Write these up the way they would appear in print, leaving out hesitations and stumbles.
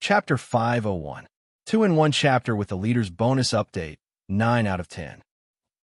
Chapter 501. 2-in-1 chapter with the leader's bonus update, 9 out of 10.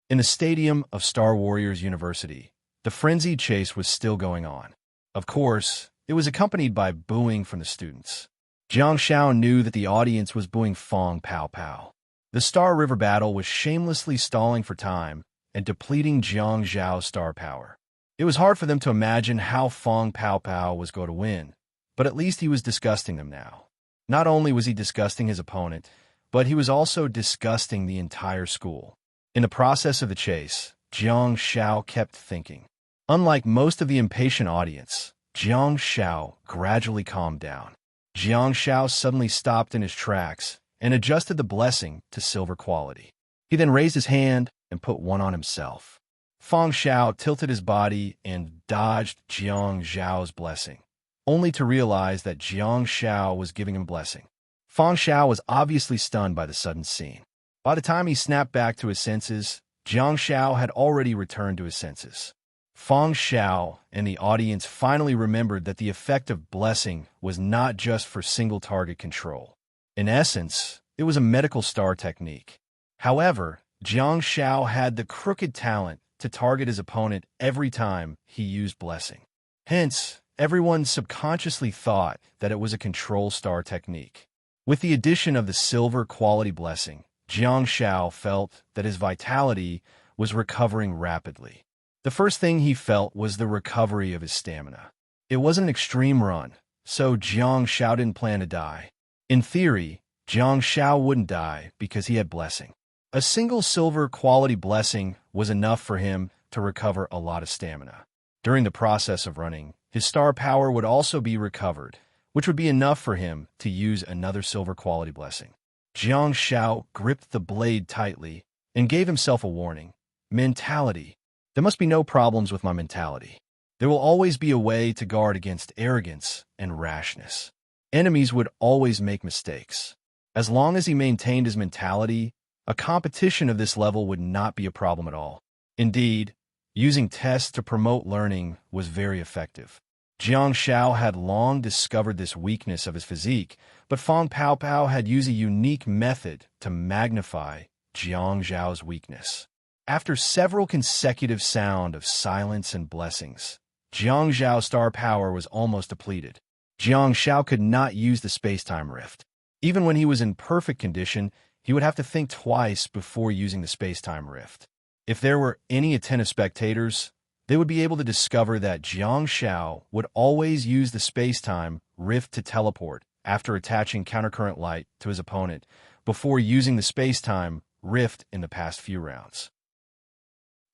In the stadium of Star Warriors University, the frenzied chase was still going on. Of course, it was accompanied by booing from the students. Jiang Xiao knew that the audience was booing Fong Pao Pao. The Star River battle was shamelessly stalling for time and depleting Jiang Zhao's star power. It was hard for them to imagine how Fong Pao Pao was going to win, but at least he was disgusting them now. Not only was he disgusting his opponent, but he was also disgusting the entire school. In the process of the chase, Jiang Xiao kept thinking. Unlike most of the impatient audience, Jiang Xiao gradually calmed down. Jiang Xiao suddenly stopped in his tracks and adjusted the blessing to silver quality. He then raised his hand and put one on himself. Fong Xiao tilted his body and dodged Jiang Zhao's blessing, only to realize that Jiang Xiao was giving him blessing. Fong Xiao was obviously stunned by the sudden scene. By the time he snapped back to his senses, Jiang Xiao had already returned to his senses. Fong Xiao and the audience finally remembered that the effect of blessing was not just for single-target control. In essence, it was a medical star technique. However, Jiang Xiao had the crooked talent to target his opponent every time he used blessing. Hence, everyone subconsciously thought that it was a control star technique. With the addition of the silver quality blessing, Jiang Xiao felt that his vitality was recovering rapidly. The first thing he felt was the recovery of his stamina. It wasn't an extreme run, so Jiang Xiao didn't plan to die. In theory, Jiang Xiao wouldn't die because he had blessing. A single silver quality blessing was enough for him to recover a lot of stamina. During the process of running, his star power would also be recovered, which would be enough for him to use another silver quality blessing. Jiang Xiao gripped the blade tightly and gave himself a warning. Mentality. There must be no problems with my mentality. There will always be a way to guard against arrogance and rashness. Enemies would always make mistakes. As long as he maintained his mentality, a competition of this level would not be a problem at all. Indeed, using tests to promote learning was very effective. Jiang Xiao had long discovered this weakness of his physique, but Fong Pao Pao had used a unique method to magnify Jiang Zhao's weakness. After several consecutive sounds of silence and blessings, Jiang Zhao's star power was almost depleted. Jiang Xiao could not use the space-time rift. Even when he was in perfect condition, he would have to think twice before using the space-time rift. If there were any attentive spectators, they would be able to discover that Jiang Xiao would always use the space-time rift to teleport after attaching countercurrent light to his opponent before using the space-time rift in the past few rounds.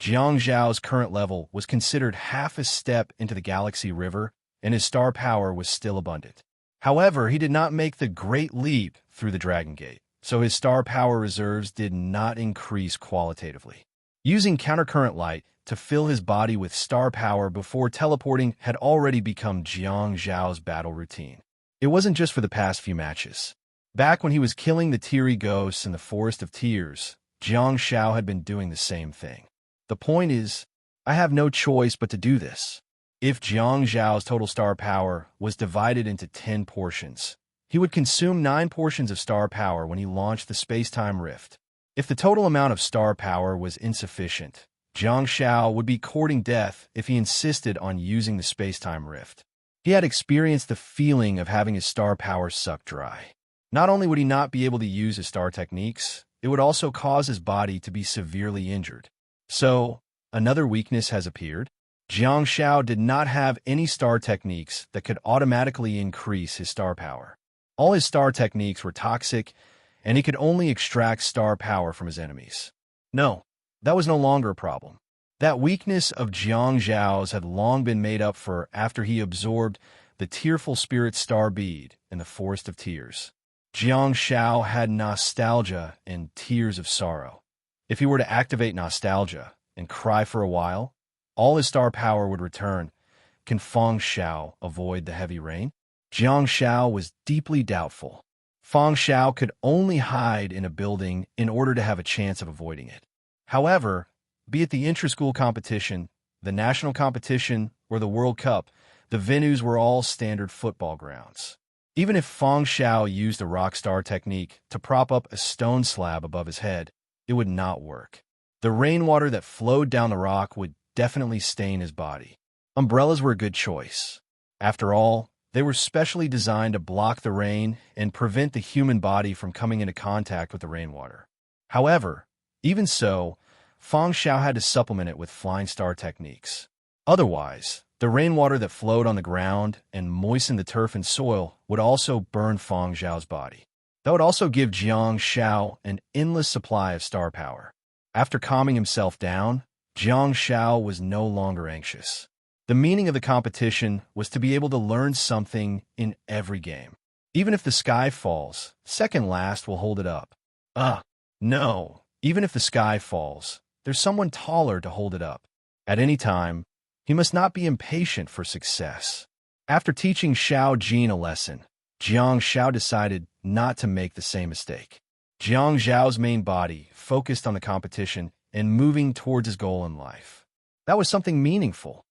Jiang Zhao's current level was considered half a step into the Galaxy River, and his star power was still abundant. However, he did not make the great leap through the Dragon Gate, so his star power reserves did not increase qualitatively. Using countercurrent light to fill his body with star power before teleporting had already become Jiang Zhao's battle routine. It wasn't just for the past few matches. Back when he was killing the teary ghosts in the Forest of Tears, Jiang Xiao had been doing the same thing. The point is, I have no choice but to do this. If Jiang Zhao's total star power was divided into 10 portions, he would consume 9 portions of star power when he launched the space-time rift. If the total amount of star power was insufficient, Jiang Xiao would be courting death if he insisted on using the space-time rift. He had experienced the feeling of having his star power sucked dry. Not only would he not be able to use his star techniques, it would also cause his body to be severely injured. So, another weakness has appeared. Jiang Xiao did not have any star techniques that could automatically increase his star power. All his star techniques were toxic, and he could only extract star power from his enemies. No, that was no longer a problem. That weakness of Jiang Zhao's had long been made up for after he absorbed the Tearful Spirit Star Bead in the Forest of Tears. Jiang Xiao had nostalgia and tears of sorrow. If he were to activate nostalgia and cry for a while, all his star power would return. Can Fong Xiao avoid the heavy rain? Jiang Xiao was deeply doubtful. Fong Xiao could only hide in a building in order to have a chance of avoiding it. However, be it the intra-school competition, the national competition, or the World Cup, the venues were all standard football grounds. Even if Feng Xiao used a rock star technique to prop up a stone slab above his head, it would not work. The rainwater that flowed down the rock would definitely stain his body. Umbrellas were a good choice. After all, they were specially designed to block the rain and prevent the human body from coming into contact with the rainwater. However, even so, Feng Xiao had to supplement it with flying star techniques. Otherwise, the rainwater that flowed on the ground and moistened the turf and soil would also burn Feng Xiao's body. That would also give Jiang Xiao an endless supply of star power. After calming himself down, Jiang Xiao was no longer anxious. The meaning of the competition was to be able to learn something in every game. Even if the sky falls, second last will hold it up. No. Even if the sky falls, there's someone taller to hold it up. At any time, he must not be impatient for success. After teaching Xiao Jin a lesson, Jiang Xiao decided not to make the same mistake. Jiang Zhao's main body focused on the competition and moving towards his goal in life. That was something meaningful.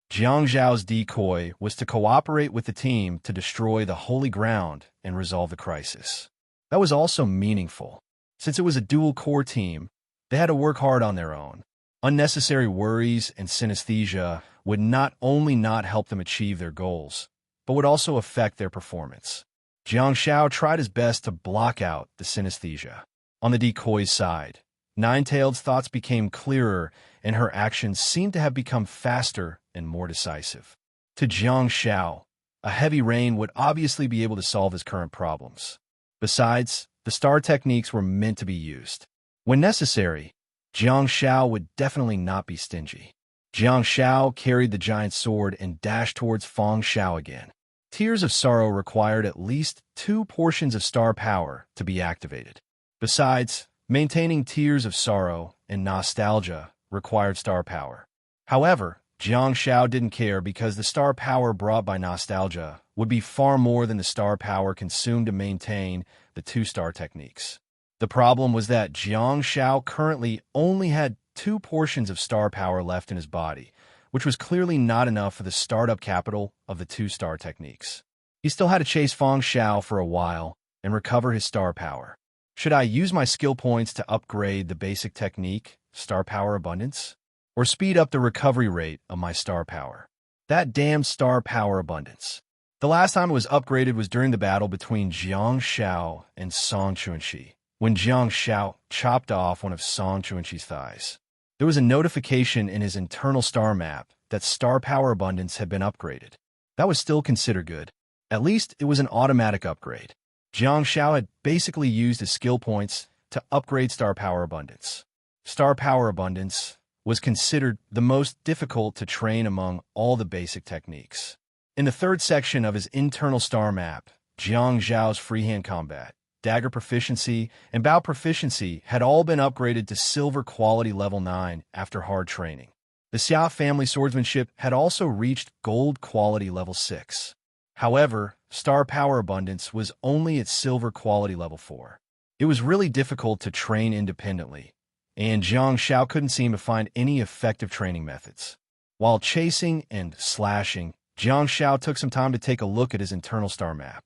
Jiang Zhao's decoy was to cooperate with the team to destroy the holy ground and resolve the crisis. That was also meaningful. Since it was a dual-core team, they had to work hard on their own. Unnecessary worries and synesthesia would not only not help them achieve their goals, but would also affect their performance. Jiang Xiao tried his best to block out the synesthesia. On the decoy's side, Ninetailed's thoughts became clearer and her actions seemed to have become faster and more decisive. To Jiang Xiao, a heavy rain would obviously be able to solve his current problems. Besides, the star techniques were meant to be used. When necessary, Jiang Xiao would definitely not be stingy. Jiang Xiao carried the giant sword and dashed towards Feng Xiao again. Tears of Sorrow required at least 2 portions of star power to be activated. Besides, maintaining Tears of Sorrow and Nostalgia required star power. However, Jiang Xiao didn't care because the star power brought by Nostalgia would be far more than the star power consumed to maintain the 2-star techniques. The problem was that Jiang Xiao currently only had 2 portions of star power left in his body, which was clearly not enough for the startup capital of the 2-star techniques. He still had to chase Feng Xiao for a while and recover his star power. Should I use my skill points to upgrade the basic technique, Star Power Abundance, or speed up the recovery rate of my star power? That damn Star Power Abundance. The last time it was upgraded was during the battle between Jiang Xiao and Song Chuanxi, when Jiang Xiao chopped off one of Song Chuanxi's thighs. There was a notification in his internal star map that Star Power Abundance had been upgraded. That was still considered good. At least it was an automatic upgrade. Jiang Xiao had basically used his skill points to upgrade Star Power Abundance. Star Power Abundance was considered the most difficult to train among all the basic techniques. In the 3rd section of his internal star map, Jiang Zhao's freehand combat, dagger proficiency, and bow proficiency had all been upgraded to silver quality level 9 after hard training. The Xia family swordsmanship had also reached gold quality level 6. However, Star Power Abundance was only at silver quality level 4. It was really difficult to train independently, and Jiang Xiao couldn't seem to find any effective training methods. While chasing and slashing, Jiang Xiao took some time to take a look at his internal star map.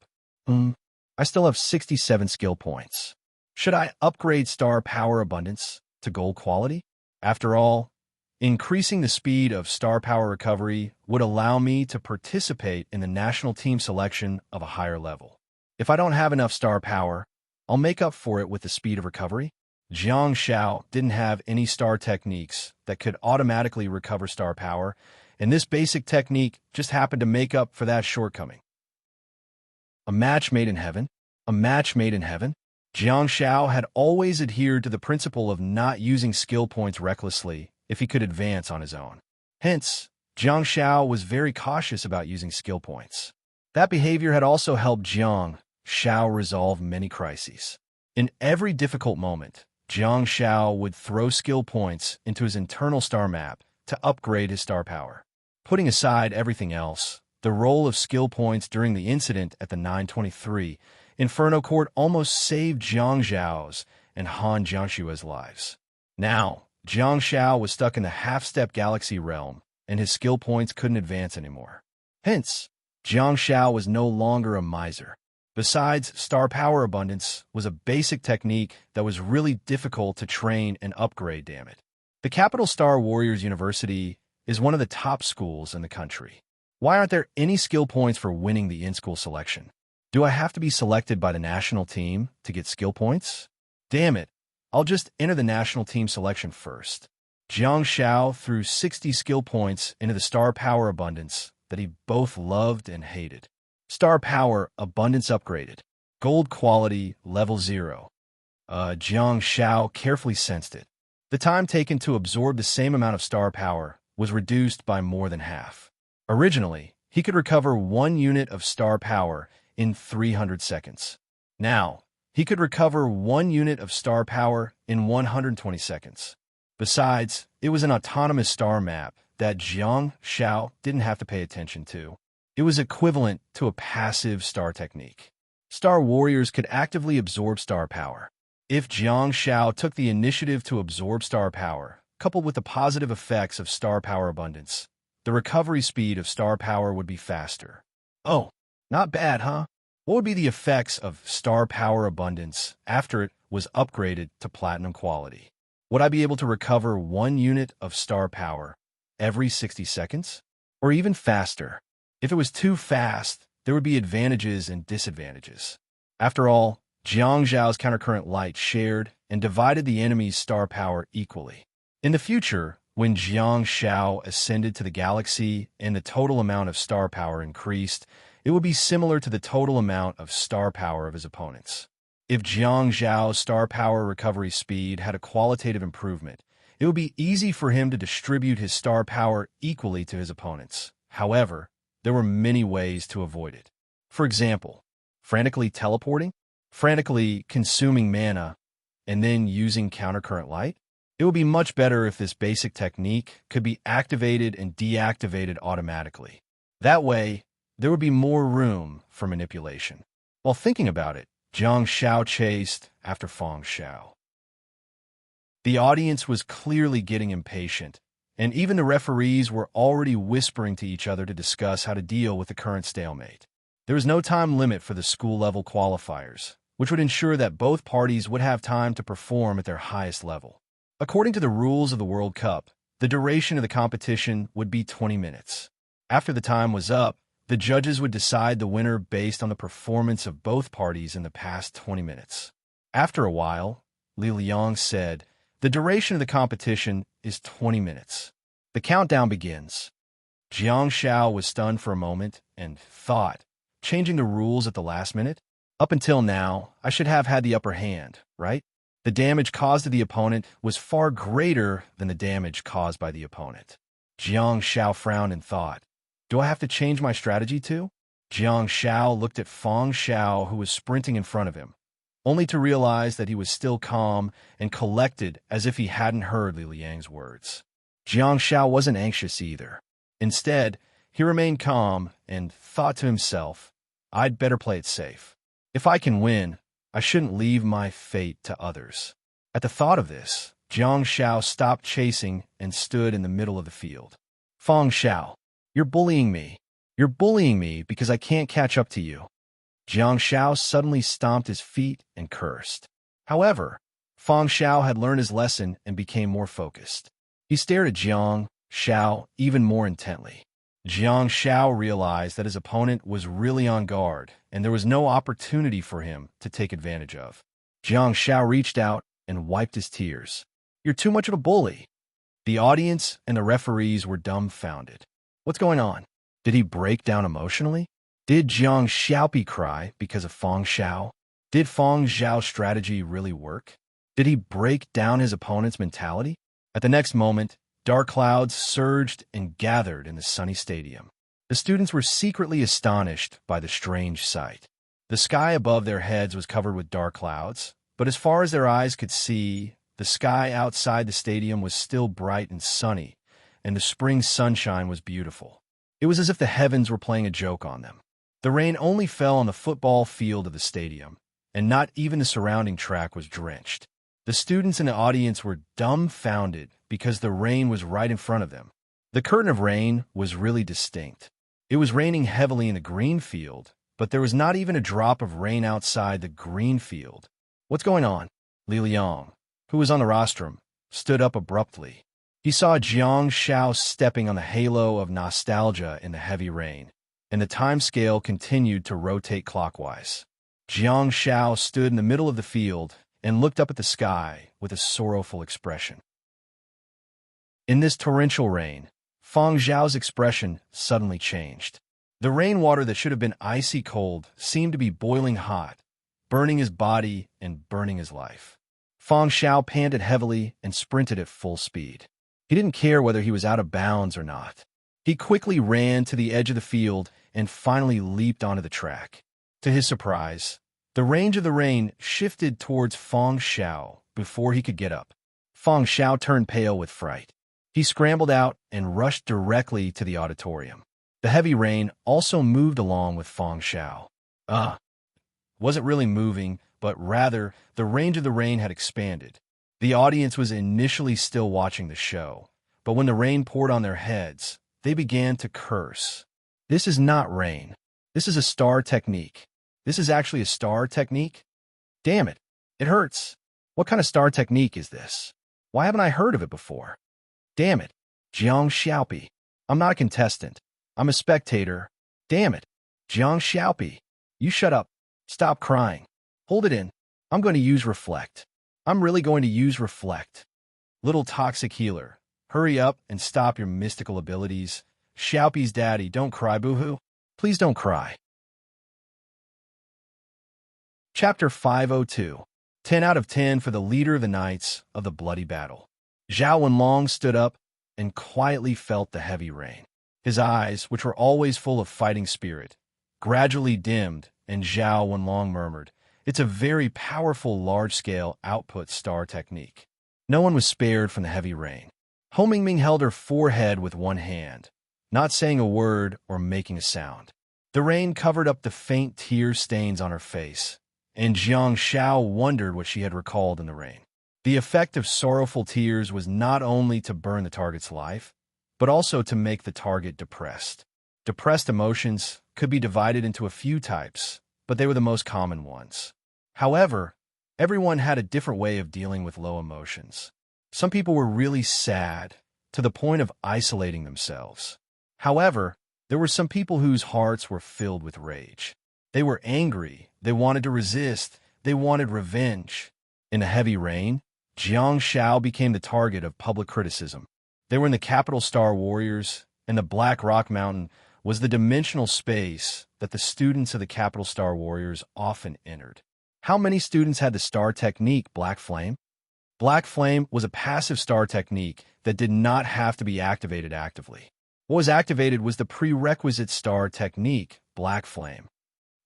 I still have 67 skill points. Should I upgrade Star Power Abundance to gold quality? After all, increasing the speed of star power recovery would allow me to participate in the national team selection of a higher level. If I don't have enough star power, I'll make up for it with the speed of recovery. Jiang Xiao didn't have any star techniques that could automatically recover star power, and this basic technique just happened to make up for that shortcoming. A match made in heaven? A match made in heaven? Jiang Xiao had always adhered to the principle of not using skill points recklessly if he could advance on his own. Hence, Jiang Xiao was very cautious about using skill points. That behavior had also helped Jiang Xiao resolve many crises. In every difficult moment, Jiang Xiao would throw skill points into his internal star map to upgrade his star power. Putting aside everything else, the role of skill points during the incident at the 923 Inferno Court almost saved Jiang Zhao's and Han Jiangshua's lives. Now, Jiang Xiao was stuck in the half-step galaxy realm, and his skill points couldn't advance anymore. Hence, Jiang Shao was no longer a miser. Besides, star power abundance was a basic technique that was really difficult to train and upgrade, damn it. The Capital Star Warriors University is one of the top schools in the country. Why aren't there any skill points for winning the in-school selection? Do I have to be selected by the national team to get skill points? Damn it, I'll just enter the national team selection first. Jiang Shao threw 60 skill points into the star power abundance that he both loved and hated. Star power abundance upgraded. Gold quality level 0. Jiang Shao carefully sensed it. The time taken to absorb the same amount of star power was reduced by more than half. Originally, he could recover 1 unit of star power in 300 seconds. Now, he could recover 1 unit of star power in 120 seconds. Besides, it was an autonomous star map that Jiang Shao didn't have to pay attention to. It was equivalent to a passive star technique. Star warriors could actively absorb star power. If Jiang Shao took the initiative to absorb star power, coupled with the positive effects of star power abundance, the recovery speed of star power would be faster. Oh, not bad, huh? What would be the effects of star power abundance after it was upgraded to platinum quality? Would I be able to recover 1 unit of star power every 60 seconds? Or even faster? If it was too fast, there would be advantages and disadvantages. After all, Jiang Zhao's countercurrent light shared and divided the enemy's star power equally. In the future, when Jiang Shao ascended to the galaxy and the total amount of star power increased, it would be similar to the total amount of star power of his opponents. If Jiang Zhao's star power recovery speed had a qualitative improvement, it would be easy for him to distribute his star power equally to his opponents. However, there were many ways to avoid it. For example, frantically teleporting, frantically consuming mana, and then using countercurrent light. It would be much better if this basic technique could be activated and deactivated automatically. That way, there would be more room for manipulation. While thinking about it, Jiang Shao chased after Fang Shao. The audience was clearly getting impatient, and even the referees were already whispering to each other to discuss how to deal with the current stalemate. There was no time limit for the school-level qualifiers, which would ensure that both parties would have time to perform at their highest level. According to the rules of the World Cup, the duration of the competition would be 20 minutes. After the time was up, the judges would decide the winner based on the performance of both parties in the past 20 minutes. After a while, Li Liang said, "The duration of the competition is 20 minutes. The countdown begins." Jiang Shao was stunned for a moment and thought, changing the rules at the last minute? Up until now, I should have had the upper hand, right? The damage caused to the opponent was far greater than the damage caused by the opponent. Jiang Shao frowned and thought, do I have to change my strategy too? Jiang Shao looked at Fang Shao, who was sprinting in front of him, only to realize that he was still calm and collected as if he hadn't heard Li Liang's words. Jiang Shao wasn't anxious either. Instead, he remained calm and thought to himself, I'd better play it safe. If I can win, I shouldn't leave my fate to others. At the thought of this, Jiang Shao stopped chasing and stood in the middle of the field. Fang Shao, you're bullying me. You're bullying me because I can't catch up to you. Jiang Shao suddenly stomped his feet and cursed. However, Fang Shao had learned his lesson and became more focused. He stared at Jiang Shao even more intently. Jiang Shao realized that his opponent was really on guard, and there was no opportunity for him to take advantage of. Jiang Shao reached out and wiped his tears. You're too much of a bully. The audience and the referees were dumbfounded. What's going on? Did he break down emotionally? Did Jiang Xiaopi cry because of Fang Shao? Did Fang Zhao's strategy really work? Did he break down his opponent's mentality? At the next moment, dark clouds surged and gathered in the sunny stadium. The students were secretly astonished by the strange sight. The sky above their heads was covered with dark clouds, but as far as their eyes could see, the sky outside the stadium was still bright and sunny, and the spring sunshine was beautiful. It was as if the heavens were playing a joke on them. The rain only fell on the football field of the stadium, and not even the surrounding track was drenched. The students in the audience were dumbfounded because the rain was right in front of them. The curtain of rain was really distinct. It was raining heavily in the green field, but there was not even a drop of rain outside the green field. "What's going on?" Li Liang, who was on the rostrum, stood up abruptly. He saw Jiang Xiao stepping on the halo of nostalgia in the heavy rain, and the time scale continued to rotate clockwise. Jiang Xiao stood in the middle of the field and looked up at the sky with a sorrowful expression. In this torrential rain, Fang Zhao's expression suddenly changed. The rainwater that should have been icy cold seemed to be boiling hot, burning his body and burning his life. Fang Zhao panted heavily and sprinted at full speed. He didn't care whether he was out of bounds or not. He quickly ran to the edge of the field and finally leaped onto the track. To his surprise, the range of the rain shifted towards Fang Zhao before he could get up. Fang Zhao turned pale with fright. He scrambled out and rushed directly to the auditorium. The heavy rain also moved along with Fang Zhao. Wasn't really moving, but rather the range of the rain had expanded. The audience was initially still watching the show, but when the rain poured on their heads, they began to curse. "This is not rain. This is a star technique. This is actually a star technique? Damn it, it hurts. What kind of star technique is this? Why haven't I heard of it before? Damn it, Jiang Xiaopi. I'm not a contestant. I'm a spectator. Damn it, Jiang Xiaopi. You shut up. Stop crying. Hold it in. I'm going to use reflect. I'm really going to use reflect. Little toxic healer, hurry up and stop your mystical abilities. Xiaopi's daddy, don't cry, boo-hoo. Please don't cry." Chapter 502. 10 out of 10 for the leader of the Knights of the Bloody Battle. Zhao Wenlong stood up and quietly felt the heavy rain. His eyes, which were always full of fighting spirit, gradually dimmed, and Zhao Wenlong murmured, "It's a very powerful large-scale output star technique." No one was spared from the heavy rain. Ho Mingming held her forehead with one hand, not saying a word or making a sound. The rain covered up the faint tear stains on her face, and Jiang Xiao wondered what she had recalled in the rain. The effect of sorrowful tears was not only to burn the target's life, but also to make the target depressed. Depressed emotions could be divided into a few types, but they were the most common ones. However, everyone had a different way of dealing with low emotions. Some people were really sad, to the point of isolating themselves. However, there were some people whose hearts were filled with rage. They were angry, they wanted to resist, they wanted revenge. In the heavy rain, Jiang Xiao became the target of public criticism. They were in the capital Star Warriors, and the Black Rock Mountain was the dimensional space that the students of the capital Star Warriors often entered. How many students had the star technique, Black Flame? Black Flame was a passive star technique that did not have to be activated actively. What was activated was the prerequisite star technique, Black Flame.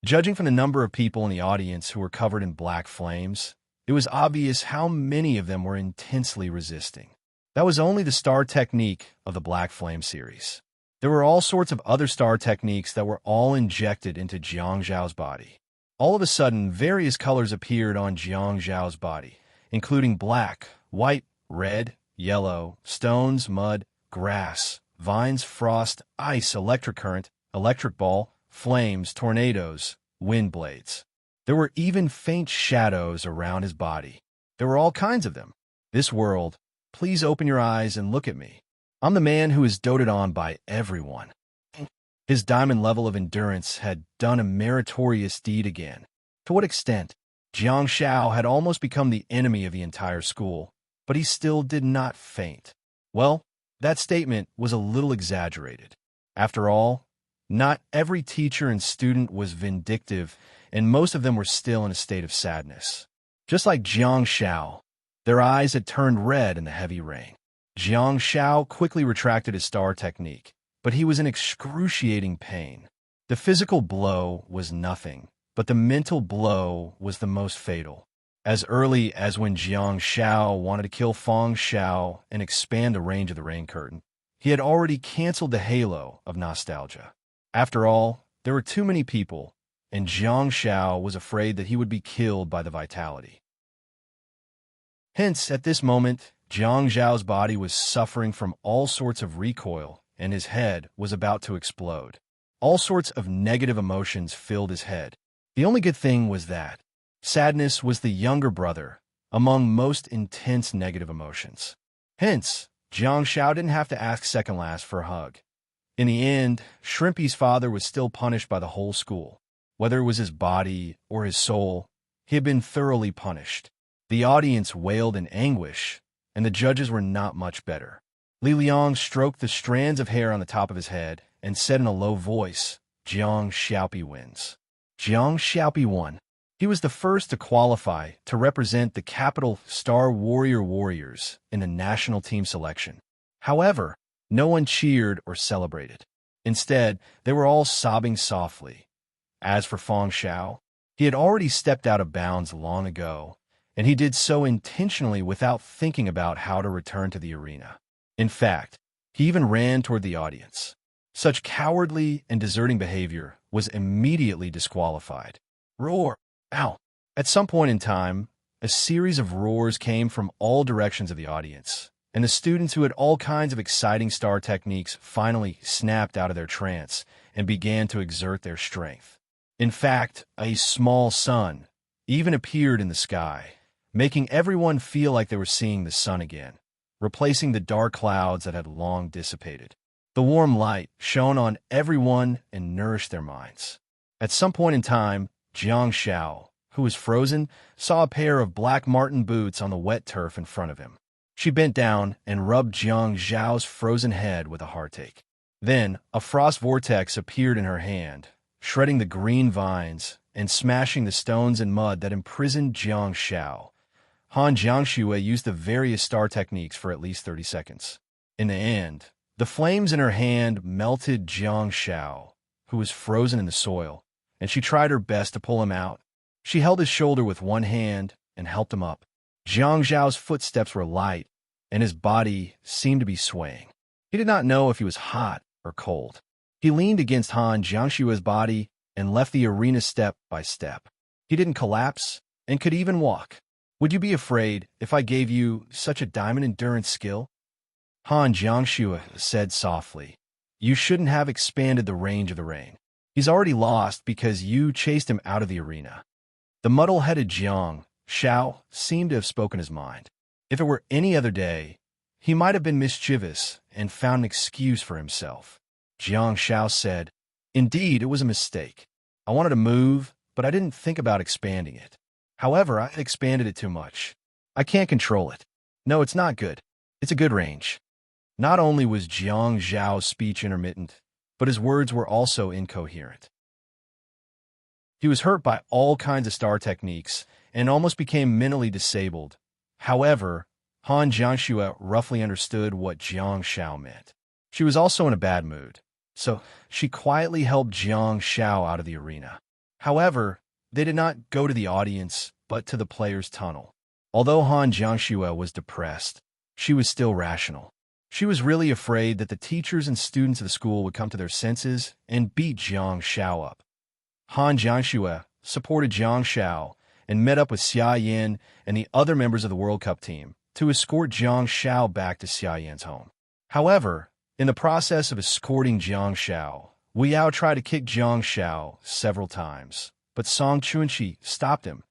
Judging from the number of people in the audience who were covered in black flames, it was obvious how many of them were intensely resisting. That was only the star technique of the Black Flame series. There were all sorts of other star techniques that were all injected into Jiang Zhao's body. All of a sudden, various colors appeared on Jiang Zhao's body, including black, white, red, yellow, stones, mud, grass, vines, frost, ice, electric current, electric ball, flames, tornadoes, wind blades. There were even faint shadows around his body. There were all kinds of them. This world, please open your eyes and look at me. I'm the man who is doted on by everyone. His diamond level of endurance had done a meritorious deed again. To what extent? Jiang Xiao had almost become the enemy of the entire school, but he still did not faint. Well, that statement was a little exaggerated. After all, not every teacher and student was vindictive, and most of them were still in a state of sadness. Just like Jiang Xiao, their eyes had turned red in the heavy rain. Jiang Xiao quickly retracted his star technique, but he was in excruciating pain. The physical blow was nothing, but the mental blow was the most fatal. As early as when Jiang Xiao wanted to kill Fang Xiao and expand the range of the rain curtain, he had already canceled the halo of nostalgia. After all, there were too many people, and Jiang Xiao was afraid that he would be killed by the vitality. Hence, at this moment, Jiang Zhao's body was suffering from all sorts of recoil, and his head was about to explode. All sorts of negative emotions filled his head. The only good thing was that sadness was the younger brother among most intense negative emotions. Hence, Jiang Xiao didn't have to ask second last for a hug. In the end, Shrimpy's father was still punished by the whole school. Whether it was his body or his soul, he had been thoroughly punished. The audience wailed in anguish, and the judges were not much better. Li Liang stroked the strands of hair on the top of his head and said in a low voice, "Jiang Xiaopi wins." Jiang Xiaopi won. He was the first to qualify to represent the capital Star Warriors in the national team selection. However, no one cheered or celebrated. Instead, they were all sobbing softly. As for Feng Xiao, he had already stepped out of bounds long ago, and he did so intentionally without thinking about how to return to the arena. In fact, he even ran toward the audience. Such cowardly and deserting behavior was immediately disqualified. Roar! Ow! At some point in time, a series of roars came from all directions of the audience, and the students who had all kinds of exciting star techniques finally snapped out of their trance and began to exert their strength. In fact, a small sun even appeared in the sky, making everyone feel like they were seeing the sun again, replacing the dark clouds that had long dissipated. The warm light shone on everyone and nourished their minds. At some point in time, Jiang Xiao, who was frozen, saw a pair of black marten boots on the wet turf in front of him. She bent down and rubbed Jiang Xiao's frozen head with a heartache. Then, a frost vortex appeared in her hand, shredding the green vines and smashing the stones and mud that imprisoned Jiang Xiao. Han Jiangxue used the various star techniques for at least 30 seconds. In the end, the flames in her hand melted Jiang Xiao, who was frozen in the soil, and she tried her best to pull him out. She held his shoulder with one hand and helped him up. Jiang Xiao's footsteps were light, and his body seemed to be swaying. He did not know if he was hot or cold. He leaned against Han Jiangxue's body and left the arena step by step. He didn't collapse and could even walk. "Would you be afraid if I gave you such a diamond endurance skill?" Han Jiangxue said softly. "You shouldn't have expanded the range of the rain. He's already lost because you chased him out of the arena." The muddle-headed Jiang Xiao seemed to have spoken his mind. If it were any other day, he might have been mischievous and found an excuse for himself. Jiang Xiao said, "Indeed, it was a mistake. I wanted to move, but I didn't think about expanding it. However, I expanded it too much. I can't control it. No, it's not good. It's a good range." Not only was Jiang Xiao's speech intermittent, but his words were also incoherent. He was hurt by all kinds of star techniques and almost became mentally disabled. However, Han Jiangxue roughly understood what Jiang Xiao meant. She was also in a bad mood, so she quietly helped Jiang Xiao out of the arena. However, they did not go to the audience, but to the players' tunnel. Although Han Jiangxue was depressed, she was still rational. She was really afraid that the teachers and students of the school would come to their senses and beat Jiang Xiao up. Han Jiangxue supported Jiang Xiao and met up with Xia Yan and the other members of the World Cup team to escort Jiang Xiao back to Xia Yan's home. However, in the process of escorting Jiang Xiao, Wu Yao tried to kick Jiang Xiao several times, but Song Chunxi stopped him.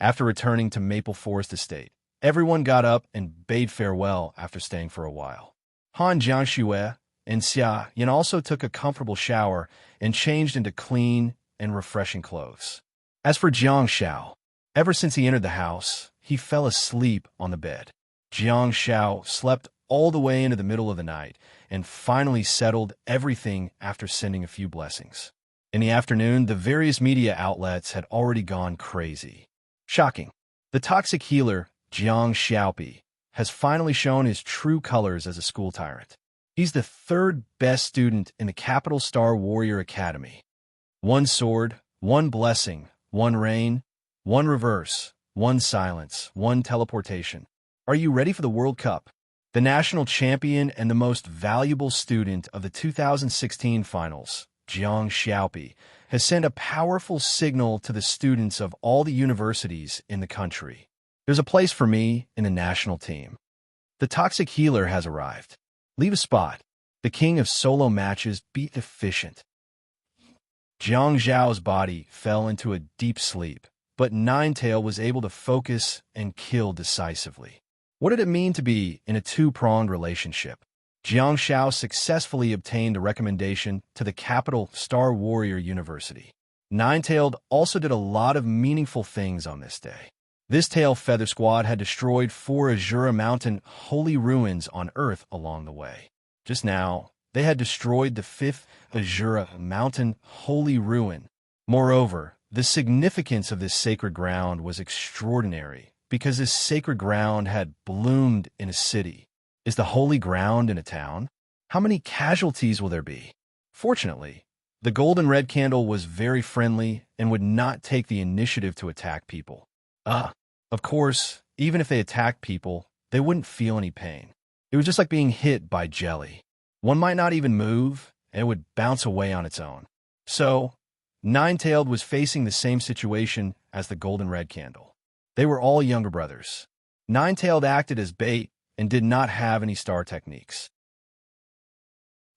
After returning to Maple Forest Estate, everyone got up and bade farewell after staying for a while. Han Jiangxue and Xia Yan also took a comfortable shower and changed into clean and refreshing clothes. As for Jiang Xiao, ever since he entered the house, he fell asleep on the bed. Jiang Xiao slept all the way into the middle of the night and finally settled everything after sending a few blessings. In the afternoon, the various media outlets had already gone crazy. Shocking. The toxic healer, Jiang Xiaopi, has finally shown his true colors as a school tyrant. He's the third best student in the Capital Star Warrior Academy. 1 sword, 1 blessing, 1 rain, 1 reverse, 1 silence, 1 teleportation. Are you ready for the World Cup? The national champion and the most valuable student of the 2016 finals, Jiang Xiaopi, has sent a powerful signal to the students of all the universities in the country. There's a place for me in the national team. The toxic healer has arrived. Leave a spot. The king of solo matches beat efficient. Jiang Zhao's body fell into a deep sleep, but Ninetail was able to focus and kill decisively. What did it mean to be in a two-pronged relationship? Jiang Zhao successfully obtained a recommendation to the capital Star Warrior University. Ninetailed also did a lot of meaningful things on this day. This Tail Feather Squad had destroyed 4 Azura Mountain holy ruins on Earth along the way. Just now, they had destroyed the 5th Azura Mountain holy ruin. Moreover, the significance of this sacred ground was extraordinary because this sacred ground had bloomed in a city. Is the holy ground in a town? How many casualties will there be? Fortunately, the golden red candle was very friendly and would not take the initiative to attack people. Of course, even if they attacked people, they wouldn't feel any pain. It was just like being hit by jelly. One might not even move, and it would bounce away on its own. So, Ninetailed was facing the same situation as the golden red candle. They were all younger brothers. Ninetailed acted as bait and did not have any star techniques.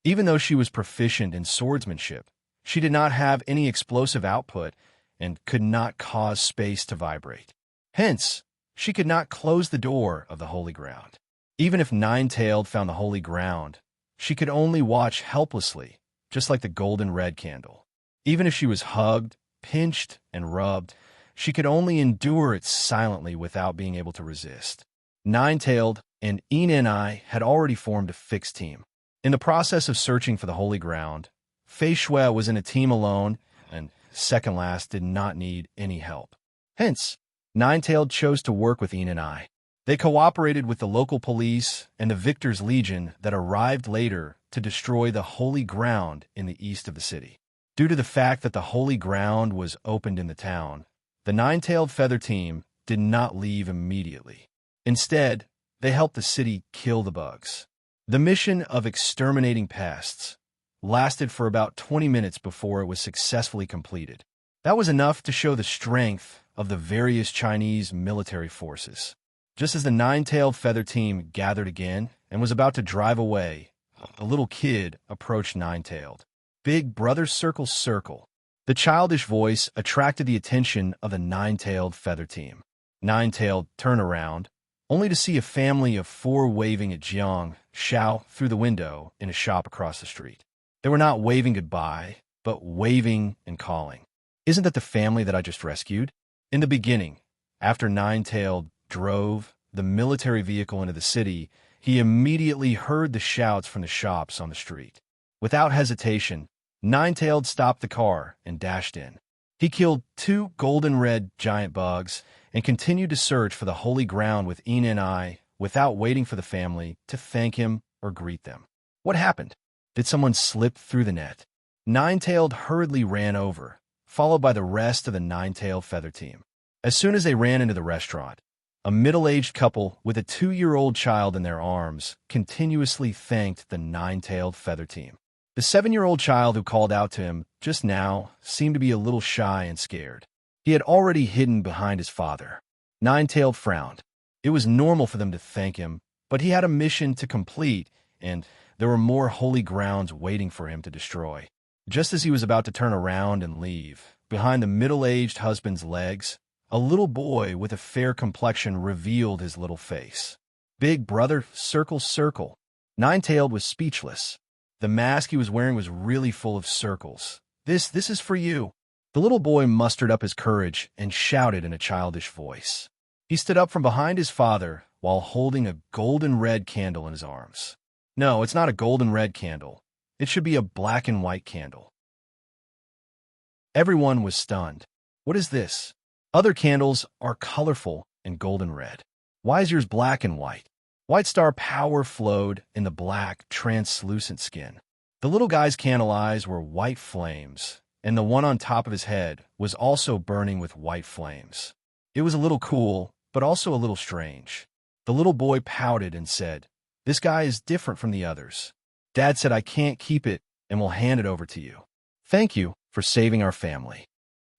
Even though she was proficient in swordsmanship, she did not have any explosive output and could not cause space to vibrate. Hence, she could not close the door of the holy ground. Even if Ninetailed found the holy ground, she could only watch helplessly, just like the golden red candle. Even if she was hugged, pinched, and rubbed, she could only endure it silently without being able to resist. Ninetailed and Enai had already formed a fixed team. In the process of searching for the holy ground, Fei Shui was in a team alone, and second last did not need any help. Hence, Ninetailed chose to work with Enai. They cooperated with the local police and the Victor's Legion that arrived later to destroy the holy ground in the east of the city. Due to the fact that the holy ground was opened in the town, the Ninetailed Feather Team did not leave immediately. Instead, they helped the city kill the bugs. The mission of exterminating pests lasted for about 20 minutes before it was successfully completed. That was enough to show the strength of the various Chinese military forces. Just as the Ninetailed Feather Team gathered again and was about to drive away, a little kid approached Ninetailed. Big brother, circle, circle. The childish voice attracted the attention of the Ninetailed Feather Team. Ninetailed turned around, only to see a family of 4 waving at Jiang Zhao through the window in a shop across the street. They were not waving goodbye, but waving and calling. Isn't that the family that I just rescued? In the beginning, after Ninetailed drove the military vehicle into the city, he immediately heard the shouts from the shops on the street. Without hesitation, Ninetailed stopped the car and dashed in. He killed 2 golden red giant bugs and continued to search for the holy ground with Enai without waiting for the family to thank him or greet them. What happened? Did someone slip through the net? Ninetailed hurriedly ran over, followed by the rest of the Ninetailed Feather Team. As soon as they ran into the restaurant, a middle-aged couple with a 2-year-old child in their arms continuously thanked the Ninetailed Feather Team. The 7-year-old child who called out to him just now seemed to be a little shy and scared. He had already hidden behind his father. Ninetailed frowned. It was normal for them to thank him, but he had a mission to complete, and there were more holy grounds waiting for him to destroy. Just as he was about to turn around and leave, behind the middle-aged husband's legs, a little boy with a fair complexion revealed his little face. Big brother, circle, circle. Ninetailed was speechless. The mask he was wearing was really full of circles. This is for you. The little boy mustered up his courage and shouted in a childish voice. He stood up from behind his father while holding a golden red candle in his arms. No, it's not a golden red candle. It should be a black and white candle. Everyone was stunned. What is this? Other candles are colorful and golden red. Why is yours black and white? White star power flowed in the black, translucent skin. The little guy's candle eyes were white flames, and the one on top of his head was also burning with white flames. It was a little cool, but also a little strange. The little boy pouted and said, "This guy is different from the others. Dad said I can't keep it and will hand it over to you. Thank you for saving our family."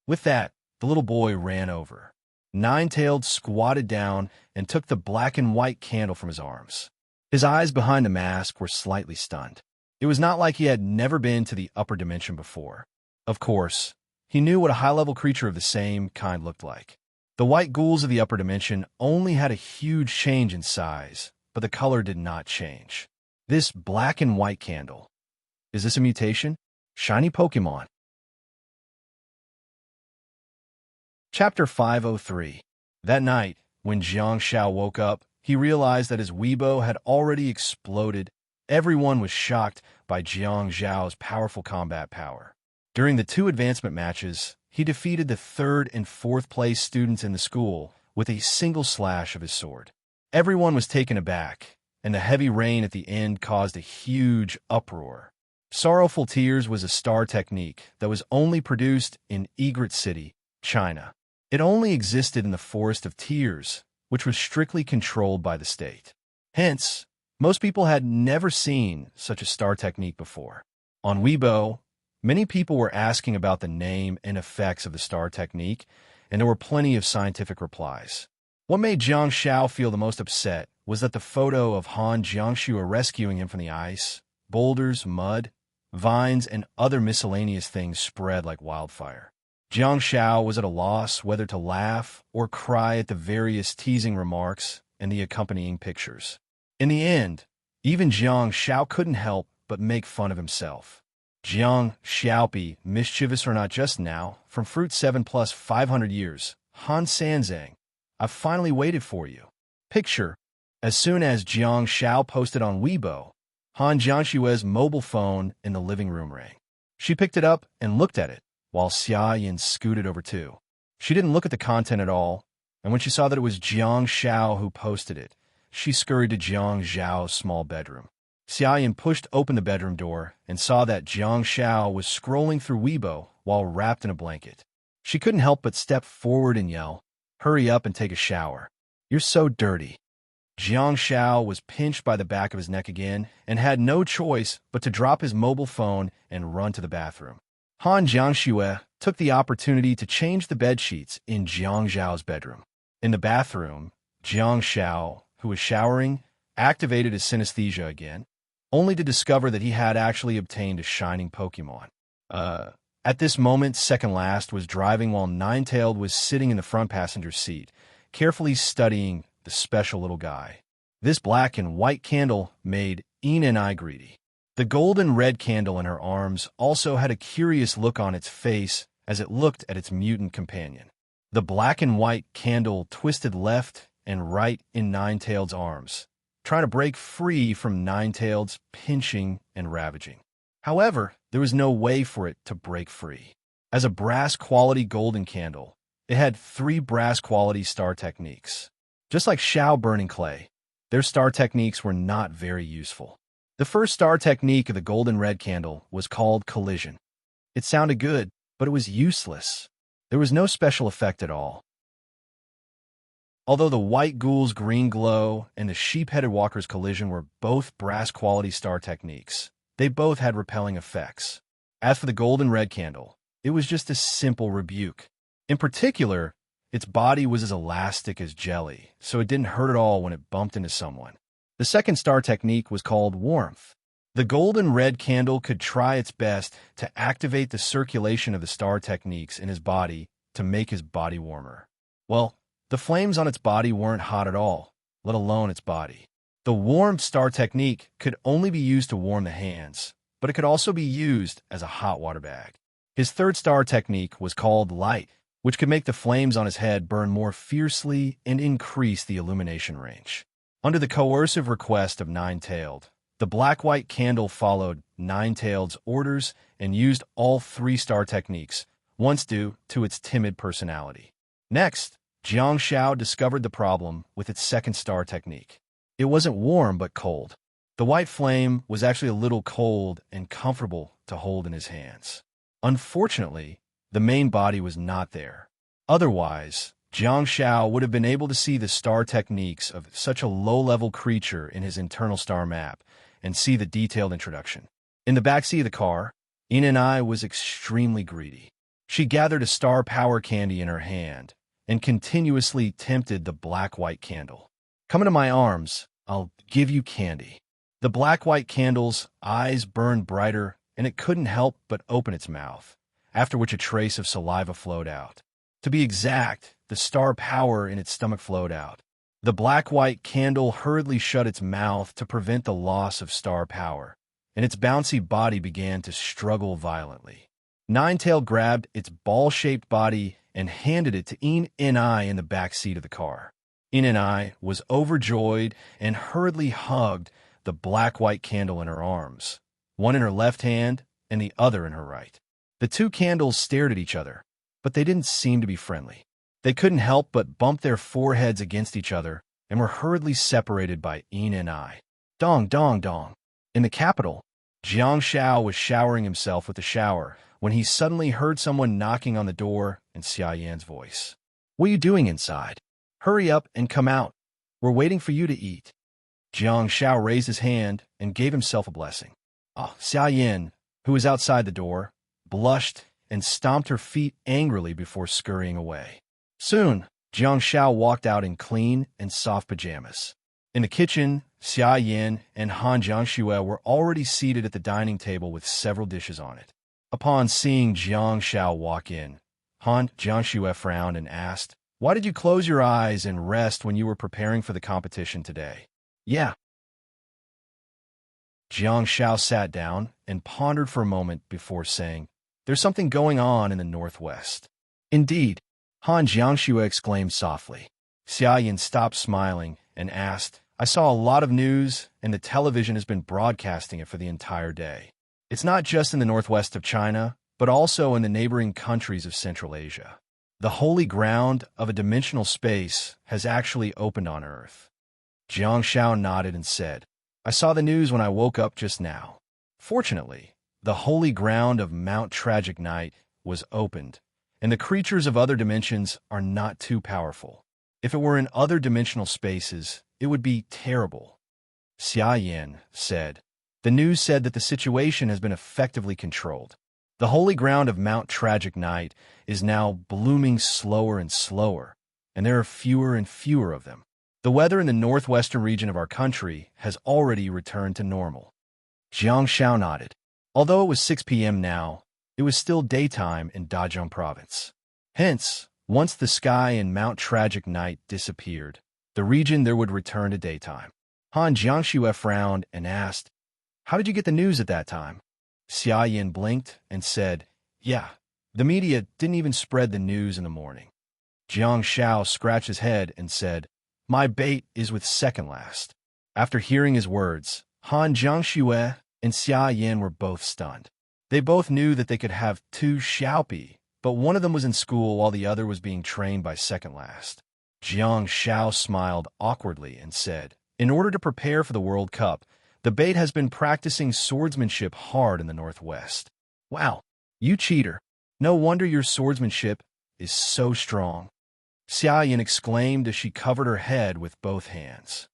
With that, the little boy ran over. Ninetailed squatted down and took the black and white candle from his arms. His eyes behind the mask were slightly stunned. It was not like he had never been to the upper dimension before. Of course, he knew what a high-level creature of the same kind looked like. The white ghouls of the upper dimension only had a huge change in size, but the color did not change. This black and white candle. Is this a mutation? Shiny Pokemon. Chapter 503. That night, when Jiang Xiao woke up, he realized that his Weibo had already exploded. Everyone was shocked by Jiang Xiao's powerful combat power. During the 2 advancement matches, he defeated the 3rd and 4th place students in the school with a single slash of his sword. Everyone was taken aback, and the heavy rain at the end caused a huge uproar. Sorrowful Tears was a star technique that was only produced in Egret City, China. It only existed in the Forest of Tears, which was strictly controlled by the state. Hence, most people had never seen such a star technique before. On Weibo, many people were asking about the name and effects of the star technique, and there were plenty of scientific replies. What made Jiang Xiao feel the most upset was that the photo of Han Jiangxue rescuing him from the ice, boulders, mud, vines, and other miscellaneous things spread like wildfire. Jiang Xiao was at a loss whether to laugh or cry at the various teasing remarks and the accompanying pictures. In the end, even Jiang Xiao couldn't help but make fun of himself. Jiang Xiaopi, mischievous or not just now, from Fruit 7 plus 500 years, Han Sanzang, I've finally waited for you. Picture, as soon as Jiang Xiao posted on Weibo, Han Jiangshue's mobile phone in the living room rang. She picked it up and looked at it, while Xia Yin scooted over too. She didn't look at the content at all, and when she saw that it was Jiang Xiao who posted it, she scurried to Jiang Xiao's small bedroom. Xia Yin pushed open the bedroom door and saw that Jiang Xiao was scrolling through Weibo while wrapped in a blanket. She couldn't help but step forward and yell, "Hurry up and take a shower. You're so dirty." Jiang Xiao was pinched by the back of his neck again and had no choice but to drop his mobile phone and run to the bathroom. Han Jiangxue took the opportunity to change the bedsheets in Jiang Xiao's bedroom. In the bathroom, Jiang Xiao, who was showering, activated his synesthesia again, only to discover that he had actually obtained a shining Pokemon. At this moment, Second Last was driving while Ninetailed was sitting in the front passenger seat, carefully studying the special little guy. This black and white candle made Yin and I greedy. The golden red candle in her arms also had a curious look on its face as it looked at its mutant companion. The black and white candle twisted left and right in Ninetailed's arms, trying to break free from Ninetailed's pinching and ravaging. However, there was no way for it to break free. As a brass-quality golden candle, it had 3 brass-quality star techniques. Just like Shao burning clay, their star techniques were not very useful. The first star technique of the golden red candle was called collision. It sounded good, but it was useless. There was no special effect at all. Although the white ghoul's green glow and the sheep-headed walker's collision were both brass-quality star techniques, they both had repelling effects. As for the golden red candle, it was just a simple rebuke. In particular, its body was as elastic as jelly, so it didn't hurt at all when it bumped into someone. The second star technique was called warmth. The golden red candle could try its best to activate the circulation of the star techniques in his body to make his body warmer. Well, the flames on its body weren't hot at all, let alone its body. The warmth star technique could only be used to warm the hands, but it could also be used as a hot water bag. His third star technique was called light, which could make the flames on his head burn more fiercely and increase the illumination range. Under the coercive request of Ninetailed, the black-white candle followed Ninetailed's orders and used all 3 star techniques, once due to its timid personality. Next, Jiang Xiao discovered the problem with its second star technique. It wasn't warm but cold. The white flame was actually a little cold and comfortable to hold in his hands. Unfortunately, the main body was not there. Otherwise, Jiang Xiao would have been able to see the star techniques of such a low-level creature in his internal star map and see the detailed introduction. In the backseat of the car, Yin and I was extremely greedy. She gathered a star power candy in her hand and continuously tempted the black-white candle. "Come into my arms, I'll give you candy." The black-white candle's eyes burned brighter, and it couldn't help but open its mouth, after which a trace of saliva flowed out. To be exact, the star power in its stomach flowed out. The black-white candle hurriedly shut its mouth to prevent the loss of star power, and its bouncy body began to struggle violently. Ninetail grabbed its ball-shaped body and handed it to Ni in the back seat of the car. Ni was overjoyed and hurriedly hugged the black-white candle in her arms, one in her left hand and the other in her right. The two candles stared at each other, but they didn't seem to be friendly. They couldn't help but bump their foreheads against each other and were hurriedly separated by Ni. Dong, dong, dong. In the capital, Jiang Shao was showering himself with the shower when he suddenly heard someone knocking on the door in Xia Yan's voice. "What are you doing inside? Hurry up and come out. We're waiting for you to eat." Jiang Shao raised his hand and gave himself a blessing. Xia Yan, who was outside the door, blushed and stomped her feet angrily before scurrying away. Soon, Jiang Shao walked out in clean and soft pajamas. In the kitchen, Xia Yan and Han Jiangxue were already seated at the dining table with several dishes on it. Upon seeing Jiang Shao walk in, Han Jiangxue frowned and asked, "Why did you close your eyes and rest when you were preparing for the competition today?" "Yeah." Jiang Shao sat down and pondered for a moment before saying, "There's something going on in the northwest." "Indeed," Han Jiangxue exclaimed softly. Xia Yan stopped smiling and asked, "I saw a lot of news, and the television has been broadcasting it for the entire day. It's not just in the northwest of China, but also in the neighboring countries of Central Asia. The holy ground of a dimensional space has actually opened on Earth." Jiang Shao nodded and said, "I saw the news when I woke up just now. Fortunately, the holy ground of Mount Tragic Night was opened, and the creatures of other dimensions are not too powerful. If it were in other dimensional spaces, it would be terrible." Xia Yan said, "The news said that the situation has been effectively controlled. The holy ground of Mount Tragic Night is now blooming slower and slower, and there are fewer and fewer of them. The weather in the northwestern region of our country has already returned to normal." Jiang Shao nodded. Although it was 6 p.m. now, it was still daytime in Dajong province. Hence, once the sky in Mount Tragic Night disappeared, the region there would return to daytime. Han Jiangxue frowned and asked, "How did you get the news at that time?" Xia Yan blinked and said, "Yeah, the media didn't even spread the news in the morning." Jiang Shao scratched his head and said, "My bait is with second last." After hearing his words, Han Jiangxue and Xia Yan were both stunned. They both knew that they could have two Xiaopi, but one of them was in school while the other was being trained by second last. Jiang Shao smiled awkwardly and said, "In order to prepare for the World Cup, the bait has been practicing swordsmanship hard in the northwest." "Wow, you cheater. No wonder your swordsmanship is so strong." Xia Yan exclaimed as she covered her head with both hands.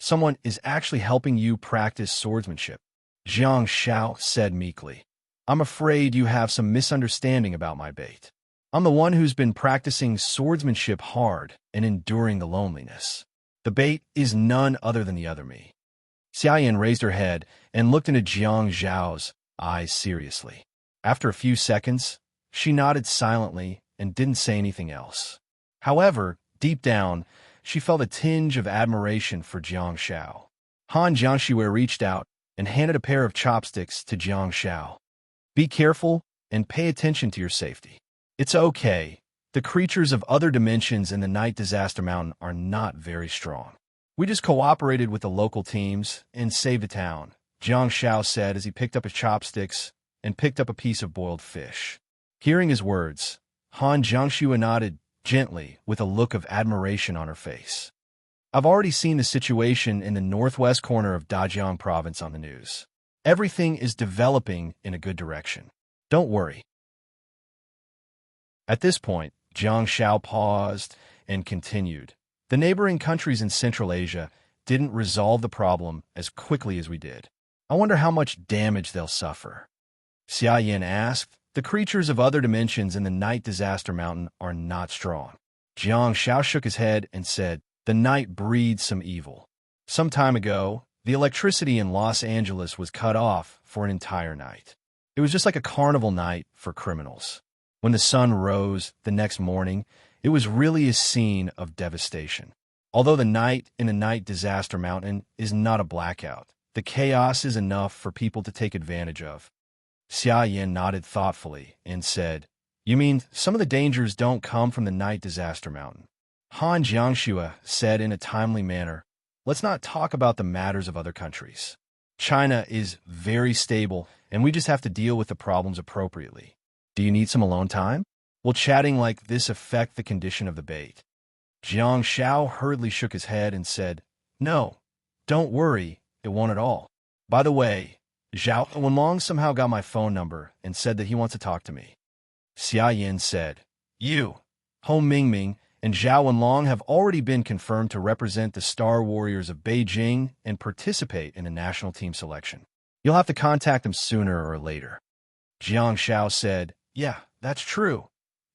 "Someone is actually helping you practice swordsmanship," Jiang Shao said meekly. "I'm afraid you have some misunderstanding about my bait. I'm the one who's been practicing swordsmanship hard and enduring the loneliness. The bait is none other than the other me." Xia Yan raised her head and looked into Jiang Zhao's eyes seriously. After a few seconds, she nodded silently and didn't say anything else. However, deep down, she felt a tinge of admiration for Jiang Shao. Han Jiangxue reached out and handed a pair of chopsticks to Jiang Shao. "Be careful and pay attention to your safety. It's okay. The creatures of other dimensions in the Night Disaster Mountain are not very strong. We just cooperated with the local teams and saved the town," Jiang Shao said as he picked up his chopsticks and picked up a piece of boiled fish. Hearing his words, Han Jiangxue nodded gently with a look of admiration on her face. "I've already seen the situation in the northwest corner of Dajiang province on the news. Everything is developing in a good direction. Don't worry." At this point, Jiang Shao paused and continued, "The neighboring countries in Central Asia didn't resolve the problem as quickly as we did. I wonder how much damage they'll suffer." Xia Yan asked, "The creatures of other dimensions in the Night Disaster Mountain are not strong." Jiang Shao shook his head and said, "The night breeds some evil. Some time ago, the electricity in Los Angeles was cut off for an entire night. It was just like a carnival night for criminals. When the sun rose the next morning, it was really a scene of devastation. Although the night in a night disaster mountain is not a blackout, the chaos is enough for people to take advantage of. Xia Yin nodded thoughtfully and said, "You mean some of the dangers don't come from the night disaster mountain?" Han Jiangxue said in a timely manner, "Let's not talk about the matters of other countries. China is very stable, and we just have to deal with the problems appropriately. Do you need some alone time? Will chatting like this affect the condition of the bait?" Jiang Shao hurriedly shook his head and said, "No, don't worry, it won't at all. By the way, Zhao Wenlong somehow got my phone number and said that he wants to talk to me." Xia Yin said, "You, Ho Mingming, and Zhao Wenlong have already been confirmed to represent the Star Warriors of Beijing and participate in the national team selection. You'll have to contact them sooner or later." Jiang Shao said, "Yeah, that's true."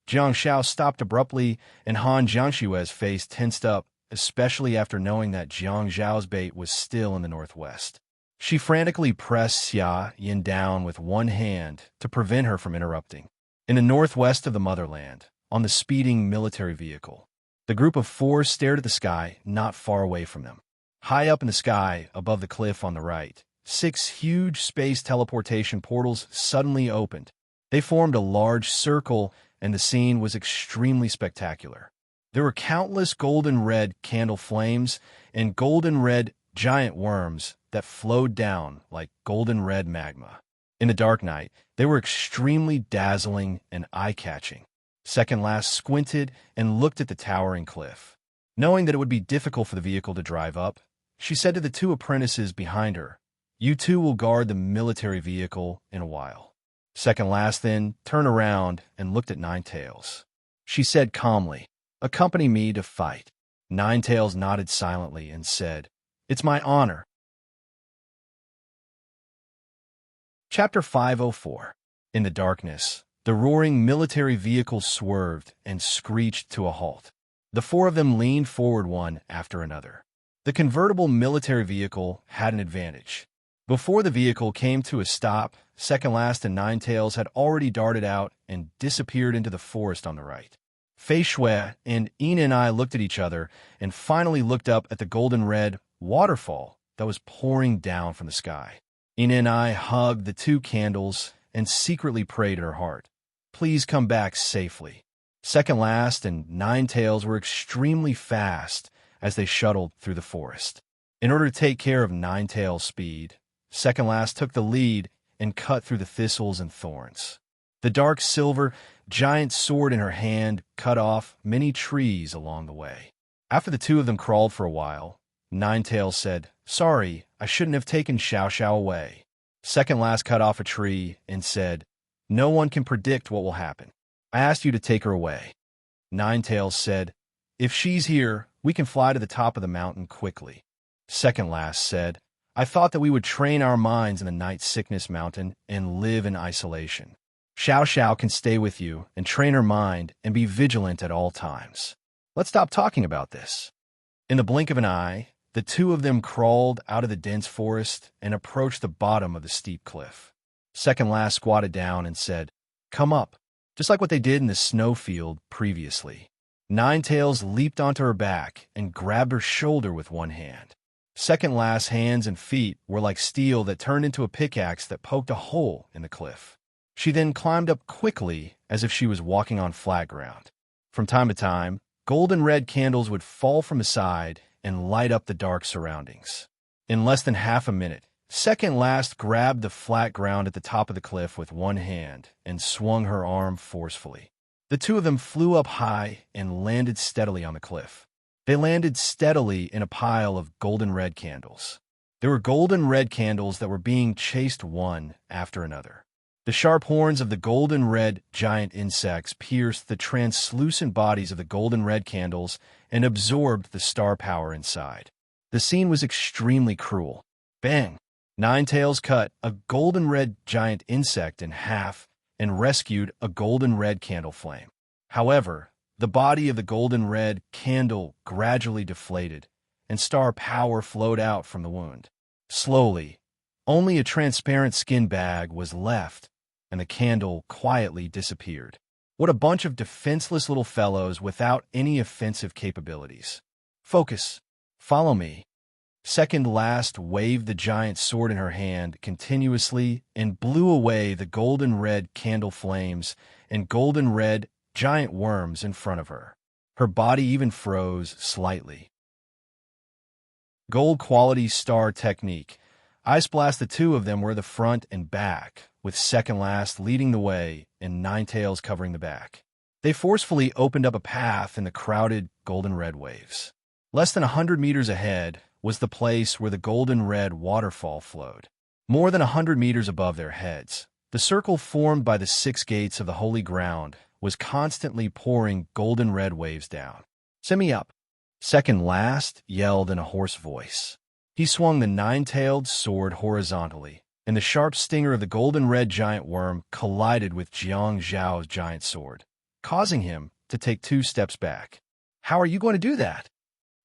Jiang Shao stopped abruptly, and Han Jiangshue's face tensed up, especially after knowing that Jiang Zhao's bait was still in the northwest. She frantically pressed Xia Yin down with one hand to prevent her from interrupting. In the northwest of the motherland, on the speeding military vehicle, the group of four stared at the sky not far away from them. High up in the sky, above the cliff on the right, 6 huge space teleportation portals suddenly opened. They formed a large circle, and the scene was extremely spectacular. There were countless golden-red candle flames and golden-red giant worms that flowed down like golden-red magma. In the dark night, they were extremely dazzling and eye-catching. Second Last squinted and looked at the towering cliff. Knowing that it would be difficult for the vehicle to drive up, she said to the 2 apprentices behind her, "You 2 will guard the military vehicle in a while." Second Last then turned around and looked at Ninetails. She said calmly, "Accompany me to fight." Ninetails nodded silently and said, "It's my honor." Chapter 504. In the darkness, the roaring military vehicle swerved and screeched to a halt. The 4 of them leaned forward one after another. The convertible military vehicle had an advantage. Before the vehicle came to a stop, Second Last and Ninetails had already darted out and disappeared into the forest on the right. Fei Shui and Yin and I looked at each other and finally looked up at the golden-red waterfall that was pouring down from the sky. Yin and I hugged the 2 candles and secretly prayed in her heart, "Please come back safely." Second Last and Ninetails were extremely fast as they shuttled through the forest. In order to take care of Ninetails' speed, Second Last took the lead and cut through the thistles and thorns. The dark silver giant sword in her hand cut off many trees along the way. After the 2 of them crawled for a while, Ninetails said, "Sorry, I shouldn't have taken Xiao Xiao away." Second Last cut off a tree and said, "No one can predict what will happen. I asked you to take her away." Ninetails said, "If she's here, we can fly to the top of the mountain quickly." Second Last said, "I thought that we would train our minds in the night sickness mountain and live in isolation. Xiao Xiao can stay with you and train her mind and be vigilant at all times. Let's stop talking about this." In the blink of an eye, the 2 of them crawled out of the dense forest and approached the bottom of the steep cliff. Second Last squatted down and said, "Come up," just like what they did in the snowfield previously. Ninetails leaped onto her back and grabbed her shoulder with one hand. Second Last's hands and feet were like steel that turned into a pickaxe that poked a hole in the cliff. She then climbed up quickly as if she was walking on flat ground. From time to time, golden-red candles would fall from the side and light up the dark surroundings. In less than half a minute, Second Last grabbed the flat ground at the top of the cliff with one hand and swung her arm forcefully. The 2 of them flew up high and landed steadily on the cliff. They landed steadily in a pile of golden-red candles. There were golden-red candles that were being chased one after another. The sharp horns of the golden-red giant insects pierced the translucent bodies of the golden-red candles and absorbed the star power inside. The scene was extremely cruel. Bang! Ninetails cut a golden-red giant insect in half and rescued a golden-red candle flame. However, the body of the golden-red candle gradually deflated, and star power flowed out from the wound. Slowly, only a transparent skin bag was left, and the candle quietly disappeared. What a bunch of defenseless little fellows without any offensive capabilities. Focus. Follow me. Second last waved the giant sword in her hand continuously and blew away the golden-red candle flames and golden-red giant worms in front of her. Her body even froze slightly. Gold quality star technique. Ice Blast, the two of them were the front and back, with second last leading the way and Ninetales covering the back. They forcefully opened up a path in the crowded golden-red waves. Less than 100 meters ahead was the place where the golden-red waterfall flowed. More than 100 meters above their heads, the circle formed by the 6 gates of the holy ground was constantly pouring golden-red waves down. "Send me up," second last yelled in a hoarse voice. He swung the 9-tailed sword horizontally, and the sharp stinger of the golden-red giant worm collided with Jiang Zhao's giant sword, causing him to take 2 steps back. "How are you going to do that?"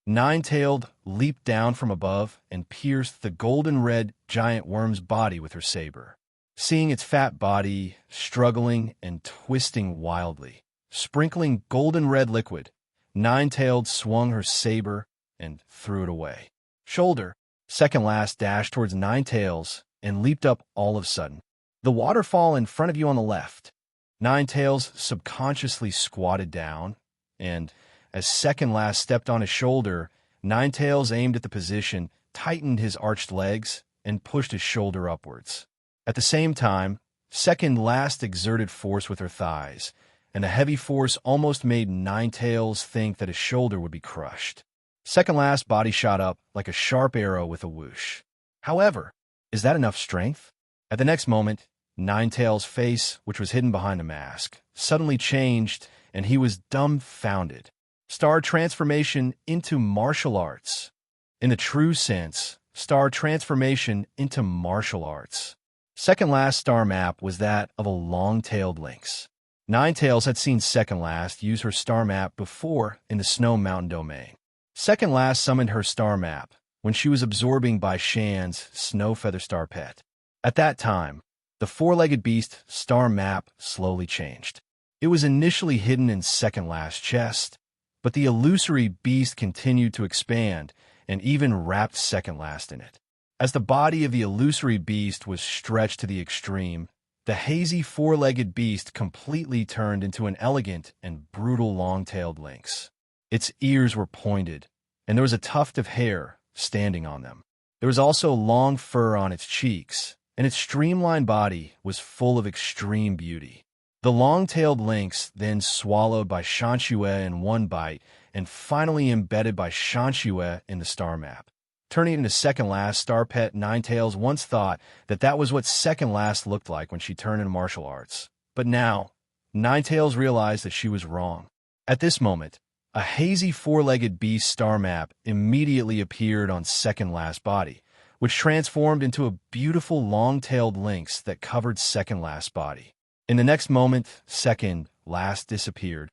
Nine-tailed leaped down from above and pierced the golden-red giant worm's body with her saber. Seeing its fat body struggling and twisting wildly, sprinkling golden-red liquid, Nine-tailed swung her saber and threw it away. Shoulder. Second last dashed towards Nine-tails and leaped up all of a sudden. "The waterfall in front of you on the left." Nine-tails subconsciously squatted down, and as second last stepped on his shoulder, Nine-tails aimed at the position, tightened his arched legs, and pushed his shoulder upwards. At the same time, second last exerted force with her thighs, and the heavy force almost made Nine-tails think that his shoulder would be crushed. Second last body shot up like a sharp arrow with a whoosh. However, is that enough strength? At the next moment, Nine-tails' face, which was hidden behind a mask, suddenly changed, and he was dumbfounded. Star transformation into martial arts. In the true sense, star transformation into martial arts. Second last star map was that of a long-tailed lynx. Nine-tails had seen second last use her star map before in the Snow Mountain domain. Second last summoned her star map when she was absorbing Bai Shan's snow feather star pet. At that time, the four-legged beast star map slowly changed. It was initially hidden in second last's chest, but the illusory beast continued to expand and even wrapped second last in it. As the body of the illusory beast was stretched to the extreme, the hazy four-legged beast completely turned into an elegant and brutal long-tailed lynx. Its ears were pointed, and there was a tuft of hair standing on them. There was also long fur on its cheeks, and its streamlined body was full of extreme beauty. The long-tailed lynx then swallowed by Shanxue in one bite and finally embedded by Shanxue in the star map. Turning into second last, star pet Nine-tails once thought that that was what second last looked like when she turned into martial arts. But now, Nine-tails realized that she was wrong. At this moment, a hazy four-legged beast star map immediately appeared on second last body, which transformed into a beautiful long-tailed lynx that covered second last body. In the next moment, second last disappeared.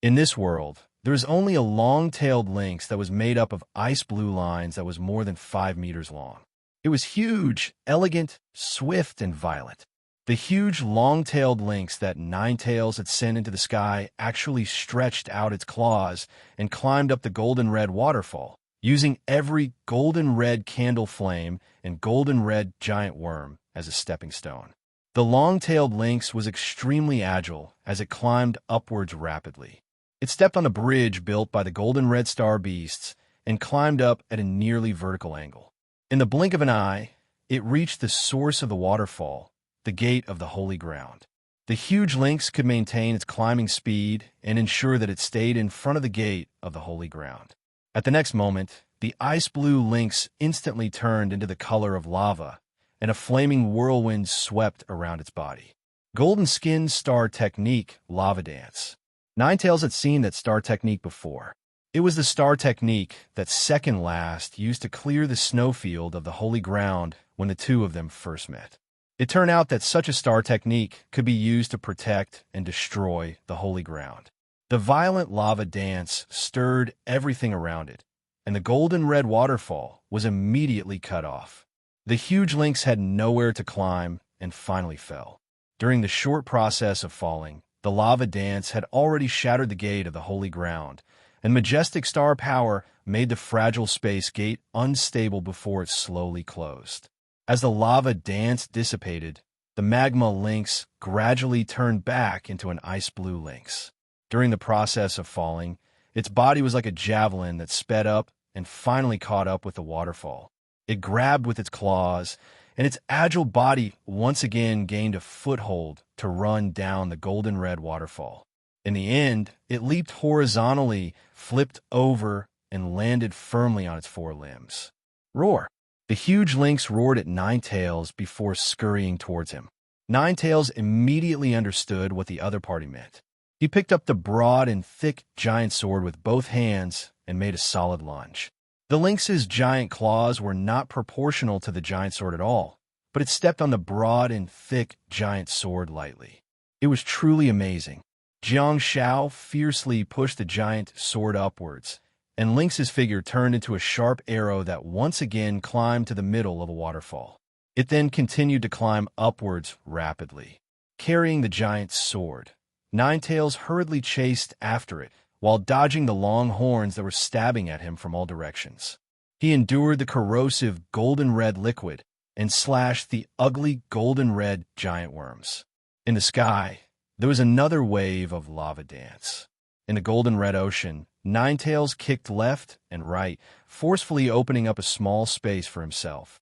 In this world, there is only a long-tailed lynx that was made up of ice blue lines that was more than 5 meters long. It was huge, elegant, swift, and violent. The huge long-tailed lynx that Nine-tails had sent into the sky actually stretched out its claws and climbed up the golden-red waterfall, using every golden-red candle flame and golden-red giant worm as a stepping stone. The long-tailed lynx was extremely agile as it climbed upwards rapidly. It stepped on a bridge built by the golden-red star beasts and climbed up at a nearly vertical angle. In the blink of an eye, it reached the source of the waterfall, the gate of the holy ground. The huge lynx could maintain its climbing speed and ensure that it stayed in front of the gate of the holy ground. At the next moment, the ice-blue lynx instantly turned into the color of lava, and a flaming whirlwind swept around its body. Golden Skin Star Technique Lava Dance. Nine-tails had seen that star technique before. It was the star technique that second last used to clear the snowfield of the holy ground when the two of them first met. It turned out that such a star technique could be used to protect and destroy the holy ground. The violent lava dance stirred everything around it, and the golden-red waterfall was immediately cut off. The huge lynx had nowhere to climb and finally fell. During the short process of falling, the lava dance had already shattered the gate of the holy ground, and majestic star power made the fragile space gate unstable before it slowly closed. As the lava dance dissipated, the magma lynx gradually turned back into an ice-blue lynx. During the process of falling, its body was like a javelin that sped up and finally caught up with the waterfall. It grabbed with its claws, and its agile body once again gained a foothold to run down the golden red waterfall. In the end, it leaped horizontally, flipped over, and landed firmly on its four limbs. Roar! The huge lynx roared at Ninetails before scurrying towards him. Ninetails immediately understood what the other party meant. He picked up the broad and thick giant sword with both hands and made a solid lunge. The lynx's giant claws were not proportional to the giant sword at all, but it stepped on the broad and thick giant sword lightly. It was truly amazing. Jiang Shao fiercely pushed the giant sword upwards, and Lynx's figure turned into a sharp arrow that once again climbed to the middle of a waterfall. It then continued to climb upwards rapidly, carrying the giant's sword. Ninetails hurriedly chased after it, while dodging the long horns that were stabbing at him from all directions. He endured the corrosive golden-red liquid and slashed the ugly golden-red giant worms. In the sky, there was another wave of lava dance. In the golden-red ocean, Ninetails kicked left and right, forcefully opening up a small space for himself.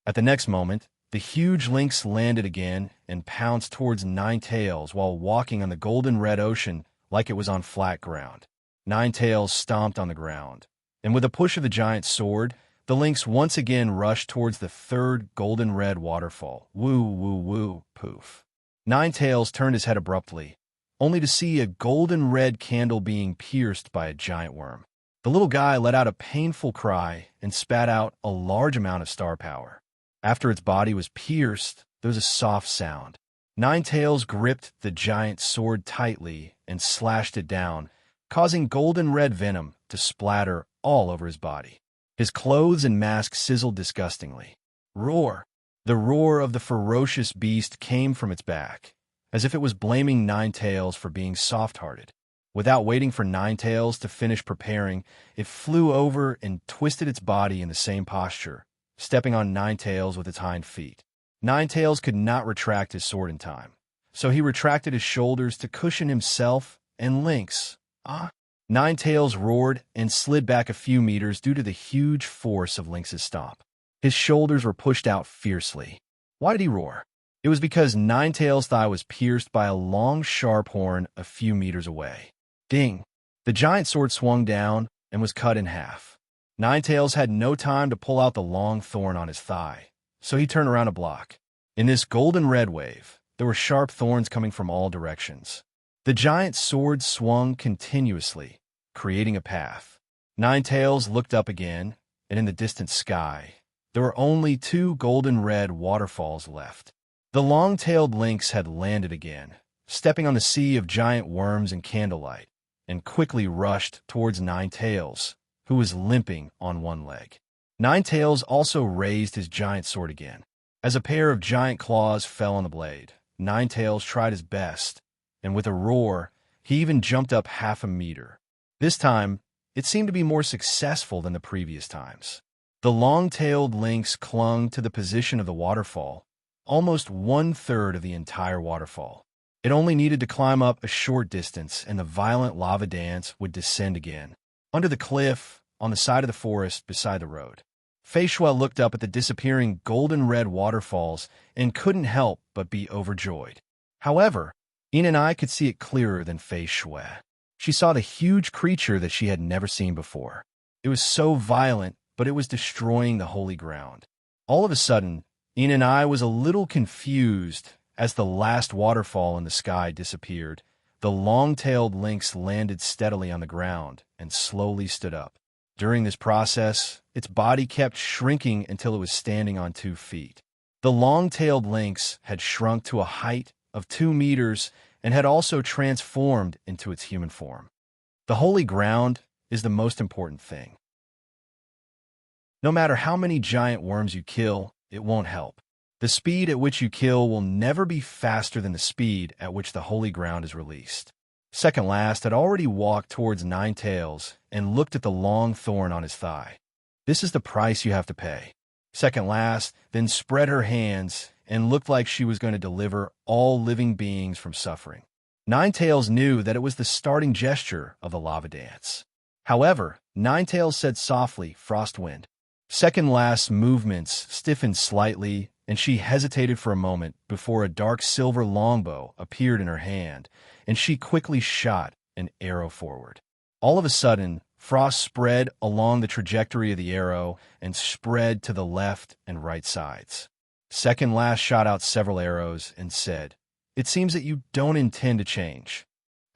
At the next moment, the huge lynx landed again and pounced towards Ninetails while walking on the golden-red ocean like it was on flat ground. Ninetails stomped on the ground, and with a push of the giant sword, the lynx once again rushed towards the third golden-red waterfall. Woo, woo, woo, poof. Ninetails turned his head abruptly, only to see a golden-red candle being pierced by a giant worm. The little guy let out a painful cry and spat out a large amount of star power. After its body was pierced, there was a soft sound. Ninetails gripped the giant sword tightly and slashed it down, causing golden-red venom to splatter all over his body. His clothes and mask sizzled disgustingly. Roar! The roar of the ferocious beast came from its back, as if it was blaming Ninetails for being soft-hearted. Without waiting for Ninetails to finish preparing, it flew over and twisted its body in the same posture, stepping on Ninetails with its hind feet. Ninetails could not retract his sword in time, so he retracted his shoulders to cushion himself and Lynx. Ninetails roared and slid back a few meters due to the huge force of Lynx's stomp. His shoulders were pushed out fiercely. Why did he roar? It was because Ninetails' thigh was pierced by a long, sharp horn a few meters away. Ding! The giant sword swung down and was cut in half. Ninetails had no time to pull out the long thorn on his thigh, so he turned around to block. In this golden-red wave, there were sharp thorns coming from all directions. The giant sword swung continuously, creating a path. Ninetails looked up again, and in the distant sky, there were only two golden-red waterfalls left. The long-tailed lynx had landed again, stepping on the sea of giant worms and candlelight, and quickly rushed towards Ninetails, who was limping on one leg. Ninetails also raised his giant sword again. As a pair of giant claws fell on the blade, Ninetails tried his best, and with a roar, he even jumped up half a meter. This time, it seemed to be more successful than the previous times. The long-tailed lynx clung to the position of the waterfall, almost one-third of the entire waterfall. It only needed to climb up a short distance, and the violent lava dance would descend again. Under the cliff, on the side of the forest beside the road, Fei Shui looked up at the disappearing golden-red waterfalls and couldn't help but be overjoyed. However, Yin and I could see it clearer than Fei Shui. She saw the huge creature that she had never seen before. It was so violent, but it was destroying the holy ground. All of a sudden, Yin and I was a little confused as the last waterfall in the sky disappeared. The long-tailed lynx landed steadily on the ground and slowly stood up. During this process, its body kept shrinking until it was standing on 2 feet. The long-tailed lynx had shrunk to a height of 2 meters and had also transformed into its human form. The holy ground is the most important thing. No matter how many giant worms you kill, it won't help. The speed at which you kill will never be faster than the speed at which the holy ground is released. Second last had already walked towards Nine Tails and looked at the long thorn on his thigh. This is the price you have to pay. Second last then spread her hands and looked like she was going to deliver all living beings from suffering. Nine Tails knew that it was the starting gesture of the lava dance. However, Nine Tails said softly, "Frostwind." Second last's movements stiffened slightly, and she hesitated for a moment before a dark silver longbow appeared in her hand, and she quickly shot an arrow forward. All of a sudden, frost spread along the trajectory of the arrow and spread to the left and right sides. Second last shot out several arrows and said, "It seems that you don't intend to change."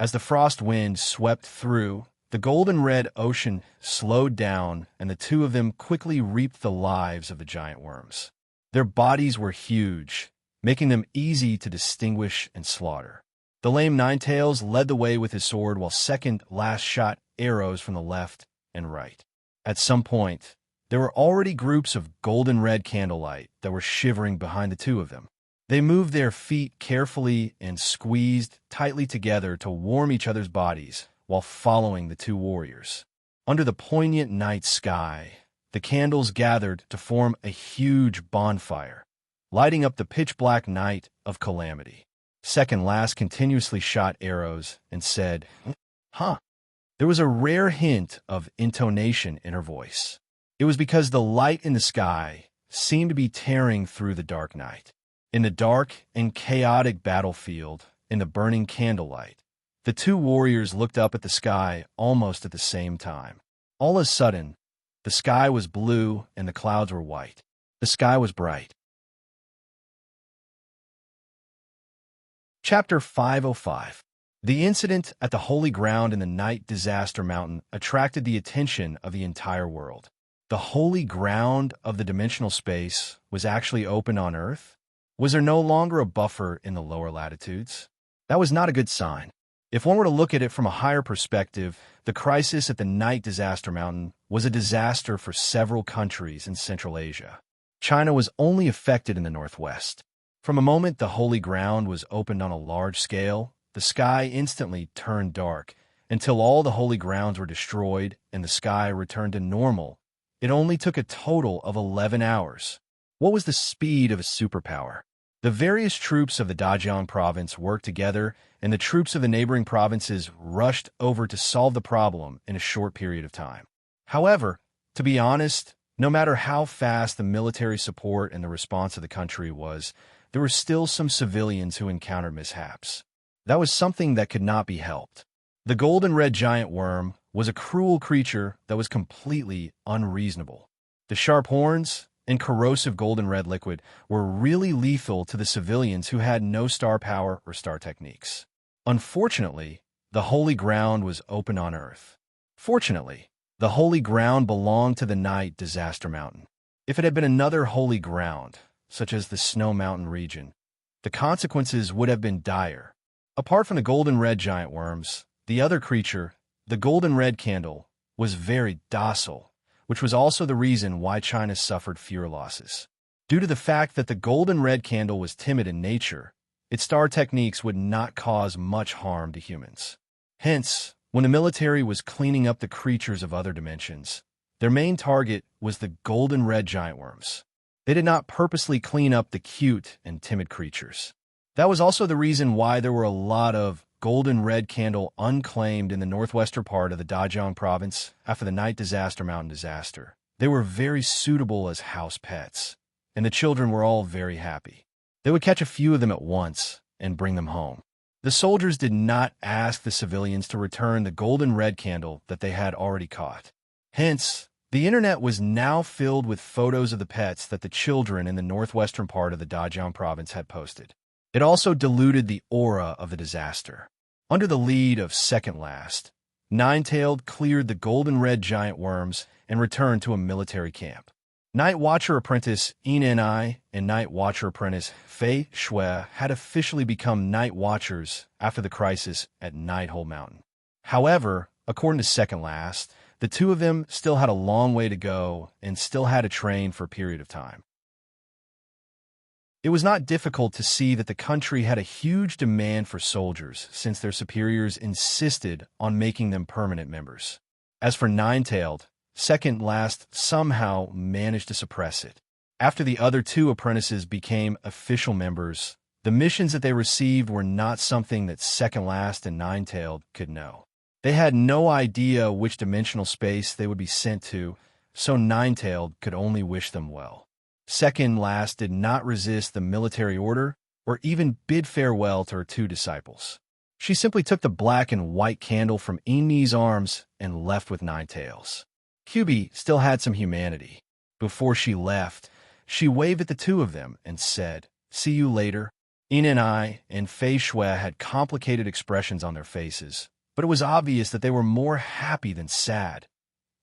As the frost wind swept through, the golden red ocean slowed down, and the two of them quickly reaped the lives of the giant worms. Their bodies were huge, making them easy to distinguish and slaughter. The lame Nine Tails led the way with his sword, while second last shot arrows from the left and right. At some point, there were already groups of golden red candlelight that were shivering behind the two of them. They moved their feet carefully and squeezed tightly together to warm each other's bodies while following the two warriors. Under the poignant night sky, the candles gathered to form a huge bonfire, lighting up the pitch-black night of calamity. Second last continuously shot arrows and said, "Huh." There was a rare hint of intonation in her voice. It was because the light in the sky seemed to be tearing through the dark night. In the dark and chaotic battlefield, in the burning candlelight, the two warriors looked up at the sky almost at the same time. All of a sudden, the sky was blue and the clouds were white. The sky was bright. Chapter 505. The incident at the Holy Ground in the Night Disaster Mountain attracted the attention of the entire world. The Holy Ground of the dimensional space was actually open on Earth? Was there no longer a buffer in the lower latitudes? That was not a good sign. If one were to look at it from a higher perspective, the crisis at the Night Disaster Mountain was a disaster for several countries in Central Asia. China was only affected in the northwest. From a moment the Holy Ground was opened on a large scale, the sky instantly turned dark, until all the holy grounds were destroyed and the sky returned to normal. It only took a total of 11 hours. What was the speed of a superpower? The various troops of the Dajiang province worked together, and the troops of the neighboring provinces rushed over to solve the problem in a short period of time. However, to be honest, no matter how fast the military support and the response of the country was, there were still some civilians who encountered mishaps. That was something that could not be helped. The golden red giant worm was a cruel creature that was completely unreasonable. The sharp horns and corrosive golden red liquid were really lethal to the civilians who had no star power or star techniques. Unfortunately, the holy ground was open on Earth. Fortunately, the holy ground belonged to the Night Disaster Mountain. If it had been another holy ground, such as the Snow Mountain region, the consequences would have been dire. Apart from the golden red giant worms, the other creature, the golden red candle, was very docile, which was also the reason why China suffered fewer losses. Due to the fact that the golden red candle was timid in nature, its star techniques would not cause much harm to humans. Hence, when the military was cleaning up the creatures of other dimensions, their main target was the golden red giant worms. They did not purposely clean up the cute and timid creatures. That was also the reason why there were a lot of golden red candle unclaimed in the northwestern part of the Dajiang province after the Night Disaster Mountain disaster. They were very suitable as house pets, and the children were all very happy. They would catch a few of them at once and bring them home. The soldiers did not ask the civilians to return the golden red candle that they had already caught. Hence, the internet was now filled with photos of the pets that the children in the northwestern part of the Dajiang province had posted. It also diluted the aura of the disaster. Under the lead of Second Last, Nine-Tailed cleared the golden red giant worms and returned to a military camp. Night Watcher Apprentice Enni and Night Watcher Apprentice Fei Shui had officially become Night Watchers after the crisis at Nighthole Mountain. However, according to Second Last, the two of them still had a long way to go and still had to train for a period of time. It was not difficult to see that the country had a huge demand for soldiers since their superiors insisted on making them permanent members. As for Nine-Tailed, second last somehow managed to suppress it. After the other two apprentices became official members, the missions that they received were not something that second last and Nine-Tailed could know. They had no idea which dimensional space they would be sent to, so Nine-Tailed could only wish them well. Second last did not resist the military order or even bid farewell to her two disciples. She simply took the black and white candle from Amy's arms and left with Nine-Tails. QB still had some humanity. Before she left, she waved at the two of them and said, "See you later." Ina and I and Fei Shui had complicated expressions on their faces, but it was obvious that they were more happy than sad.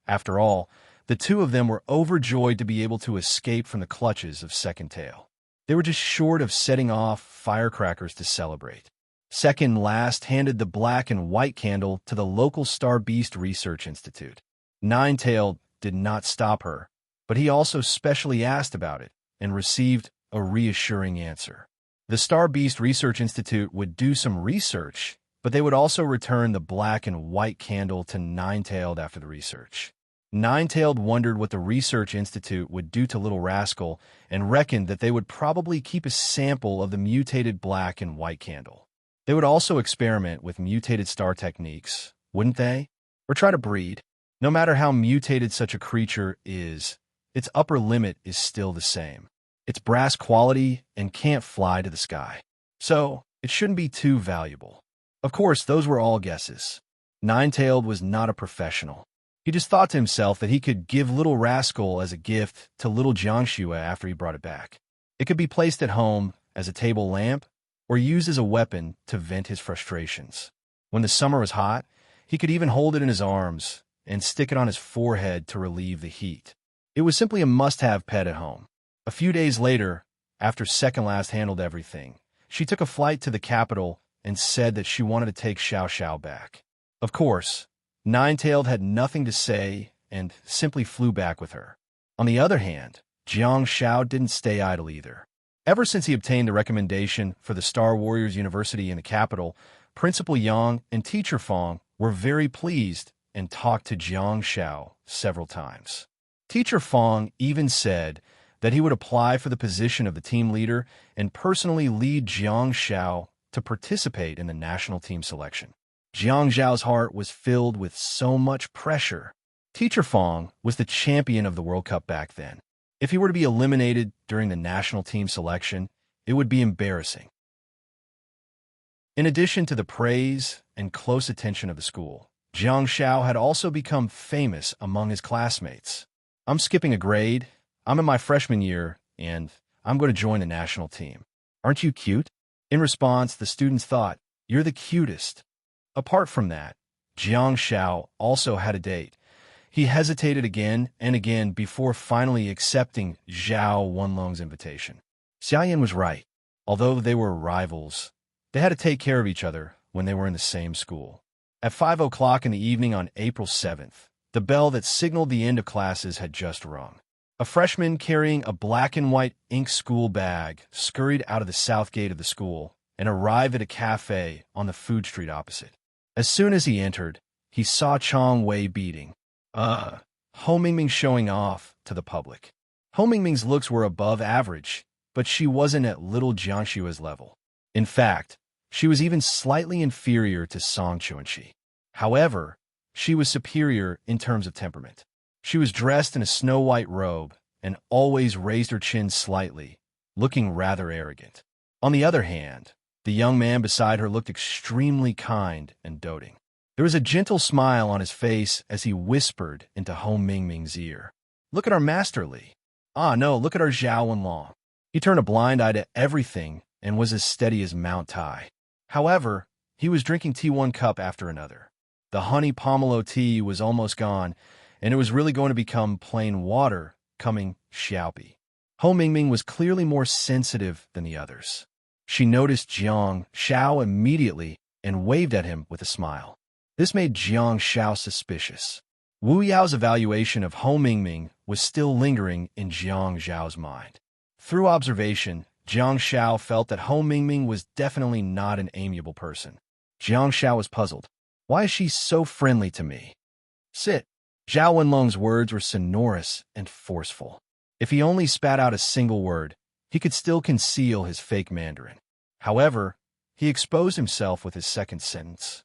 After all, the two of them were overjoyed to be able to escape from the clutches of Second Tail. They were just short of setting off firecrackers to celebrate. Second last handed the black and white candle to the local Star Beast Research Institute. Nine-Tailed did not stop her, but he also specially asked about it and received a reassuring answer. The Star Beast Research Institute would do some research, but they would also return the black and white candle to Nine-Tailed after the research. Nine-Tailed wondered what the Research Institute would do to Little Rascal and reckoned that they would probably keep a sample of the mutated black and white candle. They would also experiment with mutated star techniques, wouldn't they? Or try to breed. No matter how mutated such a creature is, its upper limit is still the same. It's brass quality and can't fly to the sky. So, it shouldn't be too valuable. Of course, those were all guesses. Nine-Tailed was not a professional. He just thought to himself that he could give Little Rascal as a gift to Little Jiangxue after he brought it back. It could be placed at home as a table lamp or used as a weapon to vent his frustrations. When the summer was hot, he could even hold it in his arms and stick it on his forehead to relieve the heat. It was simply a must-have pet at home. A few days later, after Second Last handled everything, she took a flight to the capital and said that she wanted to take Xiao Xiao back. Of course, Nine-Tailed had nothing to say and simply flew back with her. On the other hand, Jiang Xiao didn't stay idle either. Ever since he obtained the recommendation for the Star Warriors University in the capital, Principal Yang and Teacher Fong were very pleased and talked to Jiang Xiao several times. Teacher Fong even said that he would apply for the position of the team leader and personally lead Jiang Xiao to participate in the national team selection. Jiang Zhao's heart was filled with so much pressure. Teacher Fong was the champion of the World Cup back then. If he were to be eliminated during the national team selection, it would be embarrassing. In addition to the praise and close attention of the school, Jiang Xiao had also become famous among his classmates. "I'm skipping a grade, I'm in my freshman year, and I'm going to join the national team. Aren't you cute?" In response, the students thought, "You're the cutest." Apart from that, Jiang Xiao also had a date. He hesitated again and again before finally accepting Zhao Wenlong's invitation. Xiaoyan was right. Although they were rivals, they had to take care of each other when they were in the same school. At 5 o'clock in the evening on April 7th, the bell that signaled the end of classes had just rung. A freshman carrying a black and white ink school bag scurried out of the south gate of the school and arrived at a cafe on the food street opposite. As soon as he entered, he saw Chong Wei beating Ho Mingming showing off to the public. Ho Mingming's looks were above average, but she wasn't at Little Jiangshue's level. In fact, she was even slightly inferior to Song Chuanxi. However, she was superior in terms of temperament. She was dressed in a snow-white robe and always raised her chin slightly, looking rather arrogant. On the other hand, the young man beside her looked extremely kind and doting. There was a gentle smile on his face as he whispered into Ho Mingming's ear, "Look at our Master Li. Ah, no, look at our Zhao Wenlong." He turned a blind eye to everything and was as steady as Mount Tai. However, he was drinking tea one cup after another. The honey pomelo tea was almost gone, and it was really going to become plain water coming Xiaopi. Ho Mingming was clearly more sensitive than the others. She noticed Jiang Xiao immediately and waved at him with a smile. This made Jiang Xiao suspicious. Wu Yao's evaluation of Ho Mingming was still lingering in Jiang Zhao's mind. Through observation, Jiang Xiao felt that Hou Mingming was definitely not an amiable person. Jiang Xiao was puzzled. Why is she so friendly to me? Sit. Zhao Wenlong's words were sonorous and forceful. If he only spat out a single word, he could still conceal his fake Mandarin. However, he exposed himself with his second sentence.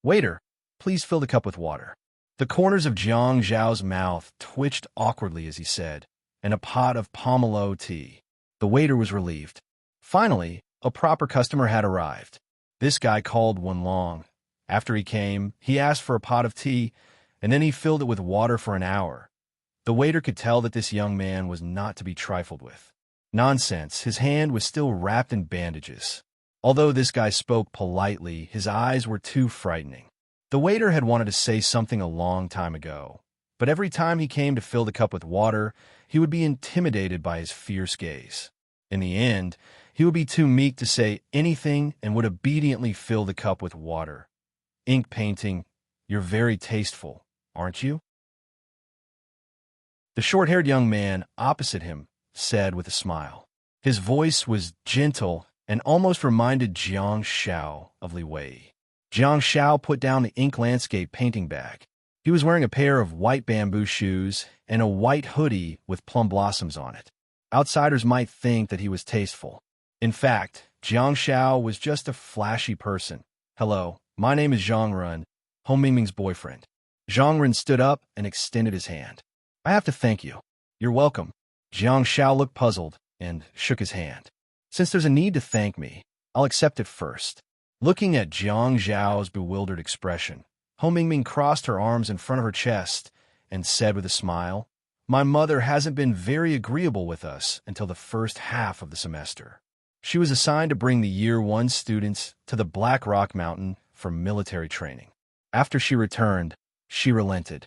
Waiter, please fill the cup with water. The corners of Jiang Zhao's mouth twitched awkwardly as he said, and a pot of pomelo tea. The waiter was relieved. Finally, a proper customer had arrived. This guy called Wenlong. After he came, he asked for a pot of tea, and then he filled it with water for an hour. The waiter could tell that this young man was not to be trifled with. Nonsense, his hand was still wrapped in bandages. Although this guy spoke politely, his eyes were too frightening. The waiter had wanted to say something a long time ago, but every time he came to fill the cup with water, he would be intimidated by his fierce gaze. In the end, he would be too meek to say anything and would obediently fill the cup with water. Ink painting, you're very tasteful, aren't you? The short-haired young man opposite him said with a smile. His voice was gentle and almost reminded Jiang Xiao of Li Wei. Jiang Xiao put down the ink landscape painting bag. He was wearing a pair of white bamboo shoes and a white hoodie with plum blossoms on it. Outsiders might think that he was tasteful. In fact, Jiang Xiao was just a flashy person. Hello, my name is Zhang Ren, Hou Mingming's boyfriend. Zhang Ren stood up and extended his hand. I have to thank you. You're welcome. Jiang Xiao looked puzzled and shook his hand. Since there's a need to thank me, I'll accept it first. Looking at Jiang Zhao's bewildered expression, Hou Mingming crossed her arms in front of her chest and said with a smile, My mother hasn't been very agreeable with us until the first half of the semester. She was assigned to bring the Year 1 students to the Black Rock Mountain for military training. After she returned, she relented.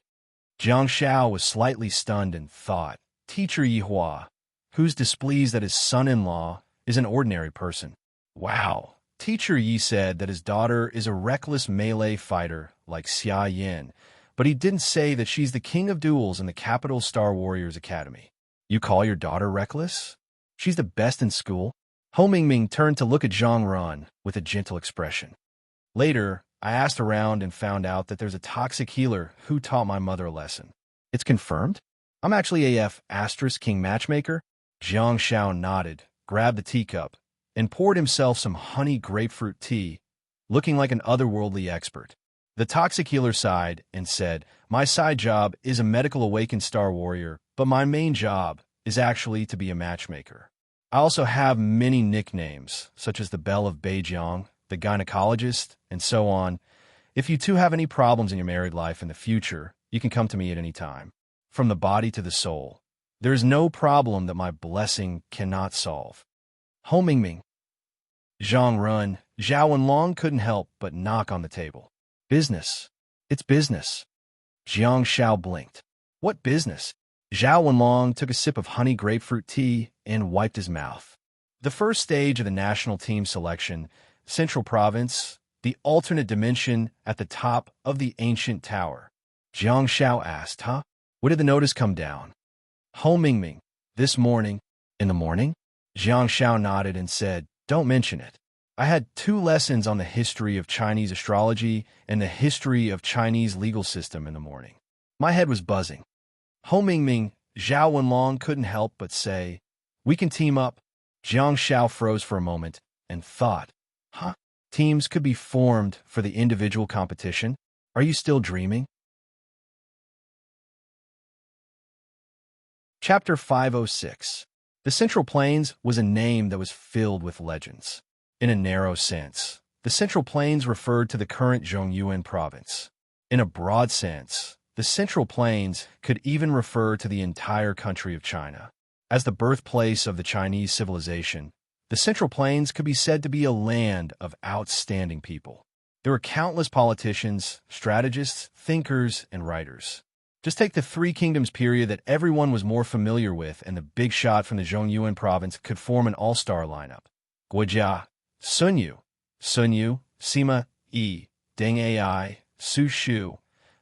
Jiang Xiao was slightly stunned and thought, Teacher Yihua, who's displeased that his son-in-law is an ordinary person. Wow. Teacher Yi said that his daughter is a reckless melee fighter like Xia Yin, but he didn't say that she's the king of duels in the capital Star Warriors Academy. You call your daughter reckless? She's the best in school? Hou Mingming turned to look at Zhang Ren with a gentle expression. Later, I asked around and found out that there's a toxic healer who taught my mother a lesson. It's confirmed? I'm actually AF * King Matchmaker? Jiang Xiao nodded, grabbed the teacup, and poured himself some honey grapefruit tea, looking like an otherworldly expert. The toxic healer sighed and said, My side job is a medical awakened Star Warrior, but my main job is actually to be a matchmaker. I also have many nicknames, such as the Belle of Beijiang, the gynecologist, and so on. If you two have any problems in your married life in the future, you can come to me at any time. From the body to the soul, there is no problem that my blessing cannot solve. Hou Mingming. Zhang Ren, Zhao Wenlong couldn't help but knock on the table. Business. It's business. Jiang Xiao blinked. What business? Zhao Wenlong took a sip of honey grapefruit tea and wiped his mouth. The first stage of the national team selection, Central Province, the alternate dimension at the top of the ancient tower. Jiang Xiao asked, Huh? When did the notice come down? Hou Mingming. This morning. In the morning? Jiang Xiao nodded and said, Don't mention it. I had 2 lessons on the history of Chinese astrology and the history of Chinese legal system in the morning. My head was buzzing. Hou Mingming, Zhao Wenlong couldn't help but say, We can team up. Jiang Xiao froze for a moment and thought, Huh? Teams could be formed for the individual competition? Are you still dreaming? Chapter 506. The Central Plains was a name that was filled with legends. In a narrow sense, the Central Plains referred to the current Zhongyuan province. In a broad sense, the Central Plains could even refer to the entire country of China. As the birthplace of the Chinese civilization, the Central Plains could be said to be a land of outstanding people. There were countless politicians, strategists, thinkers, and writers. Just take the Three Kingdoms period that everyone was more familiar with, and the big shot from the Zhongyuan province could form an all-star lineup. Guojia, Sun Yu, Sima Yi, Deng Ai, Su Shu,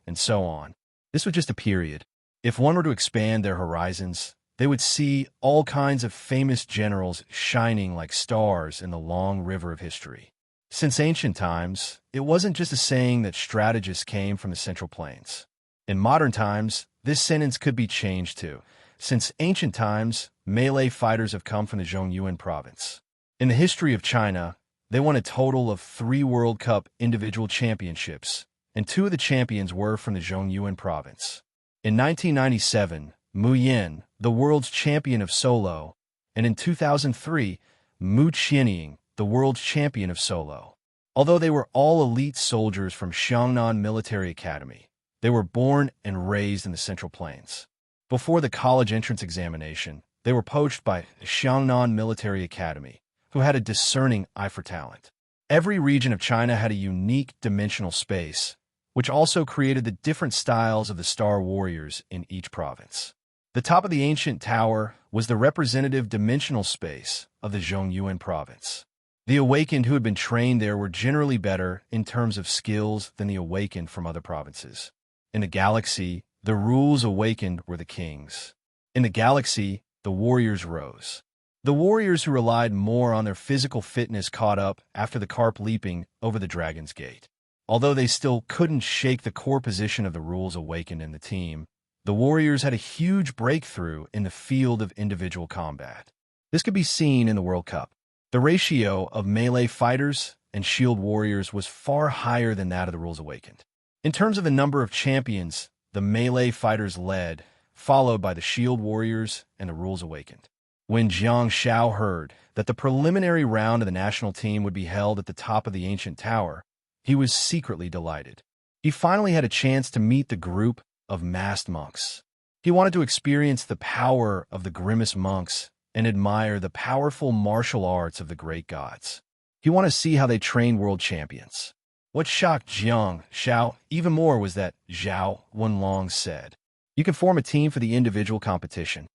and so on. This was just a period. If one were to expand their horizons, They would see all kinds of famous generals shining like stars in the long river of history. Since ancient times, it wasn't just a saying that strategists came from the Central Plains. In modern times, this sentence could be changed to, since ancient times, melee fighters have come from the Zhongyuan province. In the history of China, they won a total of 3 World Cup individual championships, and 2 of the champions were from the Zhongyuan province. In 1997, Mu Yin, the world's champion of solo, and in 2003, Mu Qianying, the world's champion of solo. Although they were all elite soldiers from Xiangnan Military Academy, they were born and raised in the Central Plains. Before the college entrance examination, they were poached by the Xiangnan Military Academy, who had a discerning eye for talent. Every region of China had a unique dimensional space, which also created the different styles of the Star Warriors in each province. The top of the ancient tower was the representative dimensional space of the Zhongyuan province. The awakened who had been trained there were generally better in terms of skills than the awakened from other provinces. In the galaxy, the rules awakened were the kings. In the galaxy, the warriors rose. The warriors who relied more on their physical fitness caught up after the carp leaping over the dragon's gate. Although they still couldn't shake the core position of the rules awakened in the team, the warriors had a huge breakthrough in the field of individual combat. This could be seen in the World Cup. The ratio of melee fighters and shield warriors was far higher than that of the rules awakened. In terms of the number of champions, the melee fighters led, followed by the shield warriors and the rules awakened. When Jiang Shao heard that the preliminary round of the national team would be held at the top of the ancient tower, he was secretly delighted. He finally had a chance to meet the group of masked monks. He wanted to experience the power of the grimace monks and admire the powerful martial arts of the great gods. He wanted to see how they train world champions. What shocked Jiang Shao even more was that Zhao Wenlong said, "You can form a team for the individual competition."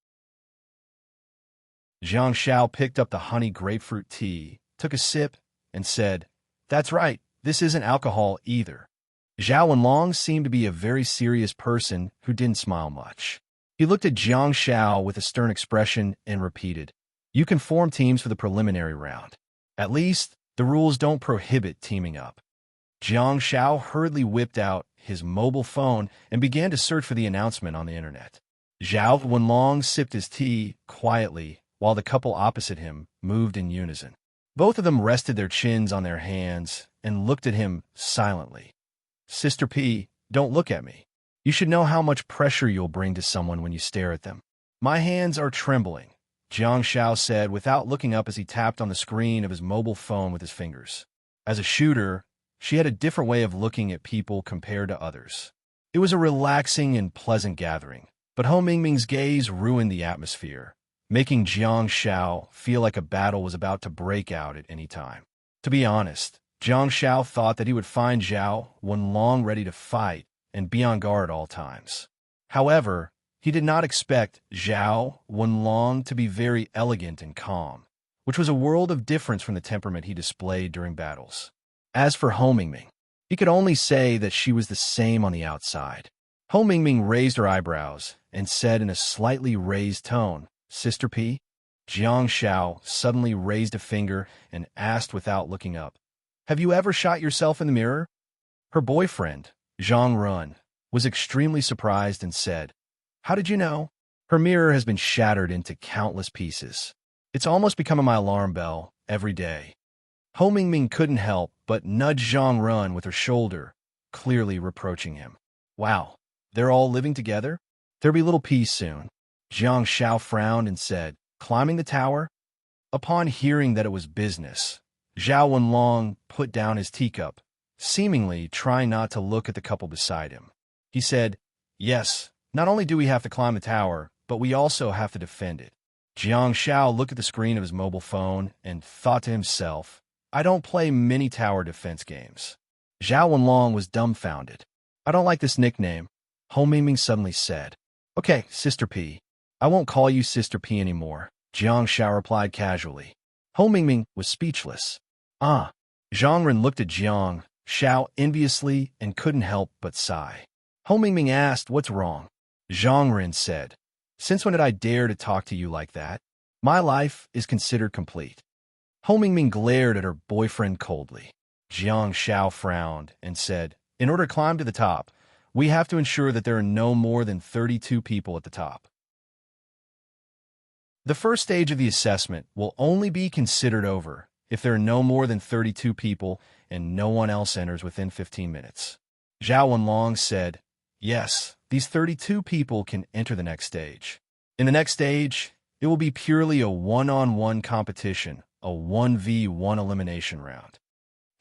Jiang Shao picked up the honey grapefruit tea, took a sip, and said, "That's right, this isn't alcohol either." Zhao Wenlong seemed to be a very serious person who didn't smile much. He looked at Jiang Shao with a stern expression and repeated, "You can form teams for the preliminary round. At least, the rules don't prohibit teaming up." Jiang Shao hurriedly whipped out his mobile phone and began to search for the announcement on the internet. Zhao Wenlong sipped his tea quietly while the couple opposite him moved in unison. Both of them rested their chins on their hands and looked at him silently. "Sister P, don't look at me. You should know how much pressure you'll bring to someone when you stare at them." "My hands are trembling," Jiang Shao said without looking up as he tapped on the screen of his mobile phone with his fingers. As a shooter, she had a different way of looking at people compared to others. It was a relaxing and pleasant gathering, but Ho Mingming's gaze ruined the atmosphere, making Jiang Shao feel like a battle was about to break out at any time. To be honest, Jiang Shao thought that he would find Zhao Wenlong ready to fight and be on guard at all times. However, he did not expect Zhao Wenlong to be very elegant and calm, which was a world of difference from the temperament he displayed during battles. As for Ho Mingming, he could only say that she was the same on the outside. Ho Mingming raised her eyebrows and said in a slightly raised tone, "Sister P?" Jiang Shao suddenly raised a finger and asked without looking up, "Have you ever shot yourself in the mirror?" Her boyfriend, Zhang Run, was extremely surprised and said, "How did you know?" "Her mirror has been shattered into countless pieces. It's almost becoming my alarm bell every day." Ho Mingming couldn't help but nudge Zhang Run with her shoulder, clearly reproaching him. "Wow, they're all living together? There'll be little peace soon." Jiang Shao frowned and said, "Climbing the tower?" Upon hearing that it was business, Zhao Wenlong put down his teacup, seemingly trying not to look at the couple beside him. He said, "Yes, not only do we have to climb the tower, but we also have to defend it." Jiang Shao looked at the screen of his mobile phone and thought to himself, "I don't play many tower defense games." Zhao Wenlong was dumbfounded. "I don't like this nickname," Ho Mingming suddenly said. "Okay, Sister P. I won't call you Sister P anymore," Jiang Shao replied casually. Ho Mingming was speechless. "Ah." Zhang Ren looked at Jiang Shao enviously and couldn't help but sigh. Ho Mingming asked, "What's wrong?" Zhang Ren said, Since when did I dare to talk to you like that? My life is considered complete. Ho Mingming glared at her boyfriend coldly. Jiang Xiao frowned and said, in order to climb to the top, we have to ensure that there are no more than 32 people at the top. The first stage of the assessment will only be considered over if there are no more than 32 people and no one else enters within 15 minutes. Zhao Wenlong said, yes, these 32 people can enter the next stage. In the next stage, it will be purely a one-on-one competition, a 1v1 elimination round.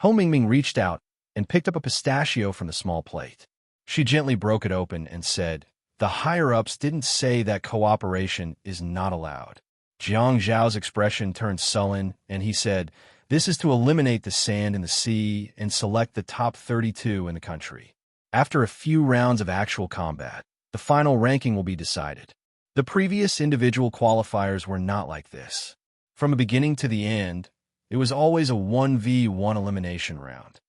Ho Mingming reached out and picked up a pistachio from the small plate. She gently broke it open and said, the higher-ups didn't say that cooperation is not allowed. Jiang Zhao's expression turned sullen, and he said, this is to eliminate the sand in the sea and select the top 32 in the country. After a few rounds of actual combat, the final ranking will be decided. The previous individual qualifiers were not like this. From the beginning to the end, it was always a 1v1 elimination round.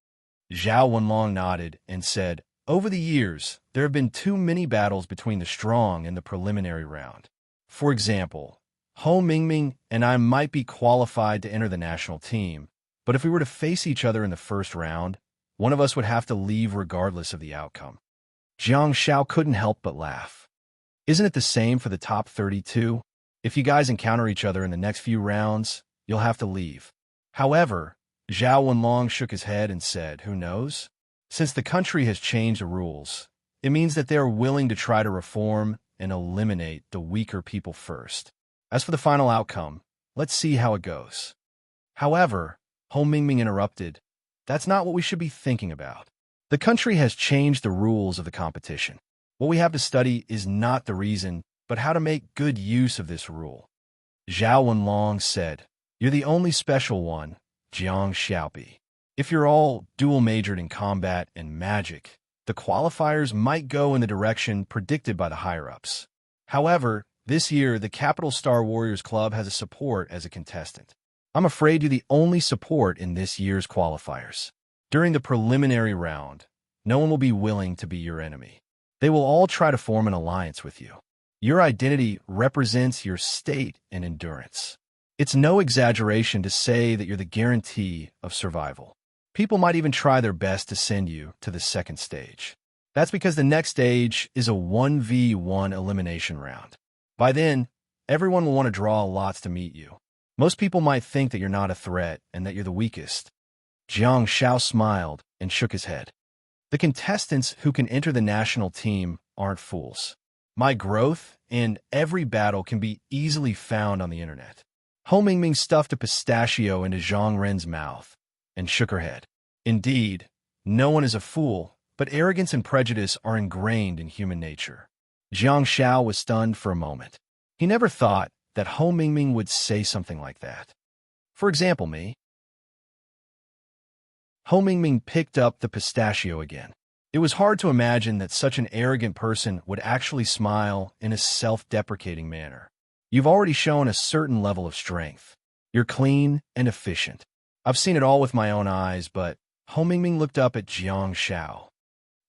Zhao Wenlong nodded and said, over the years, there have been too many battles between the strong in the preliminary round. For example, Ho Mingming and I might be qualified to enter the national team, but if we were to face each other in the first round, one of us would have to leave regardless of the outcome. Jiang Xiao couldn't help but laugh. Isn't it the same for the top 32? If you guys encounter each other in the next few rounds, you'll have to leave. However, Zhao Wenlong shook his head and said, who knows? Since the country has changed the rules, it means that they are willing to try to reform and eliminate the weaker people first. As for the final outcome, let's see how it goes. However, Ho Mingming interrupted, that's not what we should be thinking about. The country has changed the rules of the competition. What we have to study is not the reason, but how to make good use of this rule. Zhao Wenlong said, you're the only special one, Jiang Xiaopi. If you're all dual-majored in combat and magic, the qualifiers might go in the direction predicted by the higher-ups. However, this year, the Capital Star Warriors Club has a support as a contestant. I'm afraid you're the only support in this year's qualifiers. During the preliminary round, no one will be willing to be your enemy. They will all try to form an alliance with you. Your identity represents your state and endurance. It's no exaggeration to say that you're the guarantee of survival. People might even try their best to send you to the second stage. That's because the next stage is a 1v1 elimination round. By then, everyone will want to draw lots to meet you. Most people might think that you're not a threat and that you're the weakest. Jiang Xiao smiled and shook his head. The contestants who can enter the national team aren't fools. My growth and every battle can be easily found on the internet. Ho Mingming stuffed a pistachio into Zhang Ren's mouth and shook her head. Indeed, no one is a fool, but arrogance and prejudice are ingrained in human nature. Jiang Xiao was stunned for a moment. He never thought that Ho Mingming would say something like that. For example, me. Ho Mingming picked up the pistachio again. It was hard to imagine that such an arrogant person would actually smile in a self-deprecating manner. You've already shown a certain level of strength. You're clean and efficient. I've seen it all with my own eyes, but Ho Mingming looked up at Jiang Xiao.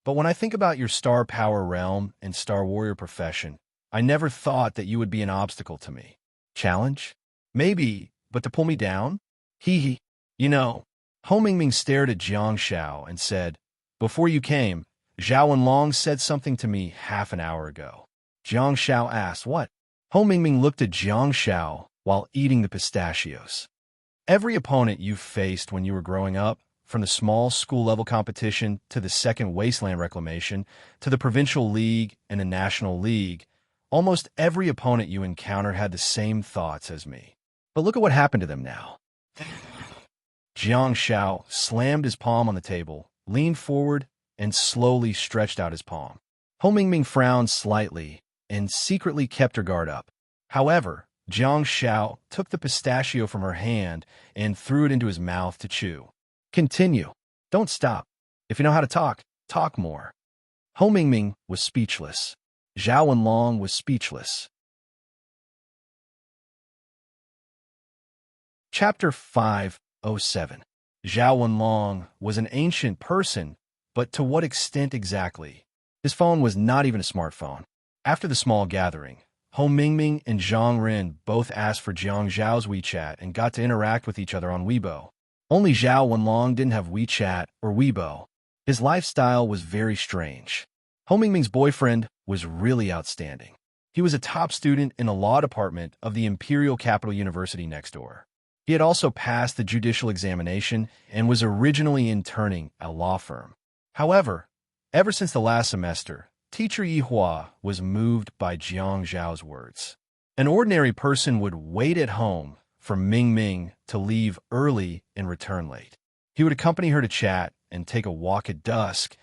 But when I think about your star power realm and Star Warrior profession, I never thought that you would be an obstacle to me. Challenge? Maybe, but to pull me down? Hee hee. You know, Ho Mingming stared at Jiang Xiao and said, before you came, Zhao Wenlong said something to me half an hour ago. Jiang Xiao asked, what? Ho Mingming looked at Jiang Xiao while eating the pistachios. Every opponent you faced when you were growing up, from the small school-level competition to the second wasteland reclamation to the provincial league and the national league, almost every opponent you encountered had the same thoughts as me. But look at what happened to them now. Jiang Xiao slammed his palm on the table, leaned forward, and slowly stretched out his palm. Ho Mingming frowned slightly and secretly kept her guard up. However, Jiang Xiao took the pistachio from her hand and threw it into his mouth to chew. Continue. Don't stop. If you know how to talk, talk more. Ho Mingming was speechless. Zhao Wenlong was speechless. Chapter 507. Zhao Wenlong was an ancient person, but to what extent exactly? His phone was not even a smartphone. After the small gathering, Ho Mingming and Zhang Ren both asked for Jiang Zhao's WeChat and got to interact with each other on Weibo. Only Zhao Wenlong didn't have WeChat or Weibo. His lifestyle was very strange. Ho Mingming's boyfriend was really outstanding. He was a top student in the law department of the Imperial Capital University next door. He had also passed the judicial examination and was originally interning at a law firm. However, ever since the last semester, Teacher Yihua was moved by Jiang Zhao's words. An ordinary person would wait at home for Ming Ming to leave early and return late. He would accompany her to chat and take a walk at dusk,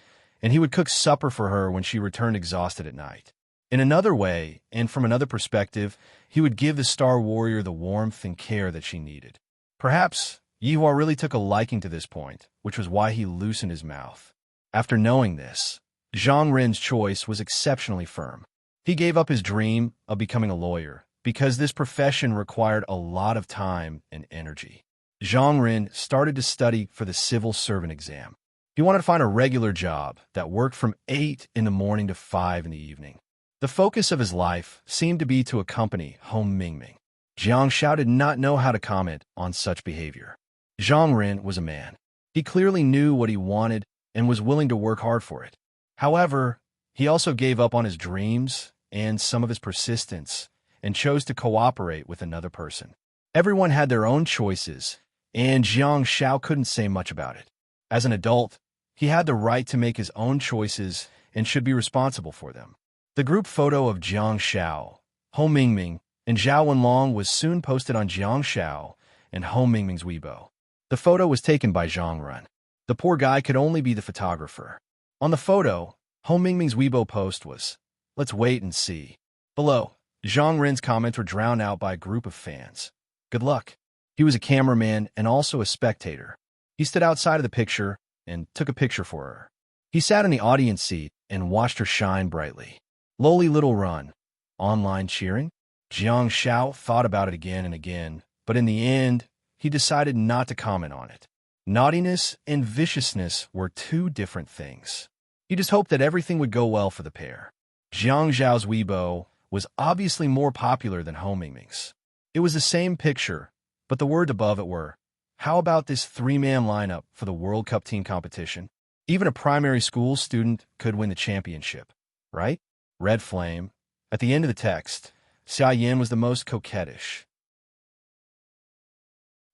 and he would cook supper for her when she returned exhausted at night. In another way, and from another perspective, he would give the Star Warrior the warmth and care that she needed. Perhaps Yihua really took a liking to this point, which was why he loosened his mouth. After knowing this, Zhang Ren's choice was exceptionally firm. He gave up his dream of becoming a lawyer because this profession required a lot of time and energy. Zhang Ren started to study for the civil servant exam. He wanted to find a regular job that worked from 8 in the morning to 5 in the evening. The focus of his life seemed to be to accompany Ho Mingming. Jiang Zhao did not know how to comment on such behavior. Zhang Ren was a man. He clearly knew what he wanted and was willing to work hard for it. However, he also gave up on his dreams and some of his persistence and chose to cooperate with another person. Everyone had their own choices, and Jiang Zhao couldn't say much about it. As an adult, he had the right to make his own choices and should be responsible for them. The group photo of Jiang Zhao, Ho Mingming, and Zhao Wenlong was soon posted on Jiang Zhao and Ho Mingming's Weibo. The photo was taken by Zhang Ren. The poor guy could only be the photographer. On the photo, Ho Mingming's Weibo post was, "Let's wait and see." Below, Zhang Ren's comments were drowned out by a group of fans. Good luck. He was a cameraman and also a spectator. He stood outside of the picture and took a picture for her. He sat in the audience seat and watched her shine brightly. Lowly little run. Online cheering? Jiang Zhao thought about it again and again, but in the end, he decided not to comment on it. Naughtiness and viciousness were two different things. He just hoped that everything would go well for the pair. Jiang Zhao's Weibo was obviously more popular than Ho Mingming's. It was the same picture, but the words above it were, "How about this 3-man lineup for the World Cup team competition? Even a primary school student could win the championship, right?" Red flame. At the end of the text, Xia Yan was the most coquettish.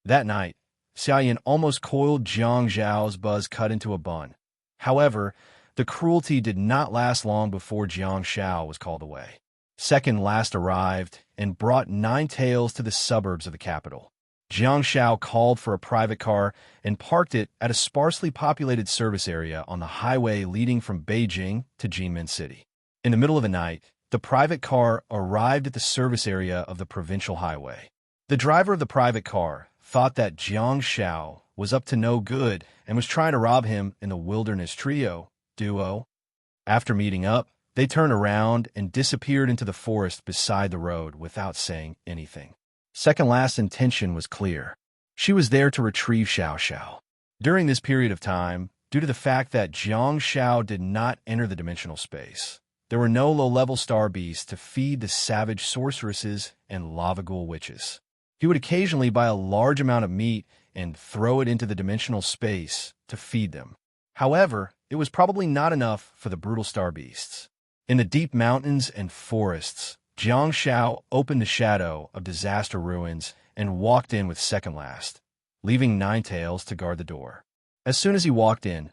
That night, Xia Yan almost coiled Jiang Zhao's buzz cut into a bun. However, the cruelty did not last long before Jiang Zhao was called away. Second last arrived and brought 9 taels to the suburbs of the capital. Jiang Zhao called for a private car and parked it at a sparsely populated service area on the highway leading from Beijing to Jinmen City. In the middle of the night, the private car arrived at the service area of the provincial highway. The driver of the private car thought that Jiang Zhao was up to no good and was trying to rob him in the wilderness duo. After meeting up, they turned around and disappeared into the forest beside the road without saying anything. Second last's intention was clear. She was there to retrieve Xiao Xiao. During this period of time, due to the fact that Jiang Zhao did not enter the dimensional space, there were no low-level star beasts to feed the savage sorceresses and lava ghoul witches. He would occasionally buy a large amount of meat and throw it into the dimensional space to feed them. However, it was probably not enough for the brutal star beasts. In the deep mountains and forests, Jiang Zhao opened the shadow of disaster ruins and walked in with second last, leaving 9 taels to guard the door. As soon as he walked in,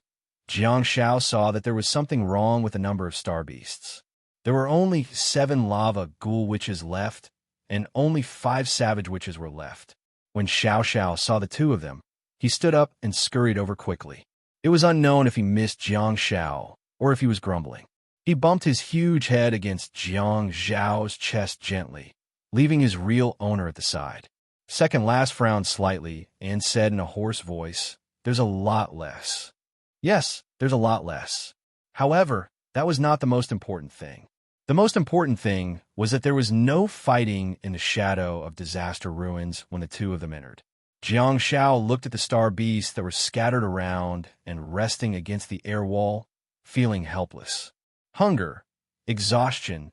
Jiang Zhao saw that there was something wrong with the number of star beasts. There were only 7 lava ghoul witches left, and only 5 savage witches were left. When Xiao Xiao saw the 2 of them, he stood up and scurried over quickly. It was unknown if he missed Jiang Zhao or if he was grumbling. He bumped his huge head against Jiang Zhao's chest gently, leaving his real owner at the side. Second last frowned slightly and said in a hoarse voice, "There's a lot less." Yes, there's a lot less. However, that was not the most important thing. The most important thing was that there was no fighting in the shadow of disaster ruins when the 2 of them entered. Jiang Zhao looked at the star beasts that were scattered around and resting against the air wall, feeling helpless. Hunger, exhaustion,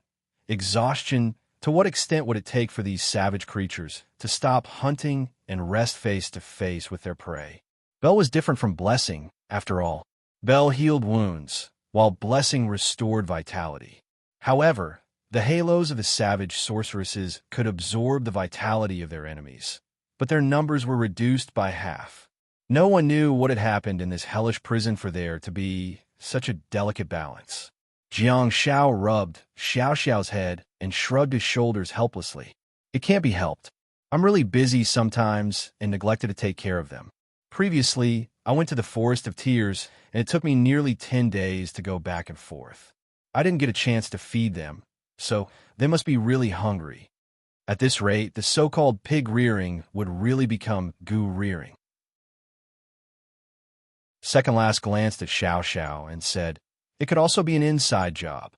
To what extent would it take for these savage creatures to stop hunting and rest face to face with their prey? Bell was different from Blessing, after all. Bell healed wounds, while Blessing restored vitality. However, the halos of the savage sorceresses could absorb the vitality of their enemies, but their numbers were reduced by half. No one knew what had happened in this hellish prison for there to be such a delicate balance. Jiang Xiao rubbed Xiao Xiao's head and shrugged his shoulders helplessly. It can't be helped. I'm really busy sometimes and neglected to take care of them. Previously, I went to the Forest of Tears, and it took me nearly 10 days to go back and forth. I didn't get a chance to feed them, so they must be really hungry. At this rate, the so-called pig rearing would really become goo rearing. Second Last glanced at Xiao Xiao and said, it could also be an inside job.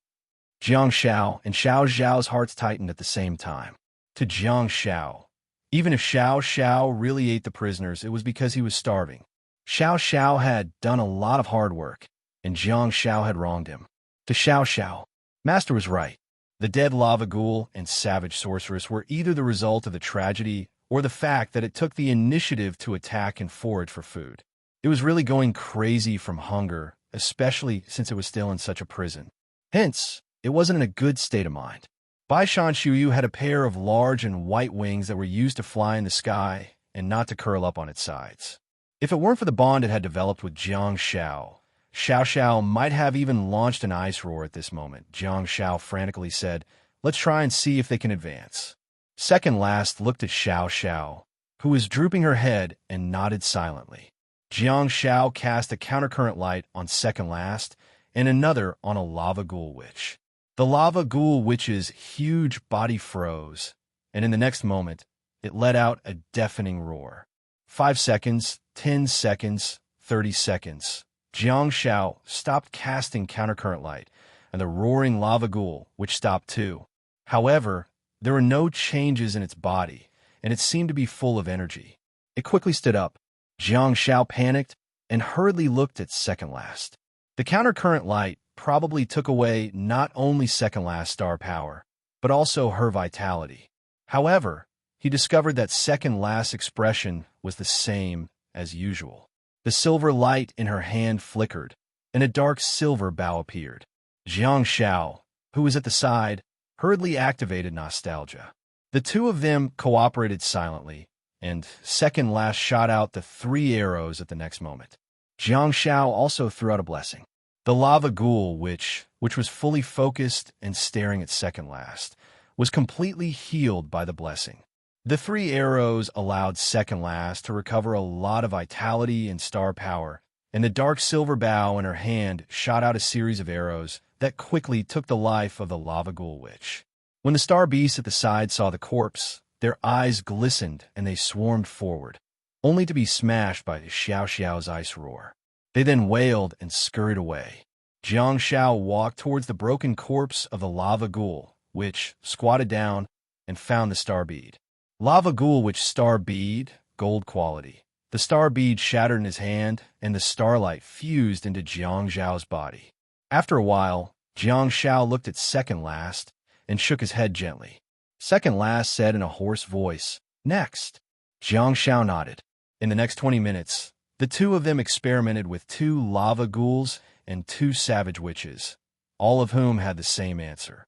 Jiang Xiao and Xiao Xiao's hearts tightened at the same time. To Jiang Xiao, even if Xiao Xiao really ate the prisoners, it was because he was starving. Xiao Xiao had done a lot of hard work, and Jiang Xiao had wronged him. To Xiao Xiao, Master was right. The dead lava ghoul and savage sorceress were either the result of the tragedy or the fact that it took the initiative to attack and forage for food. It was really going crazy from hunger, especially since it was still in such a prison. Hence, it wasn't in a good state of mind. Bai Shan Shuyu had a pair of large and white wings that were used to fly in the sky and not to curl up on its sides. If it weren't for the bond it had developed with Jiang Xiao, Xiao Xiao might have even launched an ice roar at this moment. Jiang Xiao frantically said, let's try and see if they can advance. Second Last looked at Xiao Xiao, who was drooping her head and nodded silently. Jiang Xiao cast a countercurrent light on Second Last and another on a lava ghoul witch. The lava ghoul witch's huge body froze, and in the next moment, it let out a deafening roar. 5 seconds, 10 seconds, 30 seconds. Jiang Xiao stopped casting countercurrent light, and the roaring lava ghoul witch stopped too. However, there were no changes in its body, and it seemed to be full of energy. It quickly stood up. Jiang Xiao panicked and hurriedly looked at Second Last. The countercurrent light probably took away not only Second Last star power, but also her vitality. However, he discovered that Second Last's expression was the same as usual. The silver light in her hand flickered, and a dark silver bow appeared. Jiang Xiao, who was at the side, hurriedly activated nostalgia. The two of them cooperated silently, and Second Last shot out the 3 arrows at the next moment. Jiang Xiao also threw out a blessing. The lava ghoul, which was fully focused and staring at Second Last, was completely healed by the blessing. The 3 arrows allowed Second Last to recover a lot of vitality and star power, and the dark silver bow in her hand shot out a series of arrows that quickly took the life of the lava ghoul witch. When the star beasts at the side saw the corpse, their eyes glistened and they swarmed forward, only to be smashed by Xiao Xiao's ice roar. They then wailed and scurried away. Jiang Xiao walked towards the broken corpse of the lava ghoul, which squatted down and found the star bead. Lava ghoul witch star bead, gold quality. The star bead shattered in his hand, and the starlight fused into Jiang Xiao's body. After a while, Jiang Xiao looked at Second Last and shook his head gently. Second Last said in a hoarse voice, "Next." Jiang Xiao nodded. In the next 20 minutes, the two of them experimented with 2 lava ghouls and 2 savage witches, all of whom had the same answer.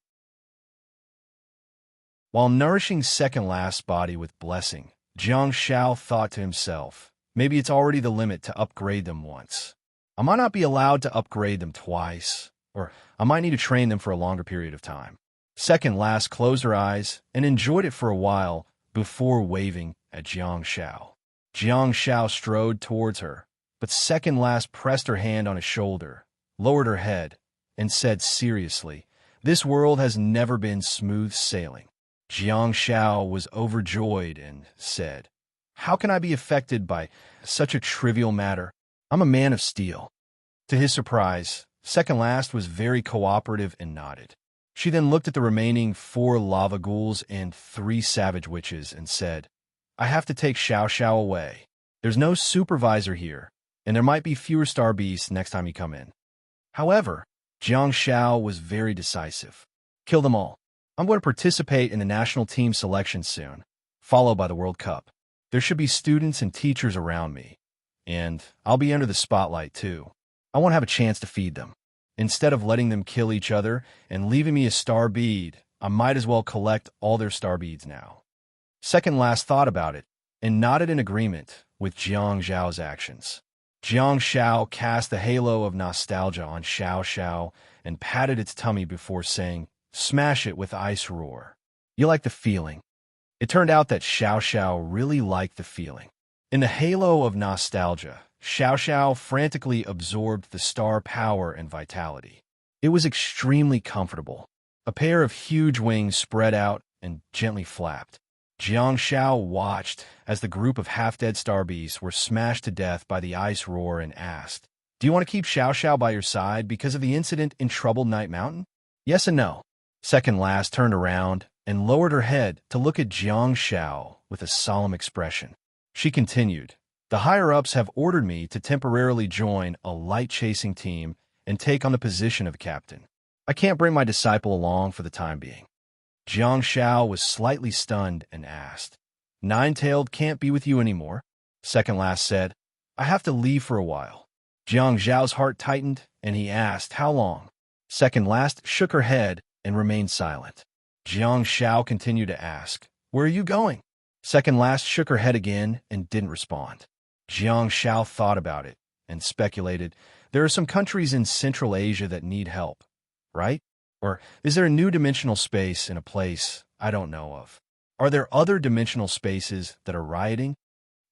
While nourishing Second Last's body with blessing, Jiang Xiao thought to himself, maybe it's already the limit to upgrade them once. I might not be allowed to upgrade them twice, or I might need to train them for a longer period of time. Second Last closed her eyes and enjoyed it for a while before waving at Jiang Xiao. Jiang Xiao strode towards her, but Second Last pressed her hand on his shoulder, lowered her head, and said seriously, "This world has never been smooth sailing." Jiang Xiao was overjoyed and said, "How can I be affected by such a trivial matter? I'm a man of steel." To his surprise, Second Last was very cooperative and nodded. She then looked at the remaining 4 lava ghouls and 3 savage witches and said, "I have to take Xiao Xiao away. There's no supervisor here, and there might be fewer star beasts next time you come in." However, Jiang Xiao was very decisive. "Kill them all. I'm going to participate in the national team selection soon, followed by the World Cup. There should be students and teachers around me, and I'll be under the spotlight too. I want to have a chance to feed them. Instead of letting them kill each other and leaving me a star bead, I might as well collect all their star beads now. Second last thought about it and nodded in agreement with Jiang Zhao's actions. Jiang Zhao cast the halo of nostalgia on Xiao Xiao and patted its tummy before saying, "Smash it with ice roar. You like the feeling." It turned out that Xiao Xiao really liked the feeling. In the halo of nostalgia, Xiao Xiao frantically absorbed the star power and vitality. It was extremely comfortable. A pair of huge wings spread out and gently flapped. Jiang Xiao watched as the group of half-dead star beasts were smashed to death by the ice roar and asked, "Do you want to keep Xiao Xiao by your side because of the incident in Troubled Night Mountain?" Yes and no. Second last turned around and lowered her head to look at Jiang Xiao with a solemn expression. She continued, "The higher-ups have ordered me to temporarily join a light-chasing team and take on the position of captain. I can't bring my disciple along for the time being." Jiang Xiao was slightly stunned and asked, "Nine-tailed can't be with you anymore?" Second last said, "I have to leave for a while." Jiang Zhao's heart tightened, and he asked, "How long?" Second last shook her head and remained silent. Jiang Xiao continued to ask, "Where are you going?" Second last shook her head again and didn't respond. Jiang Xiao thought about it and speculated, "There are some countries in Central Asia that need help, right? Or is there a new dimensional space in a place I don't know of? Are there other dimensional spaces that are rioting?"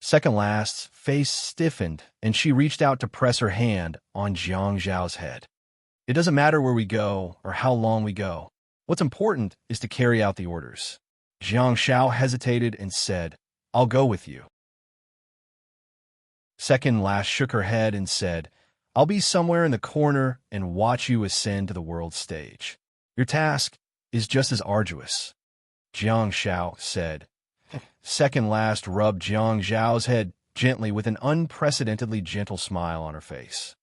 Second last's face stiffened, and she reached out to press her hand on Jiang Zhao's head. "It doesn't matter where we go or how long we go. What's important is to carry out the orders." Jiang Xiao hesitated and said, "I'll go with you." Second last shook her head and said, "I'll be somewhere in the corner and watch you ascend to the world stage. Your task is just as arduous." Jiang Xiao said. Second last rubbed Jiang Zhao's head gently with an unprecedentedly gentle smile on her face.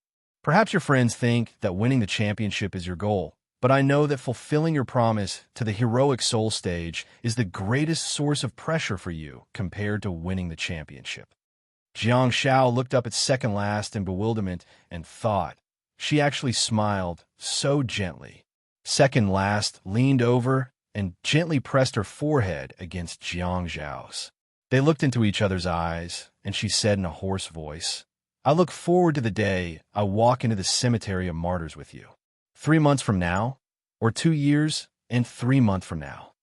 "Perhaps your friends think that winning the championship is your goal, but I know that fulfilling your promise to the heroic soul stage is the greatest source of pressure for you compared to winning the championship." Jiang Xiao looked up at second last in bewilderment and thought. She actually smiled so gently. Second last leaned over and gently pressed her forehead against Jiang Zhao's. They looked into each other's eyes, and she said in a hoarse voice, "I look forward to the day I walk into the cemetery of martyrs with you. 3 months from now, or 2 years and 3 months from now."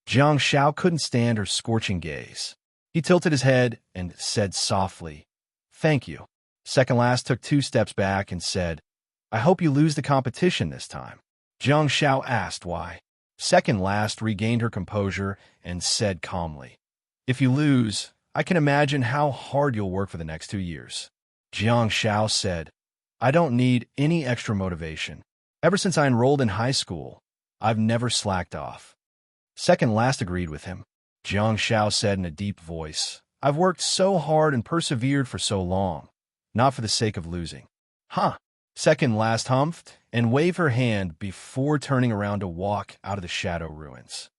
Jiang Xiao couldn't stand her scorching gaze. He tilted his head and said softly, "Thank you." Second last took 2 steps back and said, "I hope you lose the competition this time." Jiang Xiao asked why. Second last regained her composure and said calmly, "If you lose, I can imagine how hard you'll work for the next 2 years." Jiang Xiao said, "I don't need any extra motivation. Ever since I enrolled in high school, I've never slacked off." Second last agreed with him. Jiang Xiao said in a deep voice, "I've worked so hard and persevered for so long, not for the sake of losing." "Huh." Second last humphed and waved her hand before turning around to walk out of the shadow ruins.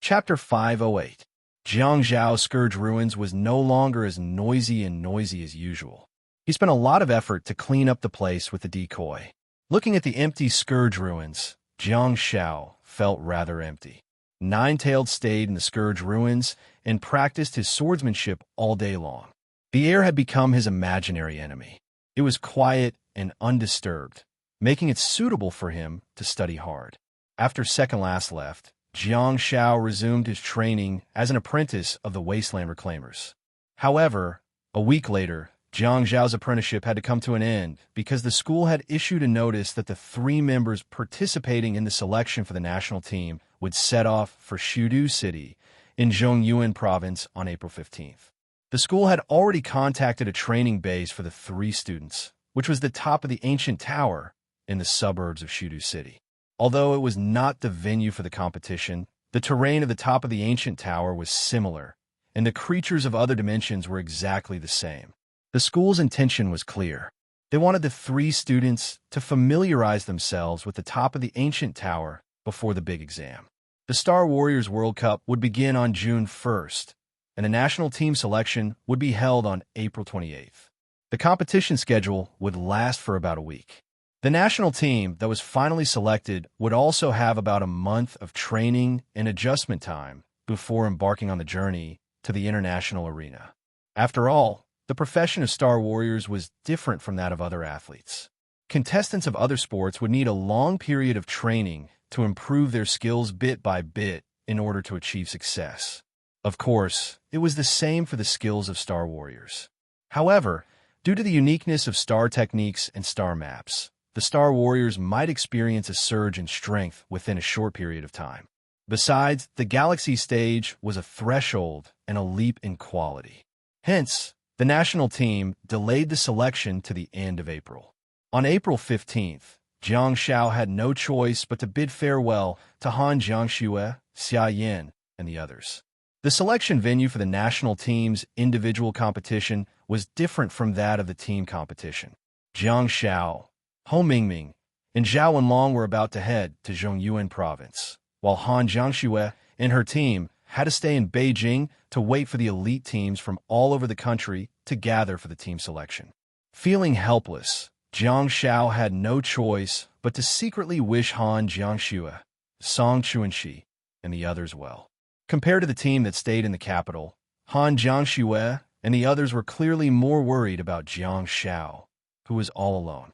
Chapter 508. Jiang Zhao's Scourge Ruins was no longer as noisy as usual. He spent a lot of effort to clean up the place with the decoy. Looking at the empty Scourge Ruins, Jiang Xiao felt rather empty. Nine-tailed stayed in the Scourge Ruins and practiced his swordsmanship all day long. The air had become his imaginary enemy. It was quiet and undisturbed, making it suitable for him to study hard. After second last left, Jiang Xiao resumed his training as an apprentice of the Wasteland Reclaimers. However, a week later, Jiang Zhao's apprenticeship had to come to an end because the school had issued a notice that the 3 members participating in the selection for the national team would set off for Shudu City in Zhongyuan Province on April 15th. The school had already contacted a training base for the 3 students, which was the top of the ancient tower in the suburbs of Shudu City. Although it was not the venue for the competition, the terrain of the top of the ancient tower was similar, and the creatures of other dimensions were exactly the same. The school's intention was clear: They wanted the three students to familiarize themselves with the top of the ancient tower before the big exam. The Star Warriors World Cup would begin on June 1st, and the national team selection would be held on April 28th. The competition schedule would last for about a week. The national team that was finally selected would also have about a month of training and adjustment time before embarking on the journey to the international arena. After all, the profession of Star Warriors was different from that of other athletes. Contestants of other sports would need a long period of training to improve their skills bit by bit in order to achieve success. Of course, it was the same for the skills of Star Warriors. However, due to the uniqueness of star techniques and star maps, the Star Warriors might experience a surge in strength within a short period of time. Besides, the Galaxy stage was a threshold and a leap in quality. Hence, the national team delayed the selection to the end of April. On April 15th, Jiang Xiao had no choice but to bid farewell to Han Jiangxue, Xia Yin, and the others. The selection venue for the national team's individual competition was different from that of the team competition. Jiang Xiao, Hou Mingming, and Zhao Wenlong were about to head to Zhongyuan province, while Han Jiangxue and her team had to stay in Beijing to wait for the elite teams from all over the country to gather for the team selection. Feeling helpless, Jiang Xiao had no choice but to secretly wish Han Jiangxue, Song Chuanxi, and the others well. Compared to the team that stayed in the capital, Han Jiangxue and the others were clearly more worried about Jiang Xiao, who was all alone.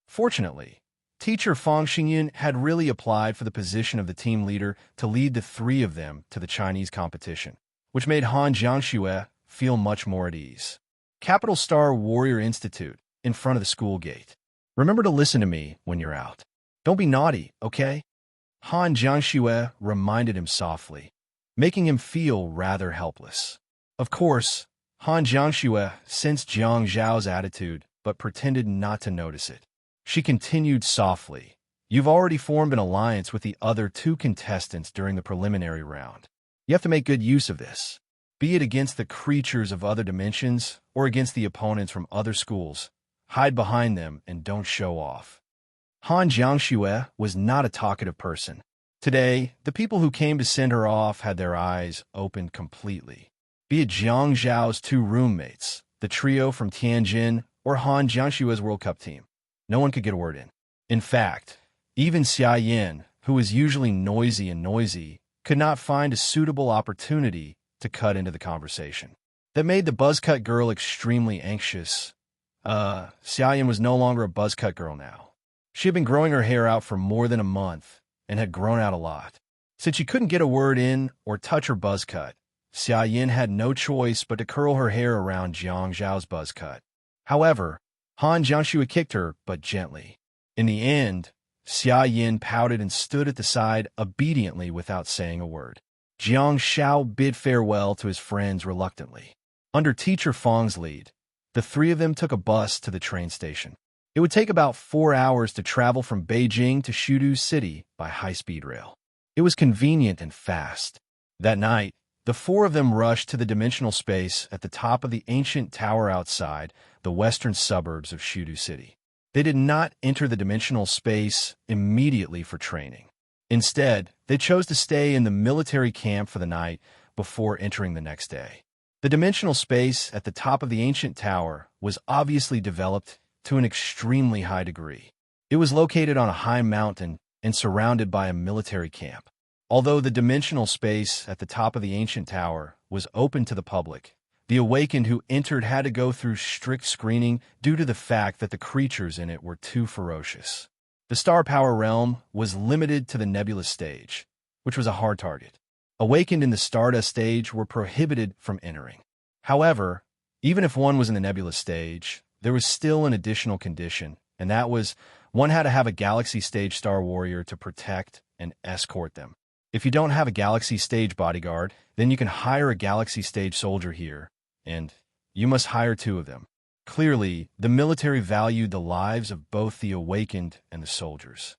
Fortunately, teacher Fang Xingyan had really applied for the position of the team leader to lead the three of them to the Chinese competition, which made Han Jiangxue feel much more at ease. Capital Star Warrior Institute, in front of the school gate. Remember to listen to me when you're out. Don't be naughty, okay? Han Jiangxue reminded him softly, making him feel rather helpless. Of course, Han Jiangxue sensed Jiang Zhao's attitude, but pretended not to notice it. She continued softly, "You've already formed an alliance with the other two contestants during the preliminary round. You have to make good use of this. Be it against the creatures of other dimensions or against the opponents from other schools. Hide behind them and don't show off." Han Jiangxue was not a talkative person. Today, the people who came to send her off had their eyes opened completely. Be it Jiang Zhao's two roommates, the trio from Tianjin, or Han Jiangxue's World Cup team. No one could get a word in. In fact, even Xia Yin, who was usually noisy, could not find a suitable opportunity to cut into the conversation. That made the buzzcut girl extremely anxious. Xia Yin was no longer a buzzcut girl now. She had been growing her hair out for more than a month and had grown out a lot. Since she couldn't get a word in or touch her buzzcut, Xia Yin had no choice but to curl her hair around Jiang Zhao's buzzcut. However, Han Jiangxue kicked her, but gently. In the end, Xia Yin pouted and stood at the side obediently without saying a word. Jiang Xiao bid farewell to his friends reluctantly. Under teacher Fang's lead, the three of them took a bus to the train station. It would take about 4 hours to travel from Beijing to Shudu City by high-speed rail. It was convenient and fast. That night, the four of them rushed to the dimensional space at the top of the ancient tower outside the western suburbs of Shudu City. They did not enter the dimensional space immediately for training. Instead, they chose to stay in the military camp for the night before entering the next day. The dimensional space at the top of the ancient tower was obviously developed to an extremely high degree. It was located on a high mountain and surrounded by a military camp. Although the dimensional space at the top of the ancient tower was open to the public, the awakened who entered had to go through strict screening due to the fact that the creatures in it were too ferocious. The star power realm was limited to the nebula stage, which was a hard target. Awakened in the Stardust stage were prohibited from entering. However, even if one was in the nebula stage, there was still an additional condition, and that was one had to have a Galaxy Stage Star Warrior to protect and escort them. If you don't have a Galaxy Stage bodyguard, then you can hire a Galaxy Stage soldier here, and you must hire 2 of them. Clearly, the military valued the lives of both the awakened and the soldiers.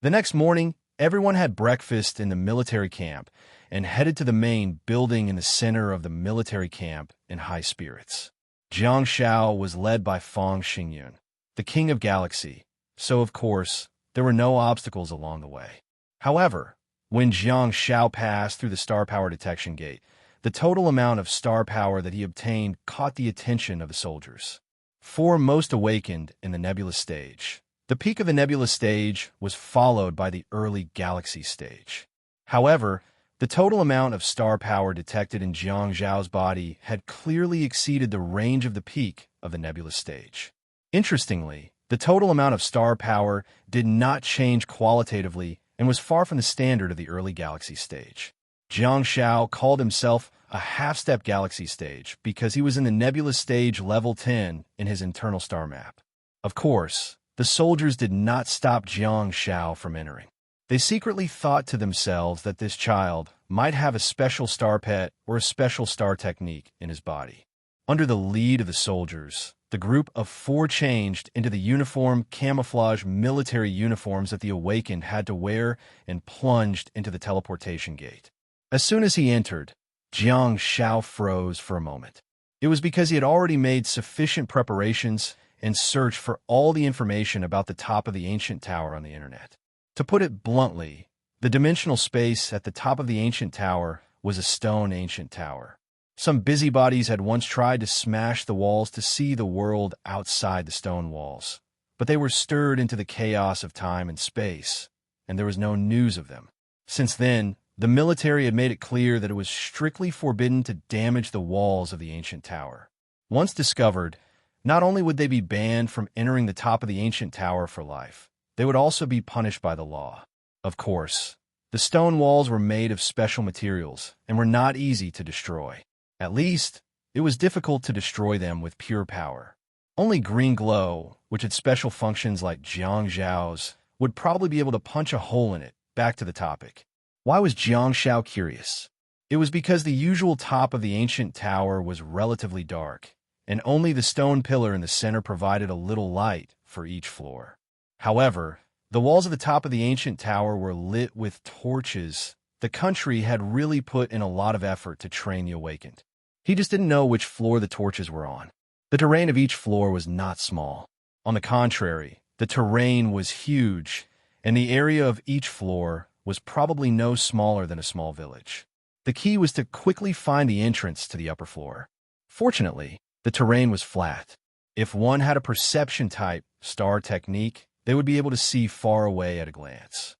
The next morning, Everyone had breakfast in the military camp and headed to the main building in the center of the military camp in high spirits. Jiang Shao was led by Fang Xingyun, the king of galaxy, so of course, there were no obstacles along the way. However, when Jiang Shao passed through the star power detection gate, the total amount of star power that he obtained caught the attention of the soldiers. Foremost awakened in the nebula stage. The peak of the nebula stage was followed by the early galaxy stage. However, the total amount of star power detected in Jiang Zhao's body had clearly exceeded the range of the peak of the nebula stage. Interestingly, the total amount of star power did not change qualitatively and was far from the standard of the early galaxy stage. Jiang Shao called himself a half-step galaxy stage because he was in the nebula stage level 10 in his internal star map. Of course, the soldiers did not stop Jiang Shao from entering. They secretly thought to themselves that this child might have a special star pet or a special star technique in his body. Under the lead of the soldiers, the group of 4 changed into the uniform camouflage military uniforms that the awakened had to wear and plunged into the teleportation gate. As soon as he entered, Jiang Shao froze for a moment. It was because he had already made sufficient preparations and searched for all the information about the top of the ancient tower on the internet. To put it bluntly, the dimensional space at the top of the ancient tower was a stone ancient tower. Some busybodies had once tried to smash the walls to see the world outside the stone walls, but they were stirred into the chaos of time and space, and there was no news of them. Since then, the military had made it clear that it was strictly forbidden to damage the walls of the ancient tower. Once discovered, not only would they be banned from entering the top of the ancient tower for life, they would also be punished by the law. Of course, the stone walls were made of special materials and were not easy to destroy. At least, it was difficult to destroy them with pure power. Only green glow, which had special functions like Jiang Zhao's, would probably be able to punch a hole in it. Back to the topic. Why was Jiang Shao curious? It was because the usual top of the ancient tower was relatively dark, and only the stone pillar in the center provided a little light for each floor. However, the walls of the top of the ancient tower were lit with torches. The country had really put in a lot of effort to train the awakened. He just didn't know which floor the torches were on. The terrain of each floor was not small. On the contrary, the terrain was huge, and the area of each floor was probably no smaller than a small village. The key was to quickly find the entrance to the upper floor. Fortunately, the terrain was flat. If one had a perception-type star technique, they would be able to see far away at a glance.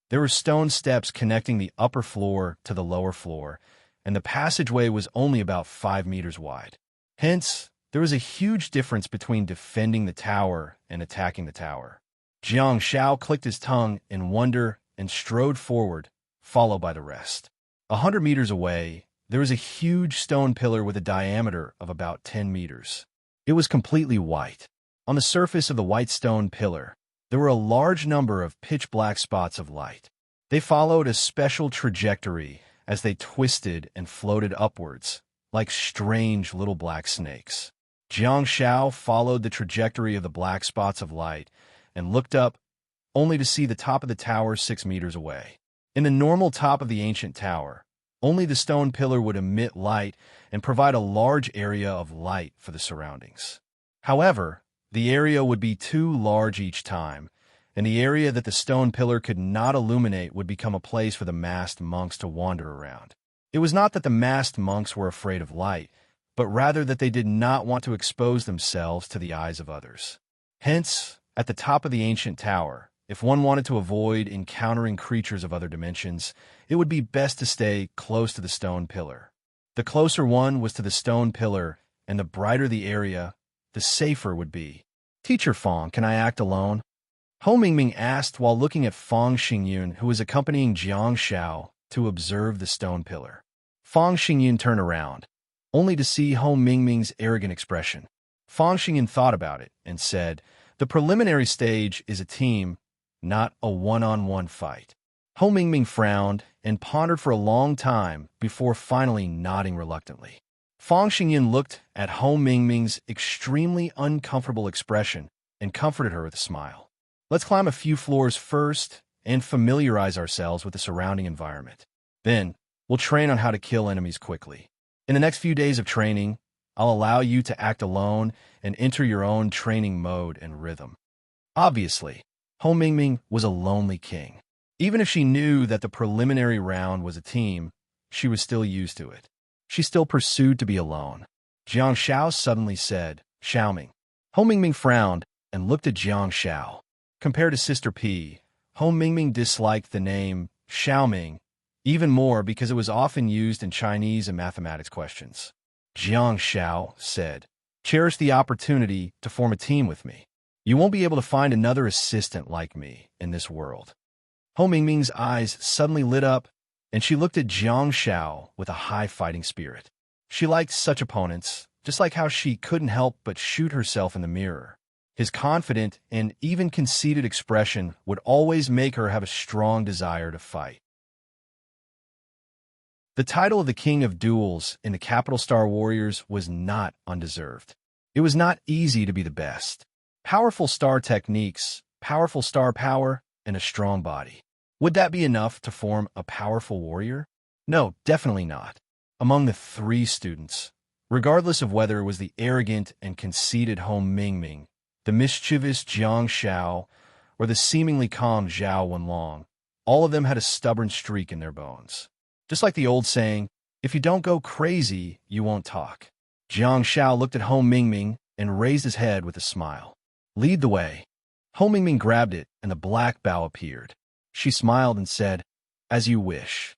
There were stone steps connecting the upper floor to the lower floor, and the passageway was only about 5 meters wide. Hence, there was a huge difference between defending the tower and attacking the tower. Jiang Shao clicked his tongue in wonder and strode forward, followed by the rest. 100 meters away, there was a huge stone pillar with a diameter of about 10 meters. It was completely white. On the surface of the white stone pillar, there were a large number of pitch-black spots of light. They followed a special trajectory as they twisted and floated upwards, like strange little black snakes. Jiang Shao followed the trajectory of the black spots of light and looked up, only to see the top of the tower 6 meters away. In the normal top of the ancient tower, only the stone pillar would emit light and provide a large area of light for the surroundings. However, the area would be too large each time, and the area that the stone pillar could not illuminate would become a place for the masked monks to wander around. It was not that the masked monks were afraid of light, but rather that they did not want to expose themselves to the eyes of others. Hence, at the top of the ancient tower, if one wanted to avoid encountering creatures of other dimensions, it would be best to stay close to the stone pillar. The closer one was to the stone pillar, and the brighter the area, the safer would be. "Teacher Fang, can I act alone?" Ho Mingming asked while looking at Fang Xingyun, who was accompanying Jiang Shao to observe the stone pillar. Fang Xingyun turned around, only to see Ho Mingming's arrogant expression. Fang Xingyun thought about it and said, "The preliminary stage is a team, not a one-on-one fight." Ho Mingming frowned and pondered for a long time before finally nodding reluctantly. Fang Xingyun looked at Ho Mingming's extremely uncomfortable expression and comforted her with a smile. Let's climb a few floors first and familiarize ourselves with the surrounding environment. Then, we'll train on how to kill enemies quickly. In the next few days of training, I'll allow you to act alone and enter your own training mode and rhythm. Obviously, Ho Mingming was a lonely king. Even if she knew that the preliminary round was a team, she was still used to it. She still pursued to be alone. Jiang Xiao suddenly said, "Xiaoming." Ho Mingming frowned and looked at Jiang Xiao. Compared to Sister P, Ho Mingming disliked the name Xiaoming even more because it was often used in Chinese and mathematics questions. Jiang Xiao said, "Cherish the opportunity to form a team with me. You won't be able to find another assistant like me in this world." Ho Mingming's eyes suddenly lit up, and she looked at Jiang Xiao with a high fighting spirit. She liked such opponents, just like how she couldn't help but shoot herself in the mirror. His confident and even conceited expression would always make her have a strong desire to fight. The title of the King of Duels in the Capital Star Warriors was not undeserved. It was not easy to be the best. Powerful star techniques, powerful star power, and a strong body. Would that be enough to form a powerful warrior? No, definitely not. Among the 3 students, regardless of whether it was the arrogant and conceited Ho Mingming, the mischievous Jiang Xiao, or the seemingly calm Zhao Wenlong, all of them had a stubborn streak in their bones. Just like the old saying, if you don't go crazy, you won't talk. Jiang Xiao looked at Ho Mingming and raised his head with a smile. "Lead the way." Ho Mingming grabbed it, and the black bow appeared. She smiled and said, "As you wish."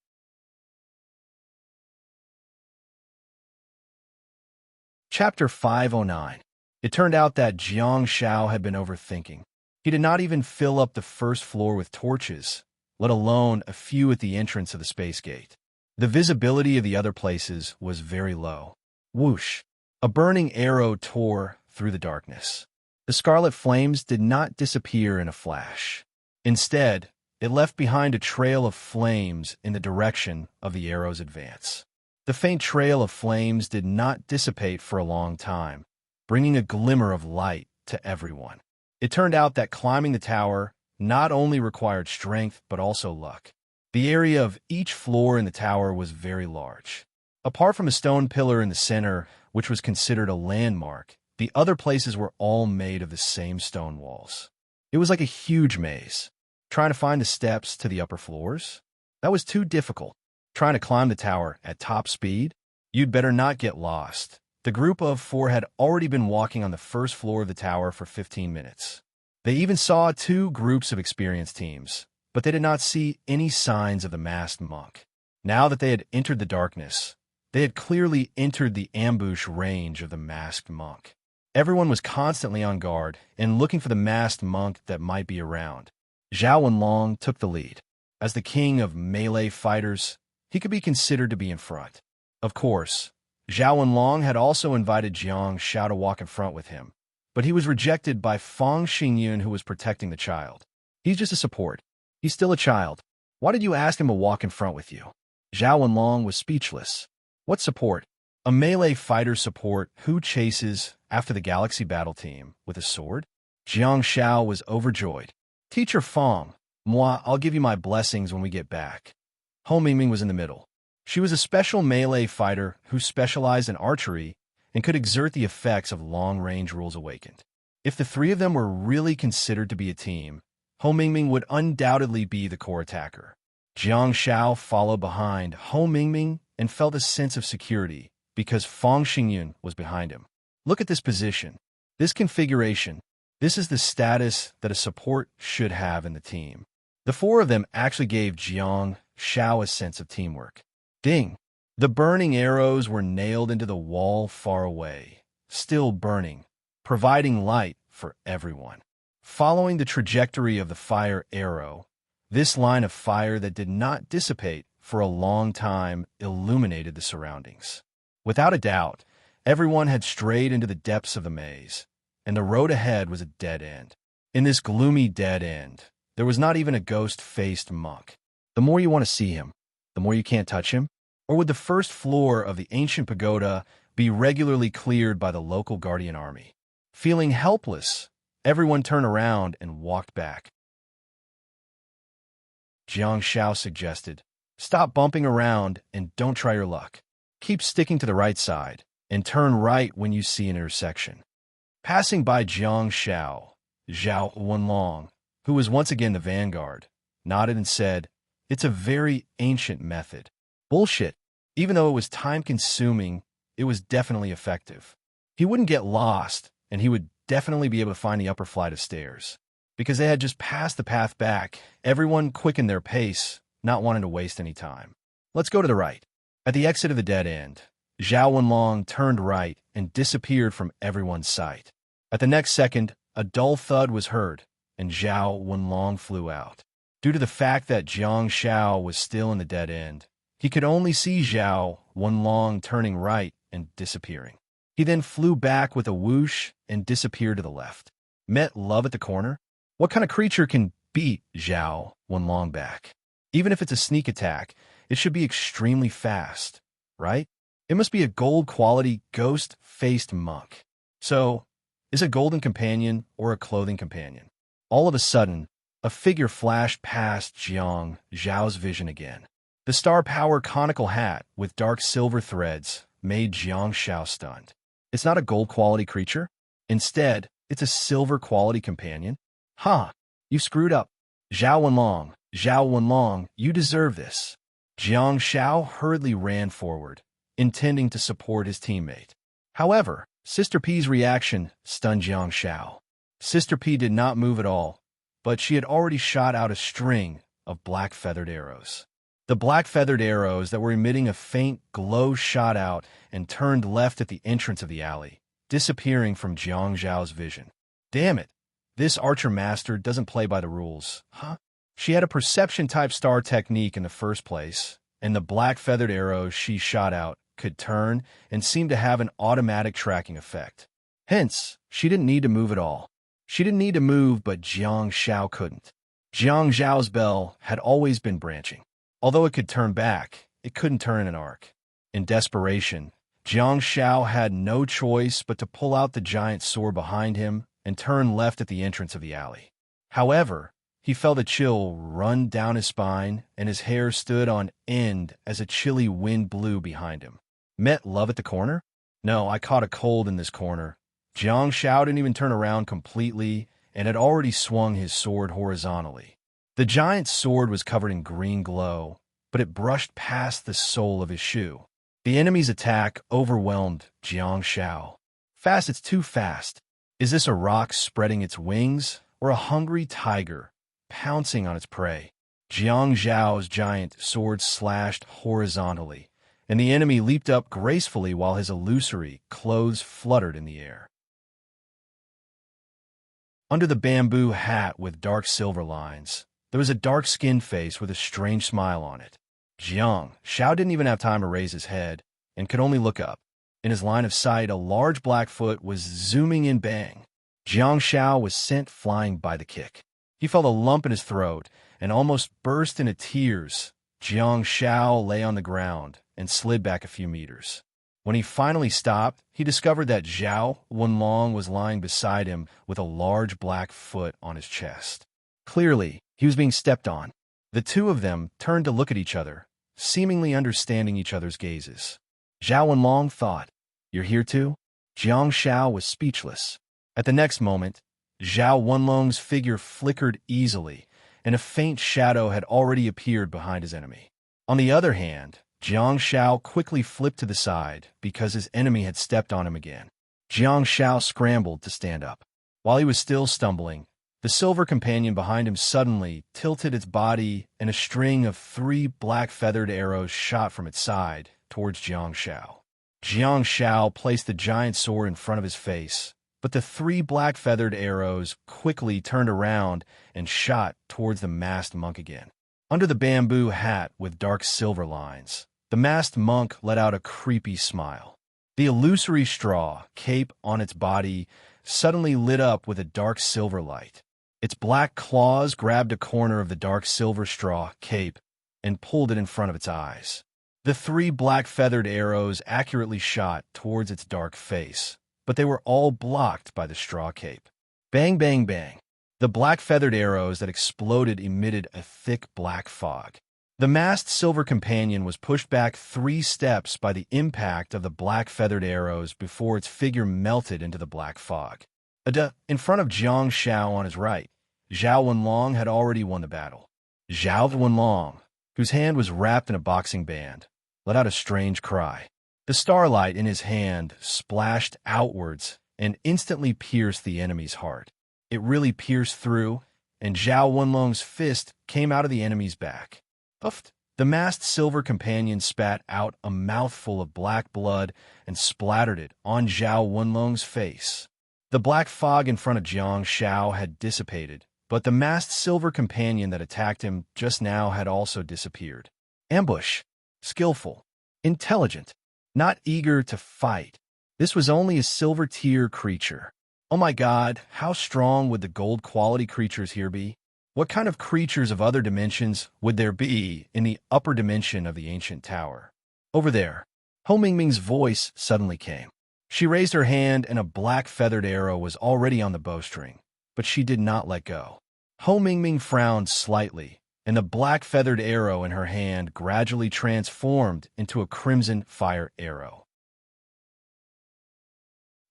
Chapter 509. It turned out that Jiang Xiao had been overthinking. He did not even fill up the first floor with torches, let alone a few at the entrance of the space gate. The visibility of the other places was very low. Whoosh! A burning arrow tore through the darkness. The scarlet flames did not disappear in a flash. Instead, it left behind a trail of flames in the direction of the arrow's advance. The faint trail of flames did not dissipate for a long time, bringing a glimmer of light to everyone. It turned out that climbing the tower not only required strength but also luck. The area of each floor in the tower was very large. Apart from a stone pillar in the center, which was considered a landmark, the other places were all made of the same stone walls. It was like a huge maze. Trying to find the steps to the upper floors? That was too difficult. Trying to climb the tower at top speed? You'd better not get lost. The group of 4 had already been walking on the first floor of the tower for 15 minutes. They even saw 2 groups of experienced teams, but they did not see any signs of the masked monk. Now that they had entered the darkness, they had clearly entered the ambush range of the masked monk. Everyone was constantly on guard and looking for the masked monk that might be around. Zhao Wenlong took the lead. As the king of melee fighters, he could be considered to be in front. Of course, Zhao Wenlong had also invited Jiang Xiao to walk in front with him, but he was rejected by Fang Xingyun, who was protecting the child. "He's just a support. He's still a child. Why did you ask him to walk in front with you?" Zhao Wenlong was speechless. What support? A melee fighter support who chases after the Galaxy Battle Team with a sword? Jiang Xiao was overjoyed. "Teacher Fang, moi, I'll give you my blessings when we get back." Ho Mingming was in the middle. She was a special melee fighter who specialized in archery and could exert the effects of long-range rules awakened. If the 3 of them were really considered to be a team, Ho Mingming would undoubtedly be the core attacker. Jiang Xiao followed behind Ho Mingming and felt a sense of security because Fang Xingyun was behind him. Look at this position, this configuration. This is the status that a support should have in the team. The 4 of them actually gave Jiang Xiao a sense of teamwork. Ding! The burning arrows were nailed into the wall far away, still burning, providing light for everyone. Following the trajectory of the fire arrow, this line of fire that did not dissipate for a long time illuminated the surroundings. Without a doubt, everyone had strayed into the depths of the maze, and the road ahead was a dead end. In this gloomy dead end, there was not even a ghost-faced monk. The more you want to see him, the more you can't touch him? Or would the first floor of the ancient pagoda be regularly cleared by the local guardian army? Feeling helpless, Everyone turned around and walked back. Jiang Shao suggested, "Stop bumping around and don't try your luck. Keep sticking to the right side and turn right when you see an intersection." Passing by Jiang Shao, Zhao Wenlong, who was once again the vanguard, nodded and said, "It's a very ancient method." Bullshit. Even though it was time-consuming, it was definitely effective. He wouldn't get lost, and he would definitely be able to find the upper flight of stairs. Because they had just passed the path back, everyone quickened their pace, not wanting to waste any time. "Let's go to the right." At the exit of the dead end, Zhao Wenlong turned right and disappeared from everyone's sight. At the next second, a dull thud was heard, and Zhao Wenlong flew out. Due to the fact that Jiang Shao was still in the dead end, he could only see Zhao Wenlong turning right and disappearing. He then flew back with a whoosh and disappeared to the left. Met love at the corner? What kind of creature can beat Zhao Wenlong back? Even if it's a sneak attack, it should be extremely fast, right? It must be a gold-quality, ghost-faced monk. So, is a golden companion or a clothing companion? All of a sudden, a figure flashed past Jiang Zhao's vision again. The star-power conical hat with dark silver threads made Jiang Shao stunned. It's not a gold-quality creature. Instead, it's a silver-quality companion. Huh, you screwed up. Zhao Wenlong, you deserve this. Jiang Shao hurriedly ran forward, intending to support his teammate. However, Sister P's reaction stunned Jiang Shao. Sister P did not move at all, but she had already shot out a string of black feathered arrows. The black feathered arrows that were emitting a faint glow shot out and turned left at the entrance of the alley, disappearing from Jiang Zhao's vision. Damn it, this archer master doesn't play by the rules, huh? She had a perception-type star technique in the first place, and the black feathered arrows she shot out could turn and seemed to have an automatic tracking effect. Hence, she didn't need to move at all. She didn't need to move, but Jiang Shao couldn't. Jiang Zhao's bell had always been branching. Although it could turn back, it couldn't turn in an arc. In desperation, Jiang Shao had no choice but to pull out the giant sword behind him and turn left at the entrance of the alley. However, he felt a chill run down his spine, and his hair stood on end as a chilly wind blew behind him. Met love at the corner? No, I caught a cold in this corner. Jiang Shao didn't even turn around completely and had already swung his sword horizontally. The giant sword was covered in green glow, but it brushed past the sole of his shoe. The enemy's attack overwhelmed Jiang Shao. Fast, it's too fast. Is this a rock spreading its wings, or a hungry tiger pouncing on its prey? Jiang Zhao's giant sword slashed horizontally, and the enemy leaped up gracefully while his illusory clothes fluttered in the air. Under the bamboo hat with dark silver lines, there was a dark-skinned face with a strange smile on it. Jiang Shao didn't even have time to raise his head and could only look up. In his line of sight, a large black foot was zooming in bang. Jiang Shao was sent flying by the kick. He felt a lump in his throat and almost burst into tears. Jiang Shao lay on the ground and slid back a few meters. When he finally stopped, he discovered that Zhao Wenlong was lying beside him with a large black foot on his chest. Clearly, he was being stepped on. The two of them turned to look at each other, seemingly understanding each other's gazes. Zhao Wenlong thought, "You're here too?" Jiang Shao was speechless. At the next moment, Zhao Wenlong's figure flickered easily, and a faint shadow had already appeared behind his enemy. On the other hand, Jiang Shao quickly flipped to the side because his enemy had stepped on him again. Jiang Shao scrambled to stand up. While he was still stumbling, the silver companion behind him suddenly tilted its body, and a string of 3 black feathered arrows shot from its side towards Jiang Shao. Jiang Shao placed the giant sword in front of his face, but the 3 black feathered arrows quickly turned around and shot towards the masked monk again. Under the bamboo hat with dark silver lines, the masked monk let out a creepy smile. The illusory straw cape on its body suddenly lit up with a dark silver light. Its black claws grabbed a corner of the dark silver straw cape and pulled it in front of its eyes. The 3 black feathered arrows accurately shot towards its dark face, but they were all blocked by the straw cape. Bang, bang, bang. The black feathered arrows that exploded emitted a thick black fog. The masked silver companion was pushed back 3 steps by the impact of the black feathered arrows before its figure melted into the black fog. In front of Jiang Shao on his right, Zhao Wenlong had already won the battle. Zhao Wenlong, whose hand was wrapped in a boxing band, let out a strange cry. The starlight in his hand splashed outwards and instantly pierced the enemy's heart. It really pierced through, and Zhao Wenlong's fist came out of the enemy's back. Puffed. The masked silver companion spat out a mouthful of black blood and splattered it on Zhao Wenlong's face. The black fog in front of Jiang Shao had dissipated, but the masked silver companion that attacked him just now had also disappeared. Ambush. Skillful. Intelligent. Not eager to fight. This was only a silver-tier creature. Oh my god, how strong would the gold-quality creatures here be? What kind of creatures of other dimensions would there be in the upper dimension of the ancient tower? Over there. Ho Mingming's voice suddenly came. She raised her hand and a black feathered arrow was already on the bowstring, but she did not let go. Ho Mingming frowned slightly, and the black feathered arrow in her hand gradually transformed into a crimson fire arrow.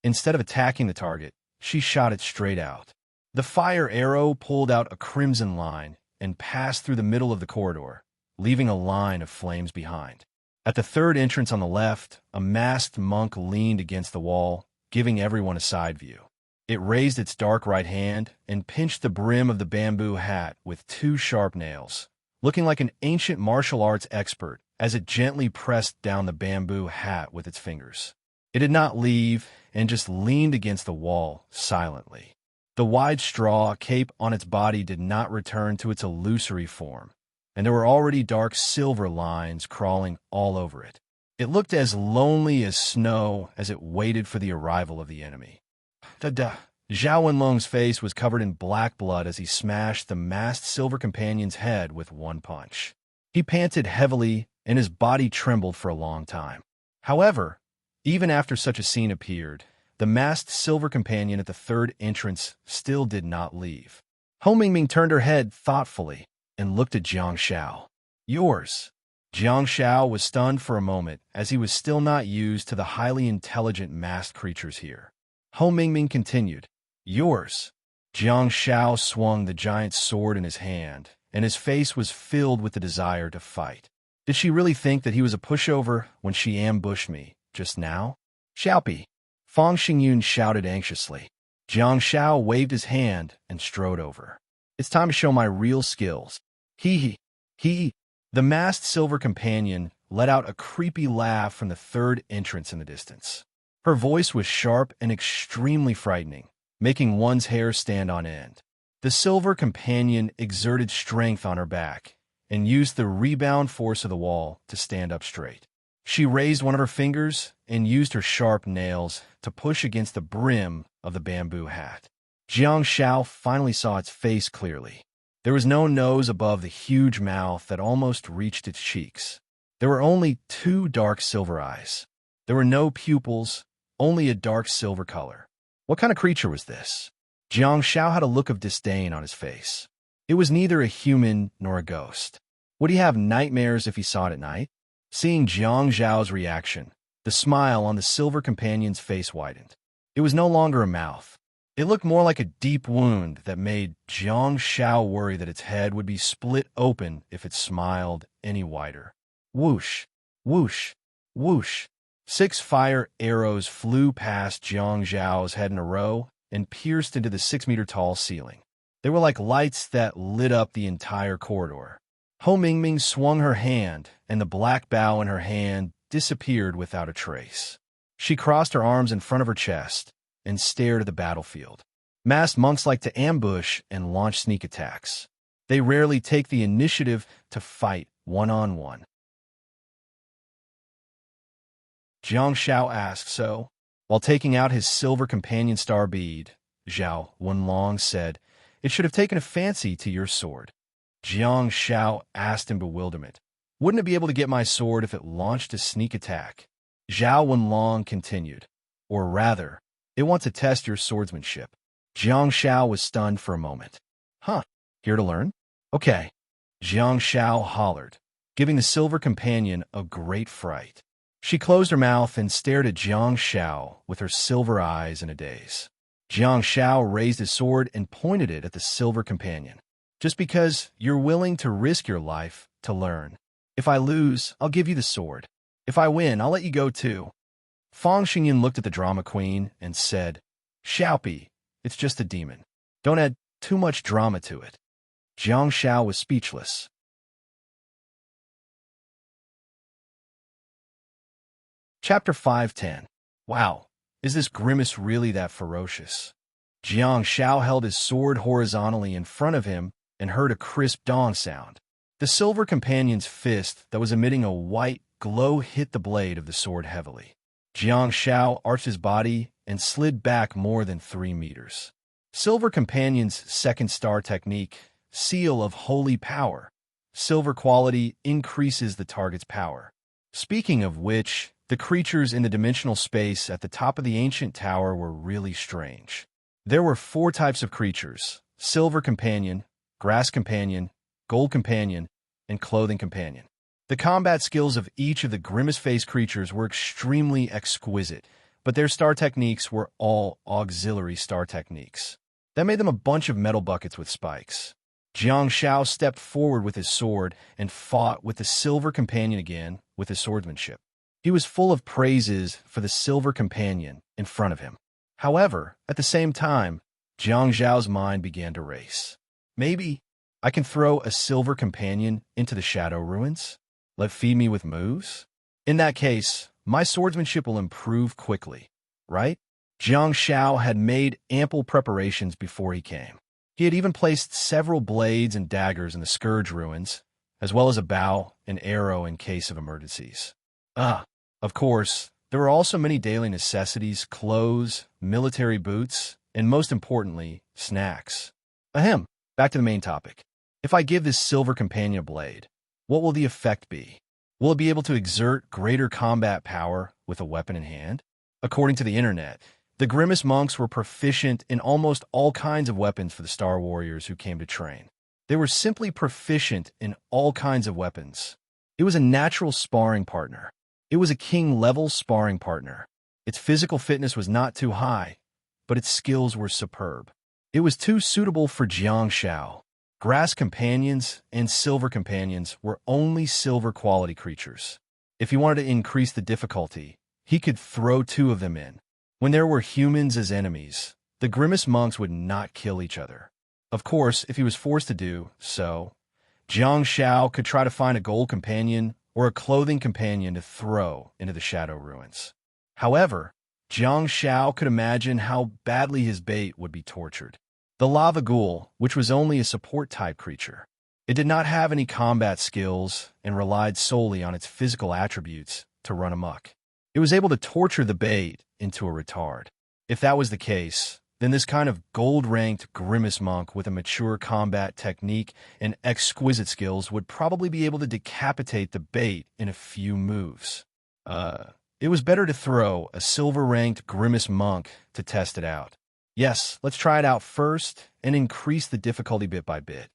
Instead of attacking the target, she shot it straight out. The fire arrow pulled out a crimson line and passed through the middle of the corridor, leaving a line of flames behind. At the third entrance on the left, a masked monk leaned against the wall, giving everyone a side view. It raised its dark right hand and pinched the brim of the bamboo hat with 2 sharp nails, looking like an ancient martial arts expert as it gently pressed down the bamboo hat with its fingers. It did not leave and just leaned against the wall silently. The wide straw cape on its body did not return to its illusory form, and there were already dark silver lines crawling all over it. It looked as lonely as snow as it waited for the arrival of the enemy. Zhao Wenlong's face was covered in black blood as he smashed the masked silver companion's head with 1 punch. He panted heavily, and his body trembled for a long time. However, even after such a scene appeared, the masked silver companion at the third entrance still did not leave. Ho Mingming turned her head thoughtfully and looked at Jiang Shao. Yours. Jiang Shao was stunned for a moment as he was still not used to the highly intelligent masked creatures here. Ho Mingming continued. Yours. Jiang Shao swung the giant sword in his hand, and his face was filled with the desire to fight. Did she really think that he was a pushover when she ambushed me just now? Xiaopi. Fang Xingyun shouted anxiously. Jiang Shao waved his hand and strode over. It's time to show my real skills. Hee. The masked silver companion let out a creepy laugh from the third entrance in the distance. Her voice was sharp and extremely frightening, making one's hair stand on end. The silver companion exerted strength on her back and used the rebound force of the wall to stand up straight. She raised one of her fingers and used her sharp nails to push against the brim of the bamboo hat. Jiang Shao finally saw its face clearly. There was no nose above the huge mouth that almost reached its cheeks. There were only 2 dark silver eyes. There were no pupils, only a dark silver color. What kind of creature was this? Jiang Shao had a look of disdain on his face. It was neither a human nor a ghost. Would he have nightmares if he saw it at night? Seeing Jiang Zhao's reaction, the smile on the silver companion's face widened. It was no longer a mouth. It looked more like a deep wound that made Jiang Shao worry that its head would be split open if it smiled any wider. Whoosh, whoosh, whoosh. 6 fire arrows flew past Jiang Zhao's head in a row and pierced into the 6-meter-tall ceiling. They were like lights that lit up the entire corridor. Ho Mingming swung her hand, and the black bow in her hand disappeared without a trace. She crossed her arms in front of her chest and stared at the battlefield. Masked monks like to ambush and launch sneak attacks. They rarely take the initiative to fight one-on-one. Jiang Shao asked so. While taking out his silver companion star bead, Zhao Wenlong said, "It should have taken a fancy to your sword." Jiang Shao asked in bewilderment, "Wouldn't it be able to get my sword if it launched a sneak attack?" Zhao Wenlong continued, "Or rather, it wants to test your swordsmanship." Jiang Shao was stunned for a moment. Huh, here to learn? Okay. Jiang Shao hollered, giving the silver companion a great fright. She closed her mouth and stared at Jiang Shao with her silver eyes in a daze. Jiang Shao raised his sword and pointed it at the silver companion. Just because you're willing to risk your life to learn. If I lose, I'll give you the sword. If I win, I'll let you go too. Fang Xingyan looked at the drama queen and said, Xiaopi, it's just a demon. Don't add too much drama to it. Jiang Shao was speechless. Chapter 510. Wow, is this grimace really that ferocious? Jiang Shao held his sword horizontally in front of him and heard a crisp dong sound. The silver companion's fist that was emitting a white glow hit the blade of the sword heavily. Jiang Shao arched his body and slid back more than 3 meters. Silver companion's second star technique, seal of holy power. Silver quality increases the target's power. Speaking of which, the creatures in the dimensional space at the top of the ancient tower were really strange. There were 4 types of creatures: silver companion, grass companion, gold companion, and clothing companion. The combat skills of each of the grimace-faced creatures were extremely exquisite, but their star techniques were all auxiliary star techniques. That made them a bunch of metal buckets with spikes. Jiang Shao stepped forward with his sword and fought with the silver companion again with his swordsmanship. He was full of praises for the silver companion in front of him. However, at the same time, Jiang Zhao's mind began to race. Maybe I can throw a silver companion into the shadow ruins? Let feed me with moves? In that case, my swordsmanship will improve quickly, right? Jiang Shao had made ample preparations before he came. He had even placed several blades and daggers in the scourge ruins, as well as a bow and arrow in case of emergencies. Of course, there were also many daily necessities, clothes, military boots, and most importantly, snacks. Back to the main topic. If I give this silver companion a blade, what will the effect be? Will it be able to exert greater combat power with a weapon in hand? According to the internet, the Grimace monks were proficient in almost all kinds of weapons for the Star Warriors who came to train. They were simply proficient in all kinds of weapons. It was a natural sparring partner. It was a king-level sparring partner. Its physical fitness was not too high, but its skills were superb. It was too suitable for Jiang Shao. Grass companions and silver companions were only silver-quality creatures. If he wanted to increase the difficulty, he could throw 2 of them in. When there were humans as enemies, the Grimace monks would not kill each other. Of course, if he was forced to do so, Jiang Shao could try to find a gold companion or a clothing companion to throw into the shadow ruins. However, Jiang Shao could imagine how badly his bait would be tortured. The lava ghoul, which was only a support-type creature. It did not have any combat skills and relied solely on its physical attributes to run amok. It was able to torture the bait into a retard. If that was the case, then this kind of gold-ranked Grimace monk with a mature combat technique and exquisite skills would probably be able to decapitate the bait in a few moves. It was better to throw a silver-ranked Grimace monk to test it out. Yes, let's try it out first and increase the difficulty bit by bit.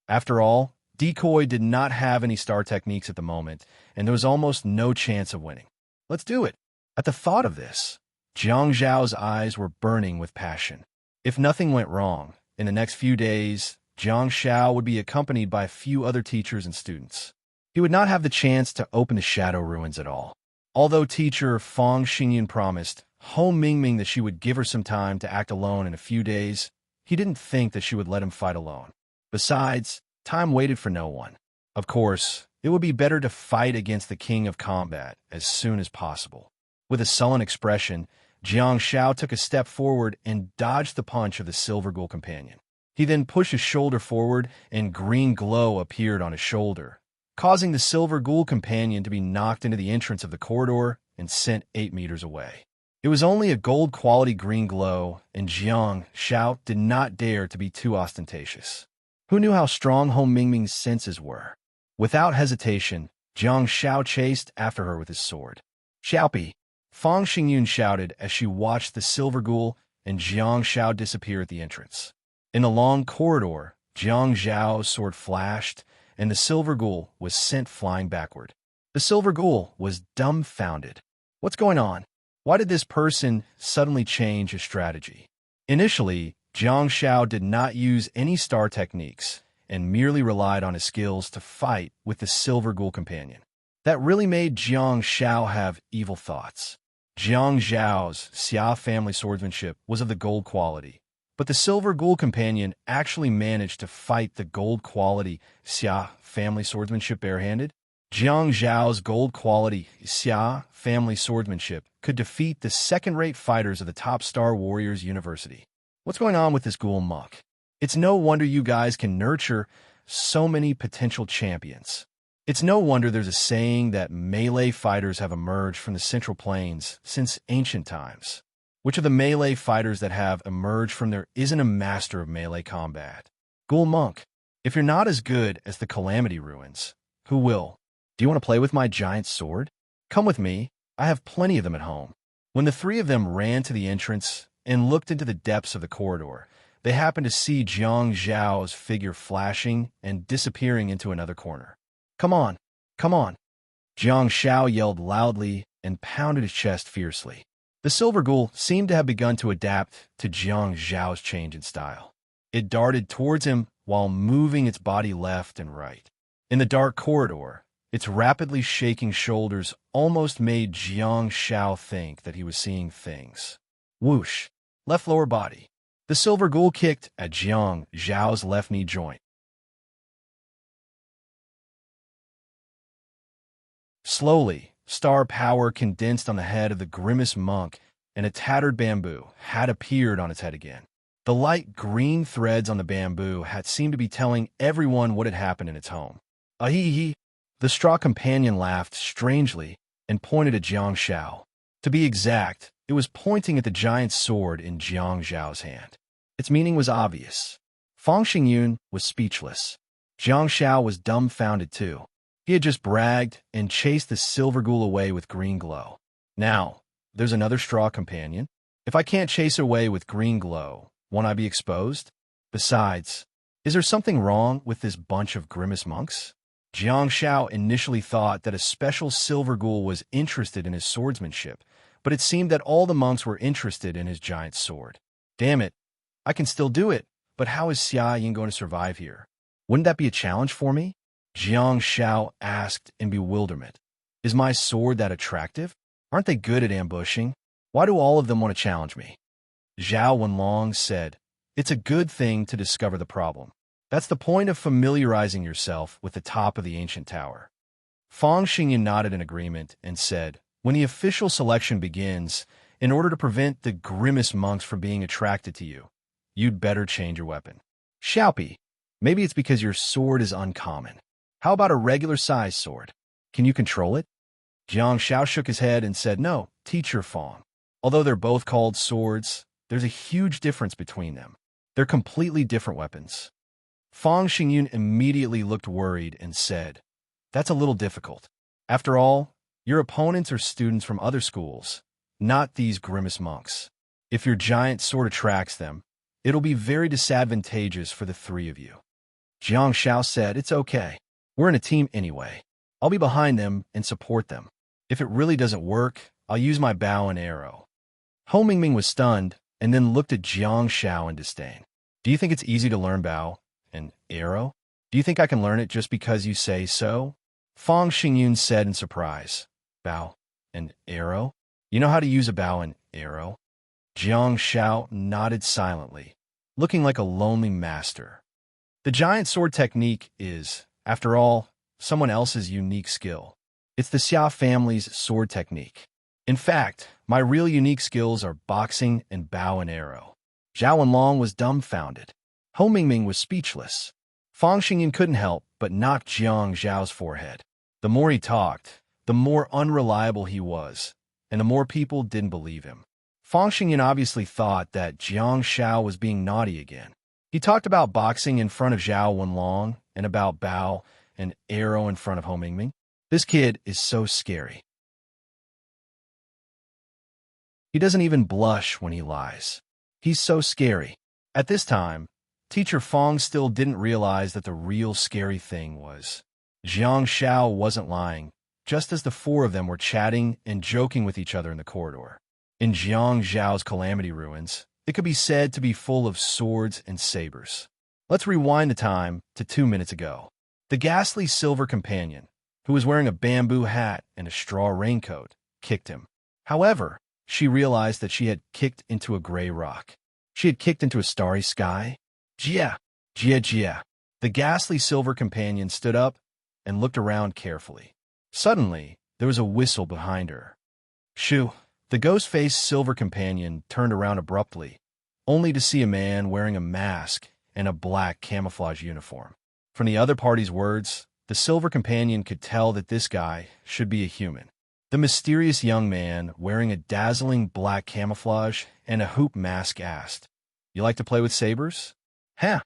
After all, Decoy did not have any star techniques at the moment, and there was almost no chance of winning. Let's do it. At the thought of this, Jiang Zhao's eyes were burning with passion. If nothing went wrong, in the next few days, Jiang Shao would be accompanied by a few other teachers and students. He would not have the chance to open the shadow ruins at all. Although teacher Fang Xingyan promised Home Mingming that she would give her some time to act alone in a few days, he didn't think that she would let him fight alone. Besides, time waited for no one. Of course, it would be better to fight against the king of combat as soon as possible. With a sullen expression, Jiang Shao took a step forward and dodged the punch of the silver ghoul companion. He then pushed his shoulder forward, and green glow appeared on his shoulder, causing the silver ghoul companion to be knocked into the entrance of the corridor and sent 8 meters away. It was only a gold-quality green glow, and Jiang Shao did not dare to be too ostentatious. Who knew how strong Home Mingming's senses were? Without hesitation, Jiang Shao chased after her with his sword. Xiaopi, Fang Xingyun shouted as she watched the silver ghoul and Jiang Xiao disappear at the entrance. In the long corridor, Jiang Zhao's sword flashed, and the silver ghoul was sent flying backward. The silver ghoul was dumbfounded. What's going on? Why did this person suddenly change his strategy? Initially, Jiang Xiao did not use any star techniques and merely relied on his skills to fight with the silver ghoul companion. That really made Jiang Xiao have evil thoughts. Jiang Zhao's Xia family swordsmanship was of the gold quality, but the silver ghoul companion actually managed to fight the gold quality Xia family swordsmanship barehanded. Jiang Zhao's gold quality Xia family swordsmanship could defeat the second-rate fighters of the top Star Warriors University. What's going on with this ghoul monk? It's no wonder you guys can nurture so many potential champions. It's no wonder there's a saying that melee fighters have emerged from the Central Plains since ancient times. Which of the melee fighters that have emerged from there isn't a master of melee combat? Ghoul monk, if you're not as good as the Calamity Ruins, who will? Do you want to play with my giant sword? Come with me, I have plenty of them at home. When the three of them ran to the entrance and looked into the depths of the corridor, they happened to see Jiang Zhao's figure flashing and disappearing into another corner. Come on, come on. Jiang Xiao yelled loudly and pounded his chest fiercely. The silver ghoul seemed to have begun to adapt to Jiang Zhao's change in style. It darted towards him while moving its body left and right. In the dark corridor, its rapidly shaking shoulders almost made Jiang Xiao think that he was seeing things. Whoosh! Left lower body. The silver ghoul kicked at Jiang Zhao's left knee joint. Slowly, star power condensed on the head of the grimmest monk, and a tattered bamboo had appeared on its head again. The light green threads on the bamboo had seemed to be telling everyone what had happened in its home. Ahee! The straw companion laughed strangely and pointed at Jiang Xiao. To be exact, it was pointing at the giant sword in Jiang Zhao's hand. Its meaning was obvious. Fang Xingyun was speechless. Jiang Xiao was dumbfounded too. He had just bragged and chased the silver ghoul away with green glow. Now, there's another straw companion. If I can't chase away with green glow, won't I be exposed? Besides, is there something wrong with this bunch of grimace monks? Jiang Xiao initially thought that a special silver ghoul was interested in his swordsmanship, but it seemed that all the monks were interested in his giant sword. Damn it, I can still do it, but how is Xia Yin going to survive here? Wouldn't that be a challenge for me? Jiang Xiao asked in bewilderment. Is my sword that attractive? Aren't they good at ambushing? Why do all of them want to challenge me? Zhao Wenlong said, it's a good thing to discover the problem. That's the point of familiarizing yourself with the top of the ancient tower. Fang Xingyan nodded in agreement and said, when the official selection begins, in order to prevent the grimmest monks from being attracted to you, you'd better change your weapon. Xiaopi, maybe it's because your sword is uncommon. How about a regular-sized sword? Can you control it? Jiang Xiao shook his head and said, no, teacher Fang. Although they're both called swords, there's a huge difference between them. They're completely different weapons. Fang Xingyun immediately looked worried and said, that's a little difficult. After all, your opponents are students from other schools, not these grimace monks. If your giant sword attracts them, it'll be very disadvantageous for the three of you. Jiang Xiao said, it's okay. We're in a team anyway. I'll be behind them and support them. If it really doesn't work, I'll use my bow and arrow. Ho Mingming was stunned and then looked at Jiang Xiao in disdain. Do you think it's easy to learn bow and arrow? Do you think I can learn it just because you say so? Fang Xingyun said in surprise. Bow and arrow? You know how to use a bow and arrow? Jiang Xiao nodded silently, looking like a lonely master. The giant sword technique is, after all, someone else's unique skill. It's the Xia family's sword technique. In fact, my real unique skills are boxing and bow and arrow. Zhao Wenlong was dumbfounded. Ho Mingming was speechless. Fang Xingyan couldn't help but knock Jiang Zhao's forehead. The more he talked, the more unreliable he was, and the more people didn't believe him. Fang Xingyan obviously thought that Jiang Xiao was being naughty again. He talked about boxing in front of Zhao Wenlong and about bow and arrow in front of Ho Mingming. This kid is so scary. He doesn't even blush when he lies. He's so scary. At this time, Teacher Fong still didn't realize that the real scary thing was Jiang Xiao wasn't lying, just as the four of them were chatting and joking with each other in the corridor. In Jiang Xiao's Calamity Ruins, it could be said to be full of swords and sabers. Let's rewind the time to 2 minutes ago. The ghastly silver companion, who was wearing a bamboo hat and a straw raincoat, kicked him. However, she realized that she had kicked into a gray rock. She had kicked into a starry sky. Jia, Jia, Jia. The ghastly silver companion stood up and looked around carefully. Suddenly, there was a whistle behind her. Shoo! The ghost-faced silver companion turned around abruptly, only to see a man wearing a mask and a black camouflage uniform. From the other party's words, the silver companion could tell that this guy should be a human. The mysterious young man, wearing a dazzling black camouflage and a hoop mask, asked, "You like to play with sabers?" "Huh."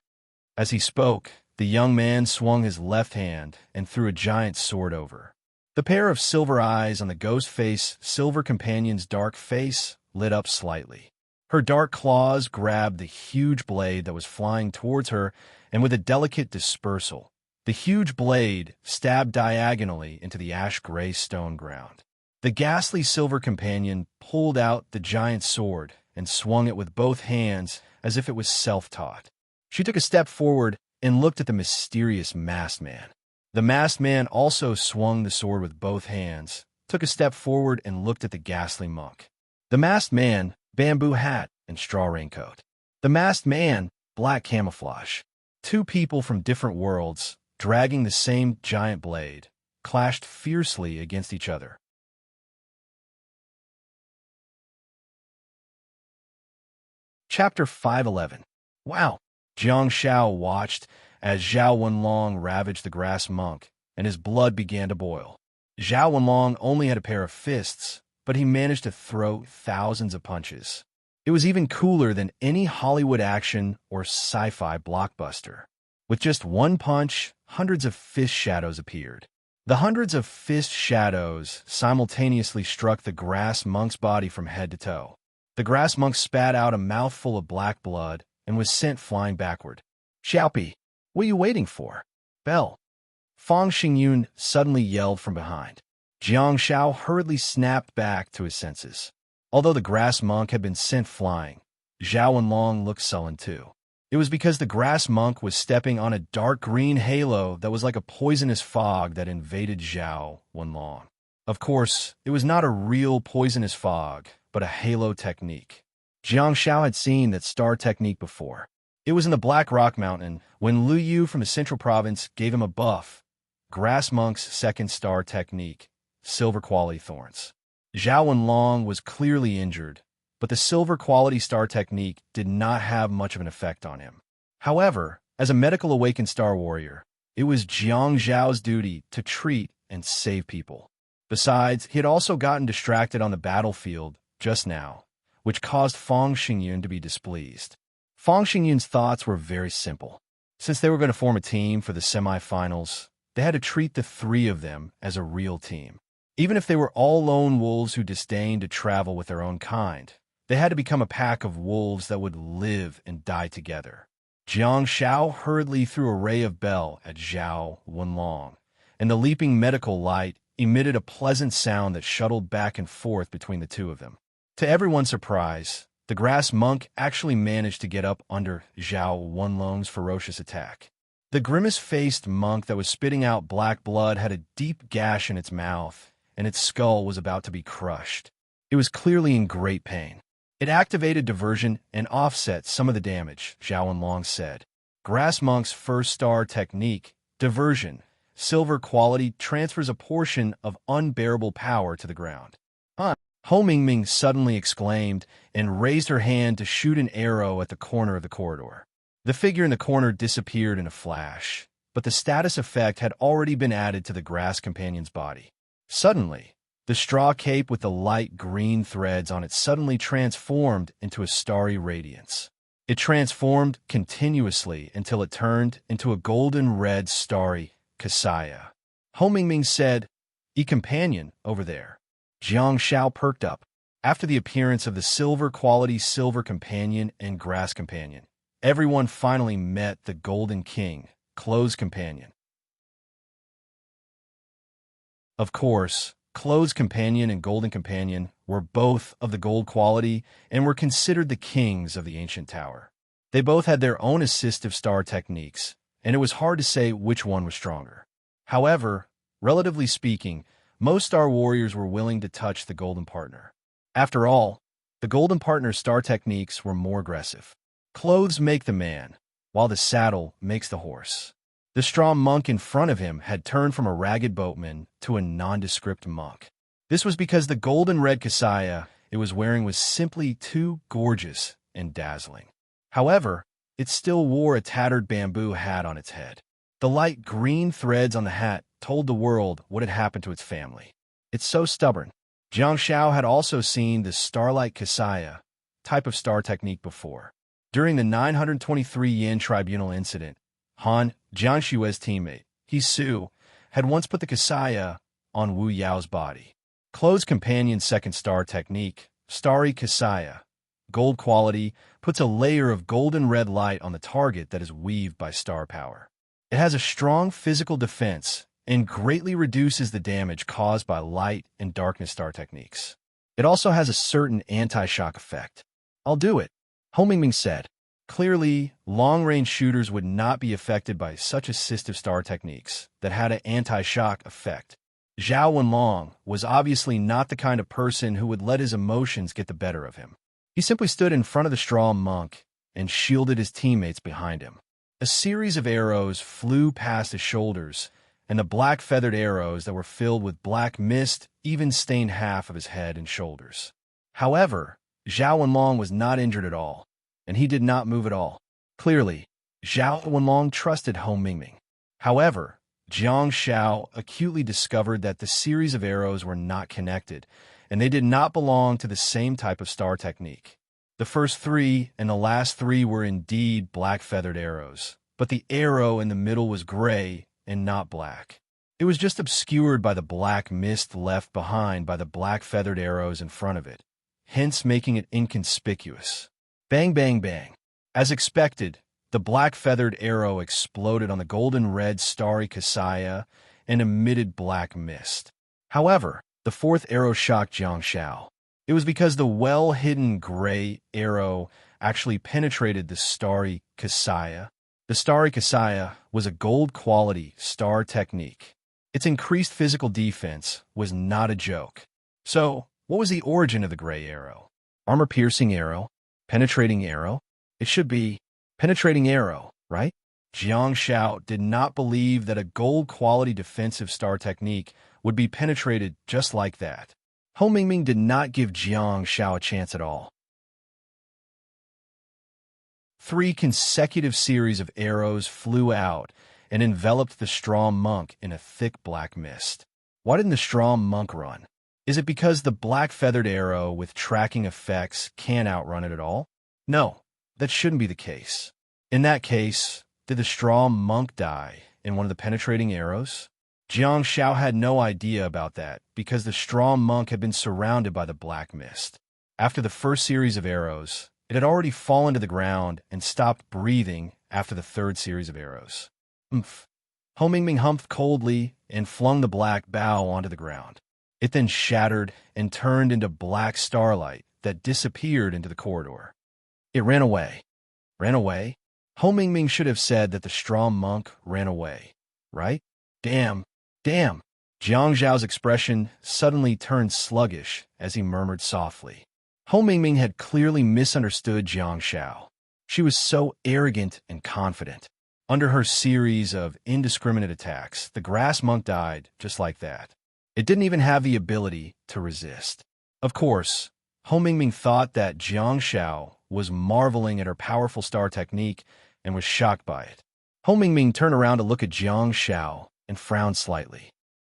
As he spoke, the young man swung his left hand and threw a giant sword over. The pair of silver eyes on the ghost-faced silver companion's dark face lit up slightly. Her dark claws grabbed the huge blade that was flying towards her, and with a delicate dispersal, the huge blade stabbed diagonally into the ash-gray stone ground. The ghastly silver companion pulled out the giant sword and swung it with both hands as if it was self-taught. She took a step forward and looked at the mysterious masked man. The masked man also swung the sword with both hands, took a step forward and looked at the ghastly monk. The masked man, bamboo hat and straw raincoat. The masked man, black camouflage. Two people from different worlds, dragging the same giant blade, clashed fiercely against each other. Chapter 511. Wow! Jiang Xiao watched as Zhao Wenlong ravaged the grass monk, and his blood began to boil. Zhao Wenlong only had a pair of fists, but he managed to throw thousands of punches. It was even cooler than any Hollywood action or sci-fi blockbuster. With just one punch, hundreds of fist shadows appeared. The hundreds of fist shadows simultaneously struck the grass monk's body from head to toe. The grass monk spat out a mouthful of black blood and was sent flying backward. "Xiaopi, what are you waiting for?" "Bell." Fang Xingyun suddenly yelled from behind. Jiang Xiao hurriedly snapped back to his senses. Although the grass monk had been sent flying, Zhao Wenlong looked sullen too. It was because the grass monk was stepping on a dark green halo that was like a poisonous fog that invaded Zhao Wenlong. Of course, it was not a real poisonous fog, but a halo technique. Jiang Xiao had seen that star technique before. It was in the Black Rock Mountain when Lu Yu from the Central Province gave him a buff. Grass Monk's second star technique, silver quality thorns. Zhao Wenlong was clearly injured, but the silver quality star technique did not have much of an effect on him. However, as a medical awakened star warrior, it was Jiang Zhao's duty to treat and save people. Besides, he had also gotten distracted on the battlefield just now, which caused Fang Xingyun to be displeased. Fang Xingyun's thoughts were very simple. Since they were going to form a team for the semifinals, they had to treat the three of them as a real team. Even if they were all lone wolves who disdained to travel with their own kind, they had to become a pack of wolves that would live and die together. Jiang Xiao hurriedly threw a ray of bell at Zhao Wenlong, and the leaping medical light emitted a pleasant sound that shuttled back and forth between the two of them. To everyone's surprise, the grass monk actually managed to get up under Zhao Wenlong's ferocious attack. The grimace-faced monk that was spitting out black blood had a deep gash in its mouth, and its skull was about to be crushed. It was clearly in great pain. It activated diversion and offset some of the damage, Zhao Wenlong said. Grass monk's first star technique, diversion, silver quality, transfers a portion of unbearable power to the ground. Ho Mingming suddenly exclaimed and raised her hand to shoot an arrow at the corner of the corridor. The figure in the corner disappeared in a flash, but the status effect had already been added to the grass companion's body. Suddenly, the straw cape with the light green threads on it suddenly transformed into a starry radiance. It transformed continuously until it turned into a golden-red starry Kasaya. Ho Mingming said, "E companion, over there." Jiang Xiao perked up. After the appearance of the silver-quality silver companion and grass companion, everyone finally met the Golden King, clothes companion. Of course, clothes companion and golden companion were both of the gold quality and were considered the kings of the ancient tower. They both had their own assistive star techniques, and it was hard to say which one was stronger. However, relatively speaking, most Star Warriors were willing to touch the Golden Partner. After all, the Golden Partner's star techniques were more aggressive. Clothes make the man, while the saddle makes the horse. The straw monk in front of him had turned from a ragged boatman to a nondescript monk. This was because the golden red kasaya it was wearing was simply too gorgeous and dazzling. However, it still wore a tattered bamboo hat on its head. The light green threads on the hat told the world what had happened to its family. It's so stubborn. Jiang Shao had also seen the Starlight Kasaya type of star technique before. During the 923 Yin Tribunal incident, Han, Jiang Shui's teammate, He Su, had once put the Kasaya on Wu Yao's body. Clothes Companion's second star technique, Starry Kasaya, gold quality, puts a layer of golden red light on the target that is weaved by star power. It has a strong physical defense and greatly reduces the damage caused by light and darkness star techniques. It also has a certain anti-shock effect. "I'll do it," Ho Mingming said. Clearly, long-range shooters would not be affected by such assistive star techniques that had an anti-shock effect. Zhao Wenlong was obviously not the kind of person who would let his emotions get the better of him. He simply stood in front of the straw monk and shielded his teammates behind him. A series of arrows flew past his shoulders, and the black feathered arrows that were filled with black mist even stained half of his head and shoulders. However, Zhao Wenlong was not injured at all, and he did not move at all. Clearly, Zhao Wenlong trusted Ho Mingming. However, Jiang Shao acutely discovered that the series of arrows were not connected, and they did not belong to the same type of star technique. The first three and the last three were indeed black-feathered arrows, but the arrow in the middle was gray and not black. It was just obscured by the black mist left behind by the black-feathered arrows in front of it, hence making it inconspicuous. Bang, bang, bang. As expected, the black-feathered arrow exploded on the golden-red starry Kasaya and emitted black mist. However, the fourth arrow shocked Jiang Shao. It was because the well-hidden gray arrow actually penetrated the starry Kasaya. The starry Kasaya was a gold-quality star technique. Its increased physical defense was not a joke. So, what was the origin of the gray arrow? Armor-piercing arrow? Penetrating arrow? It should be penetrating arrow, right? Jiang Shao did not believe that a gold-quality defensive star technique would be penetrated just like that. Ho Mingming did not give Jiang Shao a chance at all. 3 consecutive series of arrows flew out and enveloped the straw monk in a thick black mist. Why didn't the straw monk run? Is it because the black-feathered arrow with tracking effects can't outrun it at all? No, that shouldn't be the case. In that case, did the straw monk die in one of the penetrating arrows? Jiang Shao had no idea about that because the straw monk had been surrounded by the black mist. After the first series of arrows, it had already fallen to the ground and stopped breathing after the third series of arrows. Umph. Ho Mingming humphed coldly and flung the black bow onto the ground. It then shattered and turned into black starlight that disappeared into the corridor. It ran away. Ran away? Ho Mingming should have said that the straw monk ran away, right? Damn. Damn. Jiang Zhao's expression suddenly turned sluggish as he murmured softly. Ho Mingming had clearly misunderstood Jiang Shao. She was so arrogant and confident. Under her series of indiscriminate attacks, the grass monk died just like that. It didn't even have the ability to resist. Of course, Ho Mingming thought that Jiang Shao was marveling at her powerful star technique and was shocked by it. Ho Mingming turned around to look at Jiang Shao and frowned slightly.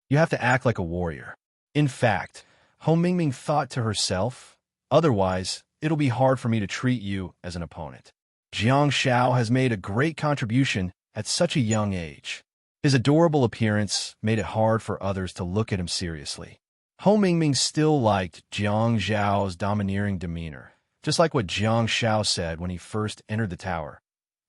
You have to act like a warrior. In fact, Ho Mingming thought to herself, otherwise, it'll be hard for me to treat you as an opponent. Jiang Shao has made a great contribution at such a young age. His adorable appearance made it hard for others to look at him seriously. Ho Mingming still liked Jiang Zhao's domineering demeanor, just like what Jiang Zhao said when he first entered the tower.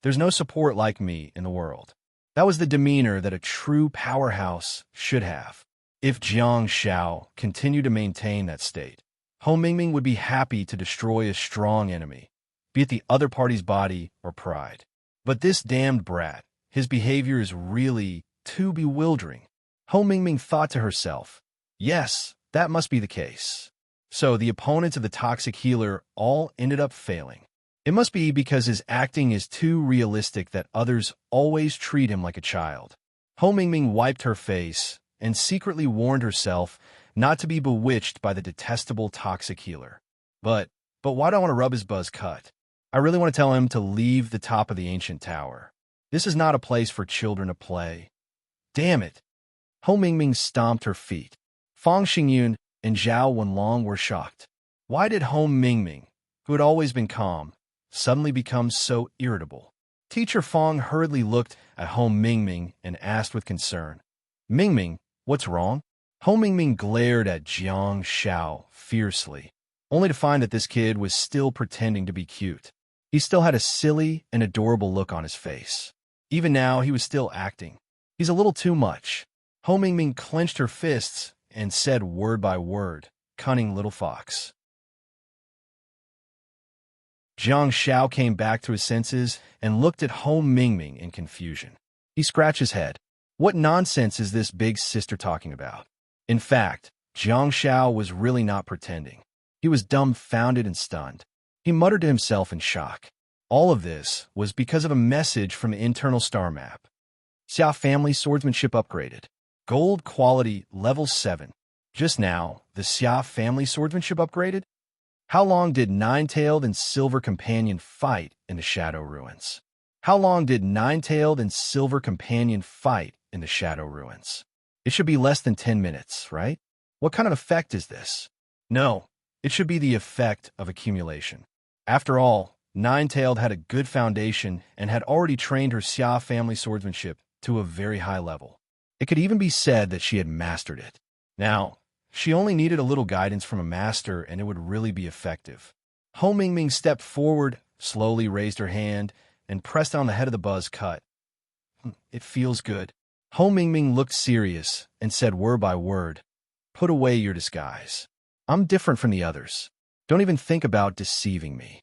There's no support like me in the world. That was the demeanor that a true powerhouse should have. If Jiang Zhao continued to maintain that state, Ho Mingming would be happy to destroy a strong enemy, be it the other party's body or pride. But this damned brat, his behavior is really too bewildering. Ho Mingming thought to herself, yes, that must be the case. So the opponents of the toxic healer all ended up failing. It must be because his acting is too realistic that others always treat him like a child. Ho Mingming wiped her face and secretly warned herself not to be bewitched by the detestable toxic healer. But why do I want to rub his buzz cut? I really want to tell him to leave the top of the ancient tower. This is not a place for children to play. Damn it! Ho Mingming stomped her feet. Fang Xingyun and Zhao Wenlong were shocked. Why did Ho Mingming, who had always been calm, suddenly become so irritable? Teacher Fang hurriedly looked at Ho Mingming and asked with concern, Mingming, what's wrong? Ho Mingming glared at Jiang Zhao fiercely, only to find that this kid was still pretending to be cute. He still had a silly and adorable look on his face. Even now, he was still acting. He's a little too much. Ho Mingming clenched her fists and said word by word, cunning little fox. Jiang Zhao came back to his senses and looked at Ho Mingming in confusion. He scratched his head. What nonsense is this big sister talking about? In fact, Jiang Zhao was really not pretending. He was dumbfounded and stunned. He muttered to himself in shock. All of this was because of a message from the internal star map. Xia family swordsmanship upgraded. Gold quality level 7. Just now, the Xia family swordsmanship upgraded? How long did Nine-Tailed and Silver Companion fight in the Shadow Ruins? How long did Nine-Tailed and Silver Companion fight in the Shadow Ruins? It should be less than 10 minutes, right? What kind of effect is this? No, it should be the effect of accumulation. After all, Nine-Tailed had a good foundation and had already trained her Xia family swordsmanship to a very high level. It could even be said that she had mastered it. Now, she only needed a little guidance from a master and it would really be effective. Ho Mingming stepped forward, slowly raised her hand, and pressed on the head of the buzz cut. It feels good. Ho Mingming looked serious and said word by word, put away your disguise. I'm different from the others. Don't even think about deceiving me.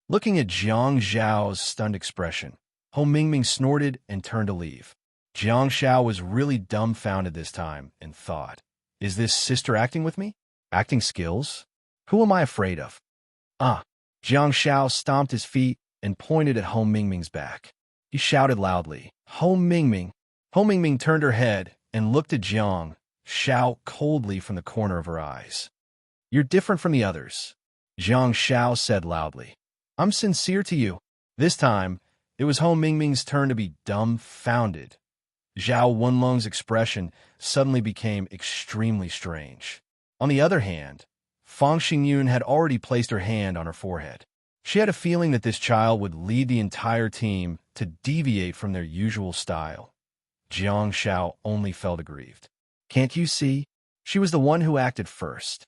Looking at Jiang Zhao's stunned expression, Ho Mingming snorted and turned to leave. Jiang Zhao was really dumbfounded this time and thought, is this sister acting with me? Acting skills? Who am I afraid of? Ah! Jiang Zhao stomped his feet and pointed at Ho Mingming's back. He shouted loudly, Ho Mingming! Ho Mingming turned her head and looked at Jiang Zhao coldly from the corner of her eyes. You're different from the others, Jiang Zhao said loudly. I'm sincere to you. This time, it was Ho Mingming's turn to be dumbfounded. Zhao Wenlong's expression suddenly became extremely strange. On the other hand, Fang Xingyun had already placed her hand on her forehead. She had a feeling that this child would lead the entire team to deviate from their usual style. Jiang Zhao only felt aggrieved. Can't you see? She was the one who acted first.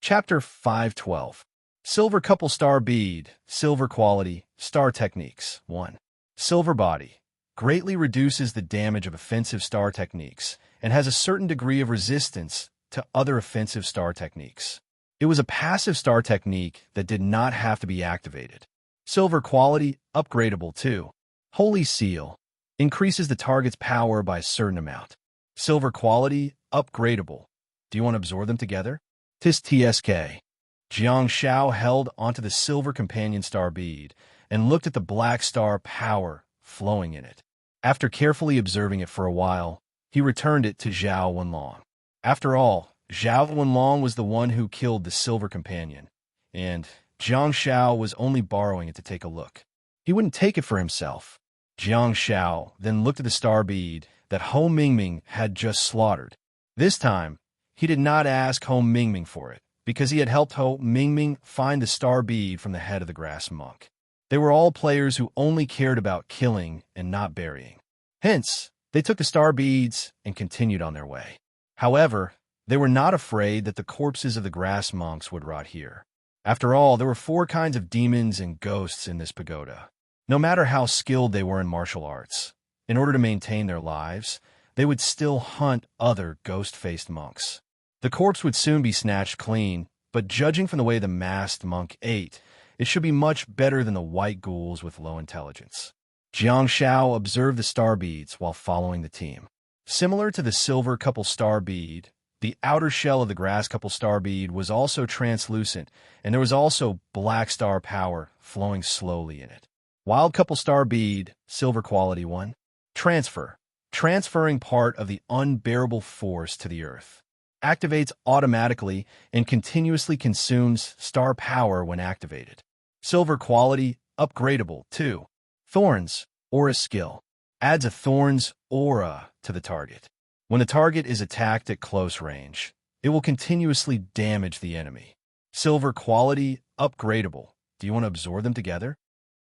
Chapter 512. Silver Couple Star Bead, Silver Quality, Star Techniques. 1. Silver Body. Greatly reduces the damage of offensive star techniques and has a certain degree of resistance to other offensive star techniques. It was a passive star technique that did not have to be activated. Silver Quality, upgradable too. Holy Seal. Increases the target's power by a certain amount. Silver Quality, upgradable. Do you want to absorb them together? TSK. Jiang Zhao held onto the Silver Companion Star Bead and looked at the black star power flowing in it. After carefully observing it for a while, he returned it to Zhao Wenlong. After all, Zhao Wenlong was the one who killed the Silver Companion, and Jiang Zhao was only borrowing it to take a look. He wouldn't take it for himself. Jiang Zhao then looked at the star bead that Ho Mingming had just slaughtered. This time, he did not ask Ho Mingming for it, because he had helped Ho Mingming find the star bead from the head of the grass monk. They were all players who only cared about killing and not burying. Hence, they took the star beads and continued on their way. However, they were not afraid that the corpses of the grass monks would rot here. After all, there were 4 kinds of demons and ghosts in this pagoda. No matter how skilled they were in martial arts, in order to maintain their lives, they would still hunt other ghost-faced monks. The corpse would soon be snatched clean, but judging from the way the masked monk ate, it should be much better than the white ghouls with low intelligence. Jiang Shao observed the star beads while following the team. Similar to the silver couple star bead, the outer shell of the grass couple star bead was also translucent, and there was also black star power flowing slowly in it. Wild couple star bead, silver quality 1. Transfer. Transferring part of the unbearable force to the earth. Activates automatically and continuously consumes star power when activated. Silver quality, upgradable 2. Thorns, aura skill. Adds a thorn's aura to the target. When the target is attacked at close range, it will continuously damage the enemy. Silver quality, upgradable. Do you want to absorb them together?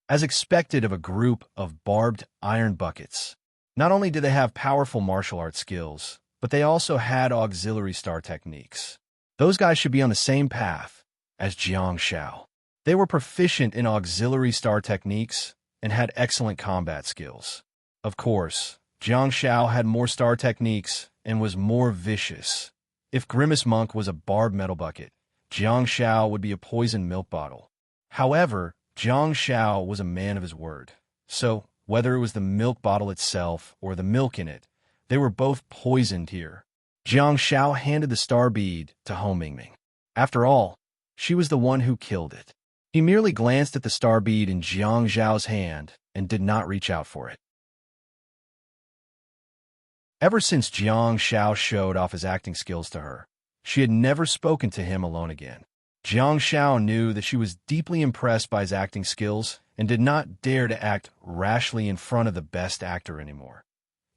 As expected of a group of barbed iron buckets, not only did they have powerful martial arts skills, but they also had auxiliary star techniques. Those guys should be on the same path as Jiang Shao. They were proficient in auxiliary star techniques and had excellent combat skills. Of course, Jiang Shao had more star techniques and was more vicious. If Grimace Monk was a barbed metal bucket, Jiang Shao would be a poisoned milk bottle. However, Jiang Shao was a man of his word. So, whether it was the milk bottle itself or the milk in it, they were both poisoned here. Jiang Shao handed the star bead to Ho Mingming. After all, she was the one who killed it. He merely glanced at the star bead in Jiang Zhao's hand and did not reach out for it. Ever since Jiang Shao showed off his acting skills to her, she had never spoken to him alone again. Jiang Shao knew that she was deeply impressed by his acting skills and did not dare to act rashly in front of the best actor anymore.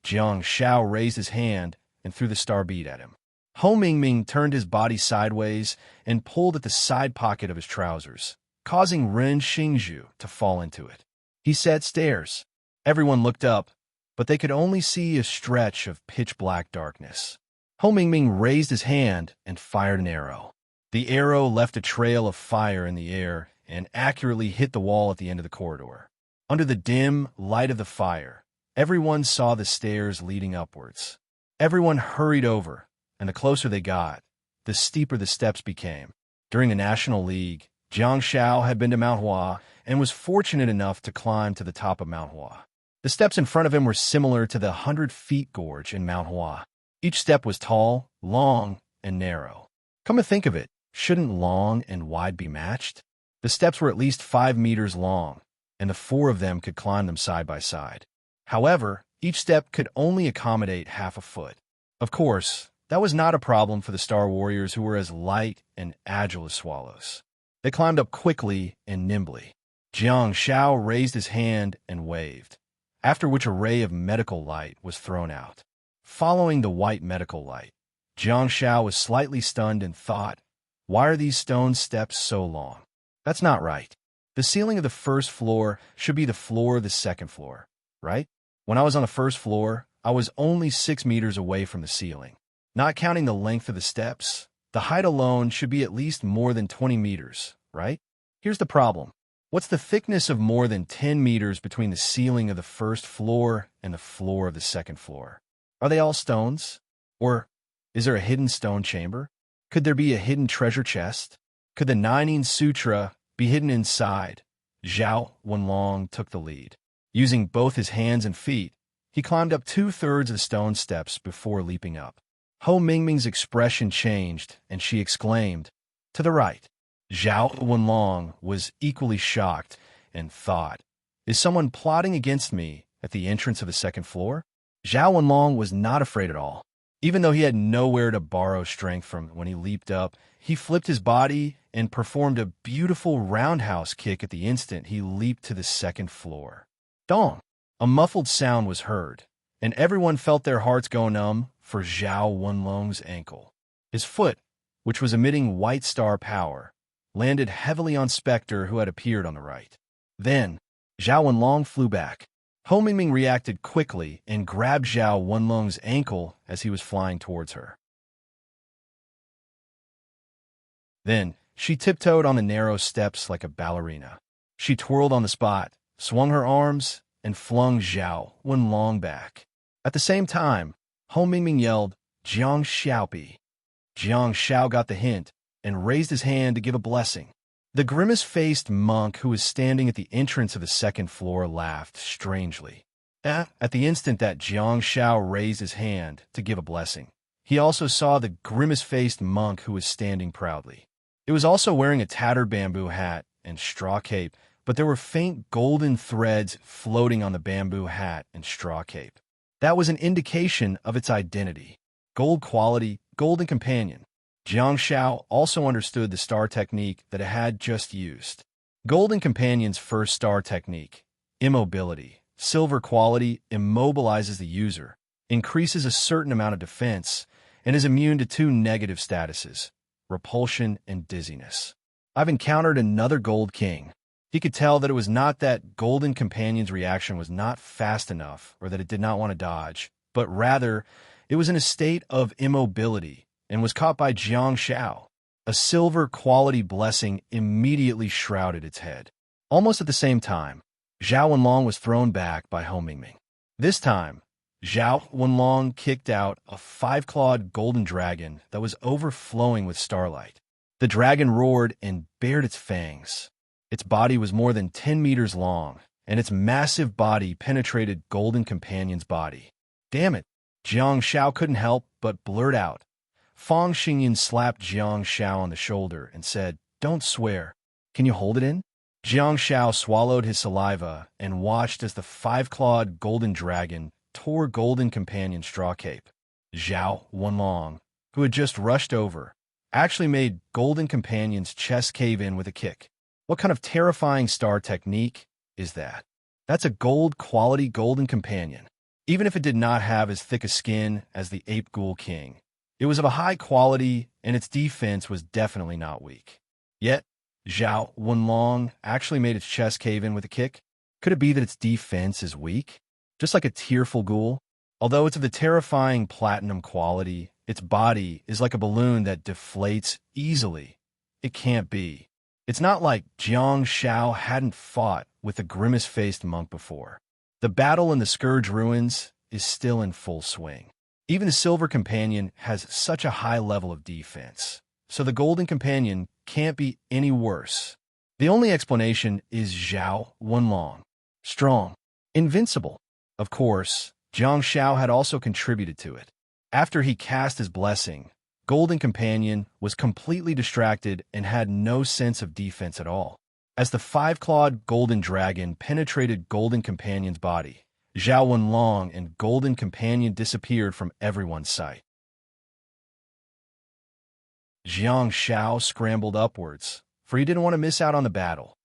Jiang Shao raised his hand and threw the star bead at him. Ho Mingming turned his body sideways and pulled at the side pocket of his trousers, causing Ren Xingzhu to fall into it. He set stairs. Everyone looked up, but they could only see a stretch of pitch-black darkness. Ho Mingming raised his hand and fired an arrow. The arrow left a trail of fire in the air and accurately hit the wall at the end of the corridor. Under the dim light of the fire, everyone saw the stairs leading upwards. Everyone hurried over, and the closer they got, the steeper the steps became. During the National League, Jiang Shao had been to Mount Hua and was fortunate enough to climb to the top of Mount Hua. The steps in front of him were similar to the 100-Feet Gorge in Mount Hua. Each step was tall, long, and narrow. Come to think of it, shouldn't long and wide be matched? The steps were at least 5 meters long, and the 4 of them could climb them side by side. However, each step could only accommodate half a foot. Of course, that was not a problem for the Star Warriors who were as light and agile as swallows. They climbed up quickly and nimbly. Jiang Shao raised his hand and waved, after which a ray of medical light was thrown out. Following the white medical light, Jiang Shao was slightly stunned and thought, why are these stone steps so long? That's not right. The ceiling of the first floor should be the floor of the second floor, right? When I was on the first floor, I was only 6 meters away from the ceiling. Not counting the length of the steps, the height alone should be at least more than 20 meters, right? Here's the problem. What's the thickness of more than 10 meters between the ceiling of the first floor and the floor of the second floor? Are they all stones? Or is there a hidden stone chamber? Could there be a hidden treasure chest? Could the Nining Sutra be hidden inside? Zhao Wenlong took the lead. Using both his hands and feet, he climbed up 2/3 of the stone steps before leaping up. Ho Mingming's expression changed, and she exclaimed, "To the right." Zhao Wenlong was equally shocked and thought, is someone plotting against me at the entrance of the second floor? Zhao Wenlong was not afraid at all. Even though he had nowhere to borrow strength from when he leaped up, he flipped his body and performed a beautiful roundhouse kick at the instant he leaped to the second floor. Dong! A muffled sound was heard, and everyone felt their hearts go numb for Zhao Wenlong's ankle. His foot, which was emitting white star power, landed heavily on Spectre, who had appeared on the right. Then, Zhao Wenlong flew back. Ho Mingming reacted quickly and grabbed Zhao Wenlong's ankle as he was flying towards her. Then, she tiptoed on the narrow steps like a ballerina. She twirled on the spot, swung her arms, and flung Zhao Wenlong back. At the same time, Ho Mingming yelled, "Jiang Xiaopi." Jiang Xiao got the hint and raised his hand to give a blessing. The grimace-faced monk who was standing at the entrance of the second floor laughed strangely. At the instant that Jiang Xiao raised his hand to give a blessing, he also saw the grimace-faced monk who was standing proudly. It was also wearing a tattered bamboo hat and straw cape, but there were faint golden threads floating on the bamboo hat and straw cape. That was an indication of its identity. Gold quality, golden companion. Jiang Xiao also understood the star technique that it had just used. Golden Companion's first star technique, immobility, silver quality, immobilizes the user, increases a certain amount of defense, and is immune to two negative statuses, repulsion and dizziness. I've encountered another Gold King. He could tell that it was not that Golden Companion's reaction was not fast enough or that it did not want to dodge, but rather it was in a state of immobility and was caught by Jiang Xiao. A silver quality blessing immediately shrouded its head. Almost at the same time, Zhao Wenlong was thrown back by Ho Mingming. This time, Zhao Wenlong kicked out a five-clawed golden dragon that was overflowing with starlight. The dragon roared and bared its fangs. Its body was more than 10 meters long, and its massive body penetrated Golden Companion's body. Damn it! Jiang Xiao couldn't help but blurt out. Fang Xingyan slapped Jiang Xiao on the shoulder and said, "Don't swear. Can you hold it in?" Jiang Xiao swallowed his saliva and watched as the five-clawed golden dragon tore Golden Companion's straw cape. Zhao Wenlong, who had just rushed over, actually made Golden Companion's chest cave in with a kick. What kind of terrifying star technique is that? That's a gold-quality Golden Companion. Even if it did not have as thick a skin as the Ape Ghoul King, it was of a high quality, and its defense was definitely not weak. Yet, Zhao Wenlong actually made its chest cave in with a kick. Could it be that its defense is weak? Just like a tearful ghoul? Although it's of the terrifying platinum quality, its body is like a balloon that deflates easily. It can't be. It's not like Jiang Xiao hadn't fought with a grimace-faced monk before. The battle in the Scourge Ruins is still in full swing. Even the Silver Companion has such a high level of defense, so the Golden Companion can't be any worse. The only explanation is Zhao Wenlong. Strong. Invincible. Of course, Jiang Xiao had also contributed to it. After he cast his blessing, Golden Companion was completely distracted and had no sense of defense at all. As the five-clawed golden dragon penetrated Golden Companion's body, Zhao Wenlong and Golden Companion disappeared from everyone's sight. Jiang Xiao scrambled upwards, for he didn't want to miss out on the battle.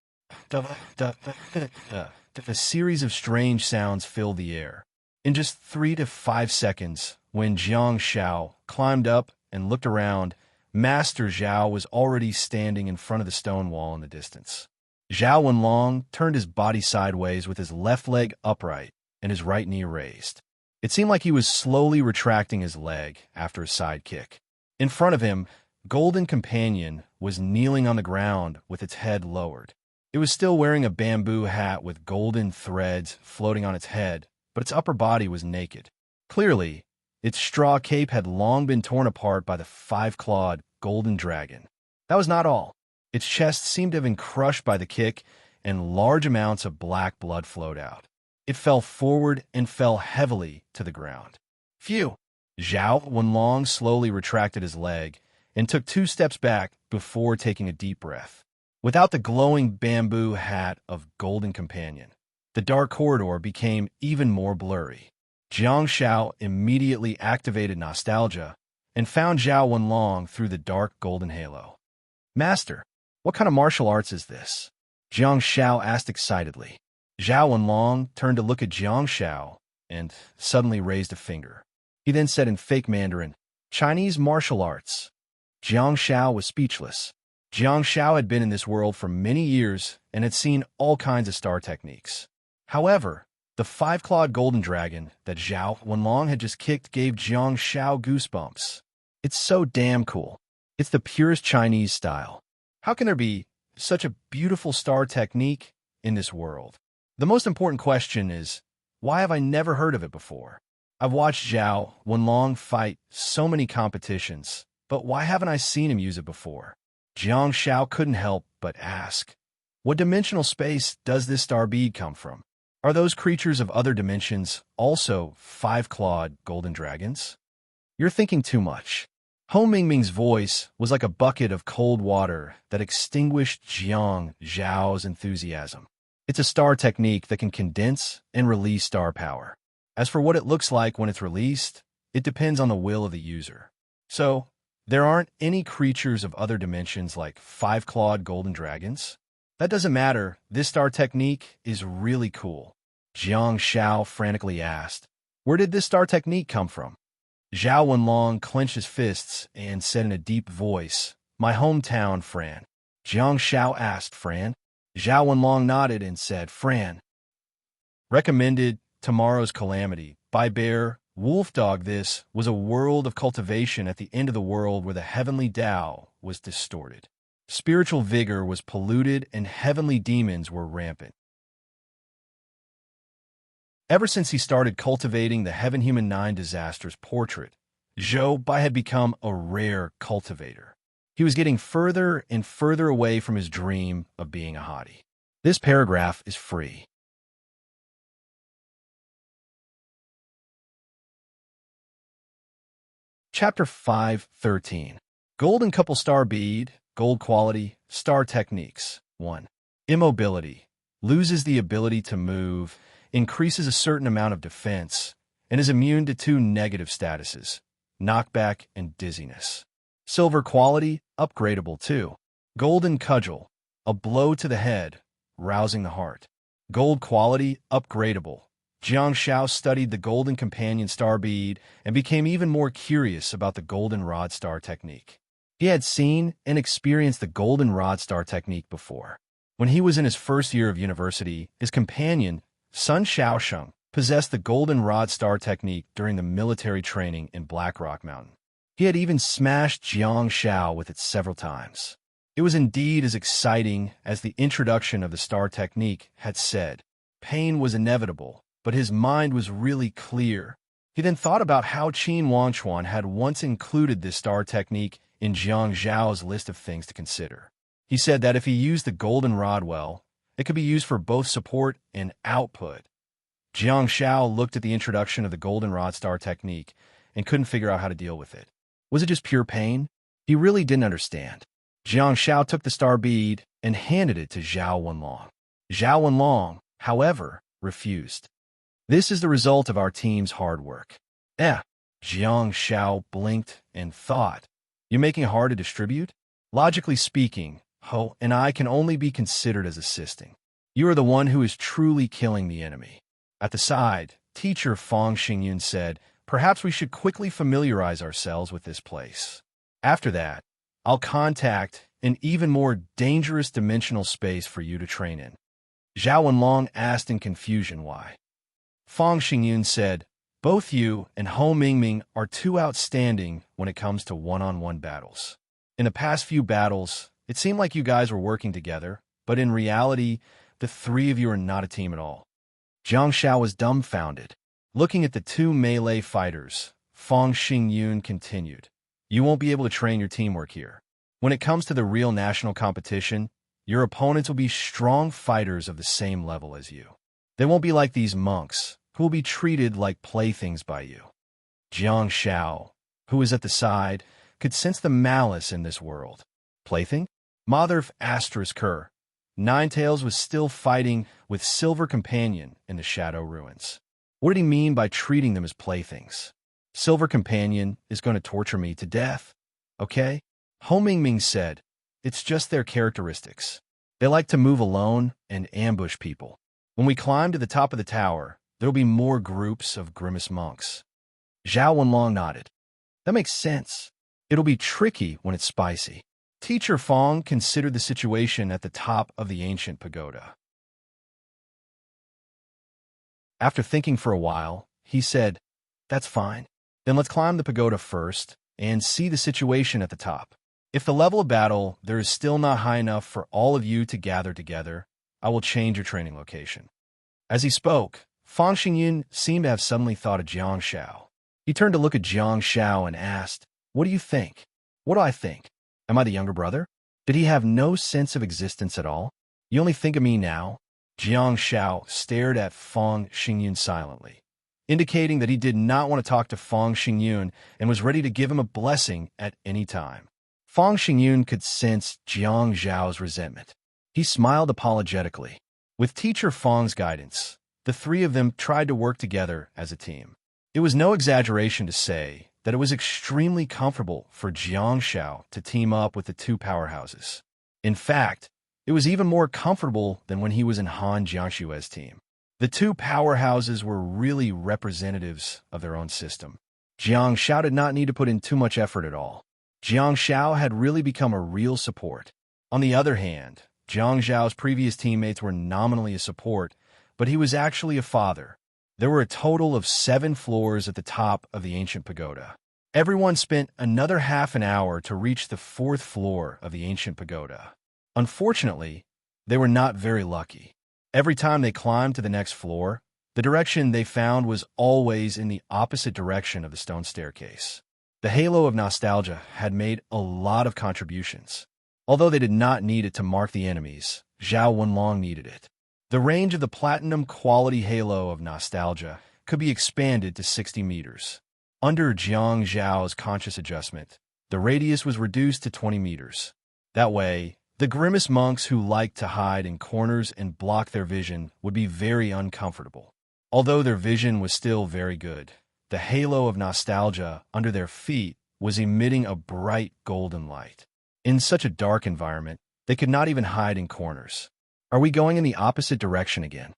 A series of strange sounds filled the air. In just 3 to 5 seconds, when Jiang Xiao climbed up and looked around, Master Zhao was already standing in front of the stone wall in the distance. Zhao Wenlong turned his body sideways with his left leg upright and his right knee raised. It seemed like he was slowly retracting his leg after a side kick. In front of him, Golden Companion was kneeling on the ground with its head lowered. It was still wearing a bamboo hat with golden threads floating on its head, but its upper body was naked. Clearly, its straw cape had long been torn apart by the five-clawed golden dragon. That was not all. Its chest seemed to have been crushed by the kick, and large amounts of black blood flowed out. It fell forward and fell heavily to the ground. Phew! Zhao Wenlong slowly retracted his leg and took 2 steps back before taking a deep breath. Without the glowing bamboo hat of Golden Companion, the dark corridor became even more blurry. Jiang Xiao immediately activated nostalgia and found Zhao Wenlong through the dark golden halo. "Master, what kind of martial arts is this?" Jiang Xiao asked excitedly. Zhao Wenlong turned to look at Jiang Xiao and suddenly raised a finger. He then said in fake Mandarin, "Chinese martial arts." Jiang Xiao was speechless. Jiang Xiao had been in this world for many years and had seen all kinds of star techniques. However, The five-clawed golden dragon that Zhao Wenlong had just kicked gave Jiang Xiao goosebumps. It's so damn cool. It's the purest Chinese style. How can there be such a beautiful star technique in this world? The most important question is, why have I never heard of it before? I've watched Zhao Wenlong fight so many competitions, but why haven't I seen him use it before? Jiang Xiao couldn't help but ask, what dimensional space does this star bead come from? Are those creatures of other dimensions also five-clawed golden dragons? You're thinking too much. Ho Mingming's voice was like a bucket of cold water that extinguished Jiang Zhao's enthusiasm. It's a star technique that can condense and release star power. As for what it looks like when it's released, it depends on the will of the user. So, there aren't any creatures of other dimensions like five-clawed golden dragons? That doesn't matter. This star technique is really cool. Jiang Xiao frantically asked, where did this star technique come from? Zhao Wenlong clenched his fists and said in a deep voice, my hometown, Fran. Jiang Xiao asked, Fran? Zhao Wenlong nodded and said, Fran. Recommended Tomorrow's Calamity by Bear Wolfdog. This was a world of cultivation at the end of the world where the heavenly Tao was distorted. Spiritual vigor was polluted and heavenly demons were rampant. Ever since he started cultivating the Heaven Human 9 Disasters portrait, Zhou Bai had become a rare cultivator. He was getting further and further away from his dream of being a hottie. This paragraph is free. Chapter 5:13. Golden Couple Star Bead, Gold Quality, Star Techniques. 1. Immobility. Loses the ability to move, increases a certain amount of defense, and is immune to two negative statuses, knockback and dizziness. Silver Quality, upgradable too. Golden Cudgel. A blow to the head, rousing the heart. Gold Quality, upgradable. Jiang Xiao studied the Golden Companion Star Bead and became even more curious about the Golden Rod Star Technique. He had seen and experienced the Golden Rod Star Technique before. When he was in his first year of university, his companion, Sun Xiaosheng, possessed the Golden Rod Star Technique during the military training in Black Rock Mountain. He had even smashed Jiang Xiao with it several times. It was indeed as exciting as the introduction of the Star Technique had said. Pain was inevitable, but his mind was really clear. He then thought about how Qin Wangchuan had once included this Star Technique in Jiang Zhao's list of things to consider. He said that if he used the Golden Rod well, it could be used for both support and output. Jiang Xiao looked at the introduction of the Golden Rod Star Technique and couldn't figure out how to deal with it. Was it just pure pain? He really didn't understand. Jiang Xiao took the star bead and handed it to Zhao Wenlong. Zhao Wenlong, however, refused. This is the result of our team's hard work. Jiang Xiao blinked and thought, you're making it hard to distribute? Logically speaking, Ho and I can only be considered as assisting. You are the one who is truly killing the enemy. At the side, teacher Fang Xingyun said, perhaps we should quickly familiarize ourselves with this place. After that, I'll contact an even more dangerous dimensional space for you to train in. Zhao Wenlong asked in confusion why. Fang Xingyun said, both you and Ho Mingming are too outstanding when it comes to one-on-one battles. In the past few battles, it seemed like you guys were working together, but in reality, the three of you are not a team at all. Jiang Xiao was dumbfounded. Looking at the two melee fighters, Fang Xingyun continued, you won't be able to train your teamwork here. When it comes to the real national competition, your opponents will be strong fighters of the same level as you. They won't be like these monks, who will be treated like playthings by you. Jiang Xiao, who was at the side, could sense the malice in this world. Plaything? Mother asterisk her. Ninetails was still fighting with Silver Companion in the Shadow Ruins. What did he mean by treating them as playthings? Silver Companion is going to torture me to death. Okay? Ho Mingming said, it's just their characteristics. They like to move alone and ambush people. When we climb to the top of the tower, there'll be more groups of grimace monks. Zhao Wenlong nodded. That makes sense. It'll be tricky when it's spicy. Teacher Fang considered the situation at the top of the ancient pagoda. After thinking for a while, he said, "That's fine. Then let's climb the pagoda first and see the situation at the top. If the level of battle there is still not high enough for all of you to gather together, I will change your training location." As he spoke, Fang Xingyun seemed to have suddenly thought of Jiang Shao. He turned to look at Jiang Shao and asked, "What do you think?" "What do I think? Am I the younger brother? Did he have no sense of existence at all? You only think of me now?" Jiang Shao stared at Fang Xingyun silently, indicating that he did not want to talk to Fang Xingyun and was ready to give him a blessing at any time. Fang Xingyun could sense Jiang Zhao's resentment. He smiled apologetically. With teacher Fang's guidance, the three of them tried to work together as a team. It was no exaggeration to say that it was extremely comfortable for Jiang Shao to team up with the two powerhouses. In fact, it was even more comfortable than when he was in Han Jiangshue's team. The two powerhouses were really representatives of their own system. Jiang Shao did not need to put in too much effort at all. Jiang Shao had really become a real support. On the other hand, Jiang Zhao's previous teammates were nominally a support, but he was actually a father. There were a total of 7 floors at the top of the ancient pagoda. Everyone spent another half an hour to reach the 4th floor of the ancient pagoda. Unfortunately, they were not very lucky. Every time they climbed to the next floor, the direction they found was always in the opposite direction of the stone staircase. The halo of nostalgia had made a lot of contributions. Although they did not need it to mark the enemies, Zhao Wenlong needed it. The range of the platinum quality halo of nostalgia could be expanded to 60 meters. Under Jiang Zhao's conscious adjustment, the radius was reduced to 20 meters. That way, the grimace monks who liked to hide in corners and block their vision would be very uncomfortable. Although their vision was still very good, the halo of nostalgia under their feet was emitting a bright golden light. In such a dark environment, they could not even hide in corners. "Are we going in the opposite direction again?"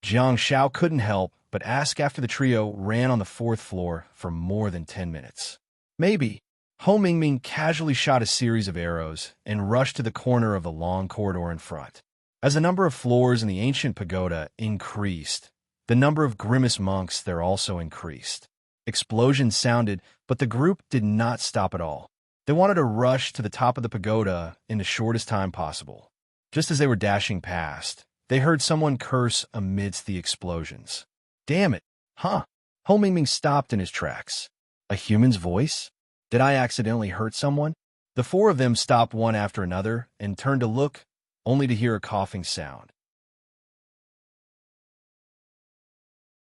Jiang Shao couldn't help but ask after the trio ran on the 4th floor for more than 10 minutes. "Maybe." Ho Mingming casually shot a series of arrows and rushed to the corner of the long corridor in front. As the number of floors in the ancient pagoda increased, the number of grimace monks there also increased. Explosions sounded, but the group did not stop at all. They wanted to rush to the top of the pagoda in the shortest time possible. Just as they were dashing past, they heard someone curse amidst the explosions. "Damn it! Huh?" Ho Mingming stopped in his tracks. "A human's voice? Did I accidentally hurt someone?" The 4 of them stopped one after another and turned to look, only to hear a coughing sound.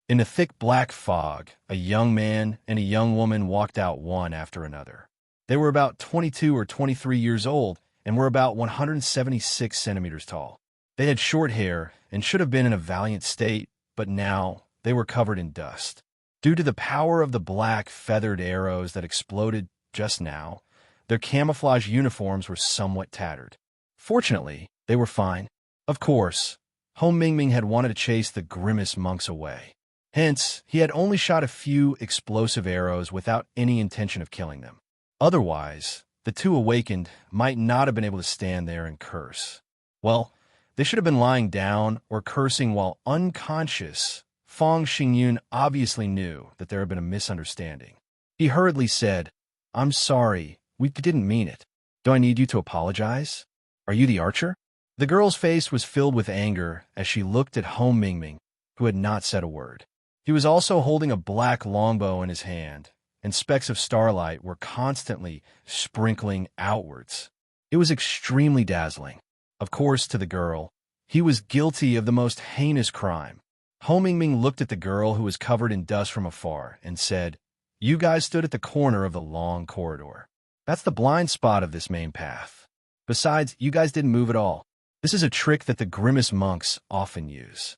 In a thick black fog, a young man and a young woman walked out one after another. They were about 22 or 23 years old and were about 176 centimeters tall. They had short hair and should have been in a valiant state, but now they were covered in dust. Due to the power of the black feathered arrows that exploded just now, their camouflage uniforms were somewhat tattered. Fortunately, they were fine. Of course, Ho Mingming had wanted to chase the grimace monks away. Hence, he had only shot a few explosive arrows without any intention of killing them. Otherwise, the two awakened might not have been able to stand there and curse. Well, they should have been lying down or cursing while unconscious. Fang Xingyun obviously knew that there had been a misunderstanding. He hurriedly said, "I'm sorry, we didn't mean it. Do I need you to apologize? Are you the archer?" The girl's face was filled with anger as she looked at Ho Mingming, who had not said a word. He was also holding a black longbow in his hand, and specks of starlight were constantly sprinkling outwards. It was extremely dazzling. Of course, to the girl, he was guilty of the most heinous crime. Ho Mingming looked at the girl who was covered in dust from afar and said, "You guys stood at the corner of the long corridor. That's the blind spot of this main path. Besides, you guys didn't move at all. This is a trick that the grimace monks often use."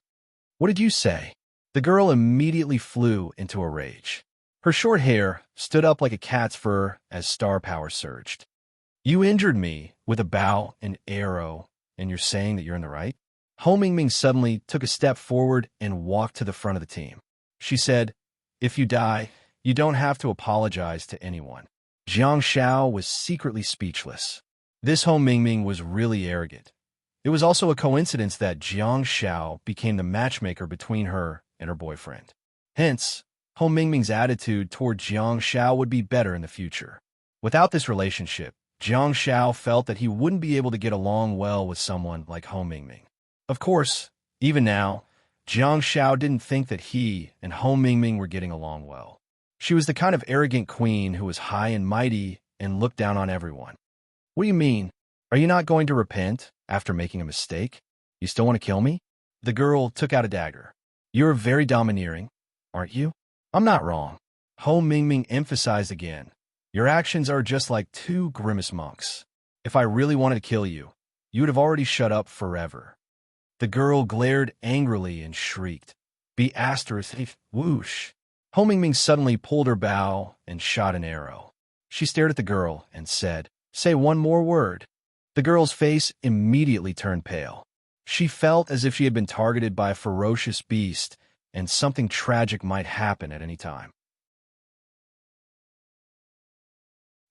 "What did you say?" The girl immediately flew into a rage. Her short hair stood up like a cat's fur as star power surged. "You injured me with a bow and arrow, and you're saying that you're in the right?" Ho Mingming suddenly took a step forward and walked to the front of the team. She said, "If you die, you don't have to apologize to anyone." Jiang Shao was secretly speechless. This Ho Mingming was really arrogant. It was also a coincidence that Jiang Shao became the matchmaker between her and her boyfriend. Hence, Ho Mingming's attitude toward Jiang Xiao would be better in the future. Without this relationship, Jiang Xiao felt that he wouldn't be able to get along well with someone like Ho Mingming. Of course, even now, Jiang Xiao didn't think that he and Ho Mingming were getting along well. She was the kind of arrogant queen who was high and mighty and looked down on everyone. What do you mean? Are you not going to repent after making a mistake? You still want to kill me? The girl took out a dagger. You're very domineering, aren't you? I'm not wrong. Ho Mingming emphasized again. Your actions are just like two grimace monks. If I really wanted to kill you, you would have already shut up forever. The girl glared angrily and shrieked. Be asterisk, whoosh. Ho Mingming suddenly pulled her bow and shot an arrow. She stared at the girl and said, Say one more word. The girl's face immediately turned pale. She felt as if she had been targeted by a ferocious beast and something tragic might happen at any time.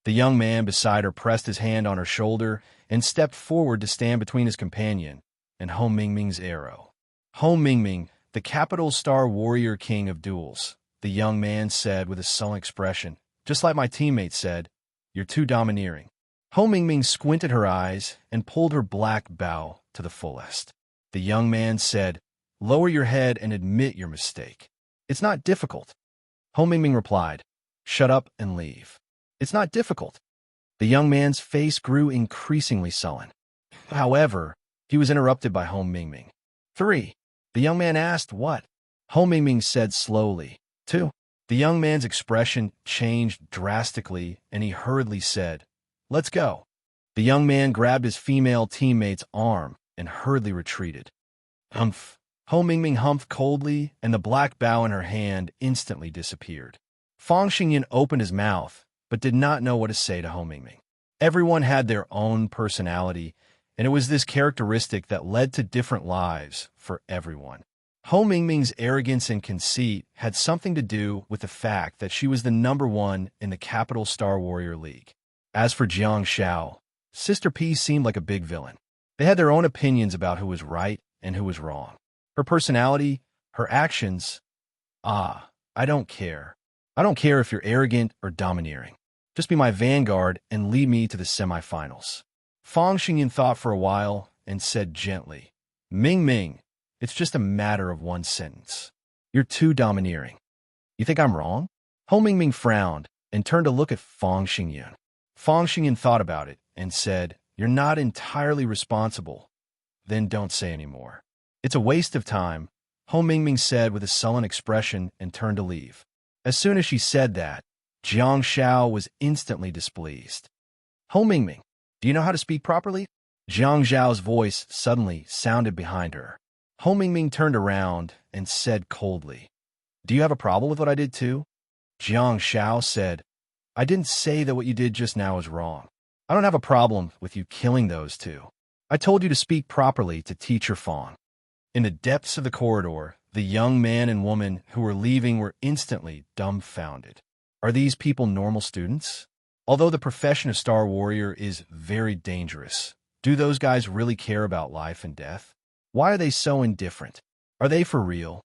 The young man beside her pressed his hand on her shoulder and stepped forward to stand between his companion and Ho Mingming's arrow. Ho Mingming, the capital star warrior king of duels, the young man said with a sullen expression, just like my teammate said, you're too domineering. Ho Mingming squinted her eyes and pulled her black bow to the fullest. The young man said, lower your head and admit your mistake. It's not difficult. Ho Mingming replied, shut up and leave. It's not difficult. The young man's face grew increasingly sullen. However, he was interrupted by Ho Mingming. 3. The young man asked, what? Ho Mingming said slowly, 2. The young man's expression changed drastically, and he hurriedly said, let's go. The young man grabbed his female teammate's arm and hurriedly retreated. Humph. Ho Mingming humphed coldly, and the black bow in her hand instantly disappeared. Fang Xingyan opened his mouth, but did not know what to say to Ho Mingming. Everyone had their own personality, and it was this characteristic that led to different lives for everyone. Ho Mingming's arrogance and conceit had something to do with the fact that she was the #1 in the Capital Star Warrior League. As for Jiang Xiao, Sister P seemed like a big villain. They had their own opinions about who was right and who was wrong. Her personality, her actions, I don't care. I don't care if you're arrogant or domineering. Just be my vanguard and lead me to the semifinals. Fang Xingyan thought for a while and said gently, Ming, it's just a matter of one sentence. You're too domineering. You think I'm wrong? Ho Mingming frowned and turned to look at Fang Xingyan. Fang Xingyan thought about it and said, you're not entirely responsible. Then don't say any more. It's a waste of time, Ho Mingming said with a sullen expression and turned to leave. As soon as she said that, Jiang Xiao was instantly displeased. Ho Mingming, do you know how to speak properly? Jiang Xiao's voice suddenly sounded behind her. Ho Mingming turned around and said coldly, do you have a problem with what I did too? Jiang Xiao said, I didn't say that what you did just now is wrong. I don't have a problem with you killing those two. I told you to speak properly to Teacher Fang. In the depths of the corridor, the young man and woman who were leaving were instantly dumbfounded. Are these people normal students? Although the profession of Star Warrior is very dangerous, do those guys really care about life and death? Why are they so indifferent? Are they for real?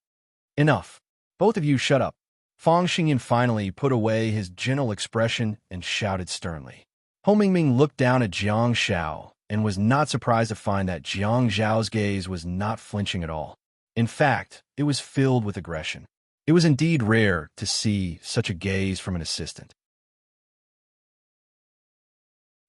Enough. Both of you shut up. Fang Xingyan finally put away his gentle expression and shouted sternly. Ho Mingming looked down at Jiang Xiao and was not surprised to find that Jiang Xiao's gaze was not flinching at all. In fact, it was filled with aggression. It was indeed rare to see such a gaze from an assistant.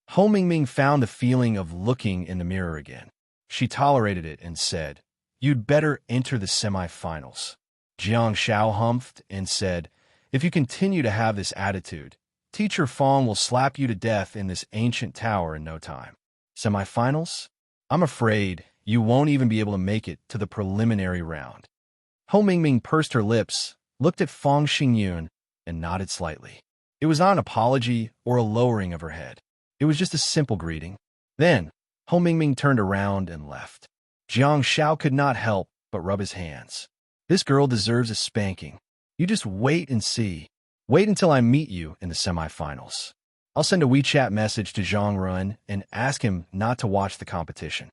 Ho Mingming found the feeling of looking in the mirror again. She tolerated it and said, you'd better enter the semifinals. Jiang Xiao humphed and said, if you continue to have this attitude, Teacher Fang will slap you to death in this ancient tower in no time. Semifinals? I'm afraid you won't even be able to make it to the preliminary round. Ho Mingming pursed her lips, looked at Fang Xingyan, and nodded slightly. It was not an apology or a lowering of her head. It was just a simple greeting. Then, Ho Mingming turned around and left. Jiang Xiao could not help but rub his hands. This girl deserves a spanking. You just wait and see. Wait until I meet you in the semifinals. I'll send a WeChat message to Zhang Run and ask him not to watch the competition.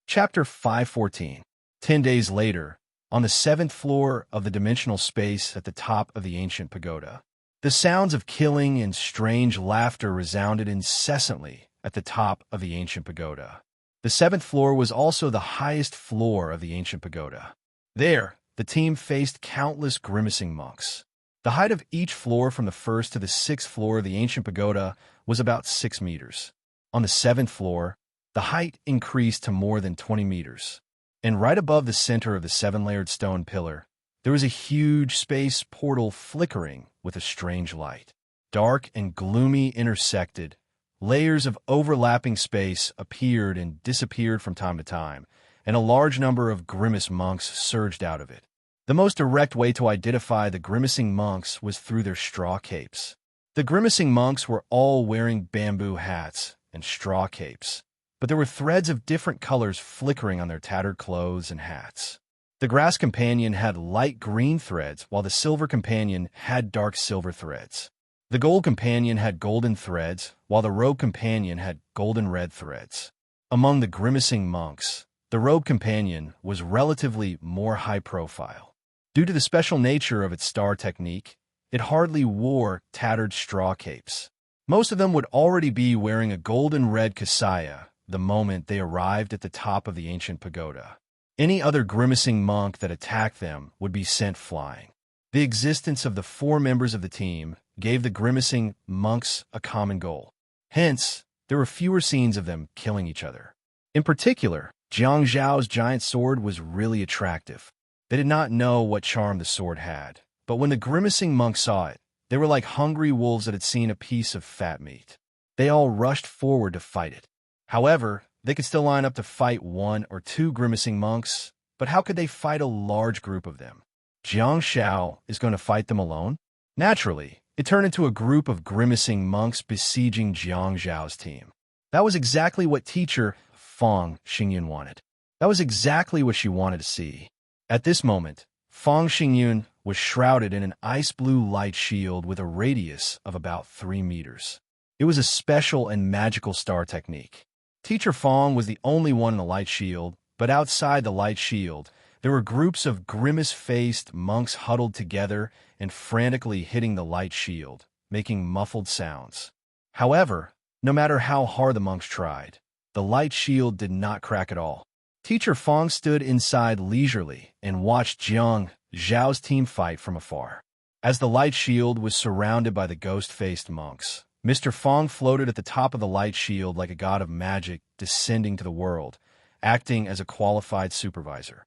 Chapter 514. 10 days later, on the 7th floor of the dimensional space at the top of the ancient pagoda, the sounds of killing and strange laughter resounded incessantly at the top of the ancient pagoda. The 7th floor was also the highest floor of the ancient pagoda. There, the team faced countless grimacing monks. The height of each floor from the 1st to the 6th floor of the ancient pagoda was about 6 meters. On the 7th floor, the height increased to more than 20 meters. And right above the center of the 7-layered stone pillar, there was a huge space portal flickering with a strange light. Dark and gloomy intersected, layers of overlapping space appeared and disappeared from time to time, and a large number of grimace monks surged out of it. The most direct way to identify the grimacing monks was through their straw capes. The grimacing monks were all wearing bamboo hats and straw capes, but there were threads of different colors flickering on their tattered clothes and hats. The grass companion had light green threads, while the silver companion had dark silver threads. The gold companion had golden threads, while the robe companion had golden red threads. Among the grimacing monks, the robe companion was relatively more high profile. Due to the special nature of its star technique, it hardly wore tattered straw capes. Most of them would already be wearing a golden red kasaya the moment they arrived at the top of the ancient pagoda. Any other grimacing monk that attacked them would be sent flying. The existence of the 4 members of the team gave the grimacing monks a common goal. Hence, there were fewer scenes of them killing each other. In particular, Jiang Zhao's giant sword was really attractive. They did not know what charm the sword had, but when the grimacing monks saw it, they were like hungry wolves that had seen a piece of fat meat. They all rushed forward to fight it. However, they could still line up to fight 1 or 2 grimacing monks, but how could they fight a large group of them? Jiang Zhao is going to fight them alone? Naturally, it turned into a group of grimacing monks besieging Jiang Zhao's team. That was exactly what teacher Fang Xingyun wanted. That was exactly what she wanted to see. At this moment, Fang Xingyun was shrouded in an ice-blue light shield with a radius of about 3 meters. It was a special and magical star technique. Teacher Fang was the only one in the light shield, but outside the light shield, there were groups of grimace-faced monks huddled together and frantically hitting the light shield, making muffled sounds. However, no matter how hard the monks tried, the light shield did not crack at all. Teacher Fang stood inside leisurely and watched Jiang Zhao's team fight from afar. As the light shield was surrounded by the ghost-faced monks, Mr. Fang floated at the top of the light shield like a god of magic descending to the world, acting as a qualified supervisor.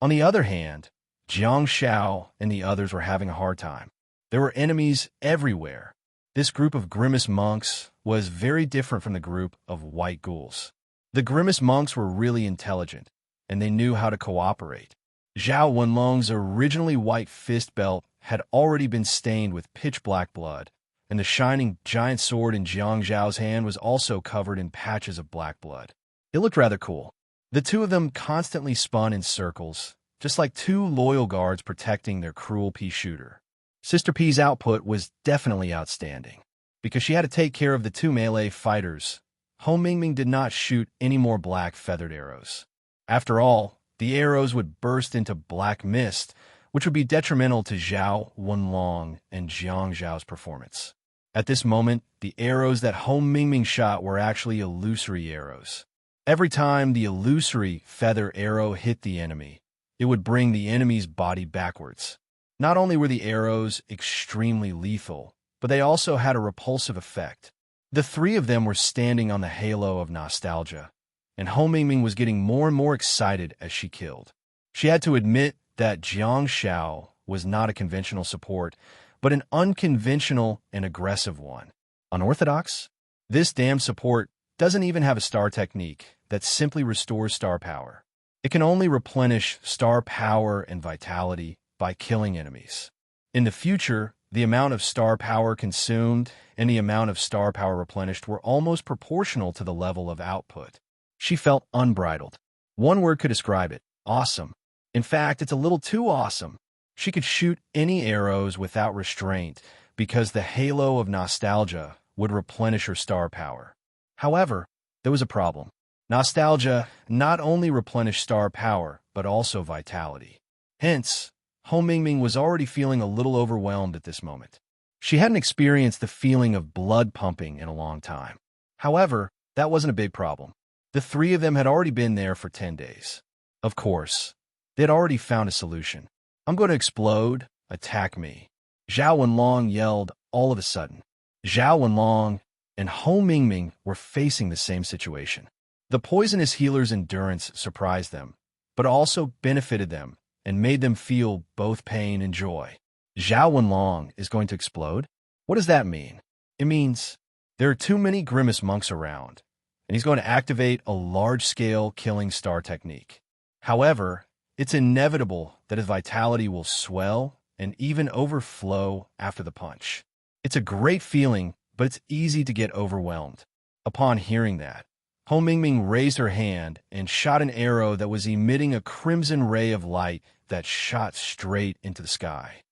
On the other hand, Jiang Zhao and the others were having a hard time. There were enemies everywhere. This group of grimace monks was very different from the group of white ghouls. The grimace monks were really intelligent, and they knew how to cooperate. Zhao Wenlong's originally white fist belt had already been stained with pitch-black blood, and the shining giant sword in Jiang Zhao's hand was also covered in patches of black blood. It looked rather cool. The two of them constantly spun in circles, just like 2 loyal guards protecting their cruel pea shooter. Sister P's output was definitely outstanding. Because she had to take care of the 2 melee fighters, Ho Mingming did not shoot any more black feathered arrows. After all, the arrows would burst into black mist, which would be detrimental to Zhao Wenlong and Jiang Zhao's performance. At this moment, the arrows that Ho Mingming shot were actually illusory arrows. Every time the illusory feather arrow hit the enemy, it would bring the enemy's body backwards. Not only were the arrows extremely lethal, but they also had a repulsive effect. The 3 of them were standing on the halo of nostalgia, and Ho Mingming was getting more and more excited as she killed. She had to admit that Jiang Zhao was not a conventional support, but an unconventional and aggressive one. Unorthodox? This damn support doesn't even have a star technique that simply restores star power. It can only replenish star power and vitality by killing enemies. In the future, the amount of star power consumed and the amount of star power replenished were almost proportional to the level of output. She felt unbridled. One word could describe it: awesome. In fact, it's a little too awesome. She could shoot any arrows without restraint because the halo of nostalgia would replenish her star power. However, there was a problem. Nostalgia not only replenished star power, but also vitality. Hence, Ho Mingming was already feeling a little overwhelmed at this moment. She hadn't experienced the feeling of blood pumping in a long time. However, that wasn't a big problem. The three of them had already been there for 10 days. Of course, they had already found a solution. I'm going to explode, attack me. Zhao Wenlong yelled all of a sudden. Zhao Wenlong and Ho Mingming were facing the same situation. The poisonous healer's endurance surprised them, but also benefited them and made them feel both pain and joy. Zhao Wenlong is going to explode? What does that mean? It means there are too many Grimace monks around, and he's going to activate a large-scale killing star technique. However, it's inevitable that his vitality will swell and even overflow after the punch. It's a great feeling, but it's easy to get overwhelmed. Upon hearing that, Ho Mingming raised her hand and shot an arrow that was emitting a crimson ray of light that shot straight into the sky.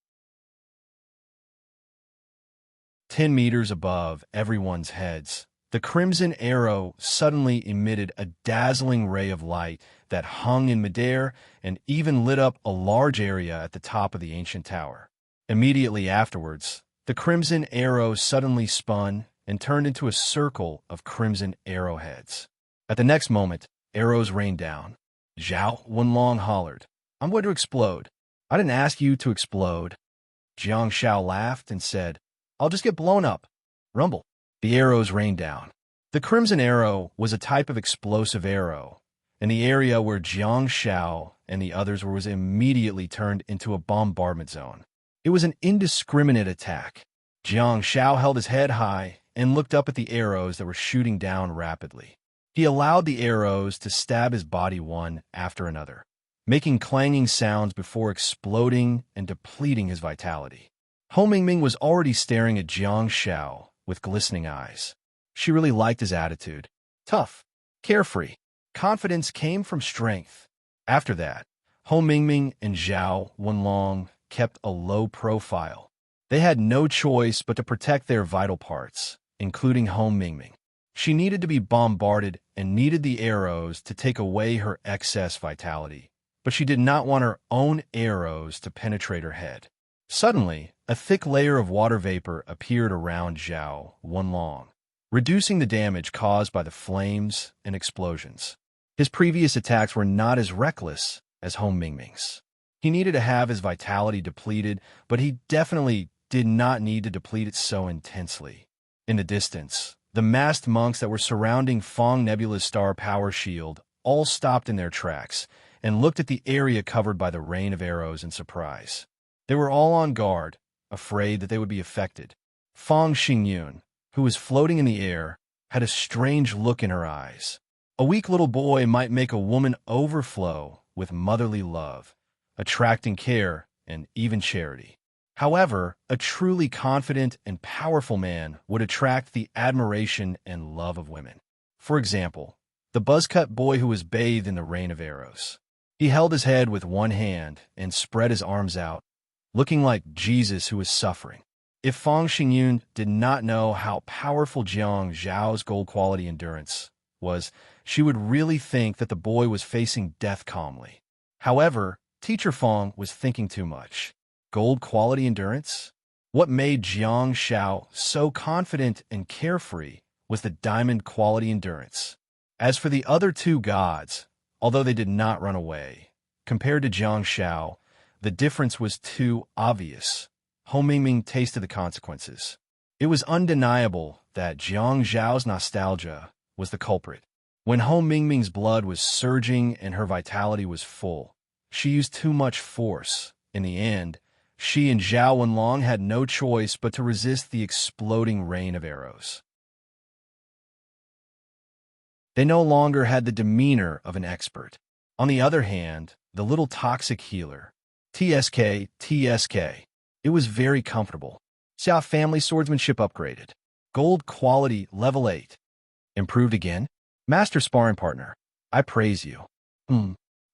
10 meters above everyone's heads, the crimson arrow suddenly emitted a dazzling ray of light that hung in midair and even lit up a large area at the top of the ancient tower. Immediately afterwards, the crimson arrow suddenly spun and turned into a circle of crimson arrowheads. At the next moment, arrows rained down. Zhao Wenlong hollered, "I'm going to explode." "I didn't ask you to explode." Jiang Shao laughed and said, "I'll just get blown up." Rumble. The arrows rained down. The crimson arrow was a type of explosive arrow, and the area where Jiang Shao and the others were was immediately turned into a bombardment zone. It was an indiscriminate attack. Jiang Shao held his head high and looked up at the arrows that were shooting down rapidly. He allowed the arrows to stab his body one after another, making clanging sounds before exploding and depleting his vitality. Ho Mingming was already staring at Jiang Shao with glistening eyes. She really liked his attitude. Tough, carefree. Confidence came from strength. After that, Ho Mingming and Zhao Wenlong kept a low profile. They had no choice but to protect their vital parts, including Ho Mingming. She needed to be bombarded and needed the arrows to take away her excess vitality, but she did not want her own arrows to penetrate her head. Suddenly, a thick layer of water vapor appeared around Zhao Wenlong, reducing the damage caused by the flames and explosions. His previous attacks were not as reckless as Ho Mingming's. He needed to have his vitality depleted, but he definitely did not need to deplete it so intensely. In the distance, the masked monks that were surrounding Fong Nebula's star power shield all stopped in their tracks and looked at the area covered by the rain of arrows in surprise. They were all on guard, afraid that they would be affected. Fong Xingyun, who was floating in the air, had a strange look in her eyes. A weak little boy might make a woman overflow with motherly love, attracting care and even charity. However, a truly confident and powerful man would attract the admiration and love of women. For example, the buzzcut boy who was bathed in the rain of arrows. He held his head with one hand and spread his arms out, looking like Jesus who was suffering. If Fong Xingyun did not know how powerful Jiang Zhao's gold quality endurance was, she would really think that the boy was facing death calmly. However, Teacher Fong was thinking too much. Gold quality endurance? What made Jiang Shao so confident and carefree was the diamond quality endurance. As for the other two gods, although they did not run away, compared to Jiang Shao, the difference was too obvious. Ho Mingming tasted the consequences. It was undeniable that Jiang Zhao's nostalgia was the culprit. When Ho Mingming's blood was surging and her vitality was full, she used too much force. In the end, she and Zhao Wenlong had no choice but to resist the exploding rain of arrows. They no longer had the demeanor of an expert. On the other hand, the little toxic healer, TSK, it was very comfortable. Xia family swordsmanship upgraded. Gold quality level 8. Improved again? Master sparring partner, I praise you.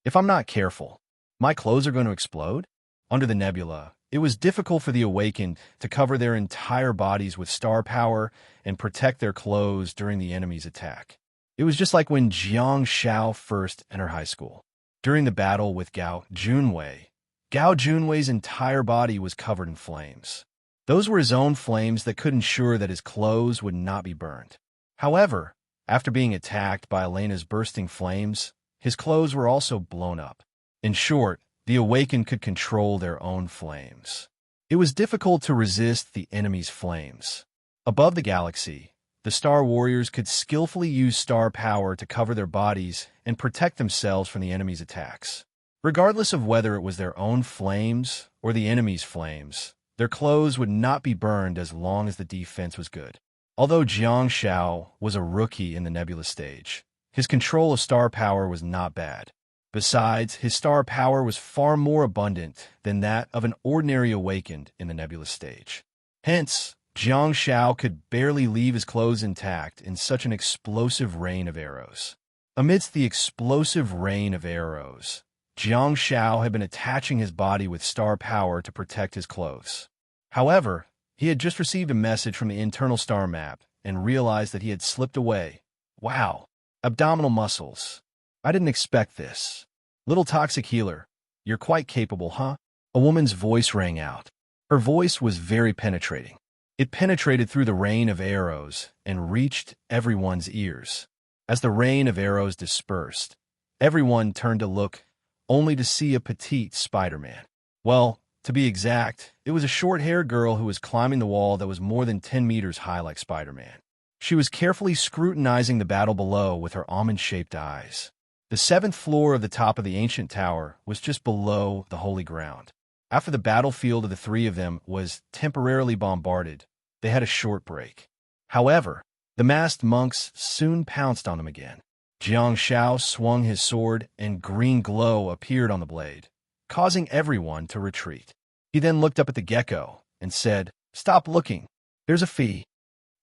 If I'm not careful, my clothes are going to explode? Under the nebula, it was difficult for the awakened to cover their entire bodies with star power and protect their clothes during the enemy's attack. It was just like when Jiang Xiao first entered high school. During the battle with Gao Junwei's entire body was covered in flames. Those were his own flames that could ensure that his clothes would not be burned. However, after being attacked by Elena's bursting flames, his clothes were also blown up. In short, the awakened could control their own flames. It was difficult to resist the enemy's flames. Above the galaxy, the Star Warriors could skillfully use star power to cover their bodies and protect themselves from the enemy's attacks. Regardless of whether it was their own flames or the enemy's flames, their clothes would not be burned as long as the defense was good. Although Jiang Xiao was a rookie in the Nebula stage, his control of star power was not bad. Besides, his star power was far more abundant than that of an ordinary awakened in the Nebula stage. Hence, Jiang Xiao could barely leave his clothes intact in such an explosive rain of arrows. Amidst the explosive rain of arrows, Jiang Xiao had been attaching his body with star power to protect his clothes. However, he had just received a message from the internal star map and realized that he had slipped away. Wow, abdominal muscles. I didn't expect this. Little toxic healer, you're quite capable, huh? A woman's voice rang out. Her voice was very penetrating. It penetrated through the rain of arrows and reached everyone's ears. As the rain of arrows dispersed, everyone turned to look, only to see a petite Spider-Man. Well, to be exact, it was a short-haired girl who was climbing the wall that was more than 10 meters high like Spider-Man. She was carefully scrutinizing the battle below with her almond-shaped eyes. The 7th floor of the top of the ancient tower was just below the holy ground. After the battlefield of the three of them was temporarily bombarded, they had a short break. However, the masked monks soon pounced on them again. Jiang Xiao swung his sword, and green glow appeared on the blade, causing everyone to retreat. He then looked up at the gecko and said, "Stop looking. There's a fee."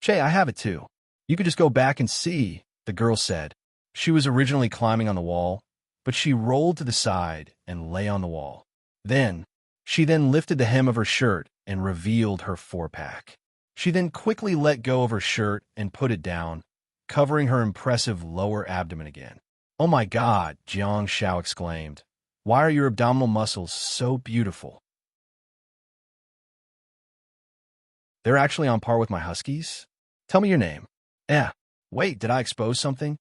"Che, I have it too. You could just go back and see," the girl said. She was originally climbing on the wall, but she rolled to the side and lay on the wall. She then lifted the hem of her shirt and revealed her four-pack. She then quickly let go of her shirt and put it down, covering her impressive lower abdomen again. "Oh my God," Jiang Xiao exclaimed. "Why are your abdominal muscles so beautiful? They're actually on par with my huskies? Tell me your name." Wait, did I expose something?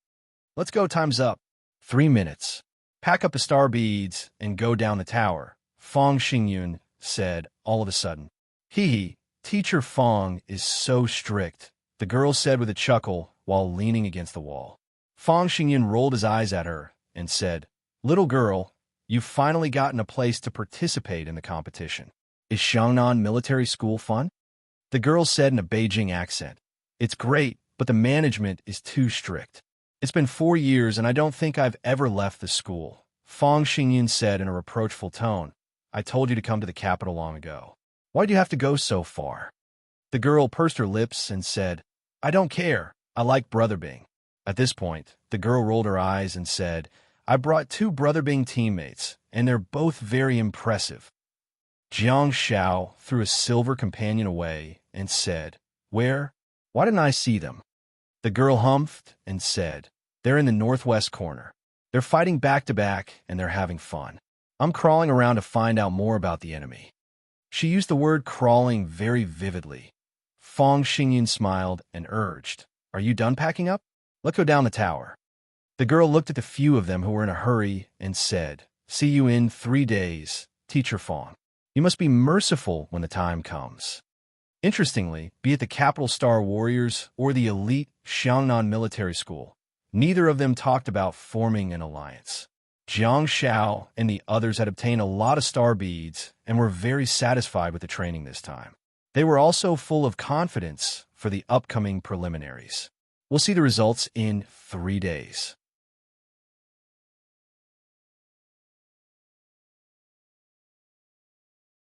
Let's go, time's up. 3 minutes. Pack up the star beads and go down the tower, Fong Xingyun said all of a sudden. Hee, Teacher Fong is so strict, the girl said with a chuckle while leaning against the wall. Fong Xingyun rolled his eyes at her and said, "Little girl, you've finally gotten a place to participate in the competition. Is Xiangnan Military School fun?" The girl said in a Beijing accent. "It's great, but the management is too strict. It's been 4 years and I don't think I've ever left the school," Fong Xingyun said in a reproachful tone. "I told you to come to the capital long ago. Why'd you have to go so far?" The girl pursed her lips and said, "I don't care. I like Brother Bing." At this point, the girl rolled her eyes and said, "I brought 2 Brother Bing teammates, and they're both very impressive." Jiang Xiao threw a silver companion away and said, "Where? Why didn't I see them?" The girl humphed and said, "They're in the northwest corner. They're fighting back to back and they're having fun. I'm crawling around to find out more about the enemy." She used the word crawling very vividly. Fong Xingyun smiled and urged, "Are you done packing up? Let's go down the tower." The girl looked at the few of them who were in a hurry and said, "See you in 3 days, Teacher Fong. You must be merciful when the time comes." Interestingly, be it the Capital Star Warriors or the elite Xiangnan Military School, neither of them talked about forming an alliance. Jiang Xiao and the others had obtained a lot of star beads and were very satisfied with the training this time. They were also full of confidence for the upcoming preliminaries. We'll see the results in 3 days.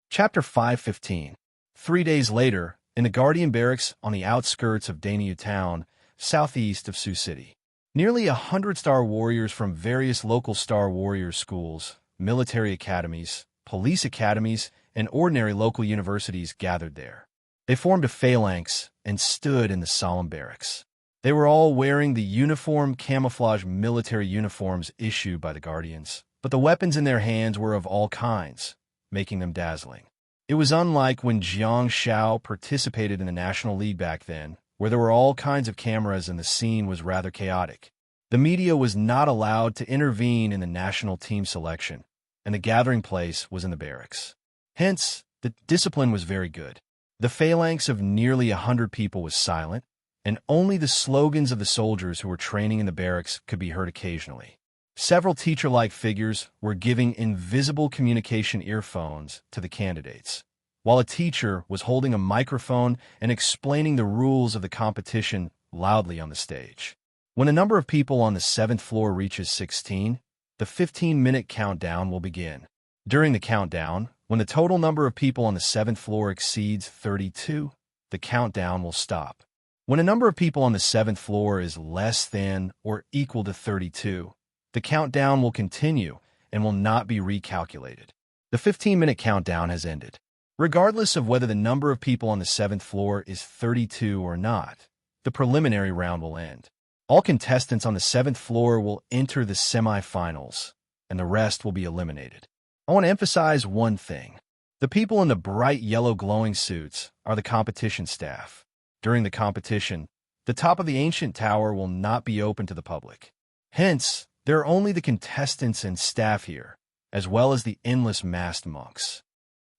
Chapter 515. 3 days later, in the Guardian Barracks on the outskirts of Dainyu Town, southeast of Sioux City. Nearly 100 Star Warriors from various local Star Warriors schools, military academies, police academies, and ordinary local universities gathered there. They formed a phalanx and stood in the solemn barracks. They were all wearing the uniform camouflage military uniforms issued by the Guardians, but the weapons in their hands were of all kinds, making them dazzling. It was unlike when Jiang Shao participated in the National League back then, where there were all kinds of cameras and the scene was rather chaotic. The media was not allowed to intervene in the national team selection, and the gathering place was in the barracks. Hence, the discipline was very good. The phalanx of nearly 100 people was silent, and only the slogans of the soldiers who were training in the barracks could be heard occasionally. Several teacher-like figures were giving invisible communication earphones to the candidates, while a teacher was holding a microphone and explaining the rules of the competition loudly on the stage. When a number of people on the 7th floor reaches 16, the 15-minute countdown will begin. During the countdown, when the total number of people on the 7th floor exceeds 32, the countdown will stop. When a number of people on the 7th floor is less than or equal to 32, the countdown will continue and will not be recalculated. The 15-minute countdown has ended. Regardless of whether the number of people on the 7th floor is 32 or not, the preliminary round will end. All contestants on the 7th floor will enter the semifinals, and the rest will be eliminated. I want to emphasize one thing. The people in the bright yellow glowing suits are the competition staff. During the competition, the top of the ancient tower will not be open to the public. Hence, there are only the contestants and staff here, as well as the endless masked monks.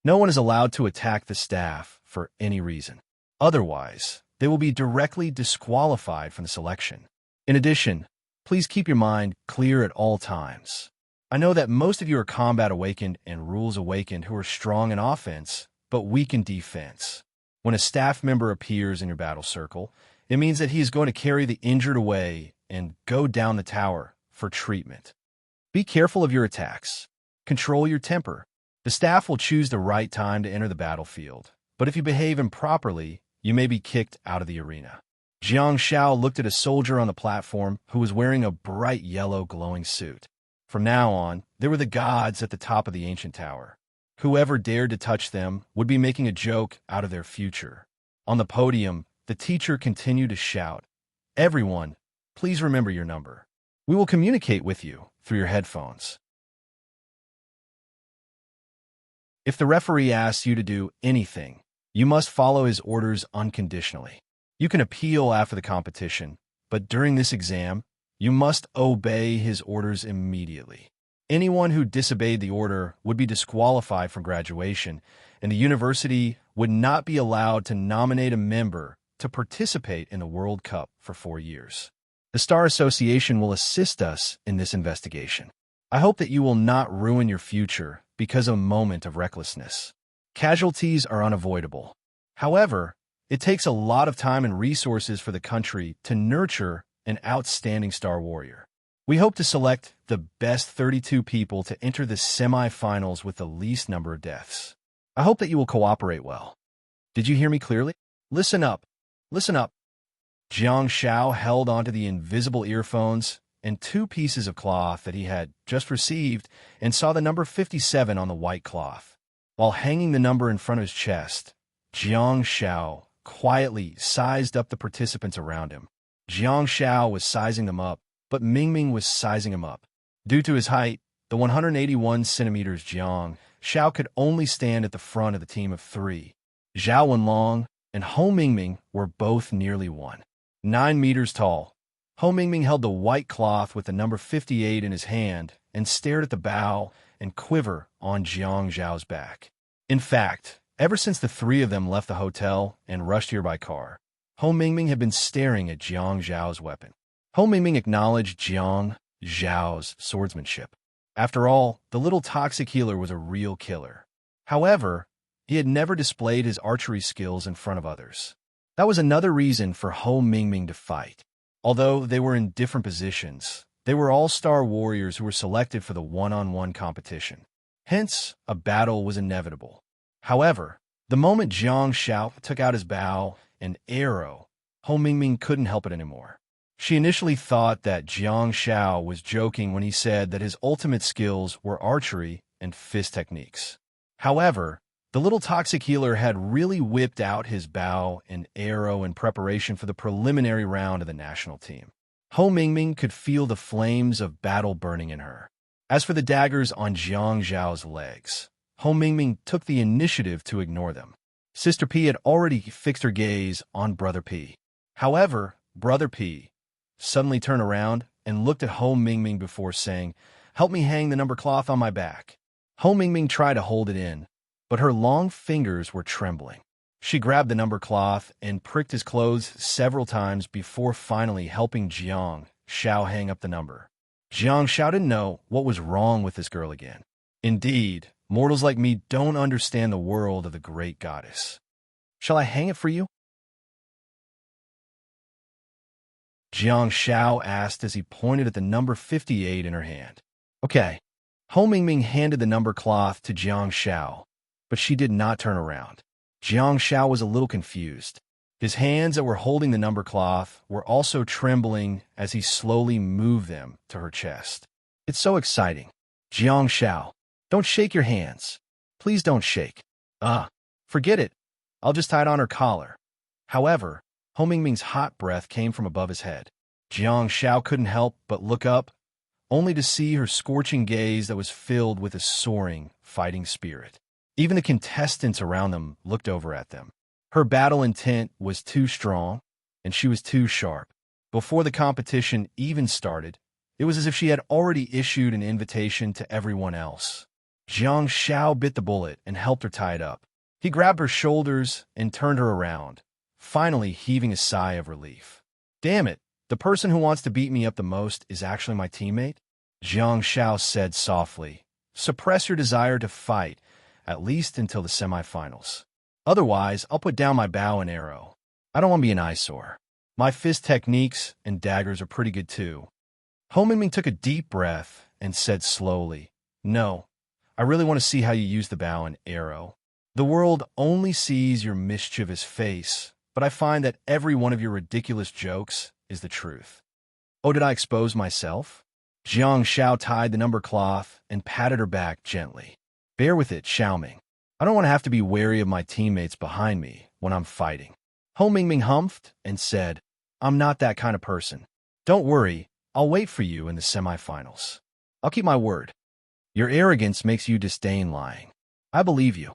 No one is allowed to attack the staff for any reason. Otherwise, they will be directly disqualified from the selection. In addition, please keep your mind clear at all times. I know that most of you are combat awakened and rules awakened who are strong in offense, but weak in defense. When a staff member appears in your battle circle, it means that he is going to carry the injured away and go down the tower for treatment. Be careful of your attacks. Control your temper. The staff will choose the right time to enter the battlefield, but if you behave improperly, you may be kicked out of the arena. Jiang Shao looked at a soldier on the platform who was wearing a bright yellow glowing suit. From now on, they were the gods at the top of the ancient tower. Whoever dared to touch them would be making a joke out of their future. On the podium, the teacher continued to shout, "Everyone, please remember your number. We will communicate with you through your headphones. If the referee asks you to do anything, you must follow his orders unconditionally. You can appeal after the competition, but during this exam, you must obey his orders immediately. Anyone who disobeyed the order would be disqualified from graduation, and the university would not be allowed to nominate a member to participate in the World Cup for 4 years. The Star Association will assist us in this investigation. I hope that you will not ruin your future because of a moment of recklessness. Casualties are unavoidable. However, it takes a lot of time and resources for the country to nurture an outstanding Star Warrior. We hope to select the best 32 people to enter the semi-finals with the least number of deaths. I hope that you will cooperate well. Did you hear me clearly? Listen up. Listen up. Jiang Shao held onto the invisible earphones and 2 pieces of cloth that he had just received and saw the number 57 on the white cloth. While hanging the number in front of his chest, Jiang Shao quietly sized up the participants around him. Jiang Shao was sizing them up, but Mingming was sizing him up. Due to his height, the 181 centimeters Jiang Shao could only stand at the front of the team of 3. Zhao Wenlong and Ho Mingming were both nearly 9 meters tall. Ho Mingming held the white cloth with the number 58 in his hand and stared at the bow and quiver on Jiang Zhao's back. In fact, ever since the 3 of them left the hotel and rushed here by car, Ho Mingming had been staring at Jiang Zhao's weapon. Ho Mingming acknowledged Jiang Zhao's swordsmanship. After all, the little toxic healer was a real killer. However, he had never displayed his archery skills in front of others. That was another reason for Ho Mingming to fight. Although they were in different positions, they were all Star Warriors who were selected for the one-on-one competition. Hence, a battle was inevitable. However, the moment Jiang Shao took out his bow and arrow, Ho Mingming couldn't help it anymore. She initially thought that Jiang Shao was joking when he said that his ultimate skills were archery and fist techniques. However, The little toxic healer had really whipped out his bow and arrow in preparation for the preliminary round of the national team. Ho Mingming could feel the flames of battle burning in her. As for the daggers on Jiang Zhao's legs, Ho Mingming took the initiative to ignore them. Sister P had already fixed her gaze on Brother P. However, Brother P suddenly turned around and looked at Ho Mingming before saying, "Help me hang the number cloth on my back." Ho Mingming tried to hold it in, but her long fingers were trembling. She grabbed the number cloth and pricked his clothes several times before finally helping Jiang Xiao hang up the number. Jiang Xiao didn't know what was wrong with this girl again. Indeed, mortals like me don't understand the world of the great goddess. "Shall I hang it for you?" Jiang Xiao asked as he pointed at the number 58 in her hand. "Okay." Ho Mingming handed the number cloth to Jiang Xiao, but she did not turn around. Jiang Xiao was a little confused. His hands that were holding the number cloth were also trembling as he slowly moved them to her chest. "It's so exciting." "Jiang Xiao, don't shake your hands. Please don't shake." Forget it. I'll just tie it on her collar." However, Ho Mingming's hot breath came from above his head. Jiang Xiao couldn't help but look up, only to see her scorching gaze that was filled with a soaring, fighting spirit. Even the contestants around them looked over at them. Her battle intent was too strong, and she was too sharp. Before the competition even started, it was as if she had already issued an invitation to everyone else. Jiang Xiao bit the bullet and helped her tie it up. He grabbed her shoulders and turned her around, finally heaving a sigh of relief. "Damn it, the person who wants to beat me up the most is actually my teammate?" Jiang Xiao said softly. "Suppress your desire to fight, at least until the semifinals. Otherwise, I'll put down my bow and arrow. I don't want to be an eyesore. My fist techniques and daggers are pretty good too." Ho Mingming took a deep breath and said slowly, "No, I really want to see how you use the bow and arrow. The world only sees your mischievous face, but I find that every one of your ridiculous jokes is the truth." "Oh, did I expose myself?" Jiang Xiao tied the number cloth and patted her back gently. "Bear with it, Xiaoming. I don't want to have to be wary of my teammates behind me when I'm fighting." Ho Mingming humphed and said, "I'm not that kind of person. Don't worry, I'll wait for you in the semifinals. I'll keep my word. Your arrogance makes you disdain lying. I believe you."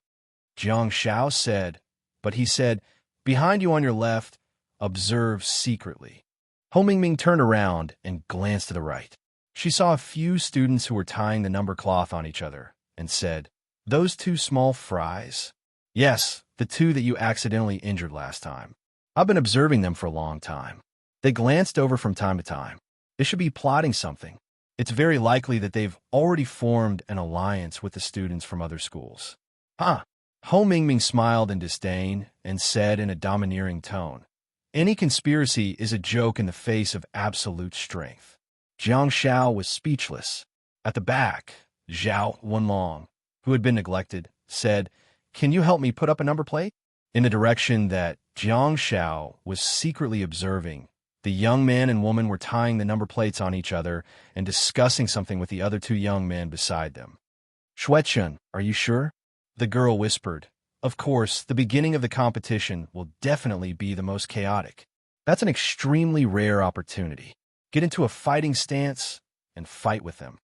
Jiang Xiao said, but he said, "Behind you on your left, observe secretly." Ho Mingming turned around and glanced to the right. She saw a few students who were tying the number cloth on each other and said, "Those two small fries?" "Yes, the two that you accidentally injured last time. I've been observing them for a long time. They glanced over from time to time. They should be plotting something. It's very likely that they've already formed an alliance with the students from other schools." "Huh." Ho Mingming smiled in disdain and said in a domineering tone, "Any conspiracy is a joke in the face of absolute strength." Jiang Xiao was speechless. At the back, Zhao Wenlong, who had been neglected, said, "Can you help me put up a number plate?" In the direction that Jiang Xiao was secretly observing, the young man and woman were tying the number plates on each other and discussing something with the other two young men beside them. "Shuechun, are you sure?" The girl whispered. "Of course, the beginning of the competition will definitely be the most chaotic. That's an extremely rare opportunity. Get into a fighting stance and fight with them."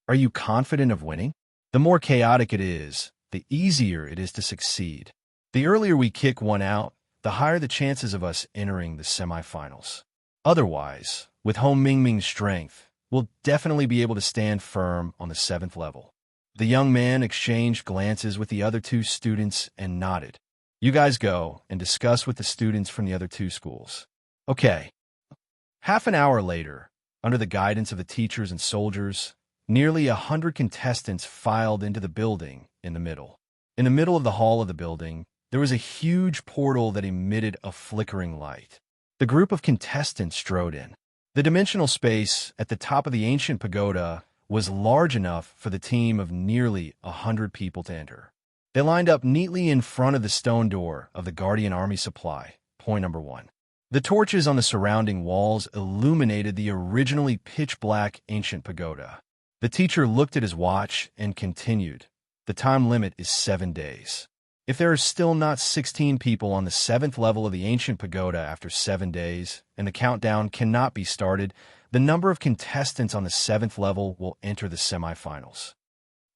"Are you confident of winning?" "The more chaotic it is, the easier it is to succeed. The earlier we kick one out, the higher the chances of us entering the semifinals. Otherwise, with Ho Mingming's strength, we'll definitely be able to stand firm on the 7th level." The young man exchanged glances with the other two students and nodded. "You guys go and discuss with the students from the other two schools." "Okay." Half an hour later, under the guidance of the teachers and soldiers, nearly 100 contestants filed into the building in the middle. In the middle of the hall of the building, there was a huge portal that emitted a flickering light. The group of contestants strode in. The dimensional space at the top of the ancient pagoda was large enough for the team of nearly 100 people to enter. They lined up neatly in front of the stone door of the Guardian Army Supply, point number 1. The torches on the surrounding walls illuminated the originally pitch-black ancient pagoda. The teacher looked at his watch and continued. The time limit is 7 days. If there are still not 16 people on the 7th level of the ancient pagoda after 7 days, and the countdown cannot be started, the number of contestants on the 7th level will enter the semifinals.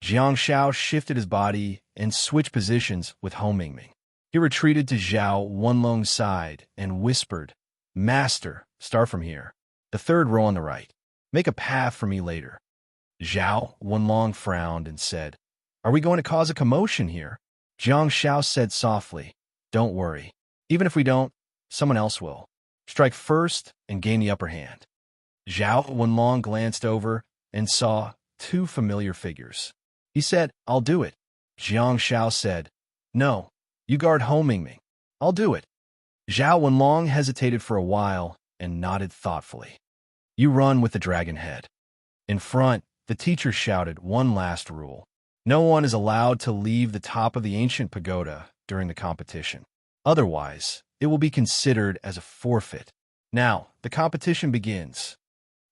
Jiang Xiao shifted his body and switched positions with Ho Mingming. He retreated to Zhao Wenlong's side and whispered, "Master, start from here. The 3rd row on the right. Make a path for me later." Zhao Wenlong frowned and said, "Are we going to cause a commotion here?" Jiang Xiao said softly, "Don't worry. Even if we don't, someone else will. Strike first and gain the upper hand." Zhao Wenlong glanced over and saw 2 familiar figures. He said, "I'll do it." Jiang Xiao said, "No, you guard Ho Mingming. I'll do it." Zhao Wenlong hesitated for a while and nodded thoughtfully. "You run with the dragon head." In front, the teacher shouted one last rule. No one is allowed to leave the top of the ancient pagoda during the competition. Otherwise, it will be considered as a forfeit. Now, the competition begins.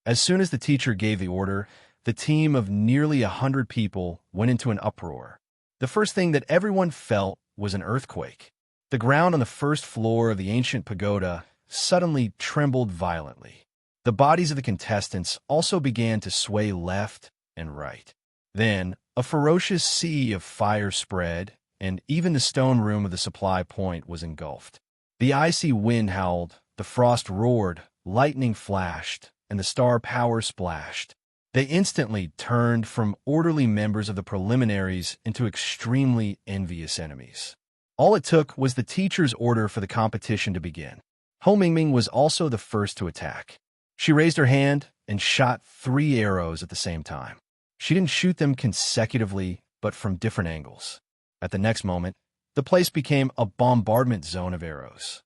As soon as the teacher gave the order, the team of nearly 100 people went into an uproar. The first thing that everyone felt was an earthquake. The ground on the 1st floor of the ancient pagoda suddenly trembled violently. The bodies of the contestants also began to sway left and right. Then, a ferocious sea of fire spread, and even the stone room of the supply point was engulfed. The icy wind howled, the frost roared, lightning flashed, and the star power splashed. They instantly turned from orderly members of the preliminaries into extremely envious enemies. All it took was the teacher's order for the competition to begin. Ho Mingming was also the first to attack. She raised her hand and shot 3 arrows at the same time. She didn't shoot them consecutively, but from different angles. At the next moment, the place became a bombardment zone of arrows.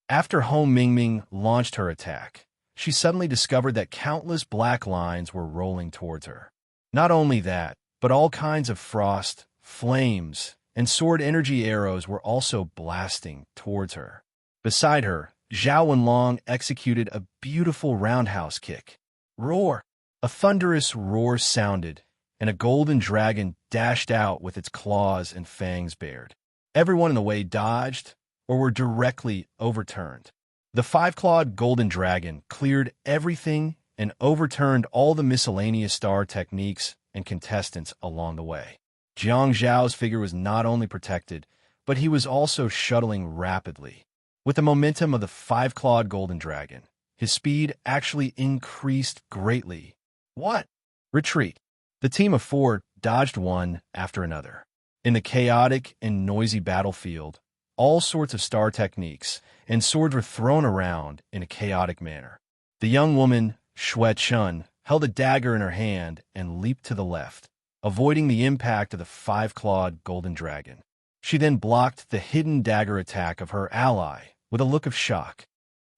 After Ho Mingming launched her attack, she suddenly discovered that countless black lines were rolling towards her. Not only that, but all kinds of frost, flames, and sword energy arrows were also blasting towards her. Beside her, Zhao Wenlong executed a beautiful roundhouse kick. Roar! A thunderous roar sounded, and a golden dragon dashed out with its claws and fangs bared. Everyone in the way dodged or were directly overturned. The 5-clawed golden dragon cleared everything and overturned all the miscellaneous star techniques and contestants along the way. Jiang Zhao's figure was not only protected, but he was also shuttling rapidly. With the momentum of the 5-clawed golden dragon, his speed actually increased greatly. What? Retreat. The team of 4 dodged one after another. In the chaotic and noisy battlefield, all sorts of star techniques and swords were thrown around in a chaotic manner. The young woman, Shui Chun, held a dagger in her hand and leaped to the left, avoiding the impact of the 5-clawed golden dragon. She then blocked the hidden dagger attack of her ally with a look of shock.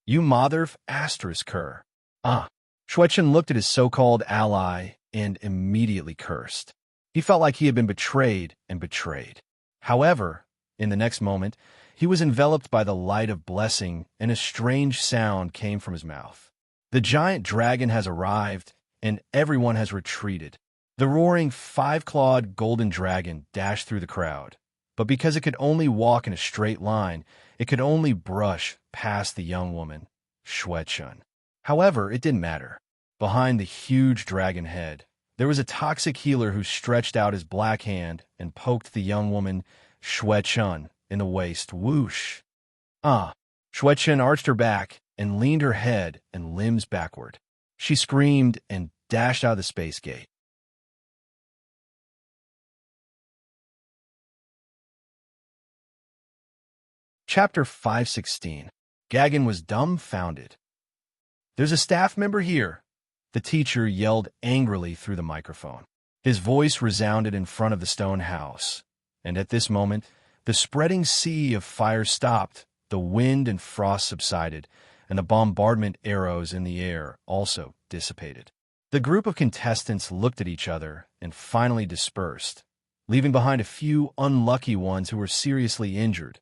"You mother asterisk her." Shui Chun looked at his so-called ally and immediately cursed. He felt like he had been betrayed and betrayed. However, in the next moment, he was enveloped by the light of blessing, and a strange sound came from his mouth. The giant dragon has arrived, and everyone has retreated. The roaring 5-clawed golden dragon dashed through the crowd, but because it could only walk in a straight line, it could only brush past the young woman, Shui Chun. However, it didn't matter. Behind the huge dragon head, there was a toxic healer who stretched out his black hand and poked the young woman, Shui Chun, in the waist. Whoosh! Shui Chun arched her back and leaned her head and limbs backward. She screamed and dashed out of the space gate. Chapter 516. Gagan was dumbfounded. "There's a staff member here," the teacher yelled angrily through the microphone. His voice resounded in front of the stone house, and at this moment, the spreading sea of fire stopped, the wind and frost subsided, and the bombardment arrows in the air also dissipated. The group of contestants looked at each other and finally dispersed, leaving behind a few unlucky ones who were seriously injured.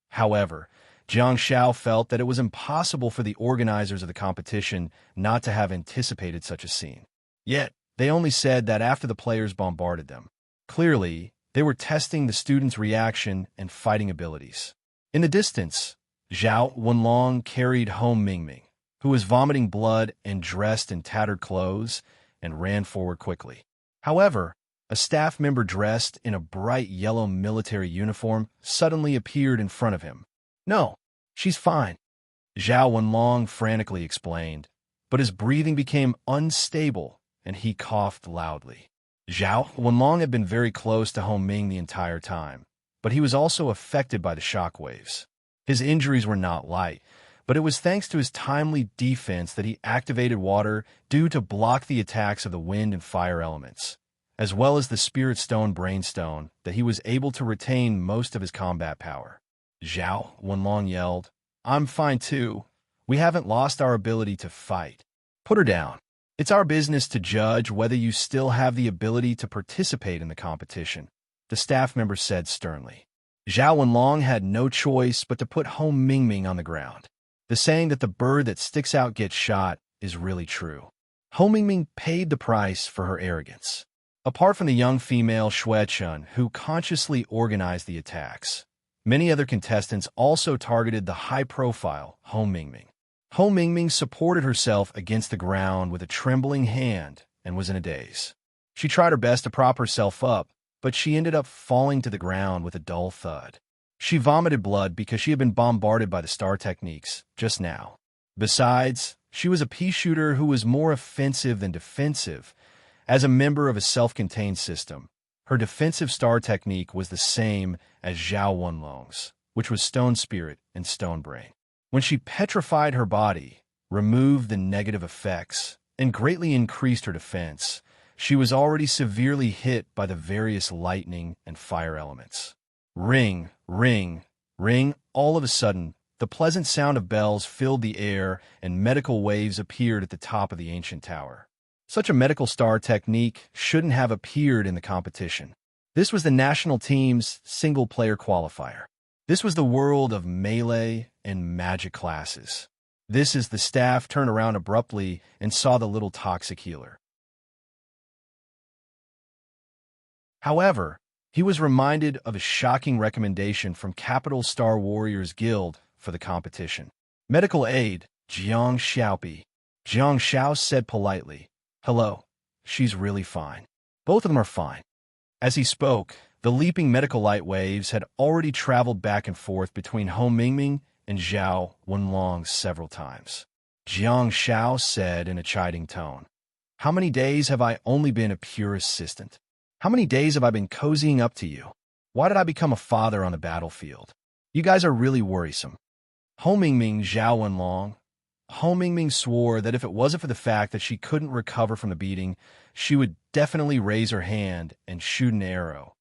However, Jiang Xiao felt that it was impossible for the organizers of the competition not to have anticipated such a scene. Yet, they only said that after the players bombarded them. Clearly, they were testing the students' reaction and fighting abilities. In the distance, Zhao Wenlong carried home Mingming, who was vomiting blood and dressed in tattered clothes, and ran forward quickly. However, a staff member dressed in a bright yellow military uniform suddenly appeared in front of him. "No, she's fine," Zhao Wenlong frantically explained, but his breathing became unstable and he coughed loudly. Zhao Wenlong had been very close to Hong Ming the entire time, but he was also affected by the shockwaves. His injuries were not light, but it was thanks to his timely defense that he activated water due to block the attacks of the wind and fire elements, as well as the spirit stone brainstone that he was able to retain most of his combat power. Zhao Wenlong yelled, "I'm fine too. We haven't lost our ability to fight. Put her down. It's our business to judge whether you still have the ability to participate in the competition," the staff member said sternly. Zhao Wenlong had no choice but to put Hong Mingming on the ground. The saying that the bird that sticks out gets shot is really true. Hong Mingming paid the price for her arrogance. Apart from the young female Xue Chun, who consciously organized the attacks, many other contestants also targeted the high-profile Hong Mingming. Hong Mingming supported herself against the ground with a trembling hand and was in a daze. She tried her best to prop herself up, but she ended up falling to the ground with a dull thud. She vomited blood because she had been bombarded by the star techniques just now. Besides, she was a pea shooter who was more offensive than defensive. As a member of a self-contained system, her defensive star technique was the same as Zhao Wenlong's, which was Stone Spirit and Stone Brain. When she petrified her body, removed the negative effects, and greatly increased her defense, she was already severely hit by the various lightning and fire elements. Ring, ring, ring. All of a sudden, the pleasant sound of bells filled the air and medical waves appeared at the top of the ancient tower. Such a medical star technique shouldn't have appeared in the competition. This was the national team's single-player qualifier. This was the world of melee and magic classes. This is the staff turned around abruptly and saw the little toxic healer. However, he was reminded of a shocking recommendation from Capital Star Warriors Guild for the competition. Medical aid, Jiang Xiaopi. Jiang Xiao said politely, "Hello, she's really fine. Both of them are fine." As he spoke, the leaping medical light waves had already traveled back and forth between Hong Mingming and Zhao Wenlong several times. Jiang Xiao said in a chiding tone, "How many days have I only been a pure assistant? How many days have I been cozying up to you? Why did I become a father on the battlefield? You guys are really worrisome." Hong Mingming, Zhao Wenlong. Hong Mingming swore that if it wasn't for the fact that she couldn't recover from the beating, she would definitely raise her hand and shoot an arrow.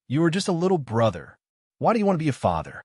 "You were just a little brother. Why do you want to be a father?"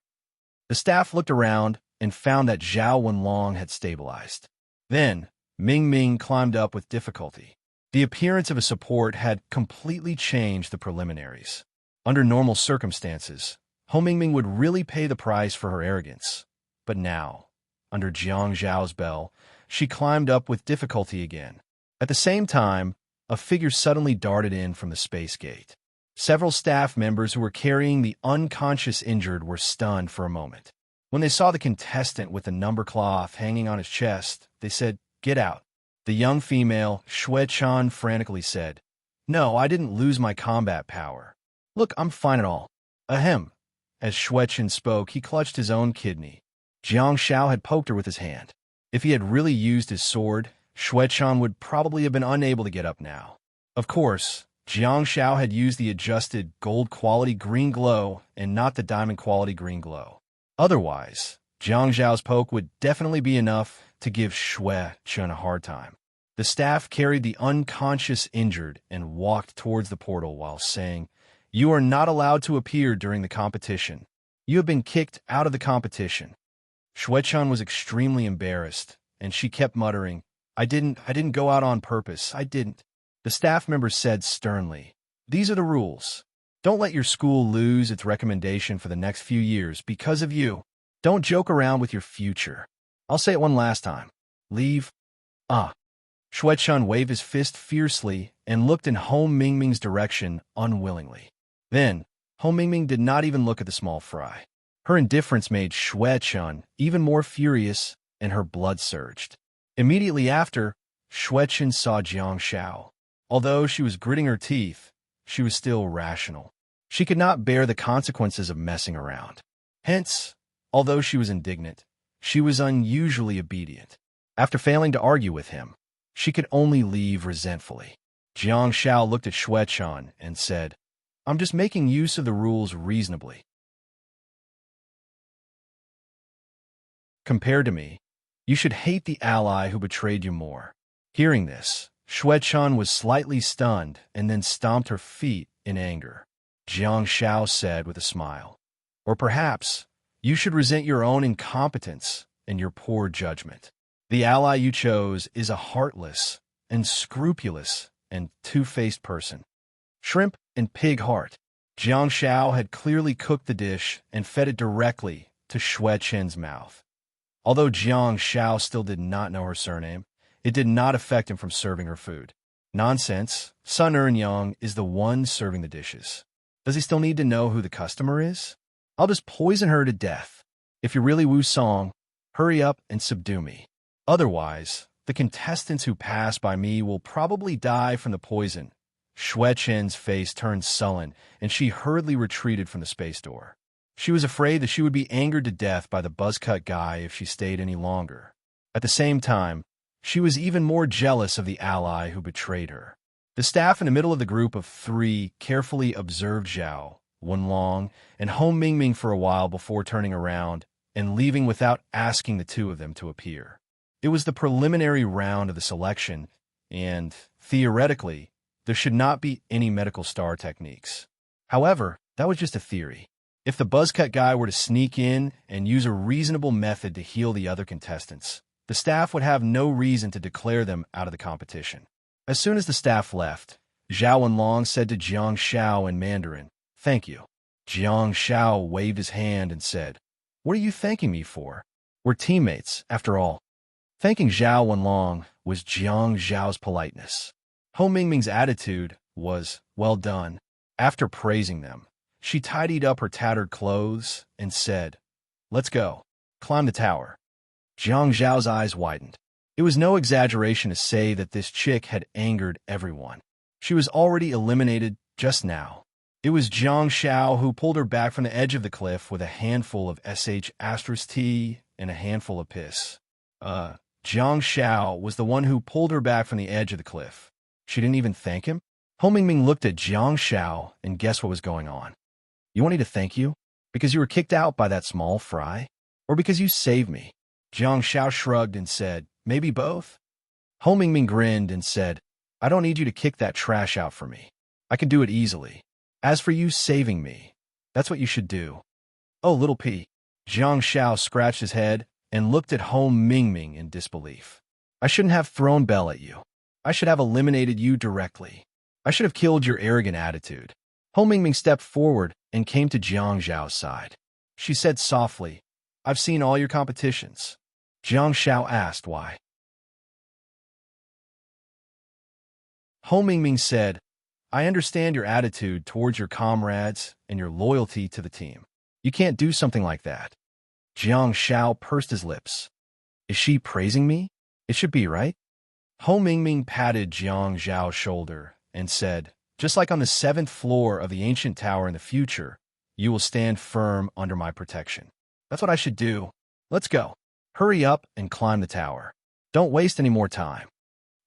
The staff looked around and found that Zhao Wenlong had stabilized. Then, Ming Ming climbed up with difficulty. The appearance of a support had completely changed the preliminaries. Under normal circumstances, Hong Mingming would really pay the price for her arrogance. But now, under Jiang Zhao's bell, she climbed up with difficulty again. At the same time, a figure suddenly darted in from the space gate. Several staff members who were carrying the unconscious injured were stunned for a moment. When they saw the contestant with the number cloth hanging on his chest, they said, "Get out." The young female, Xue Chan, frantically said, "No, I didn't lose my combat power. Look, I'm fine at all." Ahem. As Xue Chan spoke, he clutched his own kidney. Jiang Xiao had poked her with his hand. If he had really used his sword, Xue Chan would probably have been unable to get up now. Of course, Jiang Xiao had used the adjusted gold quality green glow and not the diamond quality green glow. Otherwise, Jiang Zhao's poke would definitely be enough to give Xue Chan a hard time. The staff carried the unconscious injured and walked towards the portal while saying, "You are not allowed to appear during the competition. You have been kicked out of the competition." Xue Chan was extremely embarrassed, and she kept muttering, I didn't go out on purpose. I didn't." The staff member said sternly, "These are the rules. Don't let your school lose its recommendation for the next few years because of you." Don't joke around with your future. I'll say it one last time. Leave. Ah. Shuai-chun waved his fist fiercely and looked in Home Mingming's direction unwillingly. Then, Home Mingming did not even look at the small fry. Her indifference made Shuai-chun even more furious, and her blood surged. Immediately after, Shuai-chun saw Jiang Shao. Although she was gritting her teeth, she was still rational. She could not bear the consequences of messing around. Hence, although she was indignant, she was unusually obedient. After failing to argue with him, she could only leave resentfully. Jiang Shao looked at Shuai-chun and said, I'm just making use of the rules reasonably. Compared to me, you should hate the ally who betrayed you more. Hearing this, Shuai-chun was slightly stunned and then stomped her feet in anger. Jiang Shao said with a smile, or perhaps you should resent your own incompetence and your poor judgment. The ally you chose is a heartless and scrupulous and two-faced person. Shrimp and pig heart. Jiang Shao had clearly cooked the dish and fed it directly to Shuai-chun's mouth. Although Jiang Shao still did not know her surname, it did not affect him from serving her food. Nonsense. Sun Earn-yang is the one serving the dishes. Does he still need to know who the customer is? I'll just poison her to death. If you're really Wu Song, hurry up and subdue me. Otherwise, the contestants who pass by me will probably die from the poison. Shuai-chun's face turned sullen, and she hurriedly retreated from the space door. She was afraid that she would be angered to death by the buzzcut guy if she stayed any longer. At the same time, she was even more jealous of the ally who betrayed her. The staff in the middle of the group of three carefully observed Zhao, Wenlong, and Home Mingming for a while before turning around and leaving without asking the two of them to appear. It was the preliminary round of the selection, and, theoretically, there should not be any medical star techniques. However, that was just a theory. If the buzzcut guy were to sneak in and use a reasonable method to heal the other contestants, the staff would have no reason to declare them out of the competition. As soon as the staff left, Zhao Wenlong said to Jiang Shao in Mandarin, "Thank you." Jiang Shao waved his hand and said, "What are you thanking me for? We're teammates, after all." Thanking Zhao Wenlong was Jiang Zhao's politeness. Home Mingming's attitude was, well done. After praising them, she tidied up her tattered clothes and said, "Let's go. Climb the tower." Jiang Zhao's eyes widened. It was no exaggeration to say that this chick had angered everyone. She was already eliminated just now. It was Jiang Shao who pulled her back from the edge of the cliff with a handful of sh*t and a handful of piss. Jiang Shao was the one who pulled her back from the edge of the cliff. She didn't even thank him? Home Mingming looked at Jiang Shao and guessed what was going on. You want me to thank you? Because you were kicked out by that small fry? Or because you saved me? Jiang Shao shrugged and said, maybe both. Home Mingming grinned and said, I don't need you to kick that trash out for me. I can do it easily. As for you saving me, that's what you should do. Oh, little P. Jiang Shao scratched his head and looked at Home Mingming in disbelief. I shouldn't have thrown Bell at you. I should have eliminated you directly. I should have killed your arrogant attitude. Home Mingming stepped forward and came to Jiang Zhao's side. She said softly, I've seen all your competitions. Jiang Shao asked why. Home Mingming said, I understand your attitude towards your comrades and your loyalty to the team. You can't do something like that. Jiang Shao pursed his lips. Is she praising me? It should be, right? Home Mingming patted Jiang Zhao's shoulder and said, just like on the 7th floor of the ancient tower in the future, you will stand firm under my protection. That's what I should do. Let's go. Hurry up and climb the tower. Don't waste any more time.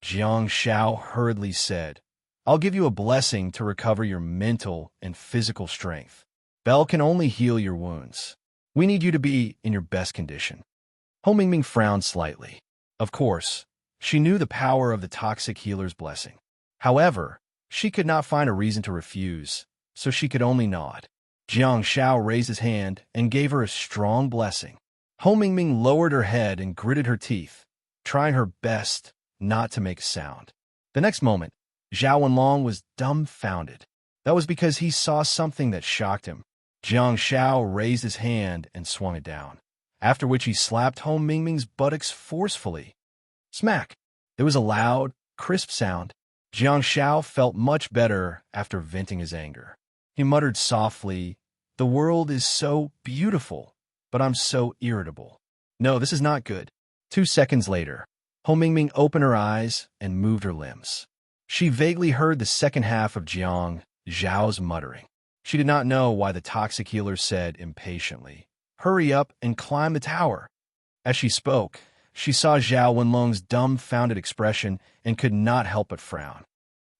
Jiang Shao hurriedly said, I'll give you a blessing to recover your mental and physical strength. Bell can only heal your wounds. We need you to be in your best condition. Home Mingming frowned slightly. Of course, she knew the power of the toxic healer's blessing. However, she could not find a reason to refuse, so she could only nod. Jiang Shao raised his hand and gave her a strong blessing. Home Mingming lowered her head and gritted her teeth, trying her best not to make a sound. The next moment, Zhao Wenlong was dumbfounded. That was because he saw something that shocked him. Jiang Shao raised his hand and swung it down. after which he slapped Home Mingming's buttocks forcefully. Smack! There was a loud, crisp sound. Jiang Shao felt much better after venting his anger. He muttered softly, "The world is so beautiful, but I'm so irritable. No, this is not good." 2 seconds later, Home Mingming opened her eyes and moved her limbs. She vaguely heard the second half of Jiang Zhao's muttering. She did not know why the toxic healer said impatiently, "Hurry up and climb the tower." As she spoke, she saw Zhao Wenlong's dumbfounded expression and could not help but frown.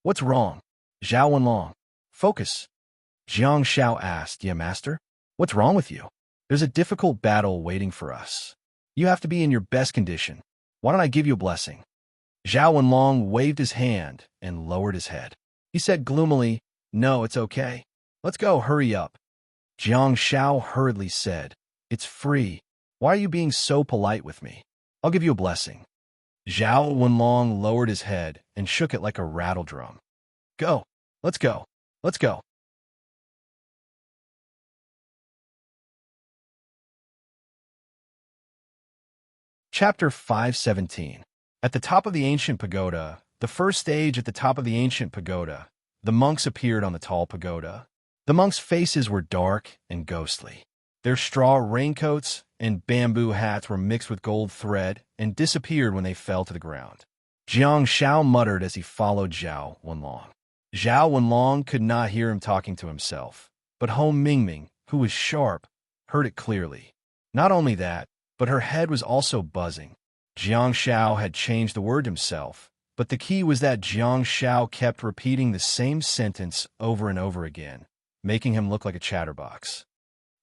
"What's wrong?" "Zhao Wenlong, focus," Jiang Shao asked. "Yeah, master? What's wrong with you?" "There's a difficult battle waiting for us. You have to be in your best condition. Why don't I give you a blessing?" Zhao Wenlong waved his hand and lowered his head. He said gloomily, "No, it's okay. Let's go, hurry up." Jiang Shao hurriedly said, "It's free. Why are you being so polite with me? I'll give you a blessing." Zhao Wenlong lowered his head and shook it like a rattle drum. "Go. Let's go. Let's go." Chapter 517. At the top of the ancient pagoda, the first stage at the top of the ancient pagoda, the monks appeared on the tall pagoda. The monks' faces were dark and ghostly. Their straw raincoats and bamboo hats were mixed with gold thread and disappeared when they fell to the ground. Jiang Shao muttered as he followed Zhao Wenlong. Zhao Wenlong could not hear him talking to himself, but Home Mingming, who was sharp, heard it clearly. Not only that, but her head was also buzzing. Jiang Shao had changed the word himself, but the key was that Jiang Shao kept repeating the same sentence over and over again, making him look like a chatterbox.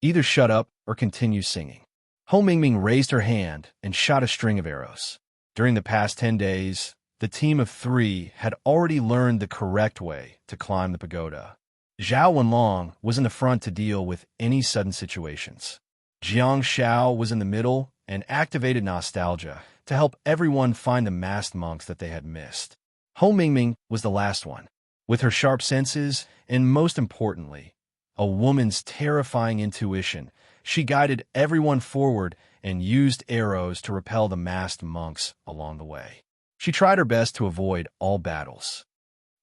"Either shut up or continue singing." Home Mingming raised her hand and shot a string of arrows. During the past 10 days, the team of 3 had already learned the correct way to climb the pagoda. Zhao Wenlong was in the front to deal with any sudden situations. Jiang Shao was in the middle and activated nostalgia to help everyone find the masked monks that they had missed. Home Mingming was the last one. With her sharp senses, and most importantly, a woman's terrifying intuition, she guided everyone forward and used arrows to repel the masked monks along the way. She tried her best to avoid all battles.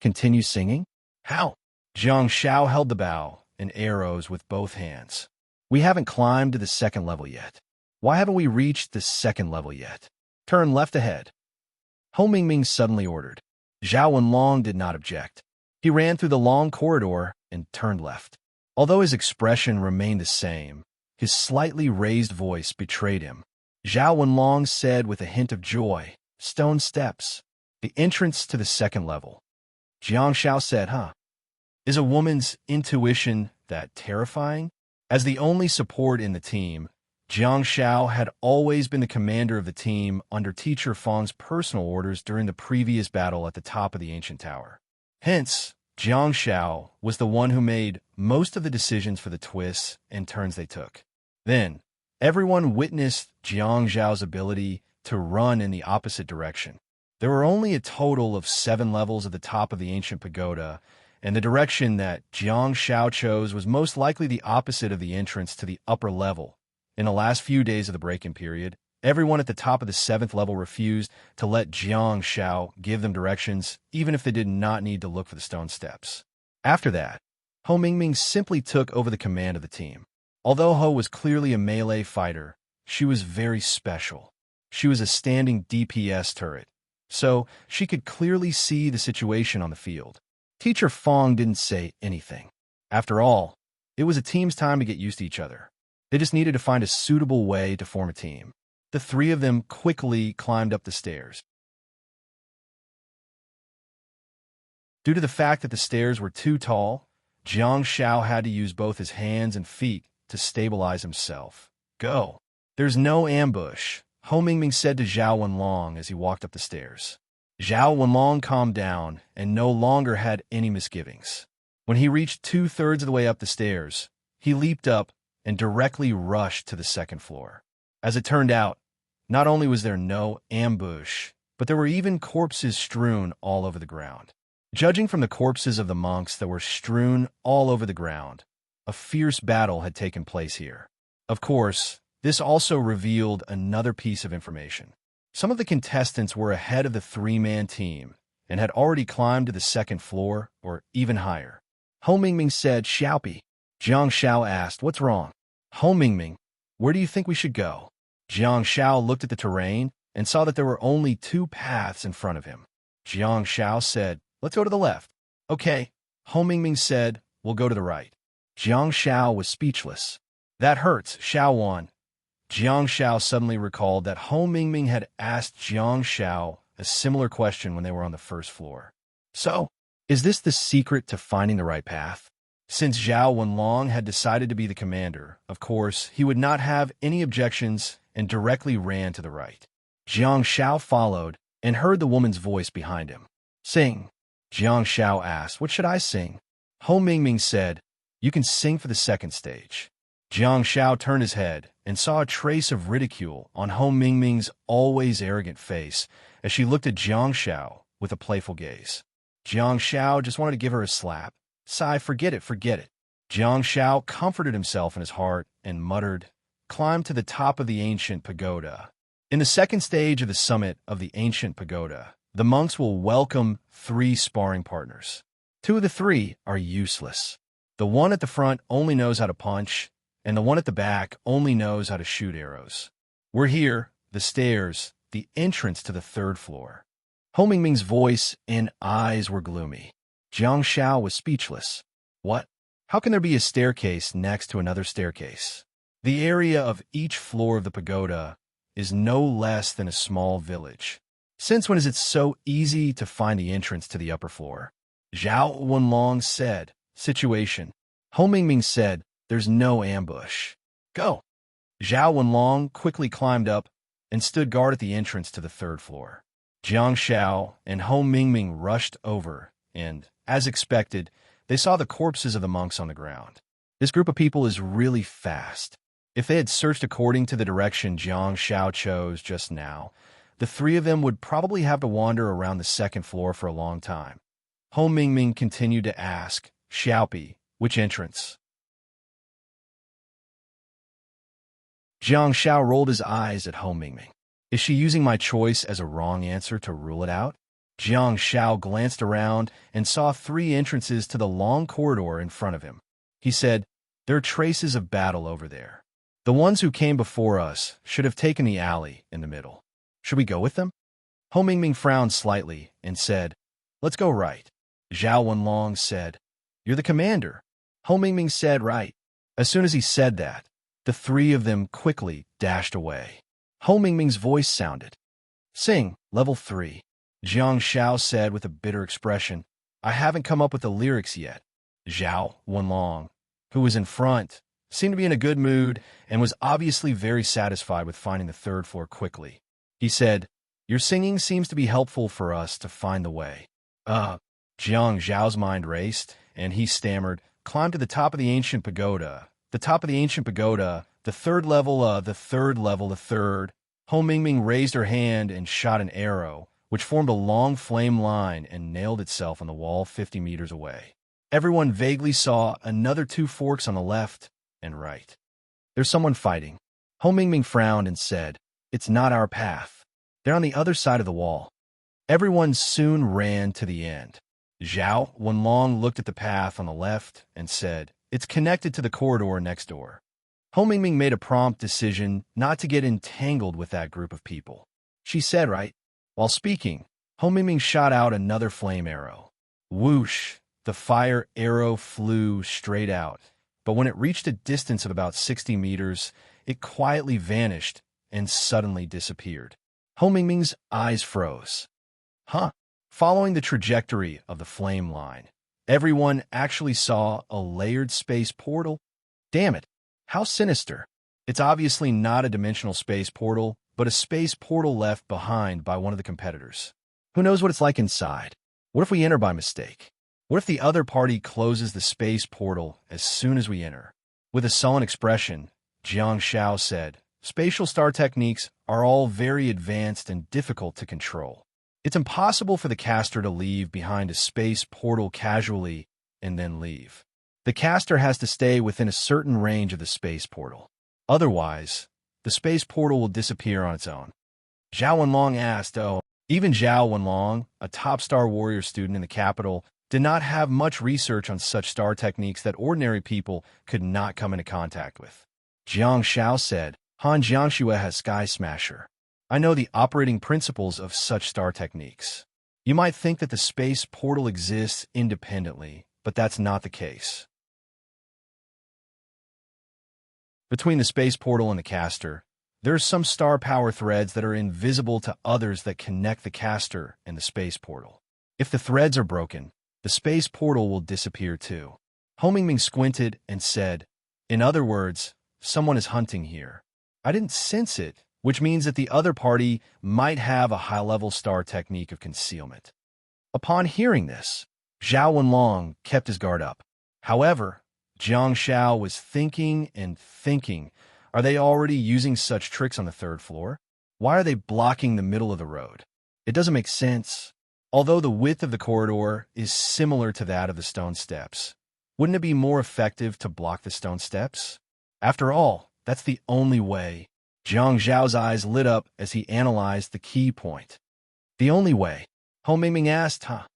"Continue singing?" "How?" Jiang Shao held the bow and arrows with both hands. "We haven't climbed to the second level yet." "Why haven't we reached the second level yet?" "Turn left ahead," Home Mingming suddenly ordered. Zhao Wenlong did not object. He ran through the long corridor and turned left. Although his expression remained the same, his slightly raised voice betrayed him. Zhao Wenlong said with a hint of joy, "Stone steps, the entrance to the second level." Jiang Shao said, "Huh? Is a woman's intuition that terrifying?" As the only support in the team, Jiang Shao had always been the commander of the team under Teacher Fang's personal orders during the previous battle at the top of the ancient tower. Hence, Jiang Shao was the one who made most of the decisions for the twists and turns they took. Then, everyone witnessed Jiang Zhao's ability to run in the opposite direction. There were only a total of 7 levels at the top of the ancient pagoda, and the direction that Jiang Shao chose was most likely the opposite of the entrance to the upper level. In the last few days of the break-in period, everyone at the top of the 7th level refused to let Jiang Shao give them directions, even if they did not need to look for the stone steps. After that, Ho Mingming simply took over the command of the team. Although Ho was clearly a melee fighter, she was very special. She was a standing DPS turret, so she could clearly see the situation on the field. Teacher Fang didn't say anything. After all, it was a team's time to get used to each other. They just needed to find a suitable way to form a team. The 3 of them quickly climbed up the stairs. Due to the fact that the stairs were too tall, Jiang Shao had to use both his hands and feet to stabilize himself. "Go. There's no ambush," Ho Mingming said to Zhao Wenlong as he walked up the stairs. Zhao Wenlong calmed down and no longer had any misgivings. When he reached 2/3 of the way up the stairs, he leaped up and directly rushed to the second floor. As it turned out, not only was there no ambush, but there were even corpses strewn all over the ground. Judging from the corpses of the monks that were strewn all over the ground, a fierce battle had taken place here. Of course, This also revealed another piece of information. Some of the contestants were ahead of the three-man team and had already climbed to the second floor or even higher. Ho Mingming said, "Xiaopi." Jiang Xiao asked, "What's wrong?" Ho Mingming, "Where do you think we should go?" Jiang Xiao looked at the terrain and saw that there were only two paths in front of him. Jiang Xiao said, "Let's go to the left." "Okay." Ho Mingming said, "We'll go to the right." Jiang Xiao was speechless. "That hurts, Xiao Wan." Jiang Xiao suddenly recalled that Ho Mingming had asked Jiang Xiao a similar question when they were on the first floor. So, is this the secret to finding the right path? Since Zhao Wenlong had decided to be the commander, of course, he would not have any objections and directly ran to the right. Jiang Xiao followed and heard the woman's voice behind him. "Sing." Jiang Xiao asked, "What should I sing?" Ho Mingming said, "You can sing for the second stage." Jiang Xiao turned his head and saw a trace of ridicule on Ho Mingming's always arrogant face as she looked at Jiang Xiao with a playful gaze. Jiang Xiao just wanted to give her a slap. Sigh, forget it, forget it. Jiang Xiao comforted himself in his heart and muttered, "Climb to the top of the ancient pagoda." In the second stage of the summit of the ancient pagoda, the monks will welcome 3 sparring partners. 2 of the 3 are useless. The one at the front only knows how to punch, and the one at the back only knows how to shoot arrows. We're here, the stairs, the entrance to the 3rd floor. Ho Mingming's voice and eyes were gloomy. Jiang Xiao was speechless. What? How can there be a staircase next to another staircase? The area of each floor of the pagoda is no less than a small village. Since when is it so easy to find the entrance to the upper floor? Zhao Wenlong said, "Situation." Ho Mingming said, "There's no ambush. Go." Zhao Wenlong quickly climbed up and stood guard at the entrance to the 3rd floor. Jiang Xiao and Ho Mingming rushed over, and, as expected, they saw the corpses of the monks on the ground. This group of people is really fast. If they had searched according to the direction Jiang Xiao chose just now, the 3 of them would probably have to wander around the 2nd floor for a long time. Ho Mingming continued to ask, "Xiaopi, which entrance?" Jiang Xiao rolled his eyes at Ho Mingming. "Is she using my choice as a wrong answer to rule it out?" Jiang Xiao glanced around and saw 3 entrances to the long corridor in front of him. He said, "There are traces of battle over there. The ones who came before us should have taken the alley in the middle. Should we go with them?" Ho Mingming frowned slightly and said, "Let's go right." Zhao Wenlong said, "You're the commander." Ho Mingming said, "Right." As soon as he said that, the 3 of them quickly dashed away. Ho Mingming's voice sounded. "Sing, level 3. Jiang Xiao said with a bitter expression, "I haven't come up with the lyrics yet." Zhao Wenlong, who was in front, seemed to be in a good mood and was obviously very satisfied with finding the 3rd floor quickly. He said, "Your singing seems to be helpful for us to find the way." Jiang Zhao's mind raced, and he stammered, "Climb to the top of the ancient pagoda. The top of the ancient pagoda, the 3rd level, the 3rd level, the 3rd. Ho Mingming raised her hand and shot an arrow, which formed a long flame line and nailed itself on the wall 50 meters away. Everyone vaguely saw another 2 forks on the left and right. "There's someone fighting." Ho Mingming frowned and said, "It's not our path. They're on the other side of the wall." Everyone soon ran to the end. Zhao Wenlong looked at the path on the left and said, "It's connected to the corridor next door." Ho Mingming made a prompt decision not to get entangled with that group of people. She said, "Right." While speaking, Ho Mingming shot out another flame arrow. Whoosh! The fire arrow flew straight out, but when it reached a distance of about 60 meters, it quietly vanished and suddenly disappeared. Ho Mingming's eyes froze. Huh? Following the trajectory of the flame line, everyone actually saw a layered space portal. Damn it! How sinister. It's obviously not a dimensional space portal, but a space portal left behind by one of the competitors. Who knows what it's like inside? What if we enter by mistake? What if the other party closes the space portal as soon as we enter? With a sullen expression, Jiang Xiao said, "Spatial star techniques are all very advanced and difficult to control. It's impossible for the caster to leave behind a space portal casually and then leave. The caster has to stay within a certain range of the space portal. Otherwise, the space portal will disappear on its own. Zhao Wenlong asked, "Oh." Even Zhao Wenlong, a top Star Warrior student in the capital, did not have much research on such star techniques that ordinary people could not come into contact with. Jiang Xiao said, "Han Jiangxue has Sky Smasher. I know the operating principles of such star techniques. You might think that the space portal exists independently, but that's not the case. Between the space portal and the caster, there are some star power threads that are invisible to others that connect the caster and the space portal. If the threads are broken, the space portal will disappear too." Ho Mingming squinted and said, "In other words, someone is hunting here. I didn't sense it, which means that the other party might have a high-level star technique of concealment." Upon hearing this, Zhao Wenlong kept his guard up. However, Jiang Xiao was thinking and thinking, are they already using such tricks on the third floor? Why are they blocking the middle of the road? It doesn't make sense. Although the width of the corridor is similar to that of the stone steps, wouldn't it be more effective to block the stone steps? After all, that's the only way. Jiang Zhao's eyes lit up as he analyzed the key point. The only way? Ho Mingming asked, huh?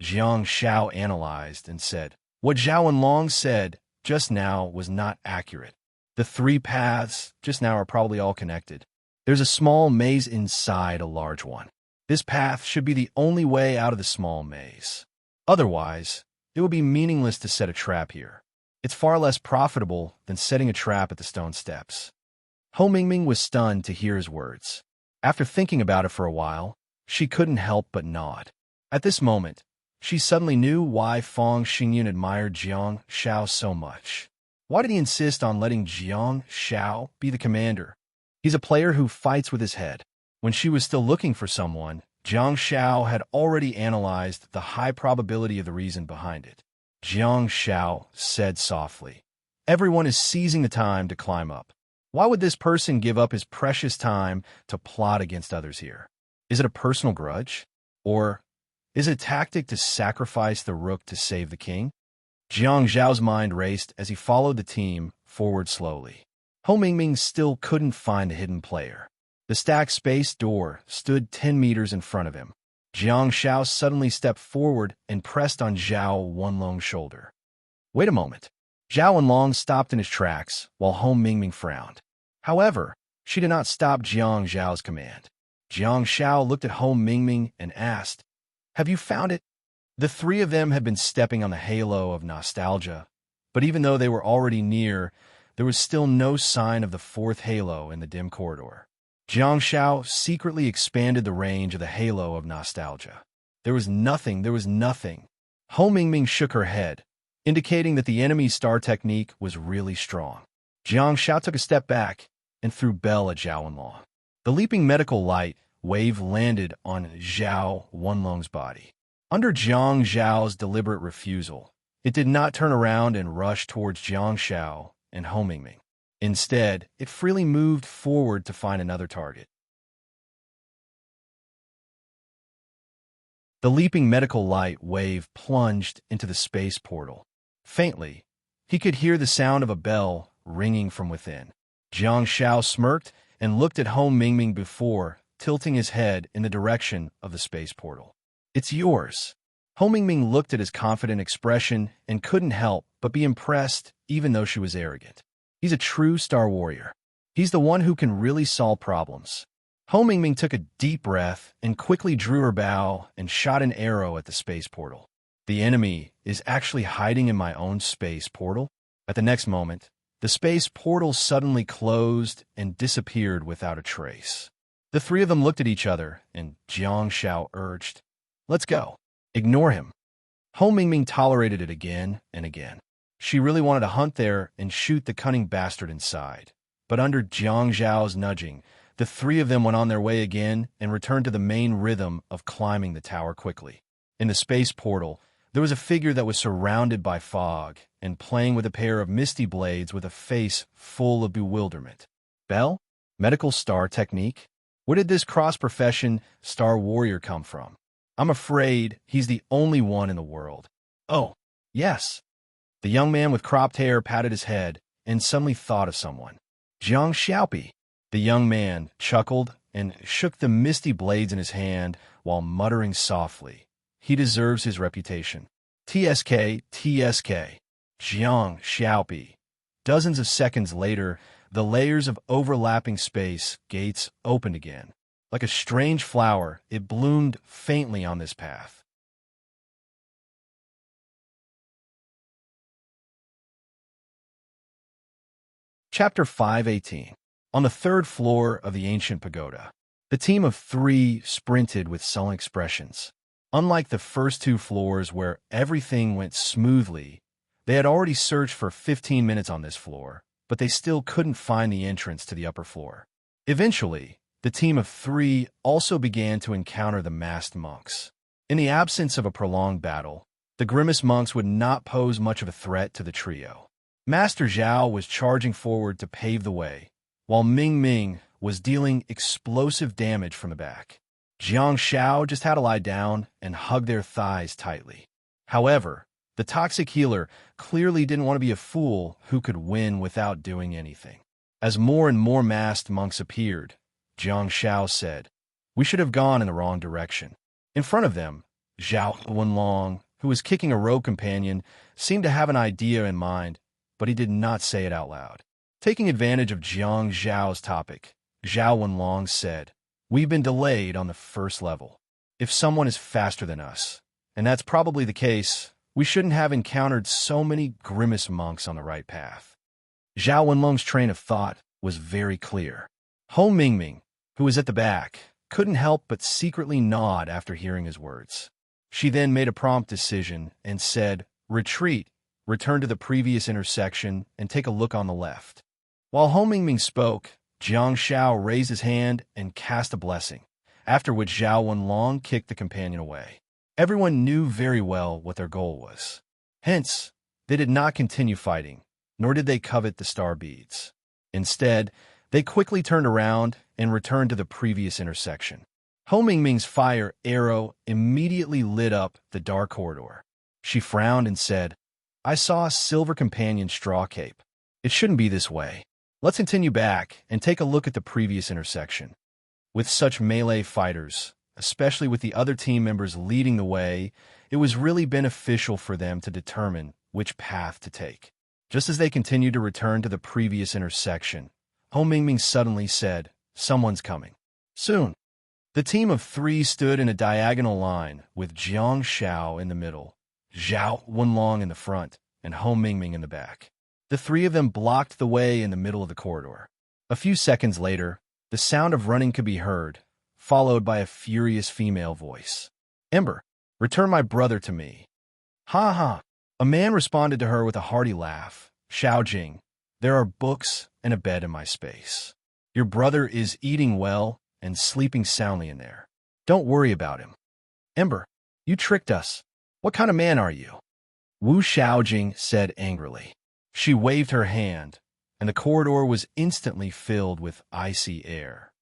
Jiang Xiao analyzed and said, what Zhao Wenlong said just now was not accurate. The three paths just now are probably all connected. There's a small maze inside a large one. This path should be the only way out of the small maze. Otherwise, it would be meaningless to set a trap here. It's far less profitable than setting a trap at the stone steps. Ho Mingming was stunned to hear his words. After thinking about it for a while, she couldn't help but nod. At this moment, she suddenly knew why Feng Xingyun admired Jiang Xiao so much. Why did he insist on letting Jiang Xiao be the commander? He's a player who fights with his head. When she was still looking for someone, Jiang Xiao had already analyzed the high probability of the reason behind it. Jiang Xiao said softly, "Everyone is seizing the time to climb up. Why would this person give up his precious time to plot against others here? Is it a personal grudge? Or is it a tactic to sacrifice the rook to save the king?" Jiang Zhao's mind raced as he followed the team forward slowly. Ho Mingming still couldn't find the hidden player. The stacked space door stood 10 meters in front of him. Jiang Xiao suddenly stepped forward and pressed on Zhao Wenlong's shoulder. Wait a moment. Zhao Wenlong stopped in his tracks while Ho Mingming frowned. However, she did not stop Jiang Zhao's command. Jiang Xiao looked at Ho Mingming and asked, "Have you found it?" The three of them had been stepping on the halo of nostalgia, but even though they were already near, there was still no sign of the fourth halo in the dim corridor. Jiang Xiao secretly expanded the range of the halo of nostalgia. There was nothing. Ho Mingming shook her head, indicating that the enemy's star technique was really strong. Jiang Xiao took a step back and threw bell at Zhao Wenlong. The leaping medical light wave landed on Zhao Wenlong's body. Under Jiang Zhao's deliberate refusal, it did not turn around and rush towards Jiang Xiao and Ho Mingming. Instead, it freely moved forward to find another target. The leaping medical light wave plunged into the space portal. Faintly, he could hear the sound of a bell ringing from within. Jiang Xiao smirked and looked at Ho Mingming before tilting his head in the direction of the space portal. "It's yours." Ho Mingming looked at his confident expression and couldn't help but be impressed, even though she was arrogant. He's a true Star Warrior. He's the one who can really solve problems. Ho Mingming took a deep breath and quickly drew her bow and shot an arrow at the space portal. The enemy is actually hiding in my own space portal? At the next moment, the space portal suddenly closed and disappeared without a trace. The three of them looked at each other, and Jiang Xiao urged, "Let's go." Ignore him. Ho Mingming tolerated it again and again. She really wanted to hunt there and shoot the cunning bastard inside. But under Jiang Zhao's nudging, the three of them went on their way again and returned to the main rhythm of climbing the tower quickly. In the space portal, there was a figure that was surrounded by fog and playing with a pair of misty blades with a face full of bewilderment. Bell? Medical star technique? Where did this cross-profession Star Warrior come from? I'm afraid he's the only one in the world. Oh, yes. The young man with cropped hair patted his head and suddenly thought of someone. Jiang Xiaopi. The young man chuckled and shook the misty blades in his hand while muttering softly, "He deserves his reputation." TSK, TSK. Jiang Xiaopi. Dozens of seconds later, the layers of overlapping space gates opened again. Like a strange flower, it bloomed faintly on this path. Chapter 518. On the third floor of the ancient pagoda, the team of three sprinted with sullen expressions. Unlike the first two floors where everything went smoothly, they had already searched for 15 minutes on this floor, but they still couldn't find the entrance to the upper floor. Eventually, the team of three also began to encounter the masked monks. In the absence of a prolonged battle, the grimace monks would not pose much of a threat to the trio. Master Zhao was charging forward to pave the way, while Ming Ming was dealing explosive damage from the back. Jiang Xiao just had to lie down and hug their thighs tightly. However, the toxic healer clearly didn't want to be a fool who could win without doing anything. As more and more masked monks appeared, Jiang Xiao said, "We should have gone in the wrong direction." In front of them, Zhao Wenlong, who was kicking a rogue companion, seemed to have an idea in mind, but he did not say it out loud. Taking advantage of Jiang Zhao's topic, Zhao Wenlong said, "We've been delayed on the first level. If someone is faster than us, and that's probably the case, we shouldn't have encountered so many grimace monks on the right path." Zhao Wenlong's train of thought was very clear. Ho Mingming, who was at the back, couldn't help but secretly nod after hearing his words. She then made a prompt decision and said, "Retreat, return to the previous intersection, and take a look on the left." While Ho Mingming spoke, Jiang Xiao raised his hand and cast a blessing, after which Zhao Wenlong kicked the companion away. Everyone knew very well what their goal was. Hence, they did not continue fighting, nor did they covet the star beads. Instead, they quickly turned around and returned to the previous intersection. Ho Mingming's fire arrow immediately lit up the dark corridor. She frowned and said, "I saw a silver companion straw cape. It shouldn't be this way. Let's continue back and take a look at the previous intersection." With such melee fighters, especially with the other team members leading the way, it was really beneficial for them to determine which path to take. Just as they continued to return to the previous intersection, Ho Mingming suddenly said, "Someone's coming. Soon." The team of three stood in a diagonal line with Jiang Xiao in the middle, Zhao Wenlong in the front, and Ho Mingming in the back. The three of them blocked the way in the middle of the corridor. A few seconds later, the sound of running could be heard, followed by a furious female voice. "Ember, return my brother to me." "Ha ha." A man responded to her with a hearty laugh. "Xiaojing, there are books and a bed in my space. Your brother is eating well and sleeping soundly in there. Don't worry about him." "Ember, you tricked us. What kind of man are you?" Wu Xiaojing said angrily. She waved her hand, and the corridor was instantly filled with icy air.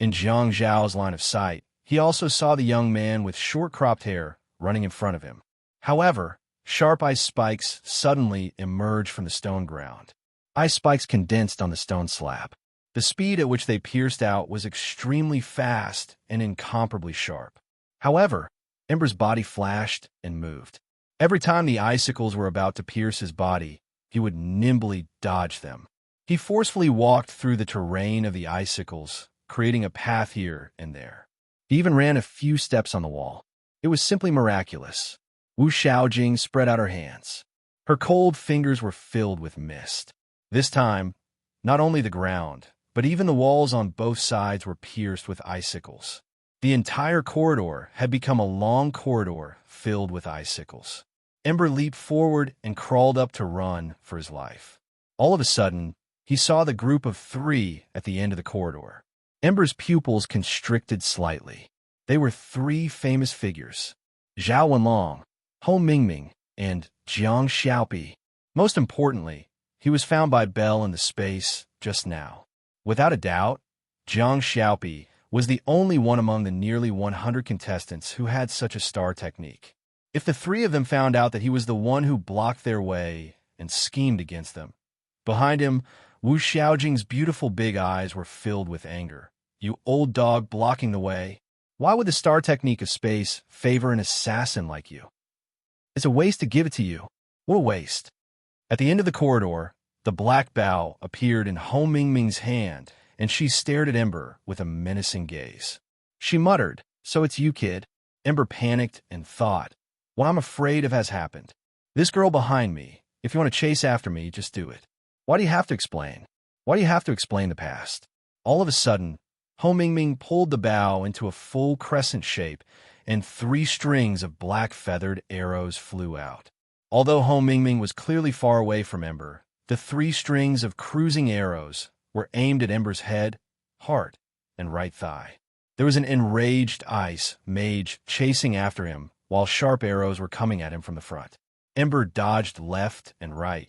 In Jiang Zhao's line of sight, he also saw the young man with short cropped hair running in front of him. However, sharp ice spikes suddenly emerged from the stone ground. Ice spikes condensed on the stone slab. The speed at which they pierced out was extremely fast and incomparably sharp. However, Ember's body flashed and moved. Every time the icicles were about to pierce his body, he would nimbly dodge them. He forcefully walked through the terrain of the icicles, creating a path here and there. He even ran a few steps on the wall. It was simply miraculous. Wu Xiaojing spread out her hands. Her cold fingers were filled with mist. This time, not only the ground, but even the walls on both sides were pierced with icicles. The entire corridor had become a long corridor filled with icicles. Ember leaped forward and crawled up to run for his life. All of a sudden, he saw the group of three at the end of the corridor. Ember's pupils constricted slightly. They were three famous figures: Zhao Wenlong, Ho Mingming, and Jiang Xiaopi. Most importantly, he was found by Belle in the space just now. Without a doubt, Jiang Xiaopi was the only one among the nearly 100 contestants who had such a star technique. If the three of them found out that he was the one who blocked their way and schemed against them, Behind him, Wu Xiaojing's beautiful big eyes were filled with anger. You old dog blocking the way. Why would the star technique of space favor an assassin like you? It's a waste to give it to you. What a waste. At the end of the corridor, the black bow appeared in Ho Mingming's hand, and she stared at Ember with a menacing gaze. She muttered, "So it's you, kid." Ember panicked and thought, "What I'm afraid of has happened. This girl behind me, if you want to chase after me, just do it. Why do you have to explain? Why do you have to explain the past?" All of a sudden, Ho Mingming pulled the bow into a full crescent shape, and 3 strings of black feathered arrows flew out. Although Ho Mingming was clearly far away from Ember, the 3 strings of cruising arrows were aimed at Ember's head, heart, and right thigh. There was an enraged ice mage chasing after him, while sharp arrows were coming at him from the front. Ember dodged left and right,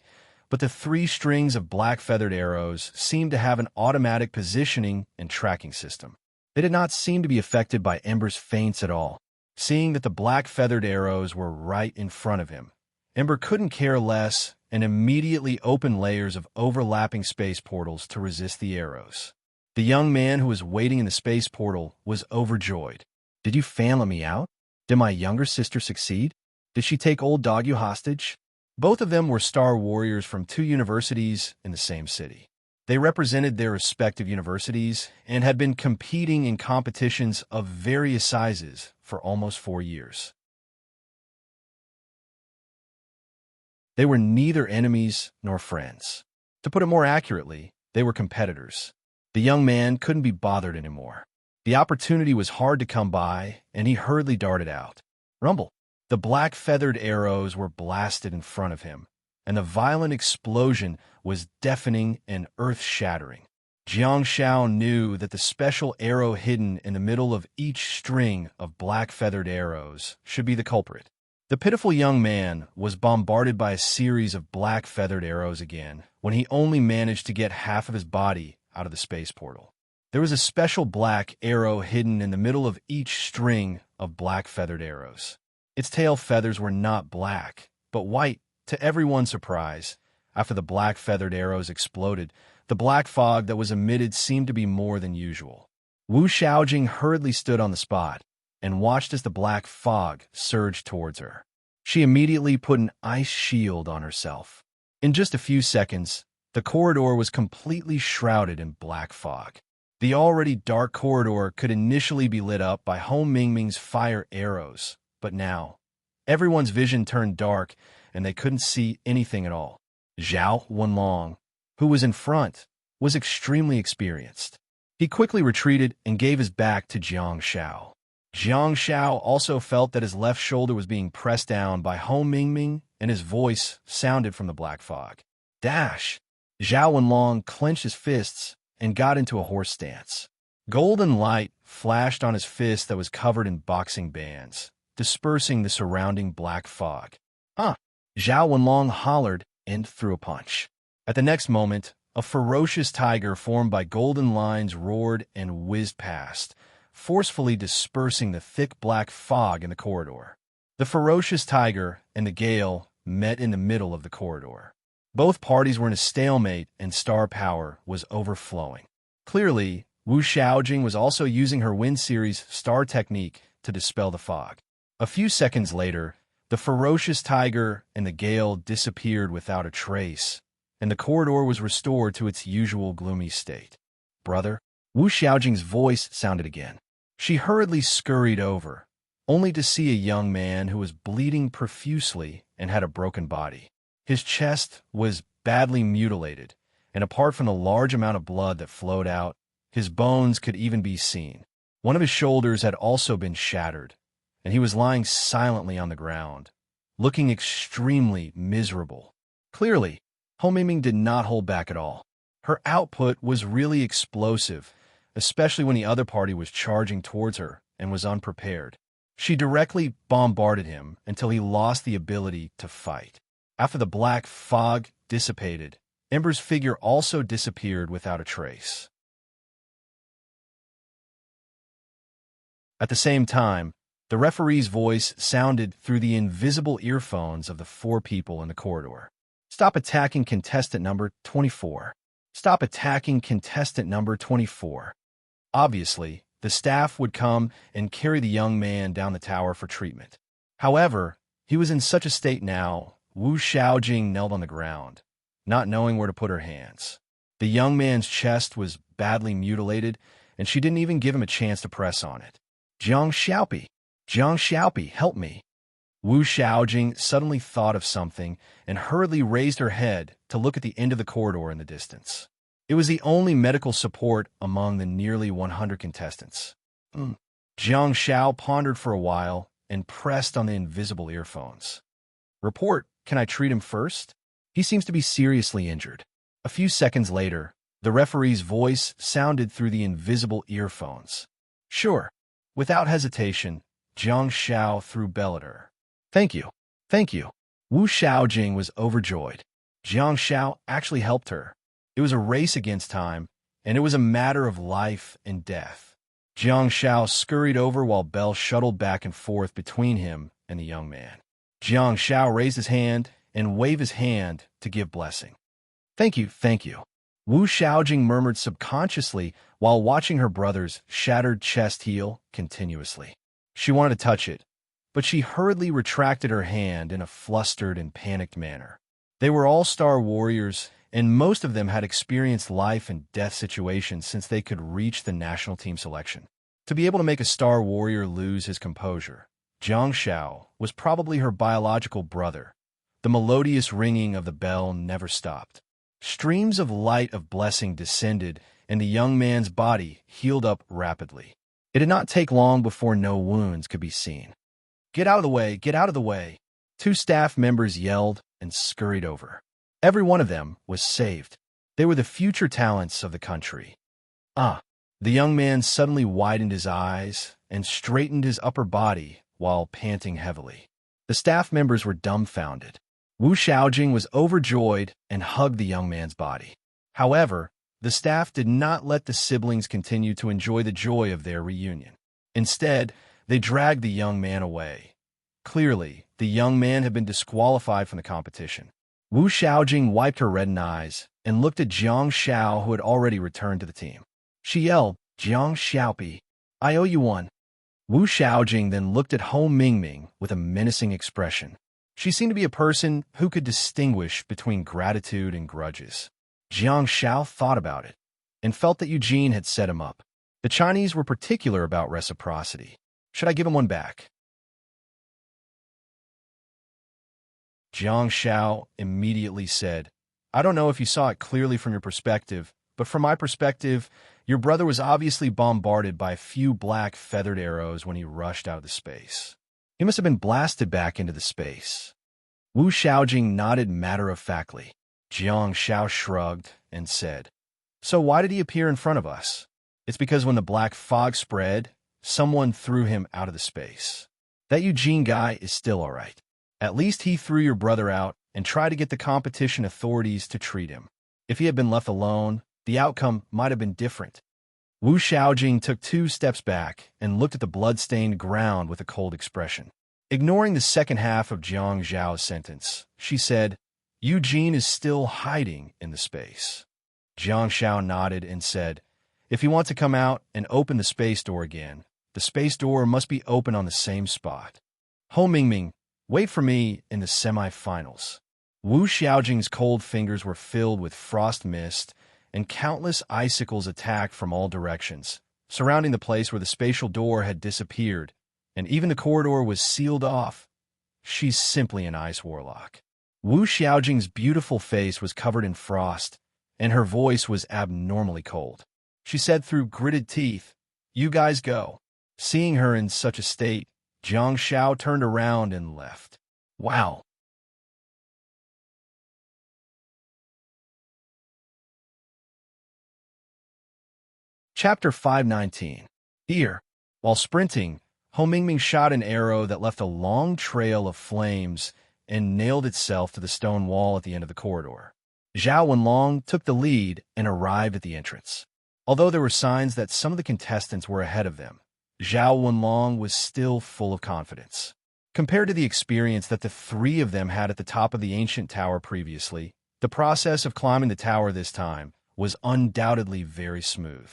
but the 3 strings of black feathered arrows seemed to have an automatic positioning and tracking system. They did not seem to be affected by Ember's feints at all. Seeing that the black feathered arrows were right in front of him, Ember couldn't care less and immediately opened layers of overlapping space portals to resist the arrows. The young man who was waiting in the space portal was overjoyed. "Did you fan let me out? Did my younger sister succeed? Did she take old dog you hostage?" Both of them were star warriors from 2 universities in the same city. They represented their respective universities and had been competing in competitions of various sizes for almost 4 years. They were neither enemies nor friends. To put it more accurately, they were competitors. The young man couldn't be bothered anymore. The opportunity was hard to come by, and he hurriedly darted out. Rumble! The black feathered arrows were blasted in front of him, and the violent explosion was deafening and earth-shattering. Jiang Xiao knew that the special arrow hidden in the middle of each string of black feathered arrows should be the culprit. The pitiful young man was bombarded by a series of black feathered arrows again when he only managed to get half of his body out of the space portal. There was a special black arrow hidden in the middle of each string of black feathered arrows. Its tail feathers were not black, but white, to everyone's surprise. After the black feathered arrows exploded, the black fog that was emitted seemed to be more than usual. Wu Xiaojing hurriedly stood on the spot and watched as the black fog surged towards her. She immediately put an ice shield on herself. In just a few seconds, the corridor was completely shrouded in black fog. The already dark corridor could initially be lit up by Ho Mingming's fire arrows, but now, everyone's vision turned dark and they couldn't see anything at all. Zhao Wenlong, who was in front, was extremely experienced. He quickly retreated and gave his back to Jiang Xiao. Jiang Xiao also felt that his left shoulder was being pressed down by Ho Mingming, and his voice sounded from the black fog. Dash! Zhao Wenlong clenched his fists and got into a horse stance. Golden light flashed on his fist that was covered in boxing bands, dispersing the surrounding black fog. Huh! Zhao Wenlong hollered and threw a punch. At the next moment, a ferocious tiger formed by golden lines roared and whizzed past, forcefully dispersing the thick black fog in the corridor. The ferocious tiger and the gale met in the middle of the corridor. Both parties were in a stalemate and star power was overflowing. Clearly, Wu Xiaojing was also using her Wind Series star technique to dispel the fog. A few seconds later, the ferocious tiger and the gale disappeared without a trace, and the corridor was restored to its usual gloomy state. Brother, Wu Xiaojing's voice sounded again. She hurriedly scurried over, only to see a young man who was bleeding profusely and had a broken body. His chest was badly mutilated, and apart from the large amount of blood that flowed out, his bones could even be seen. One of his shoulders had also been shattered, and he was lying silently on the ground, looking extremely miserable. Clearly, Ho Mingming did not hold back at all. Her output was really explosive, especially when the other party was charging towards her and was unprepared. She directly bombarded him until he lost the ability to fight. After the black fog dissipated, Ember's figure also disappeared without a trace. At the same time, the referee's voice sounded through the invisible earphones of the 4 people in the corridor. Stop attacking contestant number 24. Stop attacking contestant number 24. Obviously, the staff would come and carry the young man down the tower for treatment. However, he was in such a state now, Wu Xiaojing knelt on the ground, not knowing where to put her hands. The young man's chest was badly mutilated, and she didn't even give him a chance to press on it. Jiang Xiaopi, help me. Wu Xiaojing suddenly thought of something and hurriedly raised her head to look at the end of the corridor in the distance. It was the only medical support among the nearly 100 contestants. Jiang Xiao pondered for a while and pressed on the invisible earphones. Report, can I treat him first? He seems to be seriously injured. A few seconds later, the referee's voice sounded through the invisible earphones. Sure. Without hesitation, Jiang Xiao threw bell at her. Thank you. Thank you. Wu Xiaojing was overjoyed. Jiang Xiao actually helped her. It was a race against time, and it was a matter of life and death. Jiang Xiao scurried over while Bell shuttled back and forth between him and the young man. Jiang Xiao raised his hand and waved his hand to give blessing. Thank you, thank you. Wu Xiaojing murmured subconsciously while watching her brother's shattered chest heal continuously. She wanted to touch it, but she hurriedly retracted her hand in a flustered and panicked manner. They were all Star Warriors, and most of them had experienced life and death situations since they could reach the national team selection. To be able to make a Star Warrior lose his composure, Jiang Xiao was probably her biological brother. The melodious ringing of the bell never stopped. Streams of light of blessing descended, and the young man's body healed up rapidly. It did not take long before no wounds could be seen. Get out of the way! Get out of the way! 2 staff members yelled and scurried over. Every one of them was saved. They were the future talents of the country. The young man suddenly widened his eyes and straightened his upper body while panting heavily. The staff members were dumbfounded. Wu Xiaojing was overjoyed and hugged the young man's body. However, the staff did not let the siblings continue to enjoy the joy of their reunion. Instead, they dragged the young man away. Clearly, the young man had been disqualified from the competition. Wu Xiaojing wiped her reddened eyes and looked at Jiang Xiao, who had already returned to the team. She yelled, Jiang Xiaopi, I owe you one. Wu Xiaojing then looked at Ho Mingming with a menacing expression. She seemed to be a person who could distinguish between gratitude and grudges. Jiang Xiao thought about it and felt that Eugene had set him up. The Chinese were particular about reciprocity. Should I give him one back? Jiang Xiao immediately said, I don't know if you saw it clearly from your perspective, but from my perspective, your brother was obviously bombarded by a few black feathered arrows when he rushed out of the space. He must have been blasted back into the space. Wu Xiaojing nodded matter-of-factly. Jiang Xiao shrugged and said, So why did he appear in front of us? It's because when the black fog spread, someone threw him out of the space. That Eugene guy is still all right. At least he threw your brother out and tried to get the competition authorities to treat him. If he had been left alone, the outcome might have been different. Wu Xiaojing took 2 steps back and looked at the blood-stained ground with a cold expression. Ignoring the second half of Jiang Zhao's sentence, she said, Eugene is still hiding in the space. Jiang Xiao nodded and said, If you want to come out and open the space door again, the space door must be open on the same spot. Ho Mingming, wait for me in the semi-finals. Wu Xiaojing's cold fingers were filled with frost mist, and countless icicles attacked from all directions, surrounding the place where the spatial door had disappeared, and even the corridor was sealed off. She's simply an ice warlock. Wu Xiaojing's beautiful face was covered in frost, and her voice was abnormally cold. She said through gritted teeth, You guys go. Seeing her in such a state, Jiang Xiao turned around and left. Wow. Chapter 519. Here, while sprinting, Ho Mingming shot an arrow that left a long trail of flames and nailed itself to the stone wall at the end of the corridor. Zhao Wenlong took the lead and arrived at the entrance. Although there were signs that some of the contestants were ahead of them, Zhao Wenlong was still full of confidence. Compared to the experience that the three of them had at the top of the ancient tower previously, the process of climbing the tower this time was undoubtedly very smooth.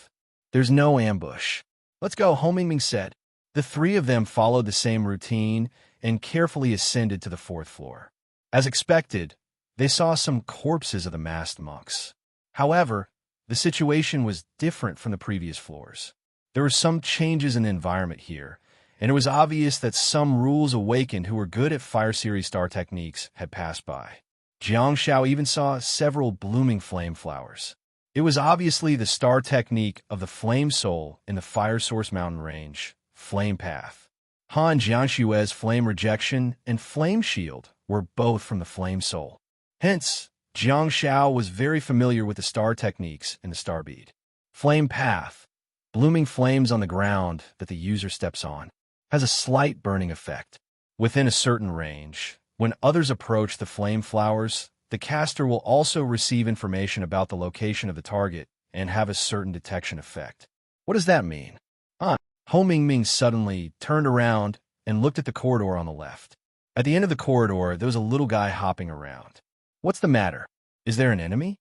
There's no ambush. Let's go, Ho Mingming said. The three of them followed the same routine and carefully ascended to the fourth floor. As expected, they saw some corpses of the masked monks. However, the situation was different from the previous floors. There were some changes in the environment here, and it was obvious that some rules awakened who were good at Fire Series star techniques had passed by. Jiang Xiao even saw several blooming flame flowers. It was obviously the star technique of the Flame Soul in the Fire Source Mountain Range, Flame Path. Han Jiangshue's Flame Rejection and Flame Shield were both from the Flame Soul. Hence, Jiang Xiao was very familiar with the star techniques in the Star Bead. Flame Path, blooming flames on the ground that the user steps on, has a slight burning effect. Within a certain range, when others approach the flame flowers, the caster will also receive information about the location of the target and have a certain detection effect. What does that mean? Ho Mingming suddenly turned around and looked at the corridor on the left. At the end of the corridor, there was a little guy hopping around. What's the matter? Is there an enemy?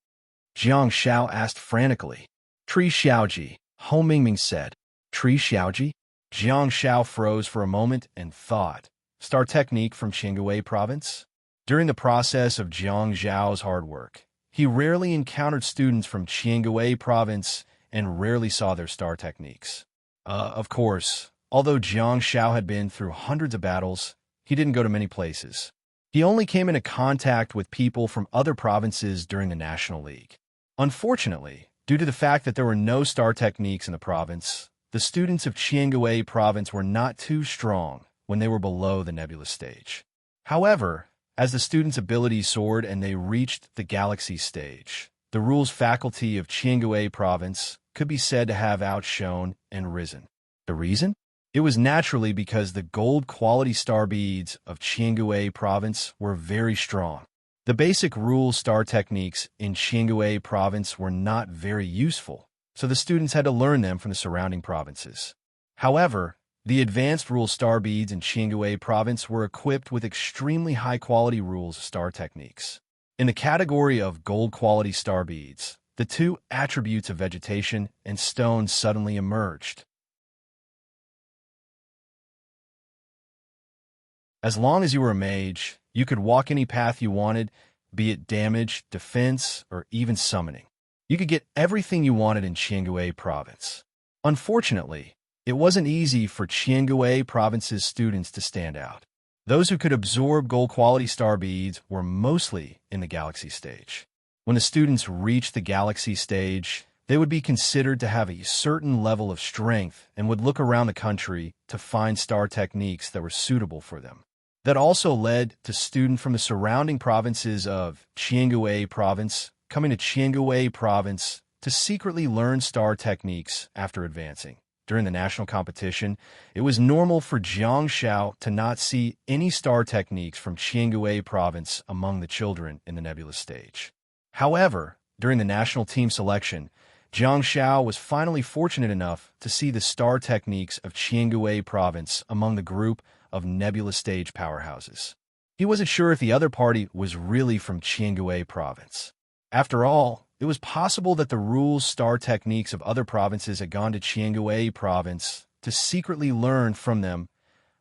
Jiang Xiao asked frantically. Tree Xiaoji, Ho Mingming said. Tree Xiaoji? Jiang Xiao froze for a moment and thought. Star technique from Qinghai province? During the process of Jiang Xiao's hard work, he rarely encountered students from Qinghai province and rarely saw their star techniques. Of course, although Jiang Xiao had been through hundreds of battles, he didn't go to many places. He only came into contact with people from other provinces during the National League. Unfortunately, due to the fact that there were no star techniques in the province, the students of Qinghai province were not too strong when they were below the nebulous stage. However, as the students' abilities soared and they reached the galaxy stage, the rules faculty of Qinghai province could be said to have outshone and risen. The reason? It was naturally because the gold quality star beads of Qinghai province were very strong. The basic rules star techniques in Qinghai province were not very useful, so the students had to learn them from the surrounding provinces. However, the advanced rule star beads in Qinghai province were equipped with extremely high-quality rules star techniques. In the category of gold quality star beads, the two attributes of vegetation and stone suddenly emerged. As long as you were a mage, you could walk any path you wanted, be it damage, defense, or even summoning. You could get everything you wanted in Qinghai province. Unfortunately, it wasn't easy for Qinghai province's students to stand out. Those who could absorb gold-quality star beads were mostly in the galaxy stage. When the students reached the galaxy stage, they would be considered to have a certain level of strength and would look around the country to find star techniques that were suitable for them. That also led to students from the surrounding provinces of Qinghai province coming to Qinghai province to secretly learn star techniques after advancing. During the national competition, it was normal for Jiang Xiao to not see any star techniques from Qinghai province among the children in the nebulous stage. However, during the national team selection, Jiang Xiao was finally fortunate enough to see the star techniques of Qinghai province among the group of nebulous stage powerhouses. He wasn't sure if the other party was really from Qinghai province. After all, it was possible that the rules star techniques of other provinces had gone to Qinghai province to secretly learn from them.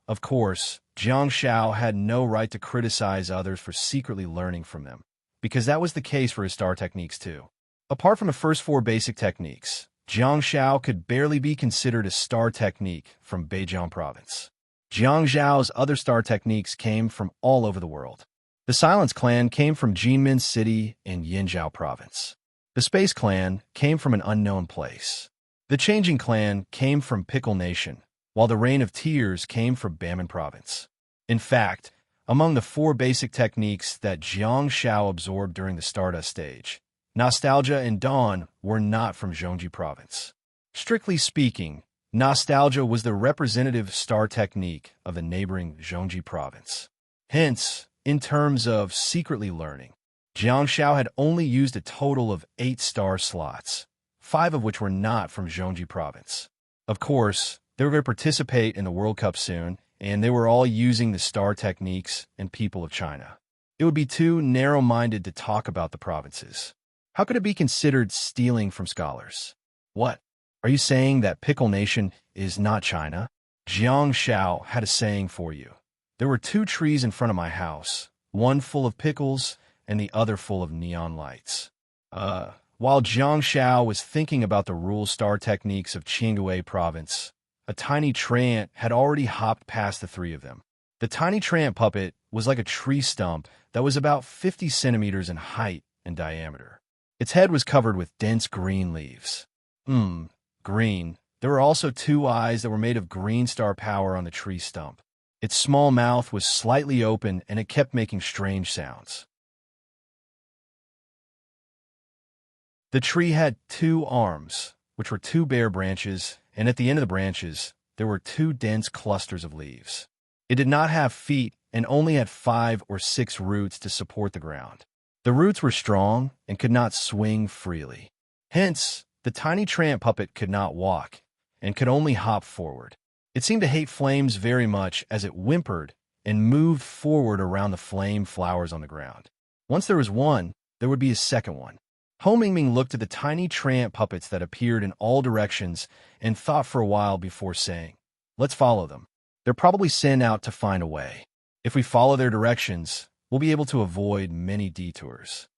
Of course, Jiang Xiao had no right to criticize others for secretly learning from them, because that was the case for his star techniques too. Apart from the first four basic techniques, Jiang Xiao could barely be considered a star technique from Beijiang province. Jiang Xiao's other star techniques came from all over the world. The Silence Clan came from Jinmen City in Yinzhou province. The Space Clan came from an unknown place. The Changing Clan came from Pickle Nation, while the Rain of Tears came from Baman province. In fact, among the four basic techniques that Jiang Xiao absorbed during the Stardust stage, Nostalgia and Dawn were not from Zhongji province. Strictly speaking, Nostalgia was the representative star technique of the neighboring Zhongji province. Hence, in terms of secretly learning, Jiang Xiao had only used a total of 8 star slots, 5 of which were not from Zhongji province. Of course, they were going to participate in the World Cup soon, and they were all using the star techniques and people of China. It would be too narrow-minded to talk about the provinces. How could it be considered stealing from scholars? What? Are you saying that Pickle Nation is not China? Jiang Shao had a saying for you. There were 2 trees in front of my house, one full of pickles and the other full of neon lights. While Jiang Shao was thinking about the rule star techniques of Qinghai province, a tiny treant had already hopped past the 3 of them. The tiny treant puppet was like a tree stump that was about 50 centimeters in height and diameter. Its head was covered with dense green leaves. Green. There were also 2 eyes that were made of green star power on the tree stump. Its small mouth was slightly open and it kept making strange sounds. The tree had 2 arms, which were 2 bare branches, and at the end of the branches, there were 2 dense clusters of leaves. It did not have feet and only had 5 or 6 roots to support the ground. The roots were strong and could not swing freely. Hence, the tiny treant puppet could not walk and could only hop forward. It seemed to hate flames very much as it whimpered and moved forward around the flame flowers on the ground. Once there was one, there would be a second one. Ho Mingming looked at the tiny treant puppets that appeared in all directions and thought for a while before saying, "Let's follow them. They're probably sent out to find a way. If we follow their directions, we'll be able to avoid many detours."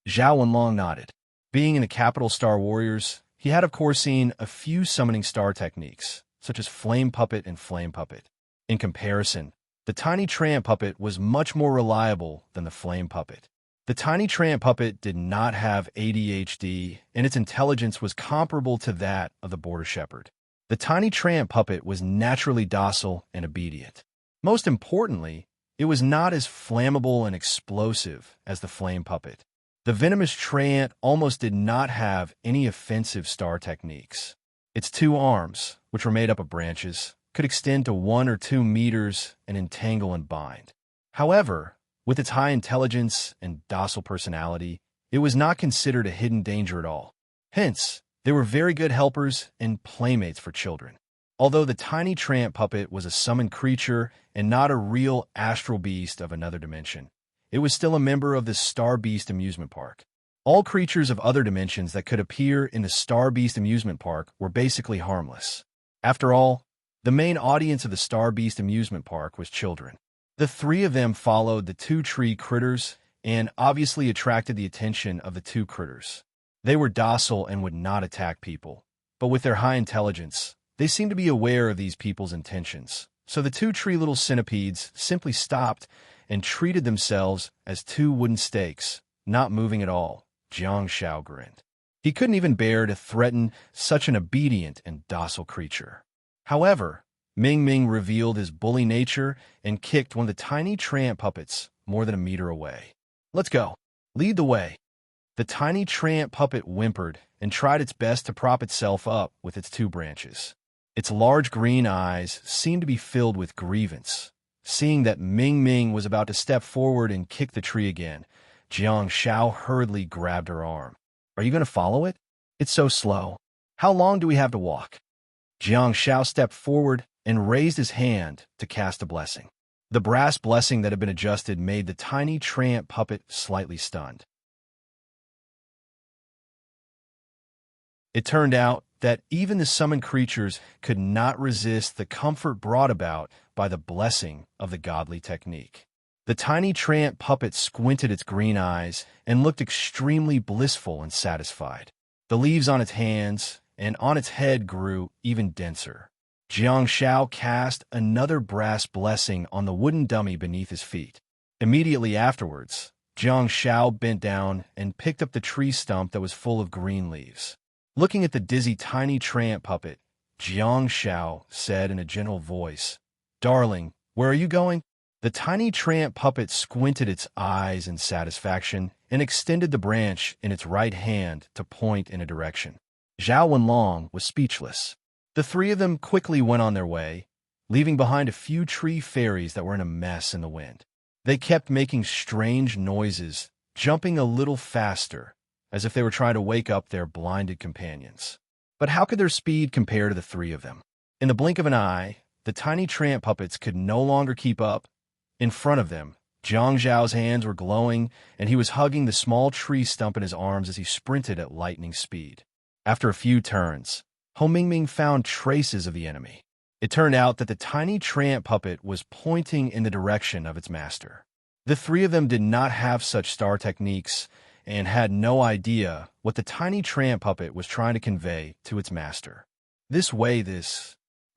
Zhao Wenlong nodded. Being in the capital Star Warriors, he had of course seen a few summoning star techniques, such as Flame Puppet and Flame Puppet. In comparison, the tiny treant puppet was much more reliable than the Flame Puppet. The tiny treant puppet did not have ADHD, and its intelligence was comparable to that of the border shepherd. The tiny treant puppet was naturally docile and obedient. Most importantly, it was not as flammable and explosive as the Flame Puppet. The venomous treant almost did not have any offensive star techniques. Its 2 arms, which were made up of branches, could extend to 1 or 2 meters and entangle and bind. However, with its high intelligence and docile personality, it was not considered a hidden danger at all. Hence, they were very good helpers and playmates for children. Although the tiny treant puppet was a summoned creature and not a real astral beast of another dimension, it was still a member of the Star Beast amusement park. All creatures of other dimensions that could appear in the Star Beast amusement park were basically harmless. After all, the main audience of the Star Beast amusement park was children. The 3 of them followed the 2 tree critters and obviously attracted the attention of the 2 critters. They were docile and would not attack people, but with their high intelligence, they seemed to be aware of these people's intentions. So the 2 tree little centipedes simply stopped and treated themselves as 2 wooden stakes, not moving at all. Jiang Shao grinned. He couldn't even bear to threaten such an obedient and docile creature. However, Ming Ming revealed his bully nature and kicked one of the tiny treant puppets more than a meter away. "Let's go. Lead the way." The tiny treant puppet whimpered and tried its best to prop itself up with its 2 branches. Its large green eyes seemed to be filled with grievance. Seeing that Ming Ming was about to step forward and kick the tree again, Jiang Shao hurriedly grabbed her arm. "Are you going to follow it? It's so slow. How long do we have to walk?" Jiang Shao stepped forward and raised his hand to cast a blessing. The brass blessing that had been adjusted made the tiny treant puppet slightly stunned. It turned out that even the summoned creatures could not resist the comfort brought about by the blessing of the godly technique. The tiny treant puppet squinted its green eyes and looked extremely blissful and satisfied. The leaves on its hands and on its head grew even denser. Jiang Shao cast another brass blessing on the wooden dummy beneath his feet. Immediately afterwards, Jiang Shao bent down and picked up the tree stump that was full of green leaves. Looking at the dizzy tiny treant puppet, Jiang Shao said in a gentle voice, "Darling, where are you going?" The tiny treant puppet squinted its eyes in satisfaction and extended the branch in its right hand to point in a direction. Zhao Wenlong was speechless. The 3 of them quickly went on their way, leaving behind a few tree fairies that were in a mess in the wind. They kept making strange noises, jumping a little faster, as if they were trying to wake up their blinded companions. But how could their speed compare to the 3 of them? In the blink of an eye, the tiny tramp puppets could no longer keep up. In front of them, Jiang Zhao's hands were glowing, and he was hugging the small tree stump in his arms as he sprinted at lightning speed. After a few turns, Ho Mingming found traces of the enemy. It turned out that the tiny tramp puppet was pointing in the direction of its master. The three of them did not have such star techniques and had no idea what the tiny tramp puppet was trying to convey to its master. This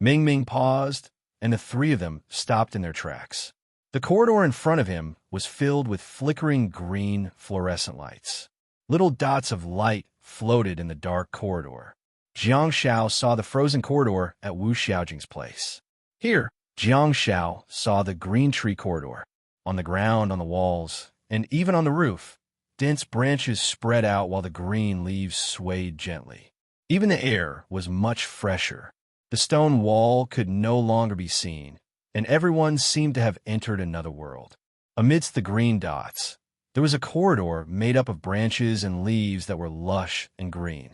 Mingming paused, and the three of them stopped in their tracks. The corridor in front of him was filled with flickering green fluorescent lights. Little dots of light floated in the dark corridor. Jiang Shao saw the frozen corridor at Wu Xiaojing's place. Here, Jiang Shao saw the green tree corridor. On the ground, on the walls, and even on the roof, dense branches spread out while the green leaves swayed gently. Even the air was much fresher. The stone wall could no longer be seen, and everyone seemed to have entered another world. Amidst the green dots, there was a corridor made up of branches and leaves that were lush and green.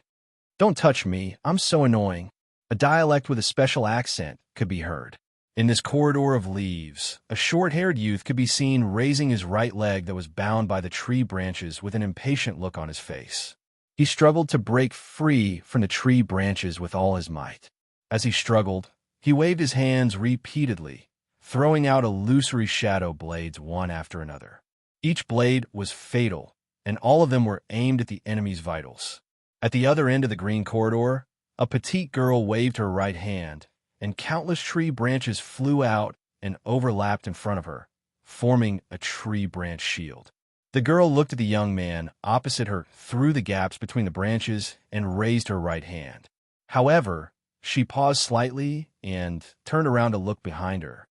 "Don't touch me, I'm so annoying." A dialect with a special accent could be heard. In this corridor of leaves, a short-haired youth could be seen raising his right leg that was bound by the tree branches with an impatient look on his face. He struggled to break free from the tree branches with all his might. As he struggled, he waved his hands repeatedly, throwing out illusory shadow blades one after another. Each blade was fatal, and all of them were aimed at the enemy's vitals. At the other end of the green corridor, a petite girl waved her right hand, and countless tree branches flew out and overlapped in front of her, forming a tree branch shield. The girl looked at the young man opposite her through the gaps between the branches and raised her right hand. However, she paused slightly and turned around to look behind her.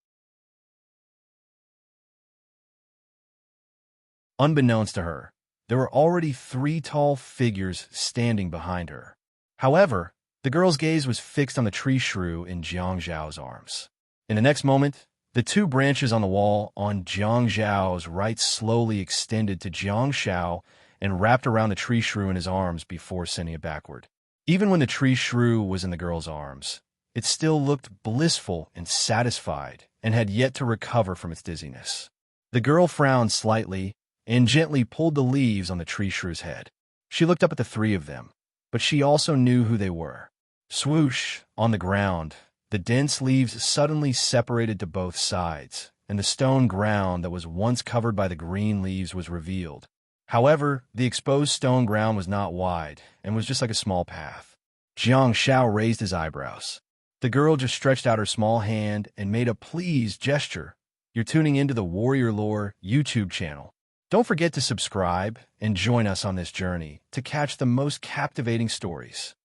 Unbeknownst to her, there were already 3 tall figures standing behind her. However, the girl's gaze was fixed on the tree shrew in Jiang Zhao's arms. In the next moment, the 2 branches on the wall on Jiang Zhao's right slowly extended to Jiang Shao and wrapped around the tree shrew in his arms before sending it backward. Even when the tree shrew was in the girl's arms, it still looked blissful and satisfied and had yet to recover from its dizziness. The girl frowned slightly and gently pulled the leaves on the tree shrew's head. She looked up at the 3 of them, but she also knew who they were. Swoosh! On the ground, the dense leaves suddenly separated to both sides, and the stone ground that was once covered by the green leaves was revealed. However, the exposed stone ground was not wide and was just like a small path. Jiang Shao raised his eyebrows. The girl just stretched out her small hand and made a pleased gesture. You're tuning into the Warrior Lore YouTube channel. Don't forget to subscribe and join us on this journey to catch the most captivating stories.